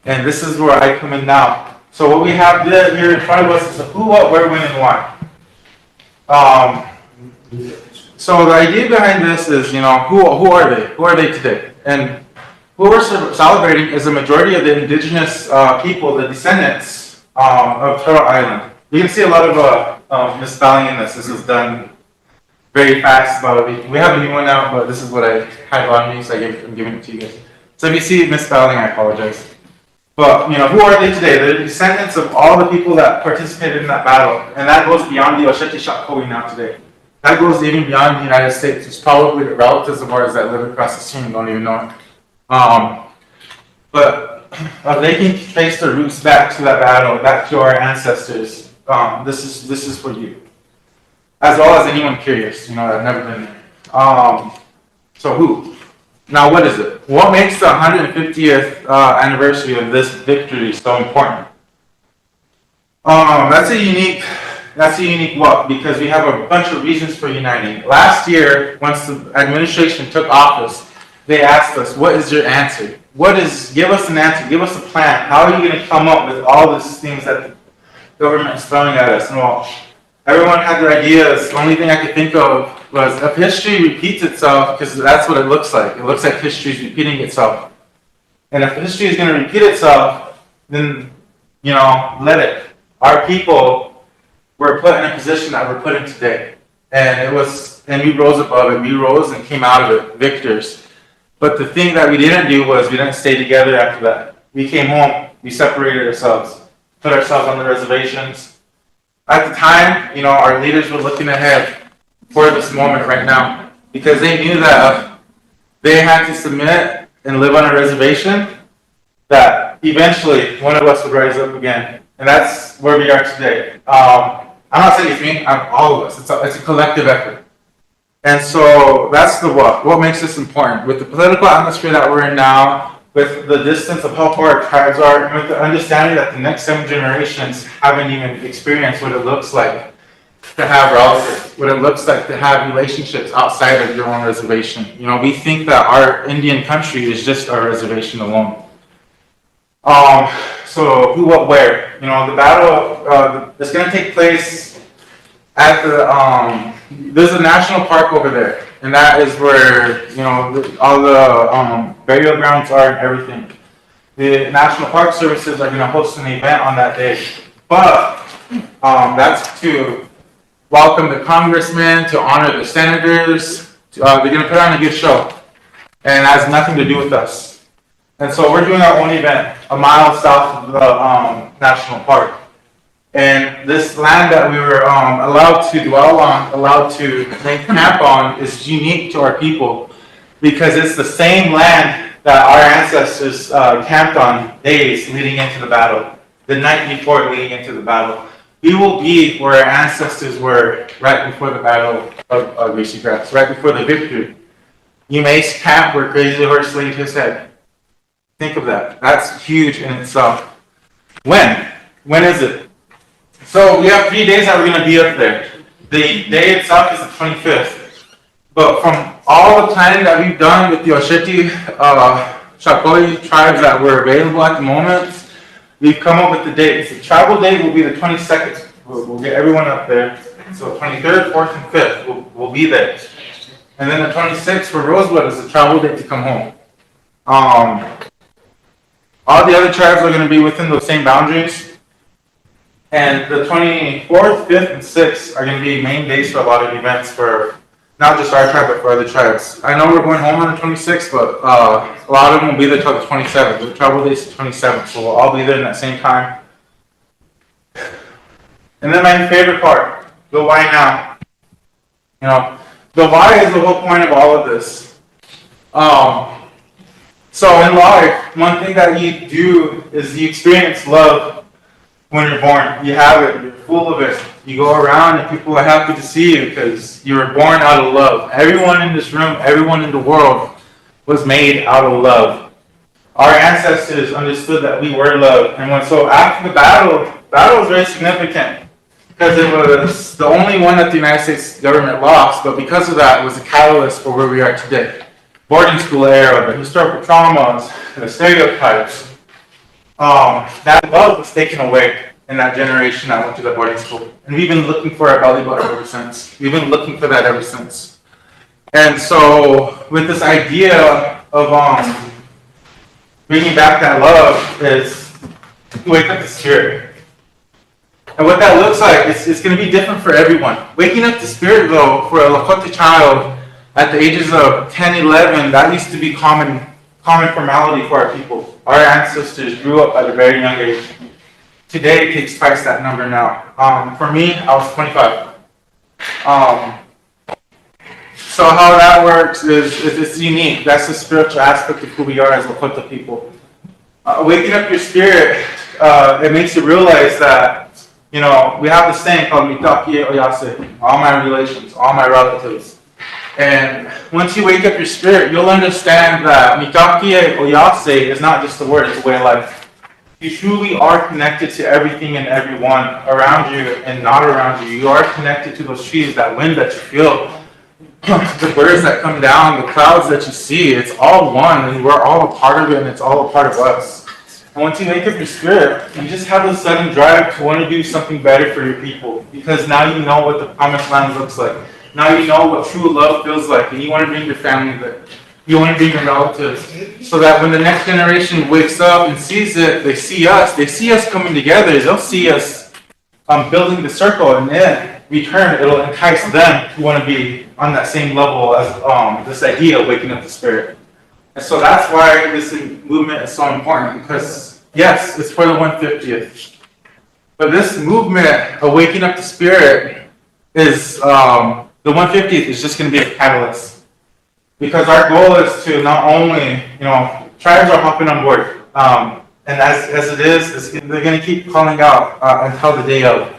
and this is where I come in now. So what we have here in front of us is a who, what, where, when, and why. So the idea behind this is, who are they? Who are they today? And what we're celebrating is the majority of the indigenous people, the descendants of Turtle Island. You can see a lot of misspelling in this. This is done very fast. We have a new one now, but this is what I had on me, so I'm giving it to you guys. So if you see misspelling, I apologize. But, who are they today? They're the descendants of all the people that participated in that battle. And that goes beyond the Osheti Shakoi now today. That goes even beyond the United States. It's probably the relatives of ours that live across the stream don't even know it. But they can trace their roots back to that battle, back to our ancestors. This is for you, as well as anyone curious. I've never been there. So who? Now, what is it? What makes the 150th anniversary of this victory so important? That's a unique what? Because we have a bunch of reasons for uniting. Last year, once the administration took office, they asked us, what is your answer? Give us an answer, give us a plan. How are you going to come up with all these things that the government is throwing at us? And well, everyone had their ideas. The only thing I could think of was if history repeats itself, because that's what it looks like. It looks like history is repeating itself. And if history is going to repeat itself, then, let it. Our people were put in a position that we're put in today. And we rose above it. We rose and came out of it victors. But the thing that we didn't do was we didn't stay together after that. We came home, we separated ourselves, put ourselves on the reservations. At the time, our leaders were looking ahead for this moment right now because they knew that they had to submit and live on a reservation, that eventually one of us would rise up again. And that's where we are today. I'm not saying it's me, all of us. It's a collective effort. And so that's the what. What makes this important? With the political atmosphere that we're in now, with the distance of how far our tribes are, and with the understanding that the next 7 generations haven't even experienced what it looks like to have relatives, what it looks like to have relationships outside of your own reservation. You know, we think that our Indian country is just our reservation alone. So who, what, where? You know, the battle is going to take place at the there's a national park over there, and that is where, you know, all the burial grounds are and everything. The National Park Services are going to host an event on that day, but that's to welcome the congressmen, to honor the senators. They're going to put on a good show, and it has nothing to do with us. And so we're doing our own event a mile south of the national park. And this land that we were allowed to dwell on, allowed to make camp on, is unique to our people because it's the same land that our ancestors camped on days leading into the battle, the night before leading into the battle. We will be where our ancestors were right before the battle of Gracie Grass, right before the victory. You may camp where Crazy Horse laid his head. Think of that. That's huge in itself. When? When is it? So we have 3 days that we're going to be up there. The day itself is the 25th. But from all the planning that we've done with the Osheti, Shakoi tribes that were available at the moment, we've come up with the dates. The travel date will be the 22nd. We'll get everyone up there. So 23rd, 4th, and 5th, we'll be there. And then the 26th for Rosebud is the travel date to come home. All the other tribes are going to be within those same boundaries. And the 24th, 5th, and 6th are going to be main days for a lot of events for not just our tribe, but for other tribes. I know we're going home on the 26th, but a lot of them will be there till the 27th. The travel day is the 27th, so we'll all be there in that same time. And then my favorite part, the why now. You know, the why is the whole point of all of this. So in life, one thing that you do is you experience love. When you're born, you have it, you're full of it. You go around and people are happy to see you because you were born out of love. Everyone in this room, everyone in the world was made out of love. Our ancestors understood that we were loved. And so after the battle was very significant because it was the only one that the United States government lost, but because of that, it was a catalyst for where we are today. Boarding school era, the historical traumas, the stereotypes. That love was taken away in that generation that went to the boarding school. And we've been looking for our belly button ever since. We've been looking for that ever since. And so with this idea of bringing back that love is to wake up the spirit. And what that looks like, it's going to be different for everyone. Waking up the spirit, though, for a Lakota child at the ages of 10, 11, that used to be common formality for our people. Our ancestors grew up at a very young age. Today it takes twice that number now. For me, I was 25. So how that works is it's unique. That's the spiritual aspect of who we are as Lakota people. Waking up your spirit, it makes you realize that, you know, we have this saying called Mitakie Oyase, all my relations, all my relatives. And once you wake up your spirit, you'll understand that Mitakie Oyase is not just a word, it's a way of life. You truly are connected to everything and everyone around you and not around you. You are connected to those trees, that wind that you feel, the birds that come down, the clouds that you see. It's all one, and we're all a part of it, and it's all a part of us. And once you wake up your spirit, you just have a sudden drive to want to do something better for your people, because now you know what the promised land looks like. Now you know what true love feels like, and you want to bring your family there. You want to bring your relatives, so that when the next generation wakes up and sees it, they see us coming together. They'll see us building the circle, and in return, it'll entice them to want to be on that same level as this idea of waking up the spirit. And so that's why this movement is so important, because yes, it's for the 150th, but this movement of waking up the spirit is the 150th is just going to be a catalyst. Because our goal is to not only, you know, tribes are hopping on board. And as it is, they're going to keep calling out until the day of.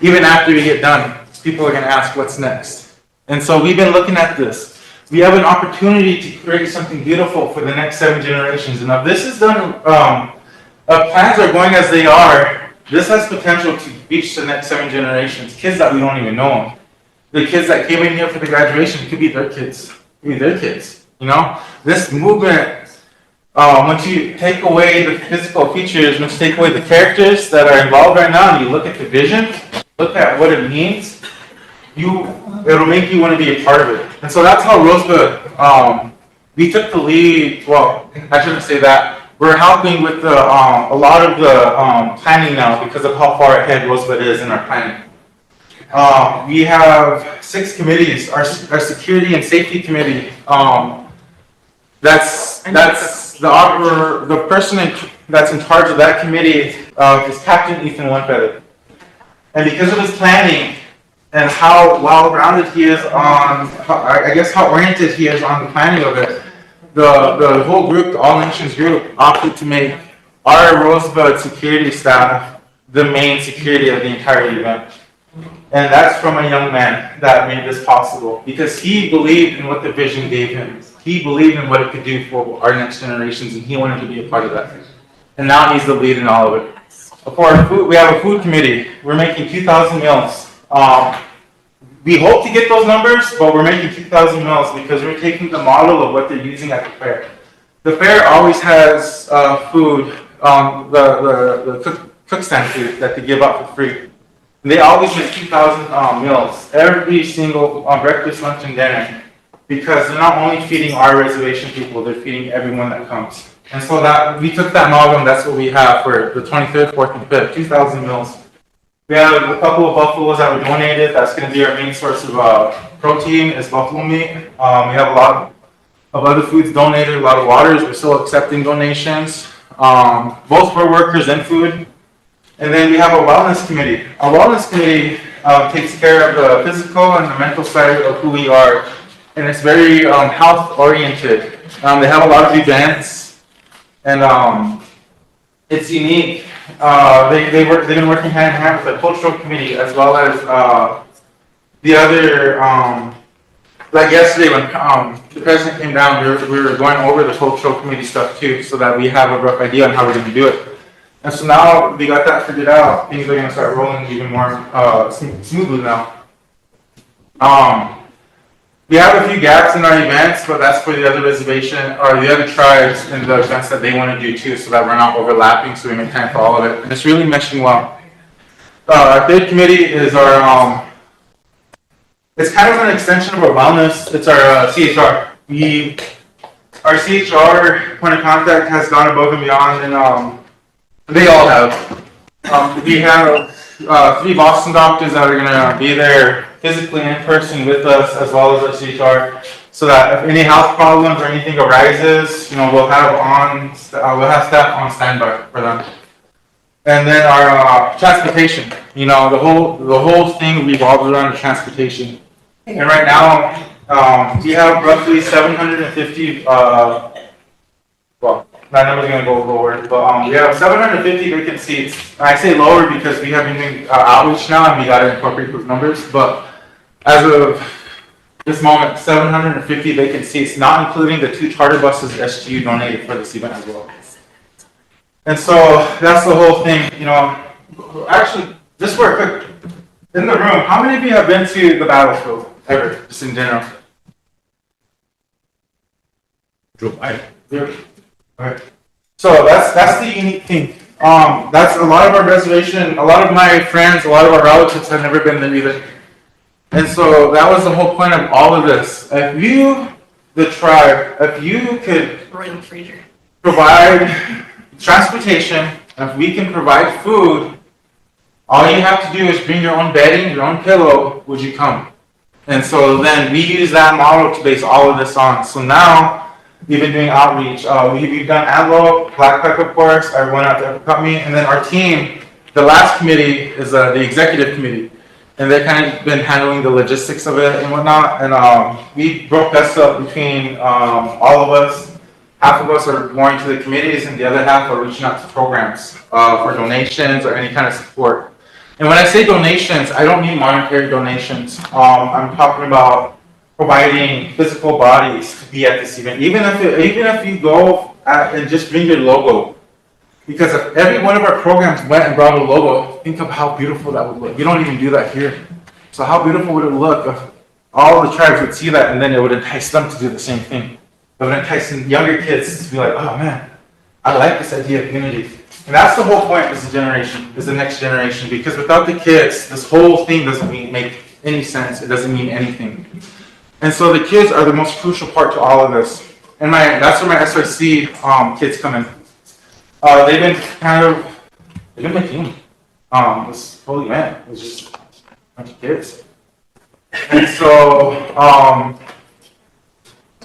Even after we get done, people are going to ask, what's next? And so we've been looking at this. We have an opportunity to create something beautiful for the next 7 generations. And if this is done, plans are going as they are, this has potential to reach the next 7 generations, kids that we don't even know. The kids that came in here for the graduation could be their kids. Could be their kids, you know? This movement, once you take away the physical features, once you take away the characters that are involved right now, and you look at the vision, look at what it means, it'll make you want to be a part of it. And so that's how Rosebud, we took the lead. Well, I shouldn't say that. We're helping with a lot of the planning now because of how far ahead Rosebud is in our planning. We have 6 committees. Our security and safety committee. That's the person that's in charge of that committee is Captain Ethan Winfeather. And because of his planning and how well-rounded he is on, I guess how oriented he is on the planning of it, the whole group, the All Nations group, opted to make our Rosebud security staff the main security of the entire event. And that's from a young man that made this possible because he believed in what the vision gave him. He believed in what it could do for our next generations, and he wanted to be a part of that. And now he's the lead in all of it. For our food, we have a food committee. We're making 2,000 meals. We hope to get those numbers, but we're making 2,000 meals because we're taking the model of what they're using at the fair. The fair always has food, the cook stand food that they give out for free. And they always make 2,000 meals every single breakfast, lunch, and dinner because they're not only feeding our reservation people, they're feeding everyone that comes. And so that we took that model and that's what we have for the 23rd, 4th, and 5th, 2,000 meals. We have a couple of buffaloes that were donated. That's going to be our main source of protein is buffalo meat. We have a lot of other foods donated, a lot of waters. We're still accepting donations, both for workers and food. And then we have a wellness committee. Our wellness committee takes care of the physical and the mental side of who we are. And it's very health oriented. They have a lot of events and it's unique. They've been working hand in hand with the cultural committee as well as the other, like yesterday when the president came down, we were going over the cultural committee stuff too so that we have a rough idea on how we're going to do it. And so now we got that figured out, things are going to start rolling even more smoothly now. We have a few gaps in our events, but that's for the other reservation or the other tribes and the events that they want to do too, so that we're not overlapping, so we make time for all of it. And it's really meshing well. Our 3rd committee is our, it's kind of an extension of our wellness. It's our CHR. Our CHR point of contact has gone above and beyond, and they all have. We have 3 Boston doctors that are going to be there physically in person with us as well as our CHR, so that if any health problems or anything arises, we'll have staff on standby for them. And then our transportation, the whole thing revolves around the transportation. And right now, we have roughly 750. Well, that number's gonna go lower, but we have 750 vacant seats. I say lower because we have been doing outreach now and we gotta incorporate those numbers. But as of this moment, 750 vacant seats, not including the 2 charter buses SGU donated for this event as well. And so that's the whole thing, Actually, just for a quick, in the room, how many of you have been to the battlefield ever, just in general? Alright. So that's the unique thing. That's a lot of our reservation, a lot of my friends, a lot of our relatives have never been there either. And so that was the whole point of all of this. If you, the tribe, if you could provide transportation, if we can provide food, all you have to do is bring your own bedding, your own pillow, would you come? And so then we use that model to base all of this on. So now we've been doing outreach. We've done Antelope, Black Pepper, of course. I went out to cut me, and then our team. The last committee is the executive committee, and they've kind of been handling the logistics of it and whatnot. And we broke that up between all of us. Half of us are going to the committees, and the other half are reaching out to programs for donations or any kind of support. And when I say donations, I don't mean monetary donations. I'm talking about providing physical bodies to be at this event. Even if you go and just bring your logo, because if every one of our programs went and brought a logo, think of how beautiful that would look. We don't even do that here. So how beautiful would it look if all the tribes would see that and then it would entice them to do the same thing? It would entice younger kids to be like, oh man, I like this idea of unity. And that's the whole point of the next generation, because without the kids, this whole thing doesn't make any sense. It doesn't mean anything. And so the kids are the most crucial part to all of this. And that's where my SRC kids come in. They've been my team. This whole event was just a bunch of kids. And so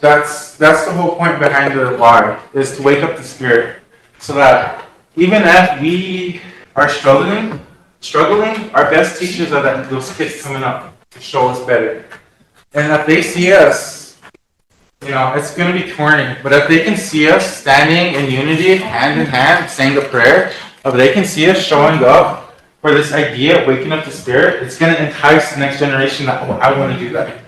that's the whole point behind the why, is to wake up the spirit, so that even if we are struggling, our best teachers are those kids coming up to show us better. And if they see us, it's going to be corny, but if they can see us standing in unity, hand in hand, saying a prayer, if they can see us showing up for this idea of waking up the spirit, it's going to entice the next generation that, oh, I want to do that.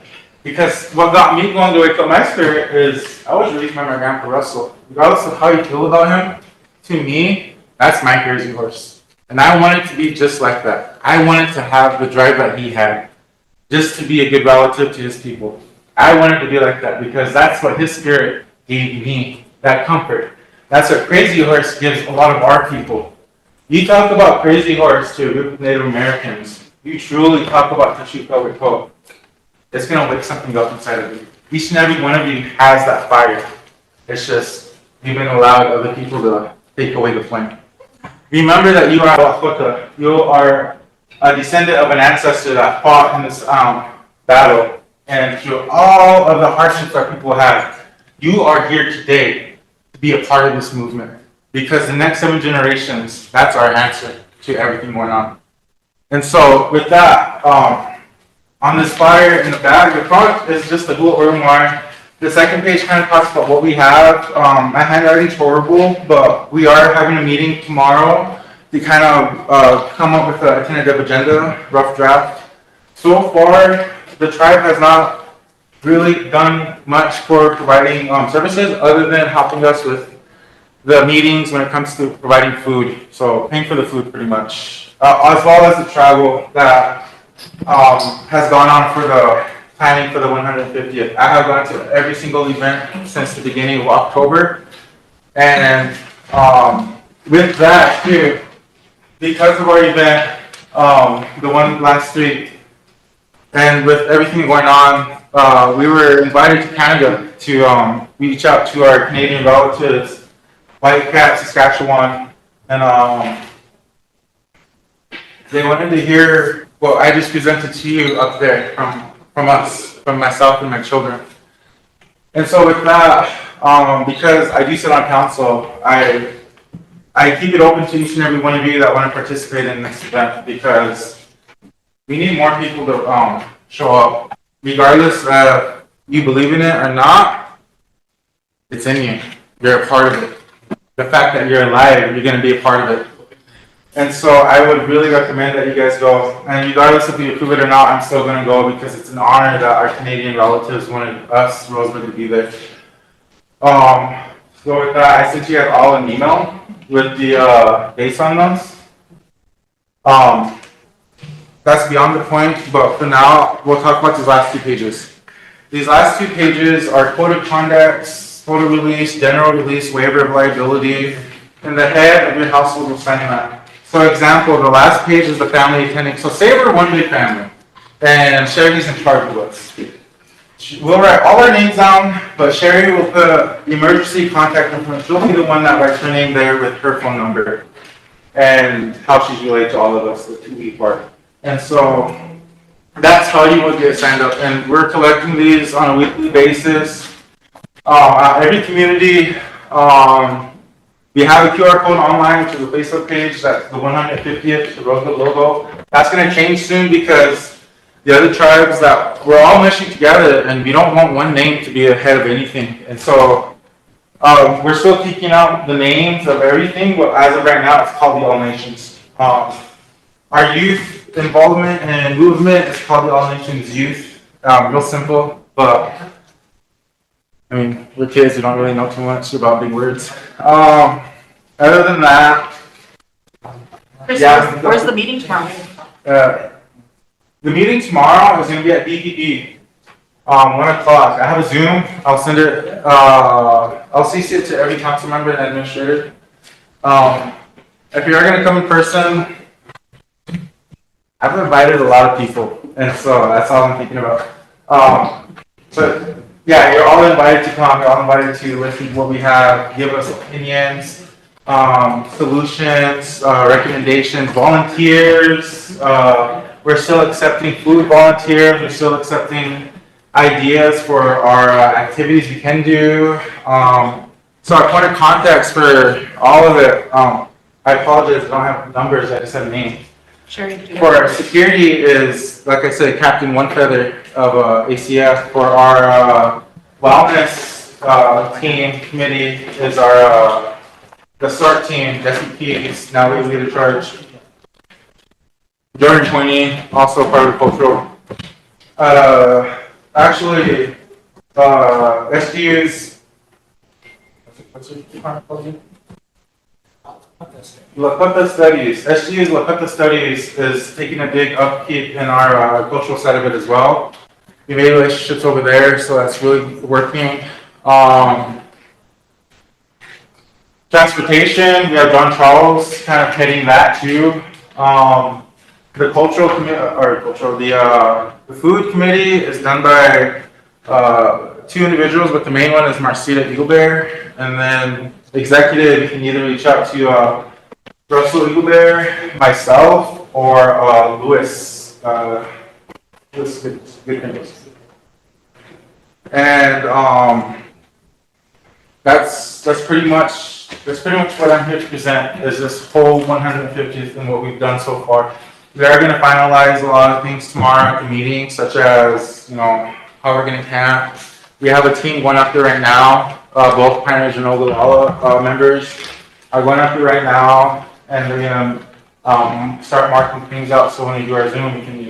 Because what got me going to wake up my spirit is, I was raised by my grandpa Russell. Regardless of how you feel about him, to me, that's my crazy horse. And I wanted to be just like that. I wanted to have the drive that he had, just to be a good relative to his people. I wanted to be like that because that's what his spirit gave me, that comfort. That's what Crazy Horse gives a lot of our people. You talk about Crazy Horse to a group of Native Americans, you truly talk about Tashiko. It's going to wake something up inside of you. Each and every one of you has that fire. It's just, you've been allowed other people to take away the flame. Remember that you are Dakota. You are a descendant of an ancestor that fought in this battle. And through all of the hardships that people have, you are here today to be a part of this movement. Because the next 7 generations, that's our answer to everything going on. And so with that, on this flyer in the back, the front is just the Hula Urumai. The second page kind of talks about what we have. My handwriting's horrible, but we are having a meeting tomorrow to kind of come up with a tentative agenda, rough draft. So far, the tribe has not really done much for providing services other than helping us with the meetings when it comes to providing food. So paying for the food pretty much, as well as the travel that has gone on for the planning for the 150th. I have gone to every single event since the beginning of October. And with that too, because of our event, the one last week, and with everything going on, we were invited to Canada to reach out to our Canadian relatives, Whitecat, Saskatchewan, and they wanted to hear what I just presented to you up there from us, from myself and my children. And so with that, because I do sit on council, I keep it open to each and every one of you that want to participate in this event, because we need more people to show up. Regardless of you believe in it or not, it's in you. You're a part of it. The fact that you're alive, you're going to be a part of it. And so I would really recommend that you guys go. And regardless if you approve it or not, I'm still going to go because it's an honor that our Canadian relatives wanted us, Rosebud, to be there. So with that, I sent you guys all an email with the dates on those. That's beyond the point, but for now, we'll talk about these last 2 pages. These last 2 pages are code of conducts, photo release, general release, waiver of liability, and the head of your household will sign that. For example, the last page is the family attending. So say we're one big family, and Sherry's in charge of us. We'll write all our names down, but Sherry will put emergency contact information. She'll be the one that writes her name there with her phone number and how she's related to all of us, the 2 part. And so that's how you would get signed up. And we're collecting these on a weekly basis. Every community, we have a QR code online, which is a Facebook page. That's the 150th, the Rosebud logo. That's going to change soon because the other tribes that we're all meshing together, and we don't want one name to be ahead of anything. And so we're still kicking out the names of everything, but as of right now, it's called the All Nations. our youth involvement and movement is called the All Nations Youth. Real simple, but I mean, we're kids, we don't really know too much about big words. Other than that, Chris, yeah. where's the meeting tomorrow? The meeting tomorrow is going to be at DPD, 1 o'clock. I have a Zoom. I'll send it. I'll CC it to every council member and administrator. If you're going to come in person, I've invited a lot of people, and so that's all I'm thinking about. But yeah, you're all invited to come. You're all invited to listen to what we have, give us opinions, solutions, recommendations, volunteers. We're still accepting food volunteers. We're still accepting ideas for our activities we can do. So our point of contacts for all of it, I apologize, I don't have numbers, I just have names. Sure you do. For our security is, like I said, Captain One Feather of ACF. For our wellness team committee is our the SART team, Jesse Keys, now we lead the charge. Jordan Twain, also part of the cultural. Actually, SDU's, what's your department called? Lakota Studies. SGU's Lakota Studies is taking a big upkeep in our cultural side of it as well. We made relationships over there, so that's really working. Transportation, we have John Charles kind of heading that too. The cultural committee, the food committee is done by 2 individuals, but the main one is Marcita Eaglebear, and then executive, you can either reach out to Russell Eaglebear, myself, or Louis Goodman. And that's pretty much what I'm here to present, is this whole 150th and what we've done so far. We are going to finalize a lot of things tomorrow at the meeting, such as, how we're going to camp. We have a team going up there right now. Both Pioneers and Ogallala members are going up there right now, and they're going to start marking things out, so when we do our Zoom, we can,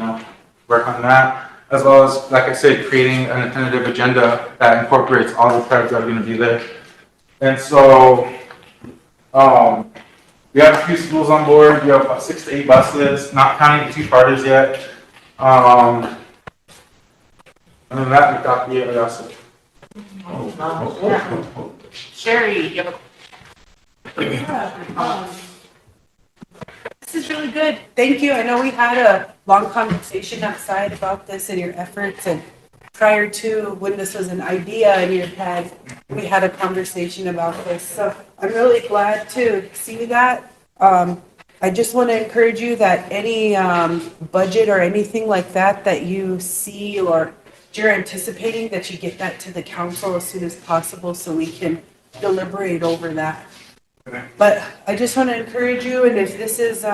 work on that. As well as, like I said, creating an tentative agenda that incorporates all the tribes that are going to be there. And so, we have a few schools on board. We have about 6 to 8 buses, not counting the 2 charters yet. Other than that, we got the other. Sherry, you have a This is really good. Thank you. I know we had a long conversation outside about this and your efforts, and prior to when this was an idea in your head, we had a conversation about this. So I'm really glad to see that. I just want to encourage you that any budget or anything like that that you see or you're anticipating, that you get that to the council as soon as possible so we can deliberate over that. But I just want to encourage you, and if this is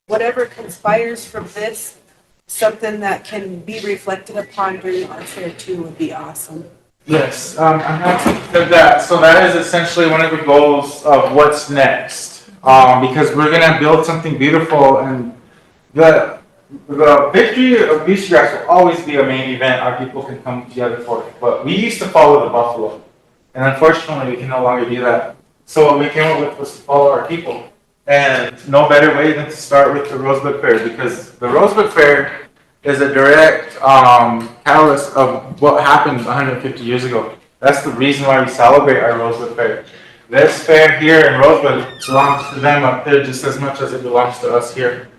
whatever conspires from this, something that can be reflected upon during our fair too, would be awesome. Yes, I'm happy to that. So that is essentially one of the goals of what's next, because we're gonna build something beautiful, and the victory of Beach Grass will always be a main event our people can come together for. But we used to follow the buffalo, and unfortunately we can no longer do that. So what we came up with was to follow our people, and no better way than to start with the Rosebud Fair, because the Rosebud Fair is a direct catalyst of what happened 150 years ago. That's the reason why we celebrate our Rosebud Fair. This fair here in Rosebud belongs to them up there just as much as it belongs to us here.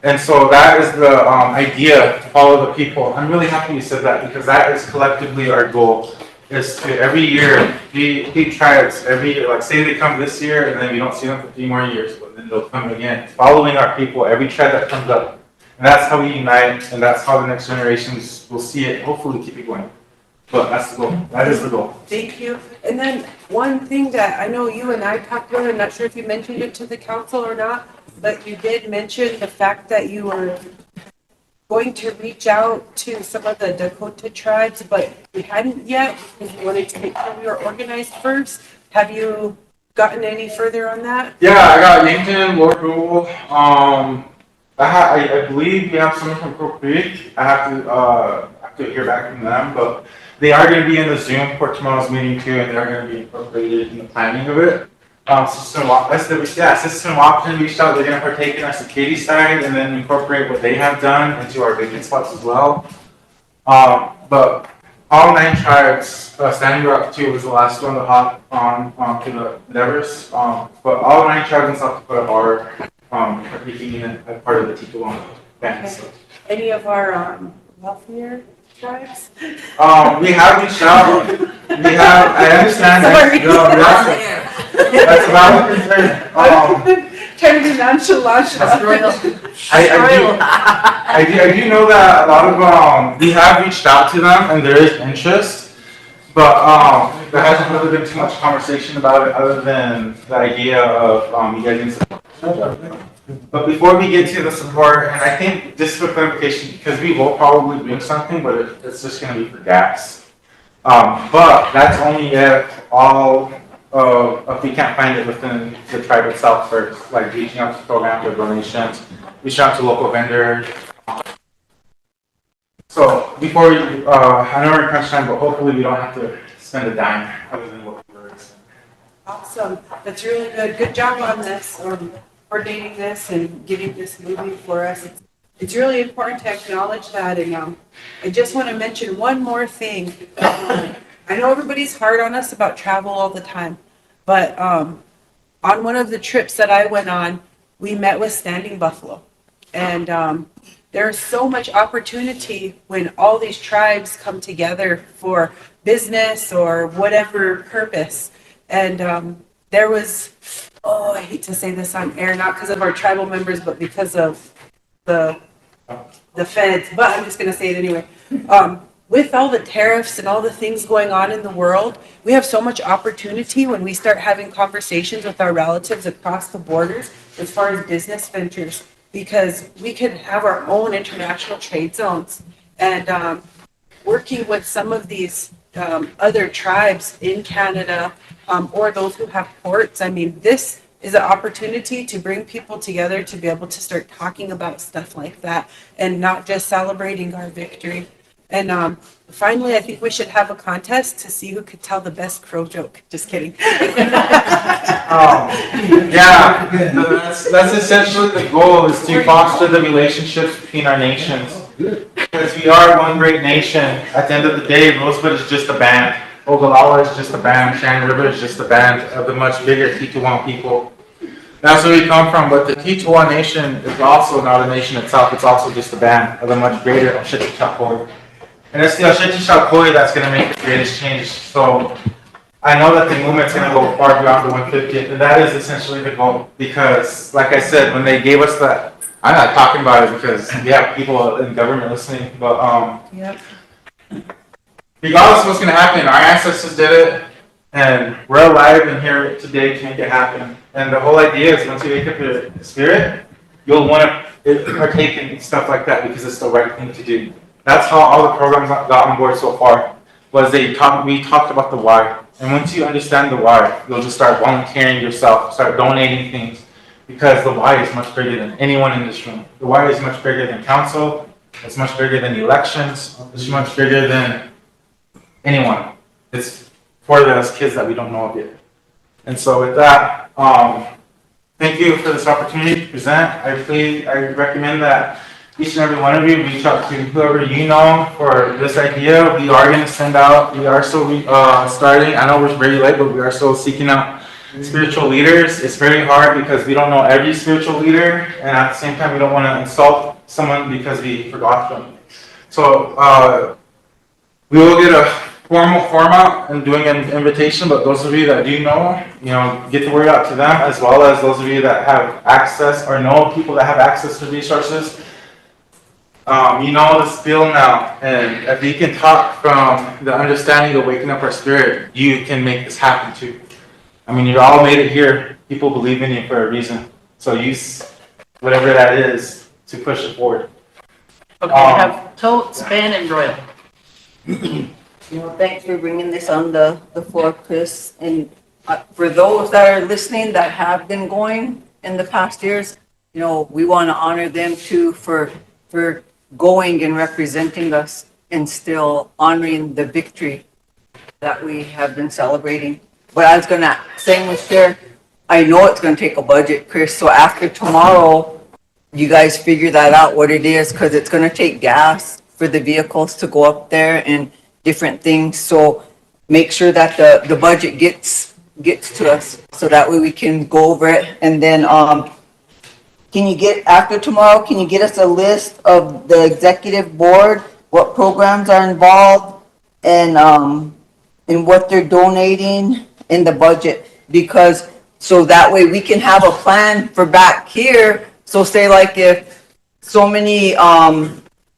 And so that is the idea, to follow the people. I'm really happy you said that, because that is collectively our goal, is to every year, be tribes, every year, like say they come this year and then we don't see them for 3 more years, but then they'll come again. Following our people, every tribe that comes up. And that's how we unite, and that's how the next generations will see it, hopefully keep it going. But that's the goal. That is the goal. Thank you. And then one thing that I know you and I talked about, I'm not sure if you mentioned it to the council or not, but you did mention the fact that you were going to reach out to some of the Dakota tribes, but we hadn't yet, because we wanted to make sure we were organized first. Have you gotten any further on that? Yeah, I got Yankton, Lord Renewal. I believe we have someone from Crow Creek. I have to hear back from them, but they are going to be in the Zoom for tomorrow's meeting too, and they're going to be incorporated in the planning of it. System Washington reached out. They're going to partake in our Cicady side and then incorporate what they have done into our vacant spots as well. But all 9 tribes, Standing Rock 2 was the last one to hop on to the endeavors. But all 9 tribes in South Dakota are partaking in it as part of the Tikawang band. So. Any of our wealthier tribes? We have reached out. I understand that. That's about concern. Trying to be nonchalant. I do know that a lot of we have reached out to them and there is interest, but there hasn't really been too much conversation about it other than the idea of you guys need support. But before we get to the support, and I think just for clarification, because we will probably bring something, but it's just going to be for gas. But that's only if we can't find it within the tribe itself first, like reaching out to programs or donations, reaching out to local vendors. So before we, I know we're in crunch time, but hopefully we don't have to spend a dime other than what we were. Awesome. That's really good. Good job on this, coordinating this and getting this moving for us. It's really important to acknowledge that. And I just want to mention one more thing. I know everybody's hard on us about travel all the time, but on one of the trips that I went on, we met with Standing Buffalo. And there's so much opportunity when all these tribes come together for business or whatever purpose. And there was, I hate to say this on air, not because of our tribal members, but because of the feds, but I'm just going to say it anyway. With all the tariffs and all the things going on in the world, we have so much opportunity when we start having conversations with our relatives across the borders as far as business ventures, because we can have our own international trade zones. And working with some of these other tribes in Canada or those who have ports, I mean, this is an opportunity to bring people together to be able to start talking about stuff like that and not just celebrating our victory. And finally, I think we should have a contest to see who could tell the best crow joke. Just kidding. Yeah, that's essentially the goal, is to foster the relationships between our nations. Because we are one great nation. At the end of the day, Rosebud is just a band. Ogallala is just a band. Shannon River is just a band of the much bigger Tikawang people. That's where we come from, but the Tikawang Nation is also not a nation itself. It's also just a band of the much greater Osheti-Chakoi. And it's the Osheti-Chakoi that's going to make the greatest change. So I know that the movement's going to go far beyond the 150th, and that is essentially the goal. Because, like I said, when they gave us that, I'm not talking about it because we have people in government listening, but regardless of what's going to happen, our ancestors did it, and we're alive and here today to make it happen. And the whole idea is once you wake up your spirit, you'll want to partake in stuff like that because it's the right thing to do. That's how all the programs got on board so far, was we talked about the why. And once you understand the why, you'll just start volunteering yourself, start donating things, because the why is much bigger than anyone in this room. The why is much bigger than council, it's much bigger than elections, it's much bigger than anyone. It's for those kids that we don't know of yet. And so with that, thank you for this opportunity to present. I recommend that each and every one of you reach out to whoever you know for this idea. We are going to send out, we are still starting, I know we're very late, but we are still seeking out spiritual leaders. It's very hard because we don't know every spiritual leader, and at the same time we don't want to insult someone because we forgot them. So we will get a formal form out and doing an invitation, but those of you that do know, get the word out to them, as well as those of you that have access or know people that have access to resources. You know the spiel now, and if you can talk from the understanding of waking up our spirit, you can make this happen too. I mean, you all made it here. People believe in you for a reason. So use whatever that is to push it forward. Okay, I have tote, span, and broil. Thanks for bringing this on the floor, Chris. And For those that are listening that have been going in the past years, you know, we want to honor them too for going and representing us and still honoring the victory that we have been celebrating. But I was gonna, same with Sheriff, I know it's gonna take a budget, Chris, so after tomorrow, you guys figure that out, what it is, because it's gonna take gas for the vehicles to go up there and different things, so make sure that the budget gets to us, so that way we can go over it, and then, can you get, after tomorrow, can you get us a list of the executive board, what programs are involved, and what they're donating in the budget? Because, so that way we can have a plan for back here, so say like if so many,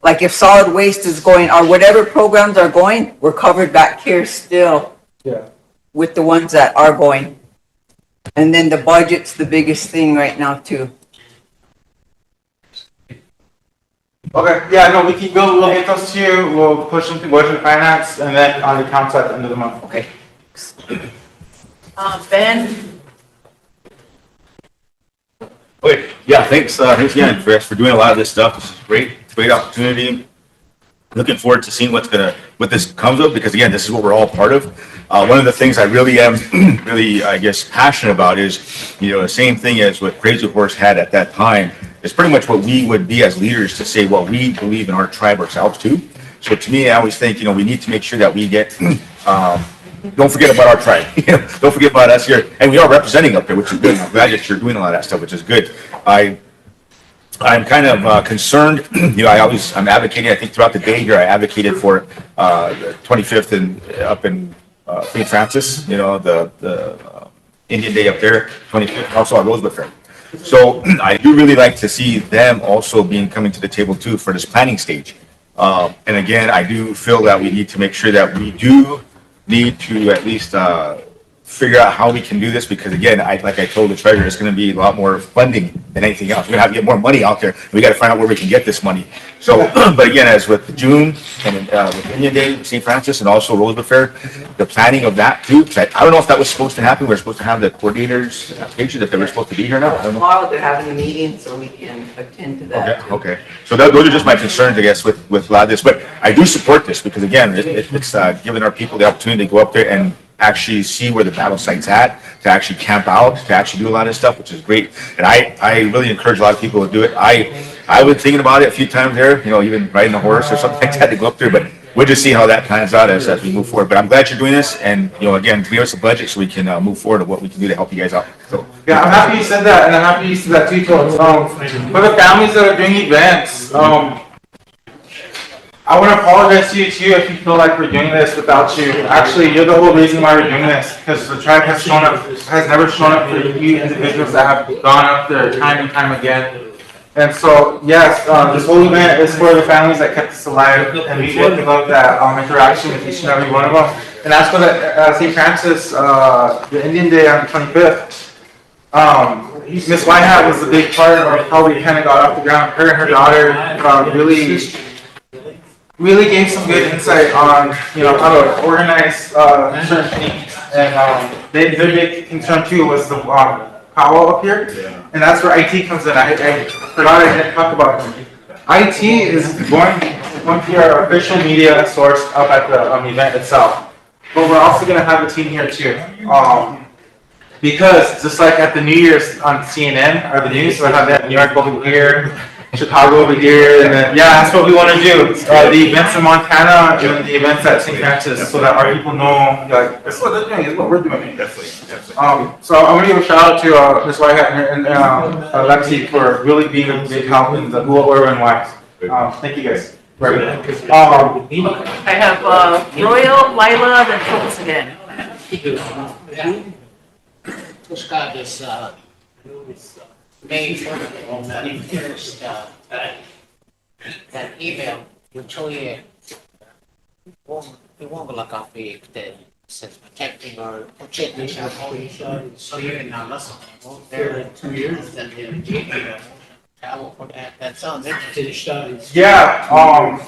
like if solid waste is going, or whatever programs are going, we're covered back here still. Yeah. With the ones that are going. And then the budget's the biggest thing right now too. Okay, yeah, no, we'll get those to you, we'll push them to budget and finance, and then on the council at the end of the month. Okay. Ben, Okay, yeah, thanks again for doing a lot of this stuff. This is great opportunity. Looking forward to seeing what this comes of, because again, this is what we're all part of. One of the things I really am, I guess, passionate about is, you know, the same thing as what Crazy Horse had at that time. It's pretty much what we would be as leaders to say what we believe in our tribe ourselves too. So to me, I always think, you know, we need to make sure that we get, don't forget about our tribe. Don't forget about us here. And we are representing up there, which is good. I'm glad that you're doing a lot of that stuff, which is good. I'm kind of concerned, you know, I'm advocating, I think throughout the day here, I advocated for the 25th and up in St. Francis, you know, the Indian Day up there, 25th, also on Rosebud Fair. So I do really like to see them also coming to the table too for this planning stage. And again, I do feel that we need to make sure that we do need to at least figure out how we can do this, because again, like I told the treasurer, it's going to be a lot more funding than anything else. We're going to have to get more money out there. We got to find out where we can get this money. So, but again, as with June and with Indian Day, St. Francis, and also Rosebud Fair, the planning of that too. I don't know if that was supposed to happen. We're supposed to have the coordinators' applications if they were supposed to be here now. I don't know. Tomorrow they're having a meeting, so we can attend to that. Okay. So those are just my concerns, I guess, with a lot of this. But I do support this because again, it's giving our people the opportunity to go up there and actually see where the battle site's at, to actually camp out, to actually do a lot of stuff, which is great. And I really encourage a lot of people to do it. I was thinking about it a few times there, you know, even riding a horse or something like that to go up there, but we'll just see how that plans out as we move forward. But I'm glad you're doing this, and, you know, again, give us a budget so we can move forward of what we can do to help you guys out. So. Yeah, I'm happy you said that, and I'm happy you said that too, Todd. For the families that are doing events, I want to apologize to you too if you feel like we're doing this without you. Actually, you're the whole reason why we're doing this, because the tribe has never shown up for you individuals that have gone up there time and time again. And so, yes, this whole event is for the families that kept us alive, and we really love that interaction with each and every one of them. And as for the St. Francis, the Indian Day on the 25th, Miss Whitehat was a big part of how we kind of got off the ground. Her and her daughter really gave some good insight on, you know, how to organize certain things. And their big concern too was the powwow up here, and that's where IT comes in. I forgot I didn't talk about it. IT is going to be our official media source up at the event itself, but we're also going to have a team here too. Because just like at the New Year's on CNN or the news, we'll have that New York over here, Chicago over here, and then, yeah, that's what we want to do. The events in Montana and the events at St. Francis, so that our people know, like, this is what they're doing, this is what we're doing. Definitely. So I want to give a shout out to Ms. Whitehat and Lexi for really being a big help in the who, where, and why. Thank you guys. I have Royal, Lila, then Phyllis again. Just got this May 21st that email which we won't look up the says protecting or protecting our home. So you're not listening. There are 2 years that they're travel for that. That sounds interesting. Yeah,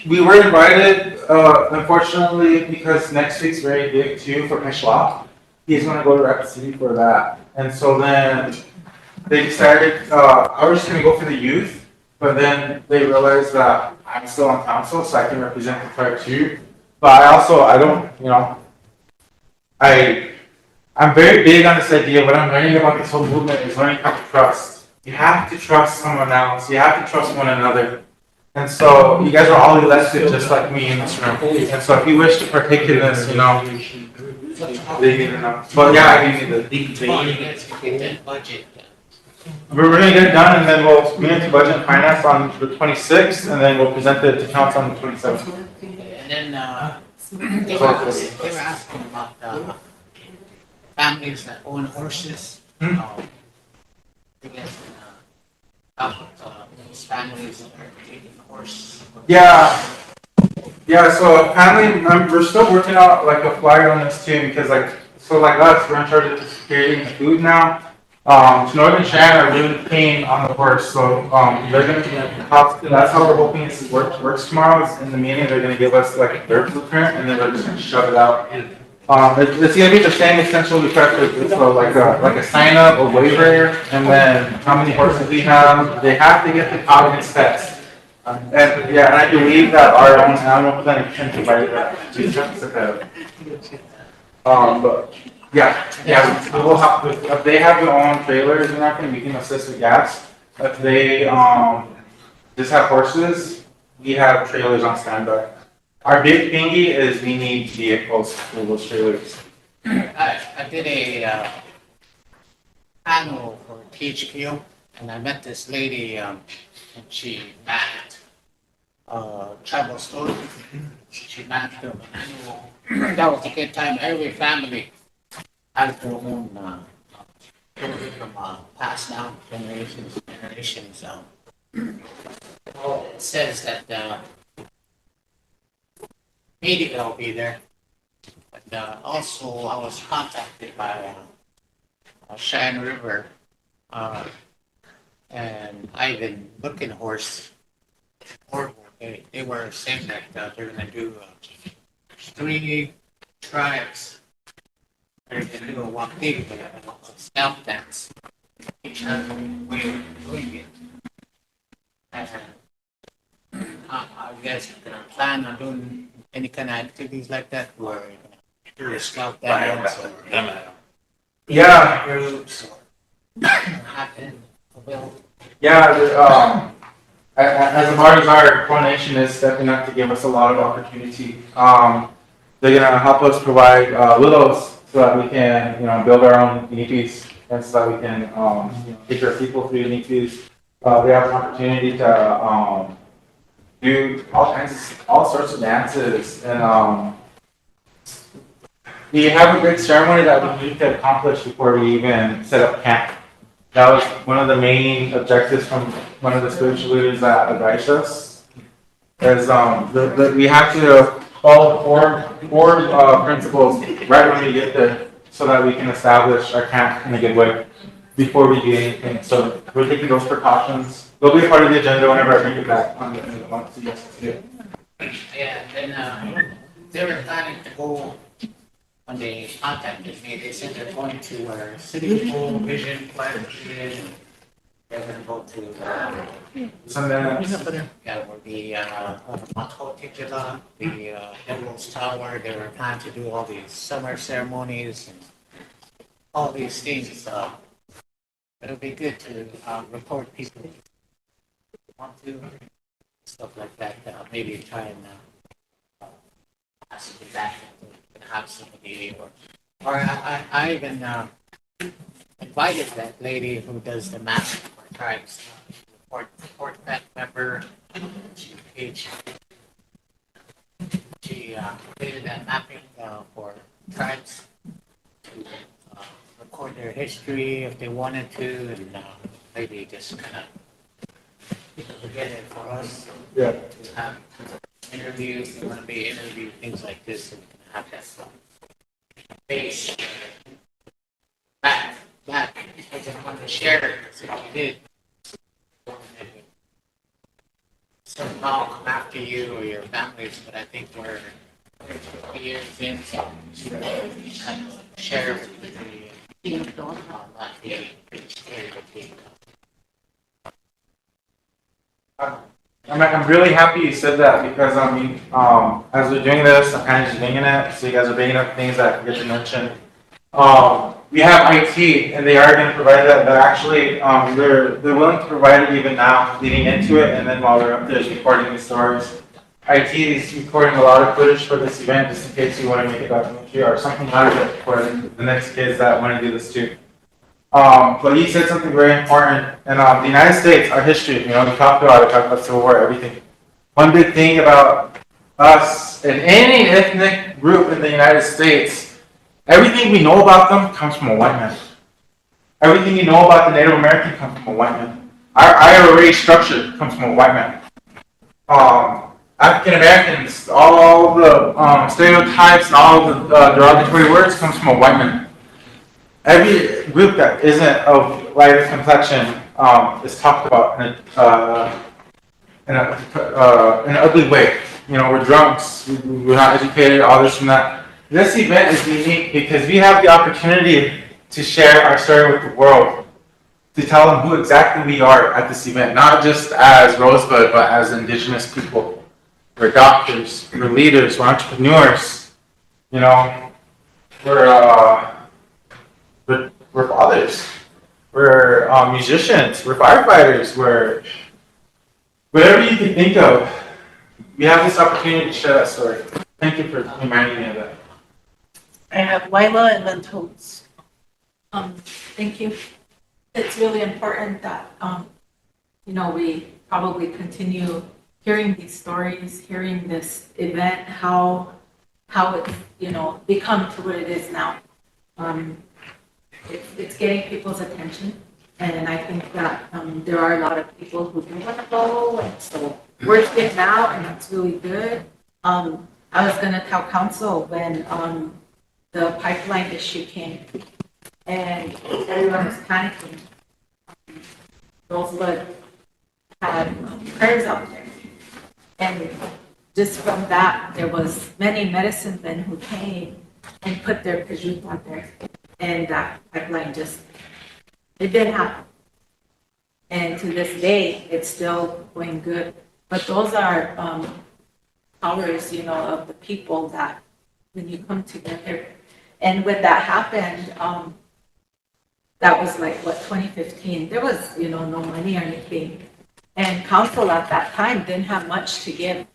we were invited, unfortunately, because next week's very big too for Peshwa. he's gonna go to Rapid City for that. And so then they decided, I was just gonna go for the youth, but then they realized that I'm still on council, so I can represent the tribe too. But I don't, I'm very big on this idea. What I'm learning about this whole movement is learning how to trust. You have to trust someone else. You have to trust one another. And so you guys are all elected just like me in this room. And so if you wish to partake in this, they need to know. But yeah, I do need the Budget. we're gonna get it done and then we'll meet into budget and finance on the 26th and then we'll present it to council on the 27th. And then, they were asking about, families that own horses. I guess, those families that are taking horse. Yeah, so apparently, we're still working out like a flyer on this too, because like us, we're in charge of creating the food now. Northern Cheyenne are really keen on the horse, so, they're gonna, that's how we're hoping this works tomorrow, is in the meeting, they're gonna give us like a dirt blueprint, and then we're just gonna shove it out. It's gonna be the same essential request, so like a sign up, a waiver, and then how many horses we have, they have to get the confidence test. And I believe that our own animal clinic can provide that. But we will have, if they have their own trailers and everything, we can assist with gas. If they, just have horses, we have trailers on standby. Our big thingy is we need vehicles for those trailers. I did a, annual for THQ, and I met this lady, and she mapped, tribal story. She mapped them an annual. That was a good time. Every family has their own, from, passed down generations. It says that, media will be there. But, also I was contacted by, Cheyenne River, and Ivan Looking Horse. They were saying that they're gonna do 3 tribes. They're gonna do a waktig, a scalp dance. Each has a way of doing it. And you guys gonna plan on doing any kind of activities like that, where you're gonna do a scalp dance or Yeah. groups or happen, build. Yeah, as far as our coordination is stepping up to give us a lot of opportunity. They're gonna help us provide willows so that we can, build our own uniques and so that we can, take our people through uniques. They have an opportunity to do all sorts of dances, and we have a big ceremony that we need to accomplish before we even set up camp. That was one of the main objectives from one of the spiritual leaders that advised us. Is we have to follow four principles right when we get there, so that we can establish our camp in a good way before we do anything. So we're taking those precautions. They'll be a part of the agenda whenever I bring it back on the month. Yeah, and they were planning to go, when they contacted me, they said they're going to City Hall, Vision, Flag Vision. They're gonna go to, Sundance. yeah, where the, Mount Hotikila, the, Emerald's Tower, they were planning to do all these summer ceremonies and all these things, it'll be good to, report people who want to, stuff like that, maybe try and, ask them back and have somebody, or I even, invited that lady who does the map for tribes, report that member, she created that mapping for tribes to record their history if they wanted to, and maybe just kind of get it for us. Yeah. To have interviews, we want to be interviewed, things like this, so we can have that base. Back, I just want to share it, so we did. Somehow come after you or your families, but I think we're years in, so kind of share with the team, not the I'm really happy you said that because I mean, as we're doing this, I'm kind of just winging it. So you guys are bringing up things that I forget to mention. We have IT, and they are going to provide that. They're actually, they're willing to provide it even now, leading into it, and then while we're up there, is recording the stories. IT is recording a lot of footage for this event, just in case you want to make a documentary or something out of it for the next kids that want to do this too. But he said something very important. And the United States, our history, we talked about Civil War, everything. One big thing about us and any ethnic group in the United States, everything we know about them comes from a white man. Everything you know about the Native American comes from a white man. Our IRA structure comes from a white man. African Americans, all the stereotypes and all the derogatory words comes from a white man. Every group that isn't of lighter complexion is talked about in an ugly way. We're drunks, we're not educated, all this and that. This event is unique because we have the opportunity to share our story with the world, to tell them who exactly we are at this event, not just as Rosebud, but as Indigenous people. We're doctors, we're leaders, we're entrepreneurs, we're fathers, we're musicians, we're firefighters, we're whatever you can think of. We have this opportunity to share that story. Thank you for reminding me of that. I have Lila and then Toads. Thank you. It's really important that, we probably continue hearing these stories, hearing this event, how it's, become to what it is now. It's getting people's attention. And I think that there are a lot of people who do want to follow, and so word's getting out, and that's really good. I was going to tell council when the pipeline issue came, and everyone was panicking. Rosebud had prayers out there, and just from that, there was many medicine men who came and put their pajut out there, and that pipeline it did happen. And to this day, it's still going good. But those are powers, of the people that when you come together. And when that happened, that was like, 2015. There was, no money or anything. And council at that time didn't have much to give.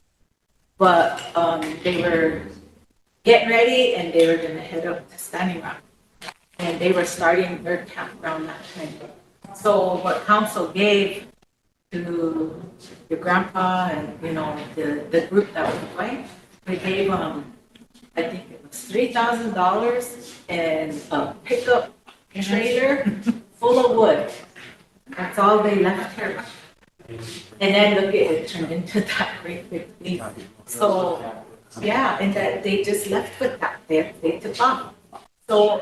But they were getting ready and they were going to head up to Standing Rock. And they were starting their camp around that time. So what council gave to your grandpa and, the group that was going, they gave I think it was $3,000 and a pickup trailer full of wood. That's all they left her. And then look at it turned into that great big leaf. So, yeah, and that they just left with that. They took off. So,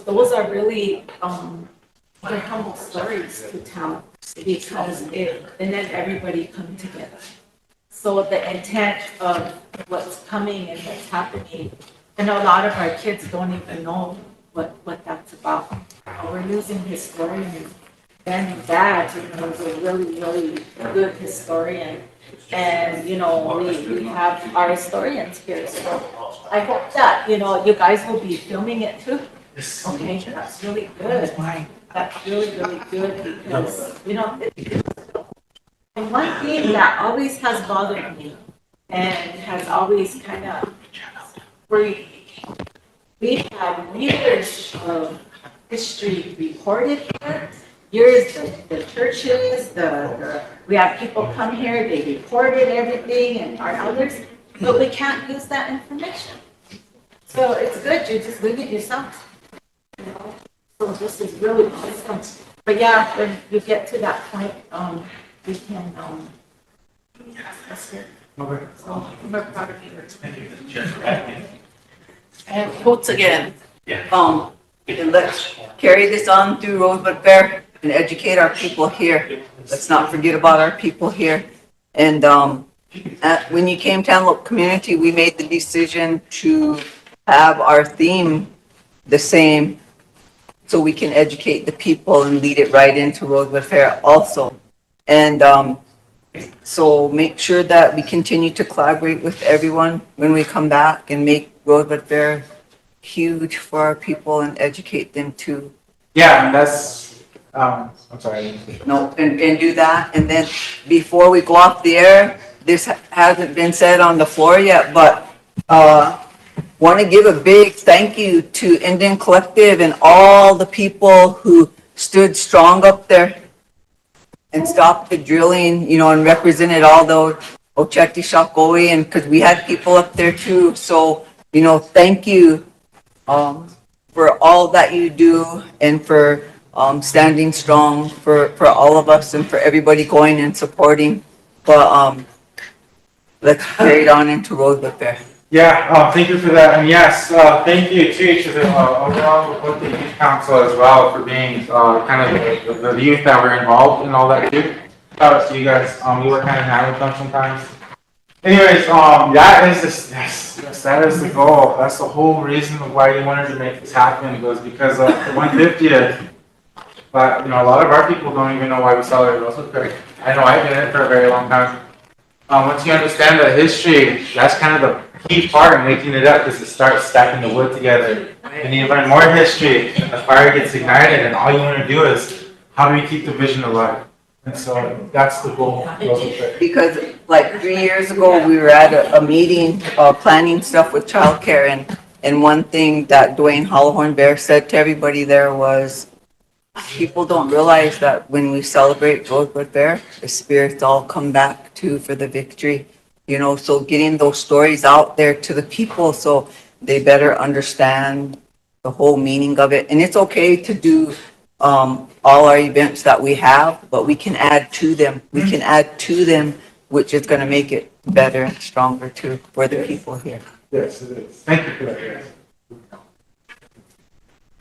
those are really they're humble stories to tell because and then everybody come together. So the intent of what's coming and what's happening, and a lot of our kids don't even know what that's about. We're losing historians. And Dad, is a really, really good historian. And, we have our historians here. So I hope that, you guys will be filming it too. Okay, that's really good. That's really, really good because, and one thing that always has bothered me and has always kind of worried me, we have years of history recorded here. Years, the churches, we have people come here, they recorded everything and our elders, but we can't use that information. So it's good, you just leave it yourself. So this is really awesome. But yeah, when you get to that point, we can, that's it. So we're proud of you. And Toads again. And let's carry this on through Rosebud Fair and educate our people here. Let's not forget about our people here. And When you came to Antelope Community, we made the decision to have our theme the same so we can educate the people and lead it right into Rosebud Fair also. And so make sure that we continue to collaborate with everyone when we come back and make Rosebud Fair huge for our people and educate them too. Yeah, and that's, I'm sorry. No, and do that. And then before we go off the air, this hasn't been said on the floor yet, but want to give a big thank you to Indian Collective and all the people who stood strong up there and stopped the drilling, and represented all the Ocheti Shakoi, and because we had people up there too. So, thank you for all that you do and for standing strong for all of us and for everybody going and supporting. But let's carry it on into Rosebud Fair. Yeah, thank you for that, and yes, thank you to the overall with the youth council as well for being kind of the youth that were involved in all that too. Shout out to you guys. We work hand in hand with them sometimes. Anyways, that is this, yes, that is the goal. That's the whole reason why you wanted to make this happen, was because of the 150th. But a lot of our people don't even know why we celebrate Rosebud Fair. I know I've been in it for a very long time. Once you understand the history, that's kind of the key part of making it up, is to start stacking the wood together. And you learn more history, and the fire gets ignited, and all you want to do is, how do we keep the vision alive? And so that's the goal. Because like 3 years ago, we were at a meeting, planning stuff with childcare, and one thing that Dwayne Hollowhorn Bear said to everybody there was, people don't realize that when we celebrate Rosebud Fair, the spirits all come back too for the victory. So getting those stories out there to the people so they better understand the whole meaning of it. And it's okay to do all our events that we have, but we can add to them. We can add to them, which is going to make it better and stronger too for the people here. Yes, it is. Thank you for that, guys.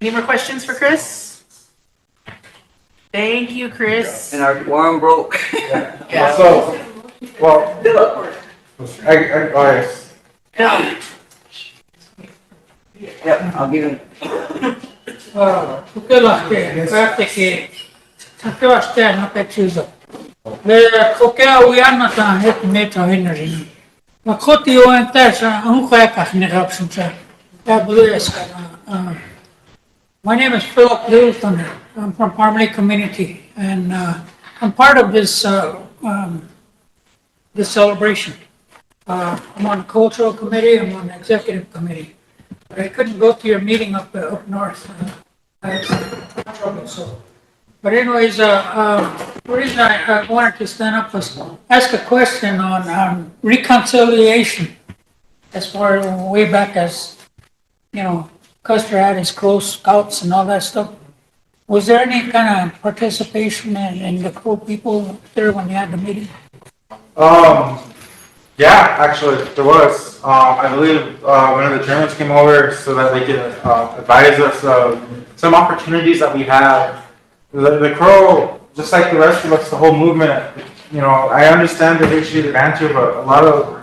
Any more questions for Chris? Thank you, Chris. And our quorum broke. Yeah. So, well, Yep, I'll give him. My name is Philip Littleton. I'm from Harmony Community, and I'm part of this this celebration. I'm on the cultural committee. I'm on the executive committee. But I couldn't go to your meeting up north. I had some trouble, so. But anyways, the reason I wanted to stand up was ask a question on reconciliation, as far way back as, Custer had his Crow Scouts and all that stuff. Was there any kind of participation in the Crow people there when you had the meeting? Yeah, actually, there was. I believe one of the Germans came over so that they could advise us of some opportunities that we have. The Crow, just like the rest of us, the whole movement, I understand the history, the banter, but a lot of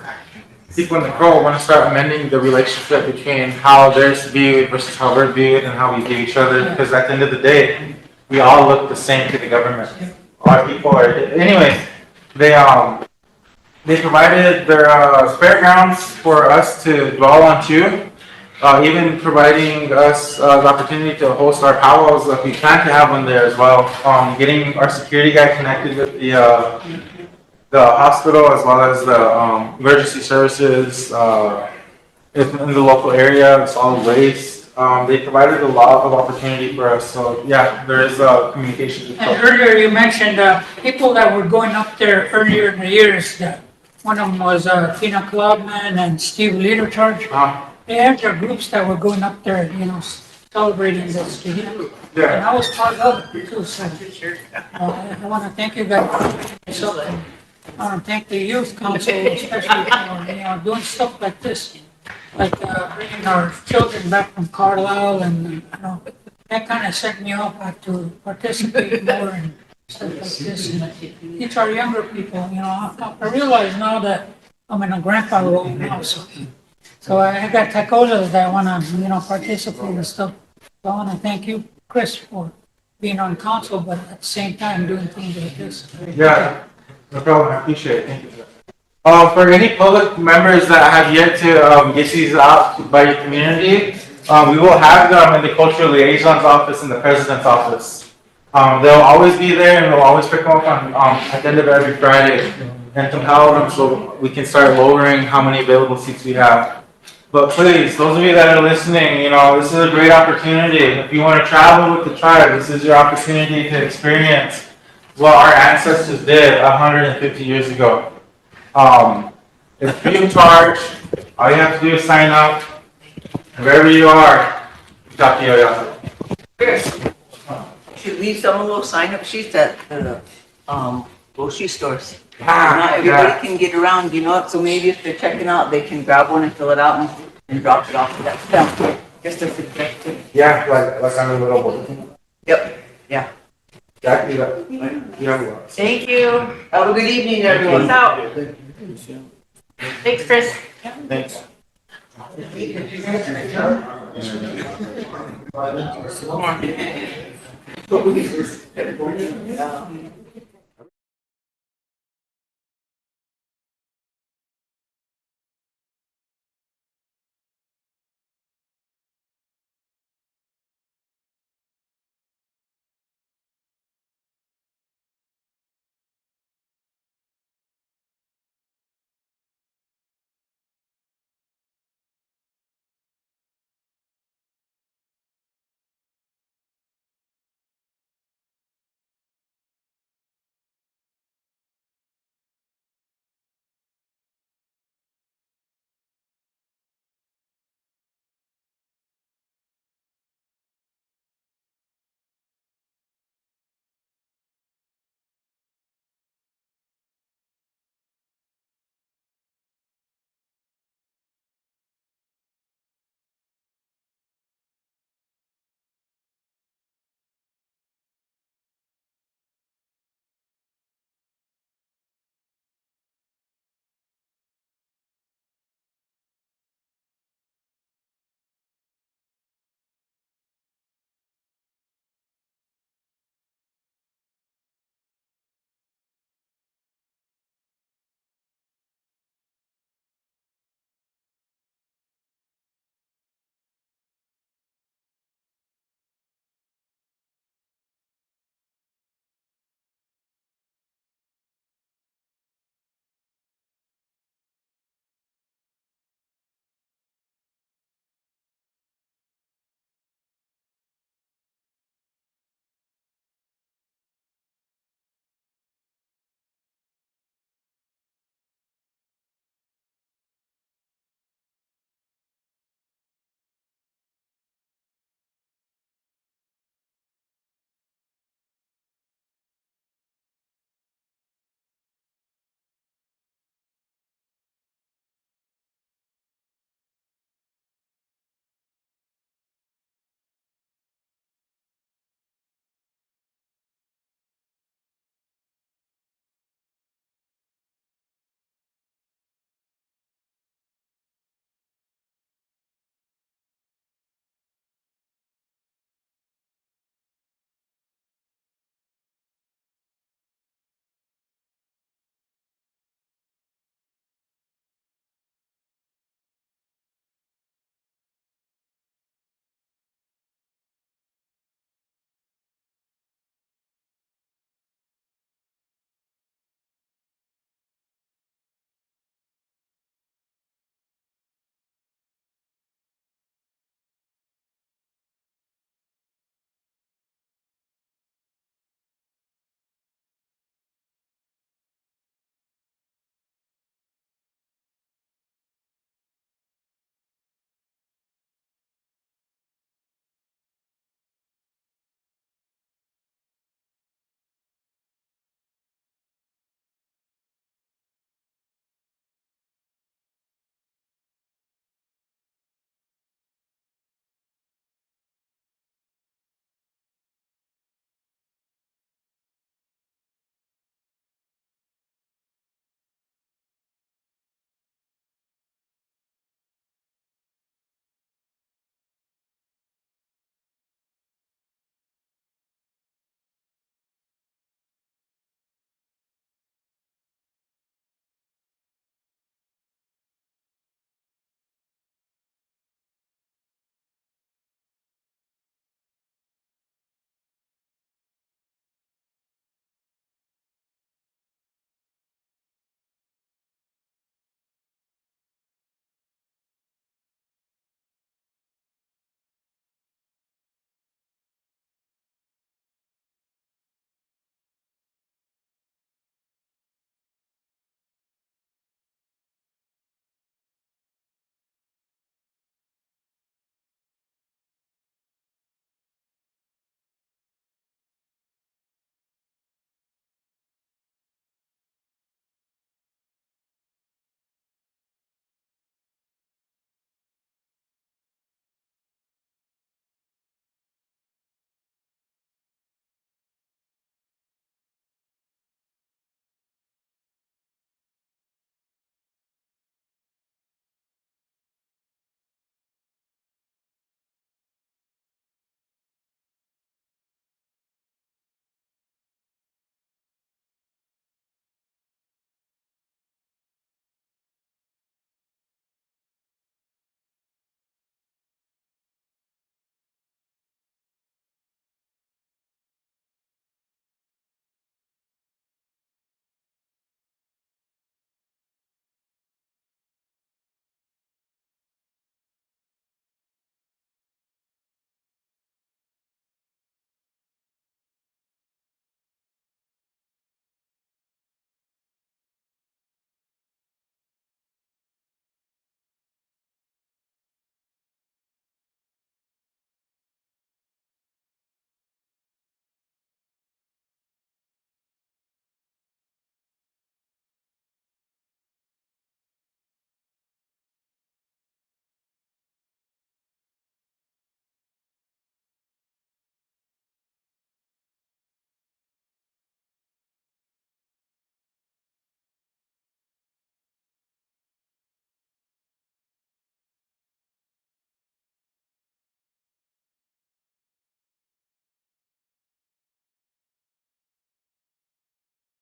people in the Crow want to start amending the relationship between how they're viewed versus how we're viewed and how we view each other, because at the end of the day, we all look the same to the government. Our people are, anyways, they provided their spare grounds for us to dwell on too, even providing us the opportunity to host our powwows that we plan to have one there as well. Getting our security guy connected with the hospital as well as the emergency services in the local area, solid waste. They provided a lot of opportunity for us. So yeah, there is communication. And earlier you mentioned people that were going up there earlier in the years. One of them was Tina Klobman and Steve Leadercharge. They had their groups that were going up there, celebrating this. Yeah. And I was part of it too. So, I want to thank you guys. I want to thank the youth council, especially for doing stuff like this, like bringing our children back from Carlisle, and that kind of set me off to participate more in stuff like this. And it's our younger people, I realize now that I'm in a grandpa role now, so I got Dakotas that wanna, participate and stuff. So I wanna thank you, Chris, for being on council, but at the same time doing things like this. Yeah, no problem. I appreciate it. Thank you. For any public members that have yet to get these out by your community, we will have them in the cultural liaison's office and the president's office. They'll always be there and they'll always pick them up on at the end of every Friday and compile them so we can start lowering how many available seats we have. But please, those of you that are listening, this is a great opportunity. If you want to travel with the tribe, this is your opportunity to experience what our ancestors did 150 years ago. It's free of charge. All you have to do is sign up. Wherever you are, talk to your Chris, should leave some of those sign-up sheets at the, grocery stores. Not everybody can get around, so maybe if they're checking out, they can grab one and fill it out and drop it off to that stamp. Just a suggestion. Yeah, like on a little bulletin. Yep, yeah. Exactly that. Yeah. Thank you. Have a good evening, everyone. Peace out. Thanks, Chris. Thanks.